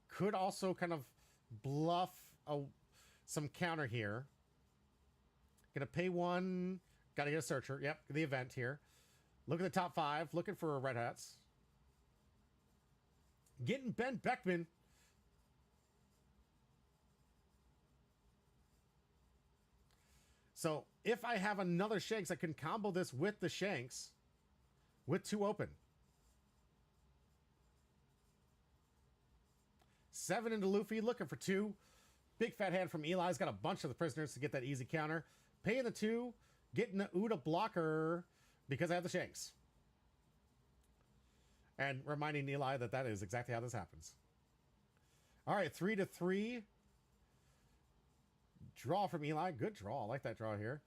Speaker 2: Could also kind of bluff some counter here. Gonna pay 1. Gotta get a searcher. Yep, the event here. Look at the top 5. Looking for red hats. Getting Ben Beckman. So if I have another Shanks, I can combo this with the Shanks with 2 open. 7 into Luffy, looking for 2. Big fat hand from Eli's got a bunch of the prisoners to get that easy counter. Paying the 2, getting the Uda blocker because I have the Shanks. And reminding Eli that that is exactly how this happens. All right, 3 to 3. Draw from Eli. Good draw. I like that draw here.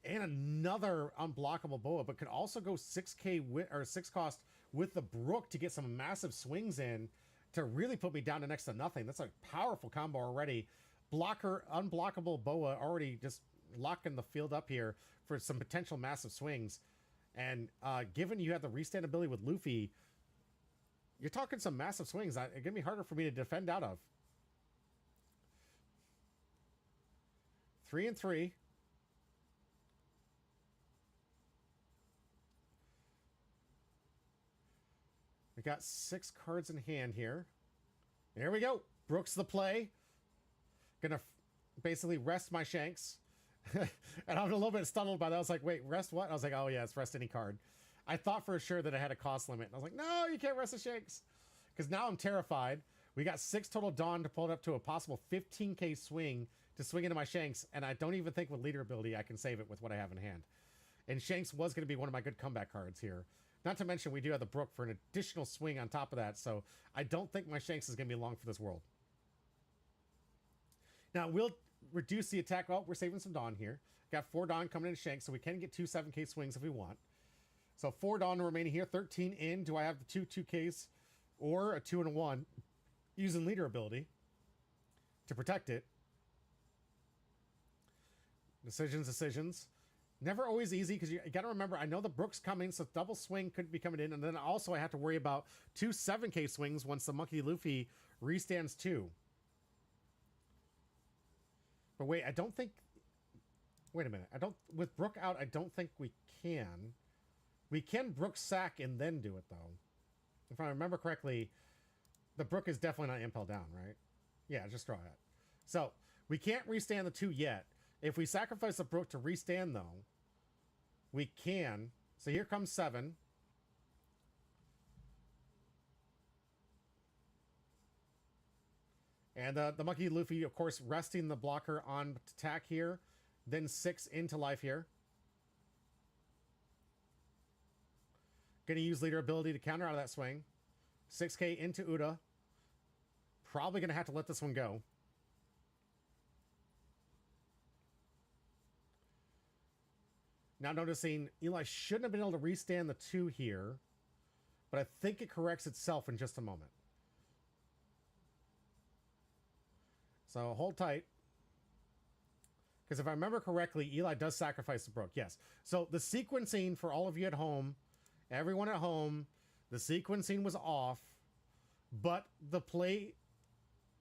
Speaker 2: And another unblockable boa, but could also go 6k or 6 cost with the Brook to get some massive swings in to really put me down to next to nothing. That's a powerful combo already. Blocker, unblockable boa already just locking the field up here for some potential massive swings. And given you have the restand ability with Luffy, you're talking some massive swings. It's going to be harder for me to defend out of. 3 and 3. We got 6 cards in hand here. There we go. Brooks the play. Gonna basically rest my Shanks. And I'm a little bit startled by that. I was like, wait, rest what? I was like, oh yeah, it's rest any card. I thought for sure that I had a cost limit. And I was like, no, you can't rest the Shanks. Because now I'm terrified. We got 6 total Dawn to pull it up to a possible 15k swing to swing into my Shanks. And I don't even think with leader ability I can save it with what I have in hand. And Shanks was going to be one of my good comeback cards here. Not to mention we do have the Brook for an additional swing on top of that. So I don't think my Shanks is going to be long for this world. Now we'll reduce the attack. Oh, we're saving some Dawn here. Got 4 Dawn coming in Shanks, so we can get 2 7k swings if we want. So 4 Dawn remaining here. 13 in. Do I have the 2 2ks or a 2 and a 1 using leader ability to protect it? Decisions. Never always easy because you got to remember, I know the Brook's coming, so double swing could be coming in. And then also I have to worry about 2 7k swings once the Monkey Luffy restands 2. But wait, I don't think... Wait a minute. With Brook out, I don't think we can. We can Brook sack and then do it, though. If I remember correctly, the Brook is definitely not impel down, right? Yeah, just draw it. So, we can't restand the 2 yet. If we sacrifice the Brook to restand, though, we can. So here comes 7. And the Monkey Luffy, of course, resting the blocker on attack here. Then 6 into life here. Going to use leader ability to counter out of that swing. 6k into Uda. Probably going to have to let this one go. Now noticing Eli shouldn't have been able to restand the 2 here. But I think it corrects itself in just a moment. So hold tight. Because if I remember correctly, Eli does sacrifice the Brook. Yes. So the sequencing for all of you at home, everyone at home, the sequencing was off, but the play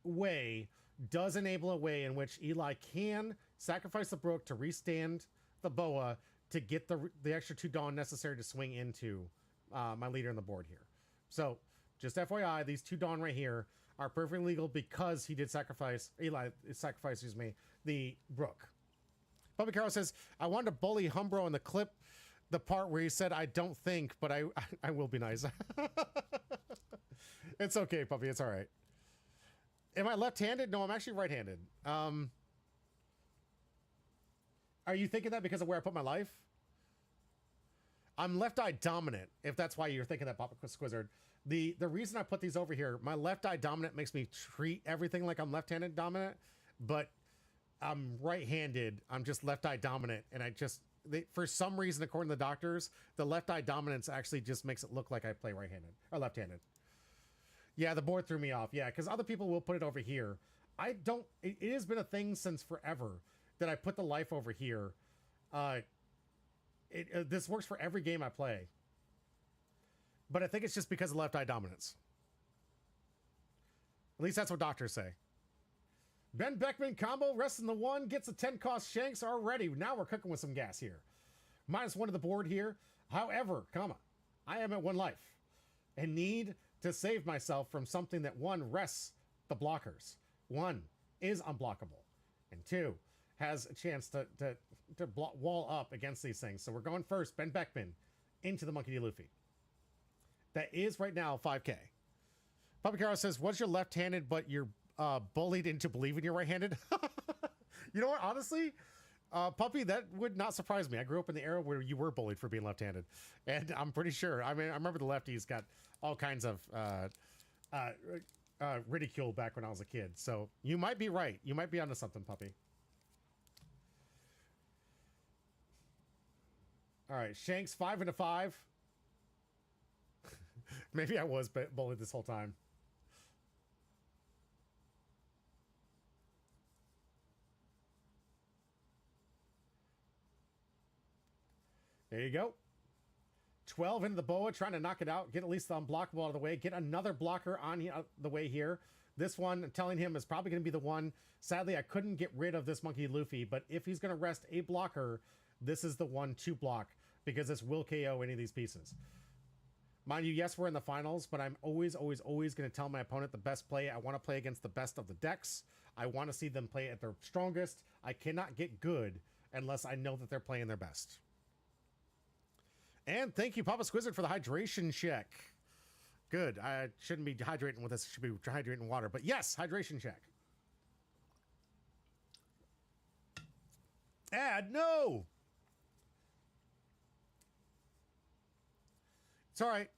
Speaker 2: way does enable a way in which Eli can sacrifice the Brook to restand the Boa to get the extra 2 Dawn necessary to swing into my leader on the board here. So, just FYI, these 2 Dawn right here are perfectly legal because he did sacrifice, Eli sacrificed, excuse me, the Brook. Puppy Carol says, I wanted to bully Humbro in the clip, the part where he said, I don't think, but I will be nice. It's okay, Puppy, it's all right. Am I left-handed? No, I'm actually right-handed. Are you thinking that because of where I put my life? I'm left eye dominant, if that's why you're thinking that, Papa Squizzard. The reason I put these over here, my left eye dominant makes me treat everything like I'm left-handed dominant, but I'm right-handed. I'm just left eye dominant, and for some reason, according to the doctors, the left eye dominance actually just makes it look like I play right-handed or left-handed. Yeah, the board threw me off. Yeah, because other people will put it over here. It has been a thing since forever that I put the life over here. This works for every game I play. But I think it's just because of left eye dominance. At least that's what doctors say. Ben Beckman combo, resting the 1, gets a 10 cost Shanks already. Now we're cooking with some gas here. -1 to the board here. However, I am at 1 life and need to save myself from something that 1, rests the blockers. 1, is unblockable. And 2, has a chance to wall up against these things. So we're going first, Ben Beckman, into the Monkey D. Luffy. That is right now 5K. Puppy Caro says, what's your left-handed, but you're bullied into believing you're right-handed? You know what? Honestly, Puppy, that would not surprise me. I grew up in the era where you were bullied for being left-handed. And I'm pretty sure. I mean, I remember the lefties got all kinds of ridicule back when I was a kid. So you might be right. You might be onto something, Puppy. All right, Shanks 5 into 5. Maybe I was bullied this whole time. There you go. 12 into the Boa, trying to knock it out. Get at least the unblockable out of the way. Get another blocker on the way here. This one, telling him, is probably going to be the one. Sadly, I couldn't get rid of this Monkey Luffy, but if he's going to rest a blocker, this is the one to block, because this will KO any of these pieces. Mind you, yes, we're in the finals, but I'm always going to tell my opponent the best play. I want to play against the best of the decks. I want to see them play at their strongest. I cannot get good unless I know that they're playing their best. And thank you, Papa Squizzard, for the hydration check. Good. I shouldn't be hydrating with this. I should be hydrating water. But yes, hydration check. Add, no! It's all right.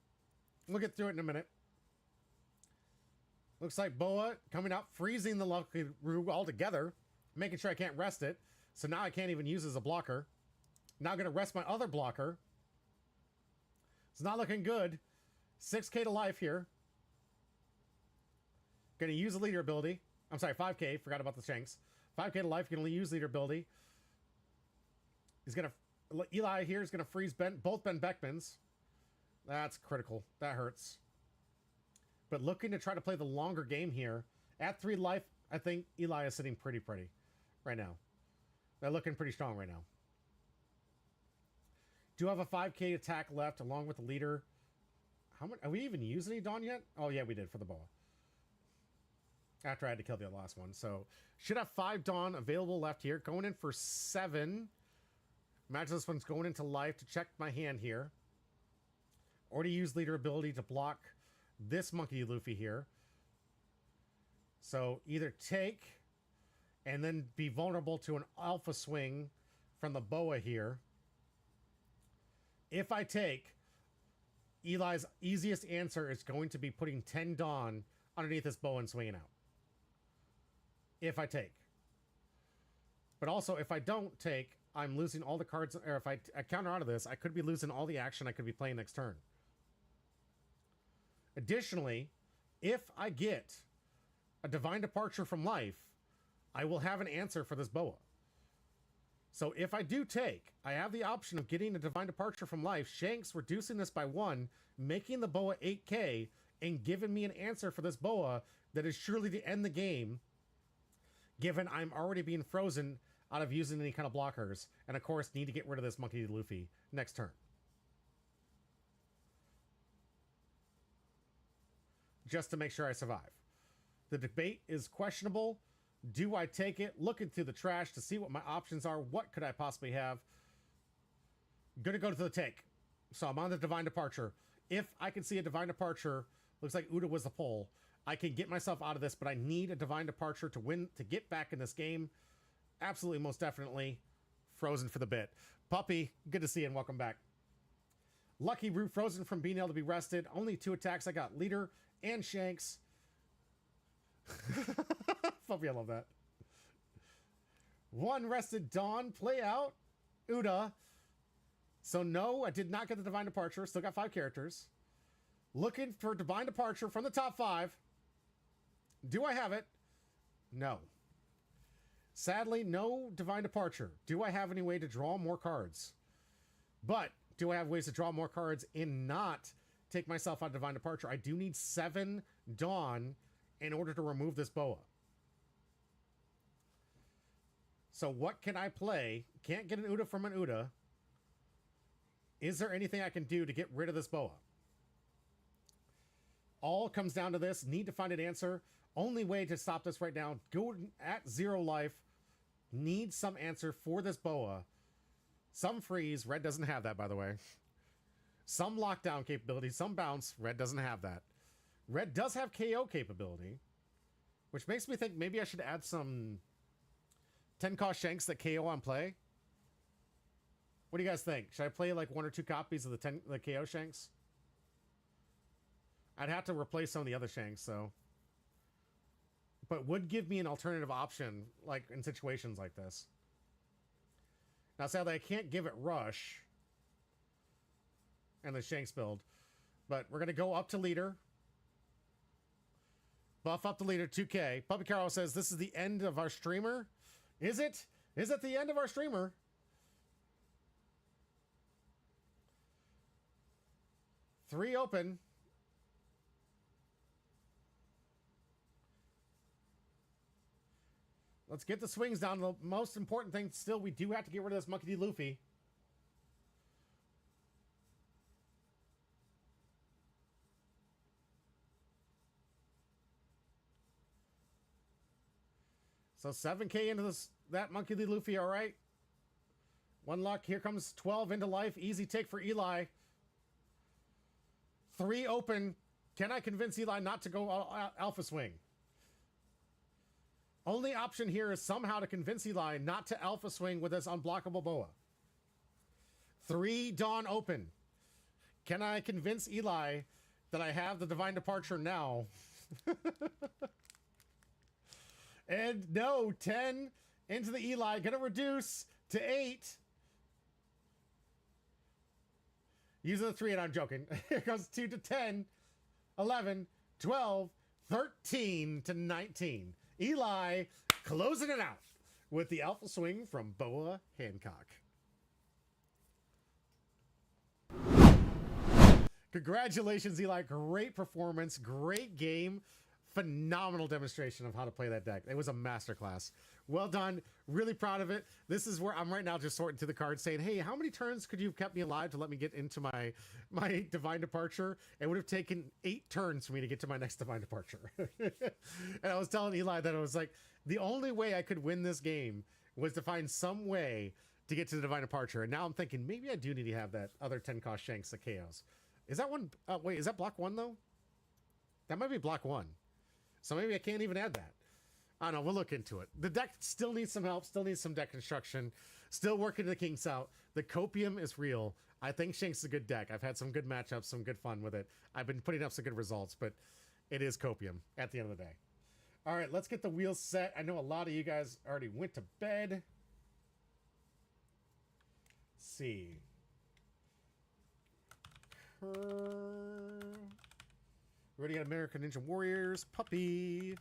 Speaker 2: We'll get through it in a minute. Looks like Boa coming out, freezing the Lucky Roo altogether, making sure I can't rest it. So now I can't even use it as a blocker. Now I'm going to rest my other blocker. It's not looking good. 6K to life here. Going to use the leader ability. I'm sorry, 5K. Forgot about the Shanks. 5K to life. Going to use leader ability. He's going to... Eli here is going to freeze both Ben Beckmans. That's critical. That hurts. But looking to try to play the longer game here. At 3 life, I think Eli is sitting pretty right now. They're looking pretty strong right now. Do have a 5K attack left along with the leader. How much? Have we even used any Dawn yet? Oh, yeah, we did for the Boa. After I had to kill the last one. So, should have 5 Dawn available left here. Going in for 7. Imagine this one's going into life to check my hand here. Already used leader ability to block this Monkey Luffy here. So either take and then be vulnerable to an alpha swing from the Boa here. If I take, Eli's easiest answer is going to be putting 10 Dawn underneath this Boa and swinging out. If I take. But also, if I don't take, I'm losing all the cards, or if I counter out of this, I could be losing all the action I could be playing next turn. Additionally, if I get a Divine Departure from life, I will have an answer for this Boa. So if I do take, I have the option of getting a Divine Departure from life, Shanks reducing this by 1, making the Boa 8K, and giving me an answer for this Boa, that is surely to end the game, given I'm already being frozen out of using any kind of blockers. And of course, need to get rid of this Monkey D. Luffy next turn. Just to make sure I survive. The debate is questionable. Do I take it? Looking through the trash to see what my options are. What could I possibly have? Gonna go to the take. So I'm on the Divine Departure. If I can see a Divine Departure, looks like Uda was the pull. I can get myself out of this, but I need a Divine Departure to win, to get back in this game. Absolutely, most definitely. Frozen for the bit. Puppy, good to see you and welcome back. Lucky Root frozen from being able to be rested. Only 2 attacks. I got Leader and Shanks. Puppy, I love that. 1 rested Dawn. Play out. Uda. So no, I did not get the Divine Departure. Still got 5 characters. Looking for Divine Departure from the top 5. Do I have it? No. Sadly, no Divine Departure. Do I have any way to draw more cards? But do I have ways to draw more cards and not take myself out of Divine Departure? I do need 7 Dawn in order to remove this Boa. So what can I play? Can't get an Uda from an Uda. Is there anything I can do to get rid of this Boa? All comes down to this. Need to find an answer. Only way to stop this right now. Go at 0 life. Need some answer for this Boa. Some freeze. Red doesn't have that, by the way. Some lockdown capability. Some bounce. Red doesn't have that. Red does have KO capability. Which makes me think maybe I should add some 10-cost Shanks that KO on play. What do you guys think? Should I play like 1 or 2 copies of the KO Shanks? I'd have to replace some of the other Shanks, so. But would give me an alternative option, like in situations like this. Now, sadly, I can't give it Rush and the Shanks build, but we're going to go up to Leader. Buff up the Leader, 2K. Puppy Carol says, this is the end of our streamer. Is it? Is it the end of our streamer? Three open. Let's get the swings down. The most important thing still, we do have to get rid of this Monkey D. Luffy. So 7K into this, that Monkey D. Luffy, all right. 1 luck. Here comes 12 into life. Easy take for Eli. 3 open. Can I convince Eli not to go Alpha Swing? Only option here is somehow to convince Eli not to Alpha Swing with this unblockable Boa. 3 Dawn open. Can I convince Eli that I have the Divine Departure now? And no, 10 into the Eli. Gonna reduce to 8. Using the 3, and I'm joking. Here goes 2 to 10, 11, 12, 13 to 19. Eli closing it out with the Alpha Swing from Boa Hancock. Congratulations, Eli. Great performance. Great game. Phenomenal demonstration of how to play that deck. It was a masterclass. Well done. Really proud of it. This is where I'm right now, just sorting through the cards saying, hey, how many turns could you have kept me alive to let me get into my Divine Departure? It would have taken 8 turns for me to get to my next Divine Departure. And I was telling Eli that I was like, the only way I could win this game was to find some way to get to the Divine Departure. And now I'm thinking, maybe I do need to have that other 10-cost Shanks, the Chaos. Is that one? Wait, is that block 1 though? That might be block 1. So maybe I can't even add that. I don't know. We'll look into it. The deck still needs some help. Still needs some deck construction. Still working the kinks out. The copium is real. I think Shanks is a good deck. I've had some good matchups, some good fun with it. I've been putting up some good results, but it is copium at the end of the day. All right, let's get the wheels set. I know a lot of you guys already went to bed. Let's see. We already got American Ninja Warriors, Puppy.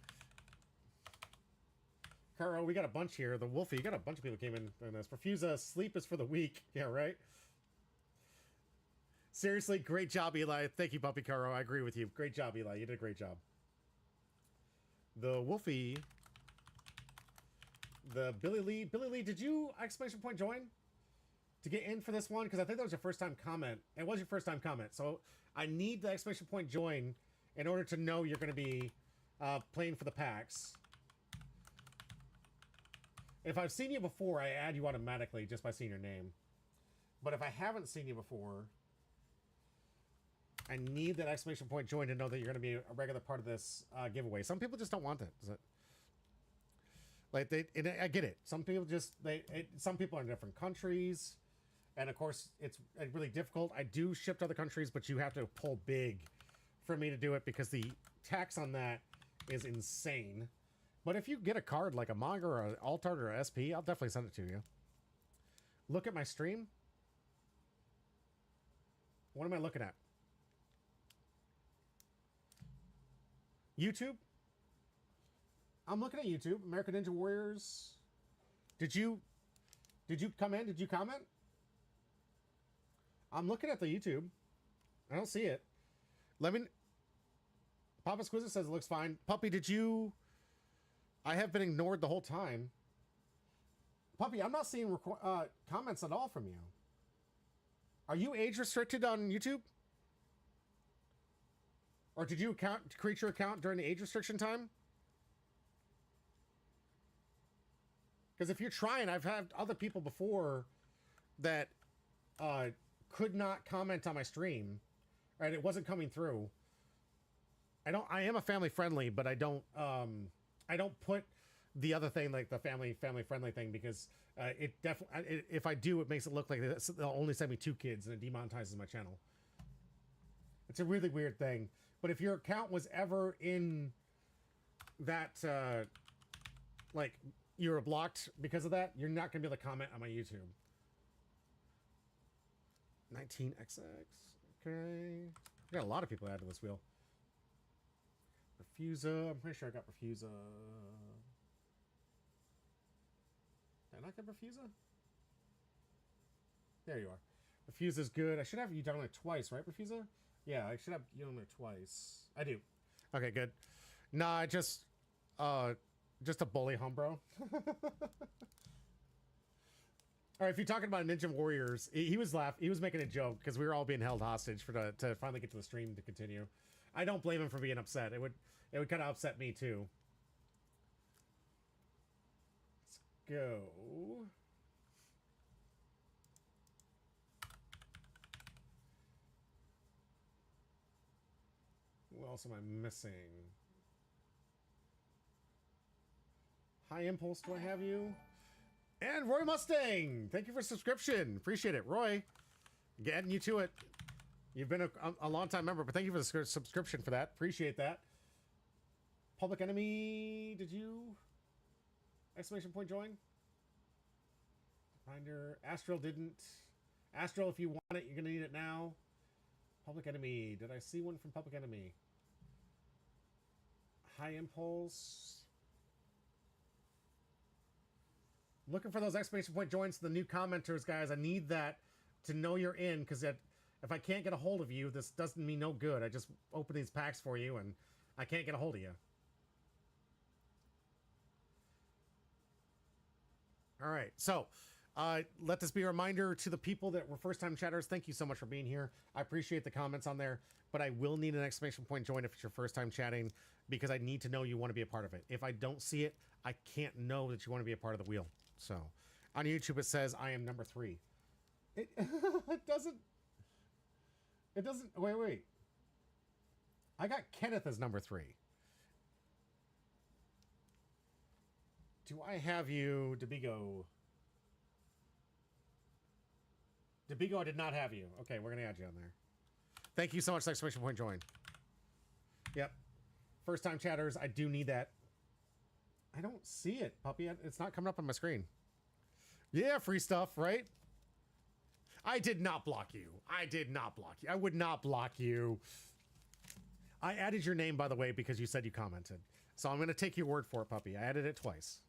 Speaker 2: Caro, we got a bunch here. The Wolfie, you got a bunch of people came in on this. Perfusa, sleep is for the weak. Yeah, right? Seriously, great job, Eli. Thank you, Puppy Caro. I agree with you. Great job, Eli. You did a great job. the Wolfie, the Billy Lee. Billy Lee, did you exclamation point join to get in for this one? Because I think that was your first time comment. It was your first time comment. So I need the exclamation point join in order to know you're going to be playing for the packs. If I've seen you before, I add you automatically just by seeing your name. But if I haven't seen you before, I need that exclamation point join to know that you're going to be a regular part of this giveaway. Some people just don't want it. Like and I get it. Some people just some people are in different countries, and of course it's really difficult. I do ship to other countries, but you have to pull big for me to do it because the tax on that is insane. But if you get a card like a manga or an Altart or a SP, I'll definitely send it to you. Look at my stream. What am I looking at? YouTube? I'm looking at YouTube. American Ninja Warriors. Did you come in? Did you comment? I'm looking at the YouTube. I don't see it. Papa Squizzer says it looks fine. Puppy, did you... I have been ignored the whole time. Puppy, I'm not seeing comments at all from you. Are you age restricted on YouTube? Or did you create your account during the age restriction time? Because if you're trying, I've had other people before that could not comment on my stream, right? It wasn't coming through. I am a family friendly, but I don't put the other thing like the family friendly thing because it definitely, if I do, it makes it look like they'll only send me 2 kids and it demonetizes my channel. It's a really weird thing. But if your account was ever in that, like you were blocked because of that, you're not gonna be able to comment on my YouTube. 19XX. Okay. I got a lot of people added to this wheel. Refusa. I'm pretty sure I got Refusa. Did I not get Refusa? There you are. Refusa's good. I should have you down there twice, right, Refusa? Yeah, I should have you on there twice. I do. Okay, good. Nah, just a bully bro. All right, if you're talking about Ninja Warriors, he was making a joke because we were all being held hostage to finally get to the stream to continue. I don't blame him for being upset. It would kind of upset me too. Let's go. What else am I missing? High Impulse, do I have you? And Roy Mustang, thank you for subscription. Appreciate it, Roy. Getting you to it. You've been a long time member, but thank you for the subscription for that. Appreciate that. Public Enemy, did you? Exclamation point join. Reminder, Astral didn't. Astral, if you want it, you're gonna need it now. Public Enemy, did I see one from Public Enemy? High Impulse. Looking for those exclamation point joins to the new commenters, guys. I need that to know you're in, because if I can't get a hold of you, this doesn't mean no good. I just open these packs for you, and I can't get a hold of you. All right, so let this be a reminder to the people that were first-time chatters. Thank you so much for being here. I appreciate the comments on there, but I will need an exclamation point join if it's your first time chatting, because I need to know you want to be a part of it. If I don't see it, I can't know that you want to be a part of the wheel. So on YouTube, it says I am number 3. It doesn't, wait. I got Kenneth as number 3. Do I have you, Debigo? Debigo, I did not have you. Okay, we're going to add you on there. Thank you so much, exclamation point join. Yep. First time chatters, I do need that. I don't see it, puppy. It's not coming up on my screen. Yeah, free stuff, right? I did not block you. I did not block you. I would not block you. I added your name, by the way, because you said you commented. So I'm going to take your word for it, puppy. I added it twice.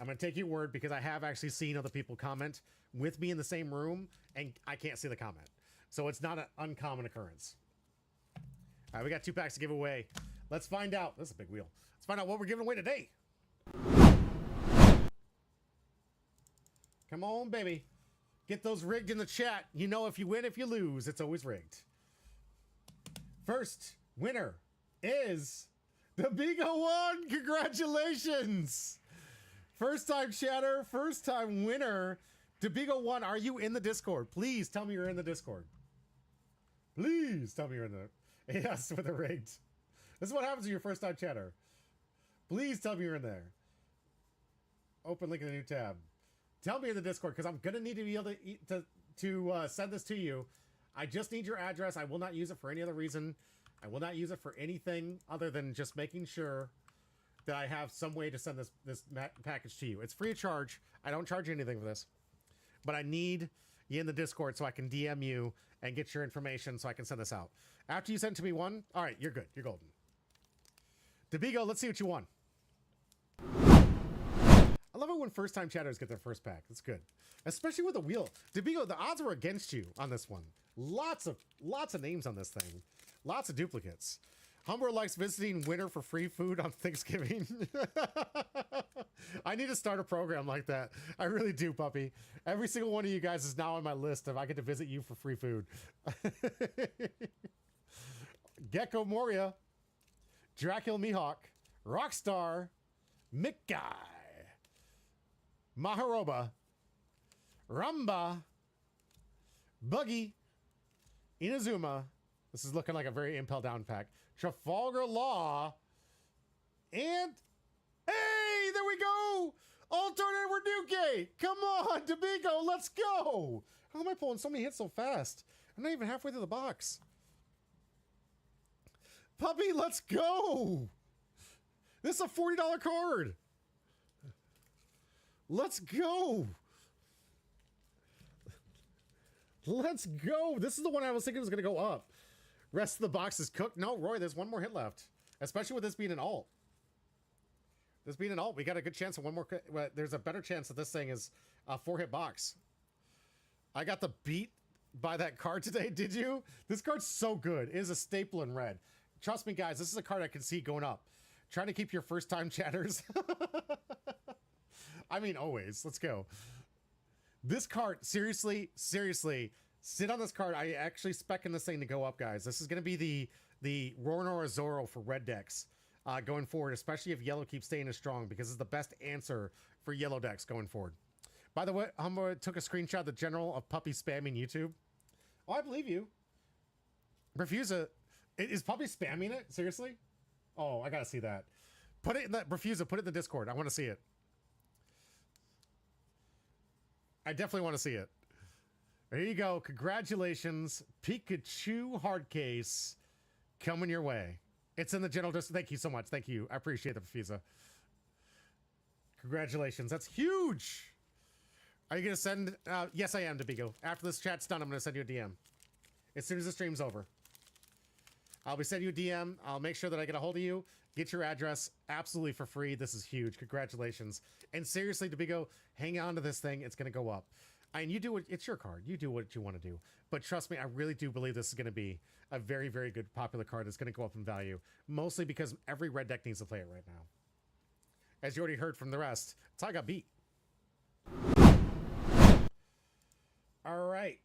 Speaker 2: I'm going to take your word because I have actually seen other people comment with me in the same room, and I can't see the comment. So it's not an uncommon occurrence. All right, we got 2 packs to give away. Let's find out. This is a big wheel. Let's find out what we're giving away today. Come on, baby. Get those rigged in the chat. You know, if you win, if you lose, it's always rigged. First winner is the Bigo One. Congratulations. First time chatter, first time winner. Debigo One, are you in the Discord? Please tell me you're in the Discord. Please tell me you're in the... Yes, with the rigged. This is what happens to your first time chatter. Please tell me you're in there. Open link in a new tab. Tell me in the Discord, because I'm going to need to be able to send this to you. I just need your address. I will not use it for any other reason. I will not use it for anything other than just making sure that I have some way to send this package to you. It's free of charge. I don't charge you anything for this. But I need you in the Discord so I can DM you and get your information so I can send this out. After you send to me one, all right, you're good. You're golden. Debigo, let's see what you won. I love it when first-time chatters get their first pack. That's good. Especially with the wheel. Debigo, the odds were against you on this one. Lots of names on this thing. Lots of duplicates. Humber likes visiting winter for free food on Thanksgiving. I need to start a program like that. I really do, puppy. Every single one of you guys is now on my list if I get to visit you for free food. Gecko Moria, Dracula Mihawk, Rockstar, Mickguy, Maharoba, Ramba, Buggy, Inazuma. This is looking like a very Impel Down pack. Trafalgar Law, and hey, there we go! Alternate Verduke! Come on, Debigo, let's go! How am I pulling so many hits so fast? I'm not even halfway through the box. Puppy, let's go! This is a $40 card. Let's go! Let's go! This is the one I was thinking was going to go up. Rest of the box is cooked. No, Roy, there's one more hit left. Especially with this being an alt. This being an alt, we got a good chance of one more. There's a better chance that this thing is a 4-hit box. I got the beat by that card today, did you? This card's so good. It is a staple in red. Trust me, guys, this is a card I can see going up. Trying to keep your first-time chatters. I mean, always. Let's go. This card, seriously, sit on this card. I actually spec in this thing to go up, guys. This is going to be the Rornor Zoro for red decks going forward, especially if yellow keeps staying as strong, because it's the best answer for yellow decks going forward. By the way, Humber took a screenshot of the general of Puppy spamming YouTube. Oh, I believe you. Refusa, is Puppy spamming it? Seriously? Oh, I got to see that. Put it in the, Refusa, put it in the Discord. I want to see it. I definitely want to see it. There you go. Congratulations. Pikachu hard case coming your way. It's in the general Discord. Thank you so much. Thank you. I appreciate the Refusa. Congratulations. That's huge. Are you going to send? Yes, I am, Debigo. After this chat's done, I'm going to send you a DM. As soon as the stream's over. I'll be sending you a DM. I'll make sure that I get a hold of you. Get your address absolutely for free. This is huge. Congratulations. And seriously, Debigo, hang on to this thing. It's going to go up. And you do what, it's your card. You do what you want to do. But trust me, I really do believe this is going to be a very, very good popular card that's going to go up in value. Mostly because every red deck needs to play it right now. As you already heard from the rest, it's how I got beat. All right.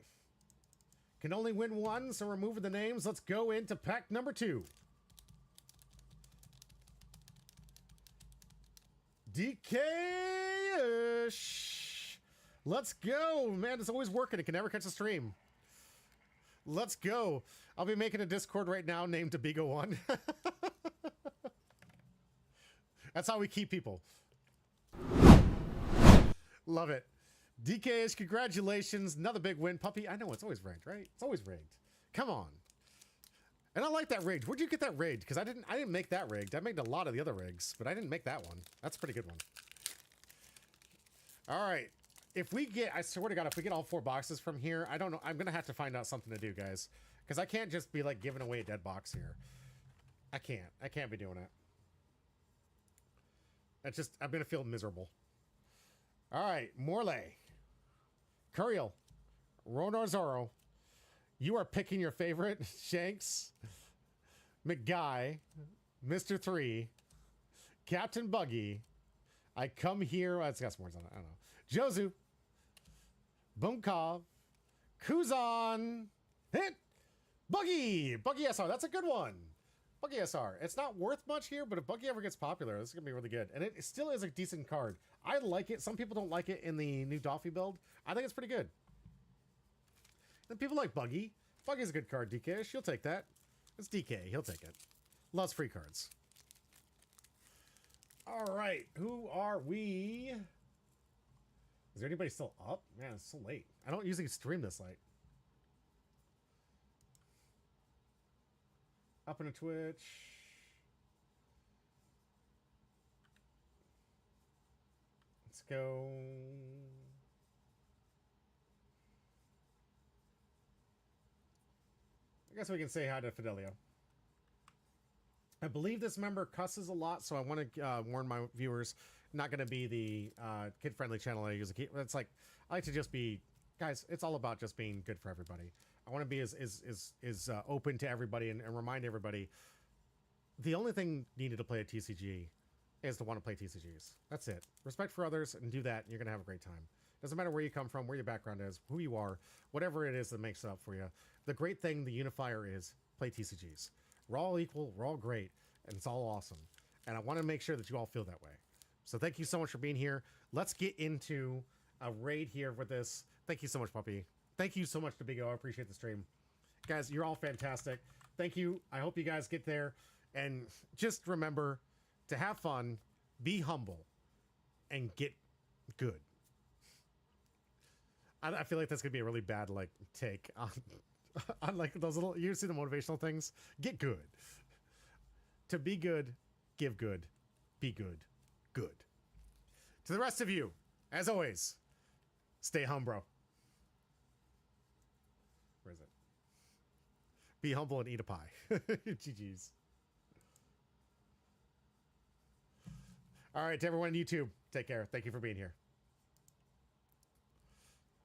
Speaker 2: Can only win one, so we're moving the names. Let's go into pack number 2. DK-ish. Let's go. Man, it's always working. It can never catch a stream. Let's go. I'll be making a Discord right now named Debigo One. That's how we keep people. Love it. DK-ish, congratulations. Another big win. Puppy, I know it's always rigged, right? It's always rigged. Come on. And I like that rigged. Where'd you get that rigged? Because I didn't make that rigged. I made a lot of the other rigs, but I didn't make that one. That's a pretty good one. All right. If we get, I swear to God, if we get all 4 boxes from here, I don't know. I'm going to have to find out something to do, guys. Because I can't just be like giving away a dead box here. I can't. I can't be doing it. It's just, I'm going to feel miserable. All right. Morley. Curiel. Ronar Zoro. You are picking your favorite. Shanks. McGuy. Mr. 3, Captain Buggy. I come here. It's got some words on it. I don't know. Jozu, Bumkov, Kuzan, hit, Buggy SR. That's a good one. Buggy SR. It's not worth much here, but if Buggy ever gets popular, this is going to be really good. And it still is a decent card. I like it. Some people don't like it in the new Doffy build. I think it's pretty good. Then people like Buggy. Buggy's a good card, DK. She'll take that. It's DK. He'll take it. Loves free cards. All right. Who are we? Is there anybody still up? Man, it's so late. I don't usually stream this late. Up in a Twitch. Let's go. I guess we can say hi to Fidelio. I believe this member cusses a lot, so I want to warn my viewers, not going to be the kid-friendly channel I use. It's like, I like to just be, guys, it's all about just being good for everybody. I want to be as open to everybody and remind everybody, the only thing needed to play a TCG is to want to play TCGs. That's it. Respect for others and do that, and you're going to have a great time. Doesn't matter where you come from, where your background is, who you are, whatever it is that makes it up for you. The great thing, the unifier is play TCGs. We're all equal, we're all great, and it's all awesome. And I want to make sure that you all feel that way. So thank you so much for being here. Let's get into a raid here with this. Thank you so much, Puppy. Thank you so much to Big O. I appreciate the stream. Guys, you're all fantastic. Thank you. I hope you guys get there. And just remember to have fun, be humble, and get good. I feel like that's going to be a really bad, like, take on... I like those little, you see the motivational things? Get good. To be good, give good, be good, good. To the rest of you, as always, stay hum, bro. Where is it? Be humble and eat a pie. GG's. All right, to everyone on YouTube, take care. Thank you for being here.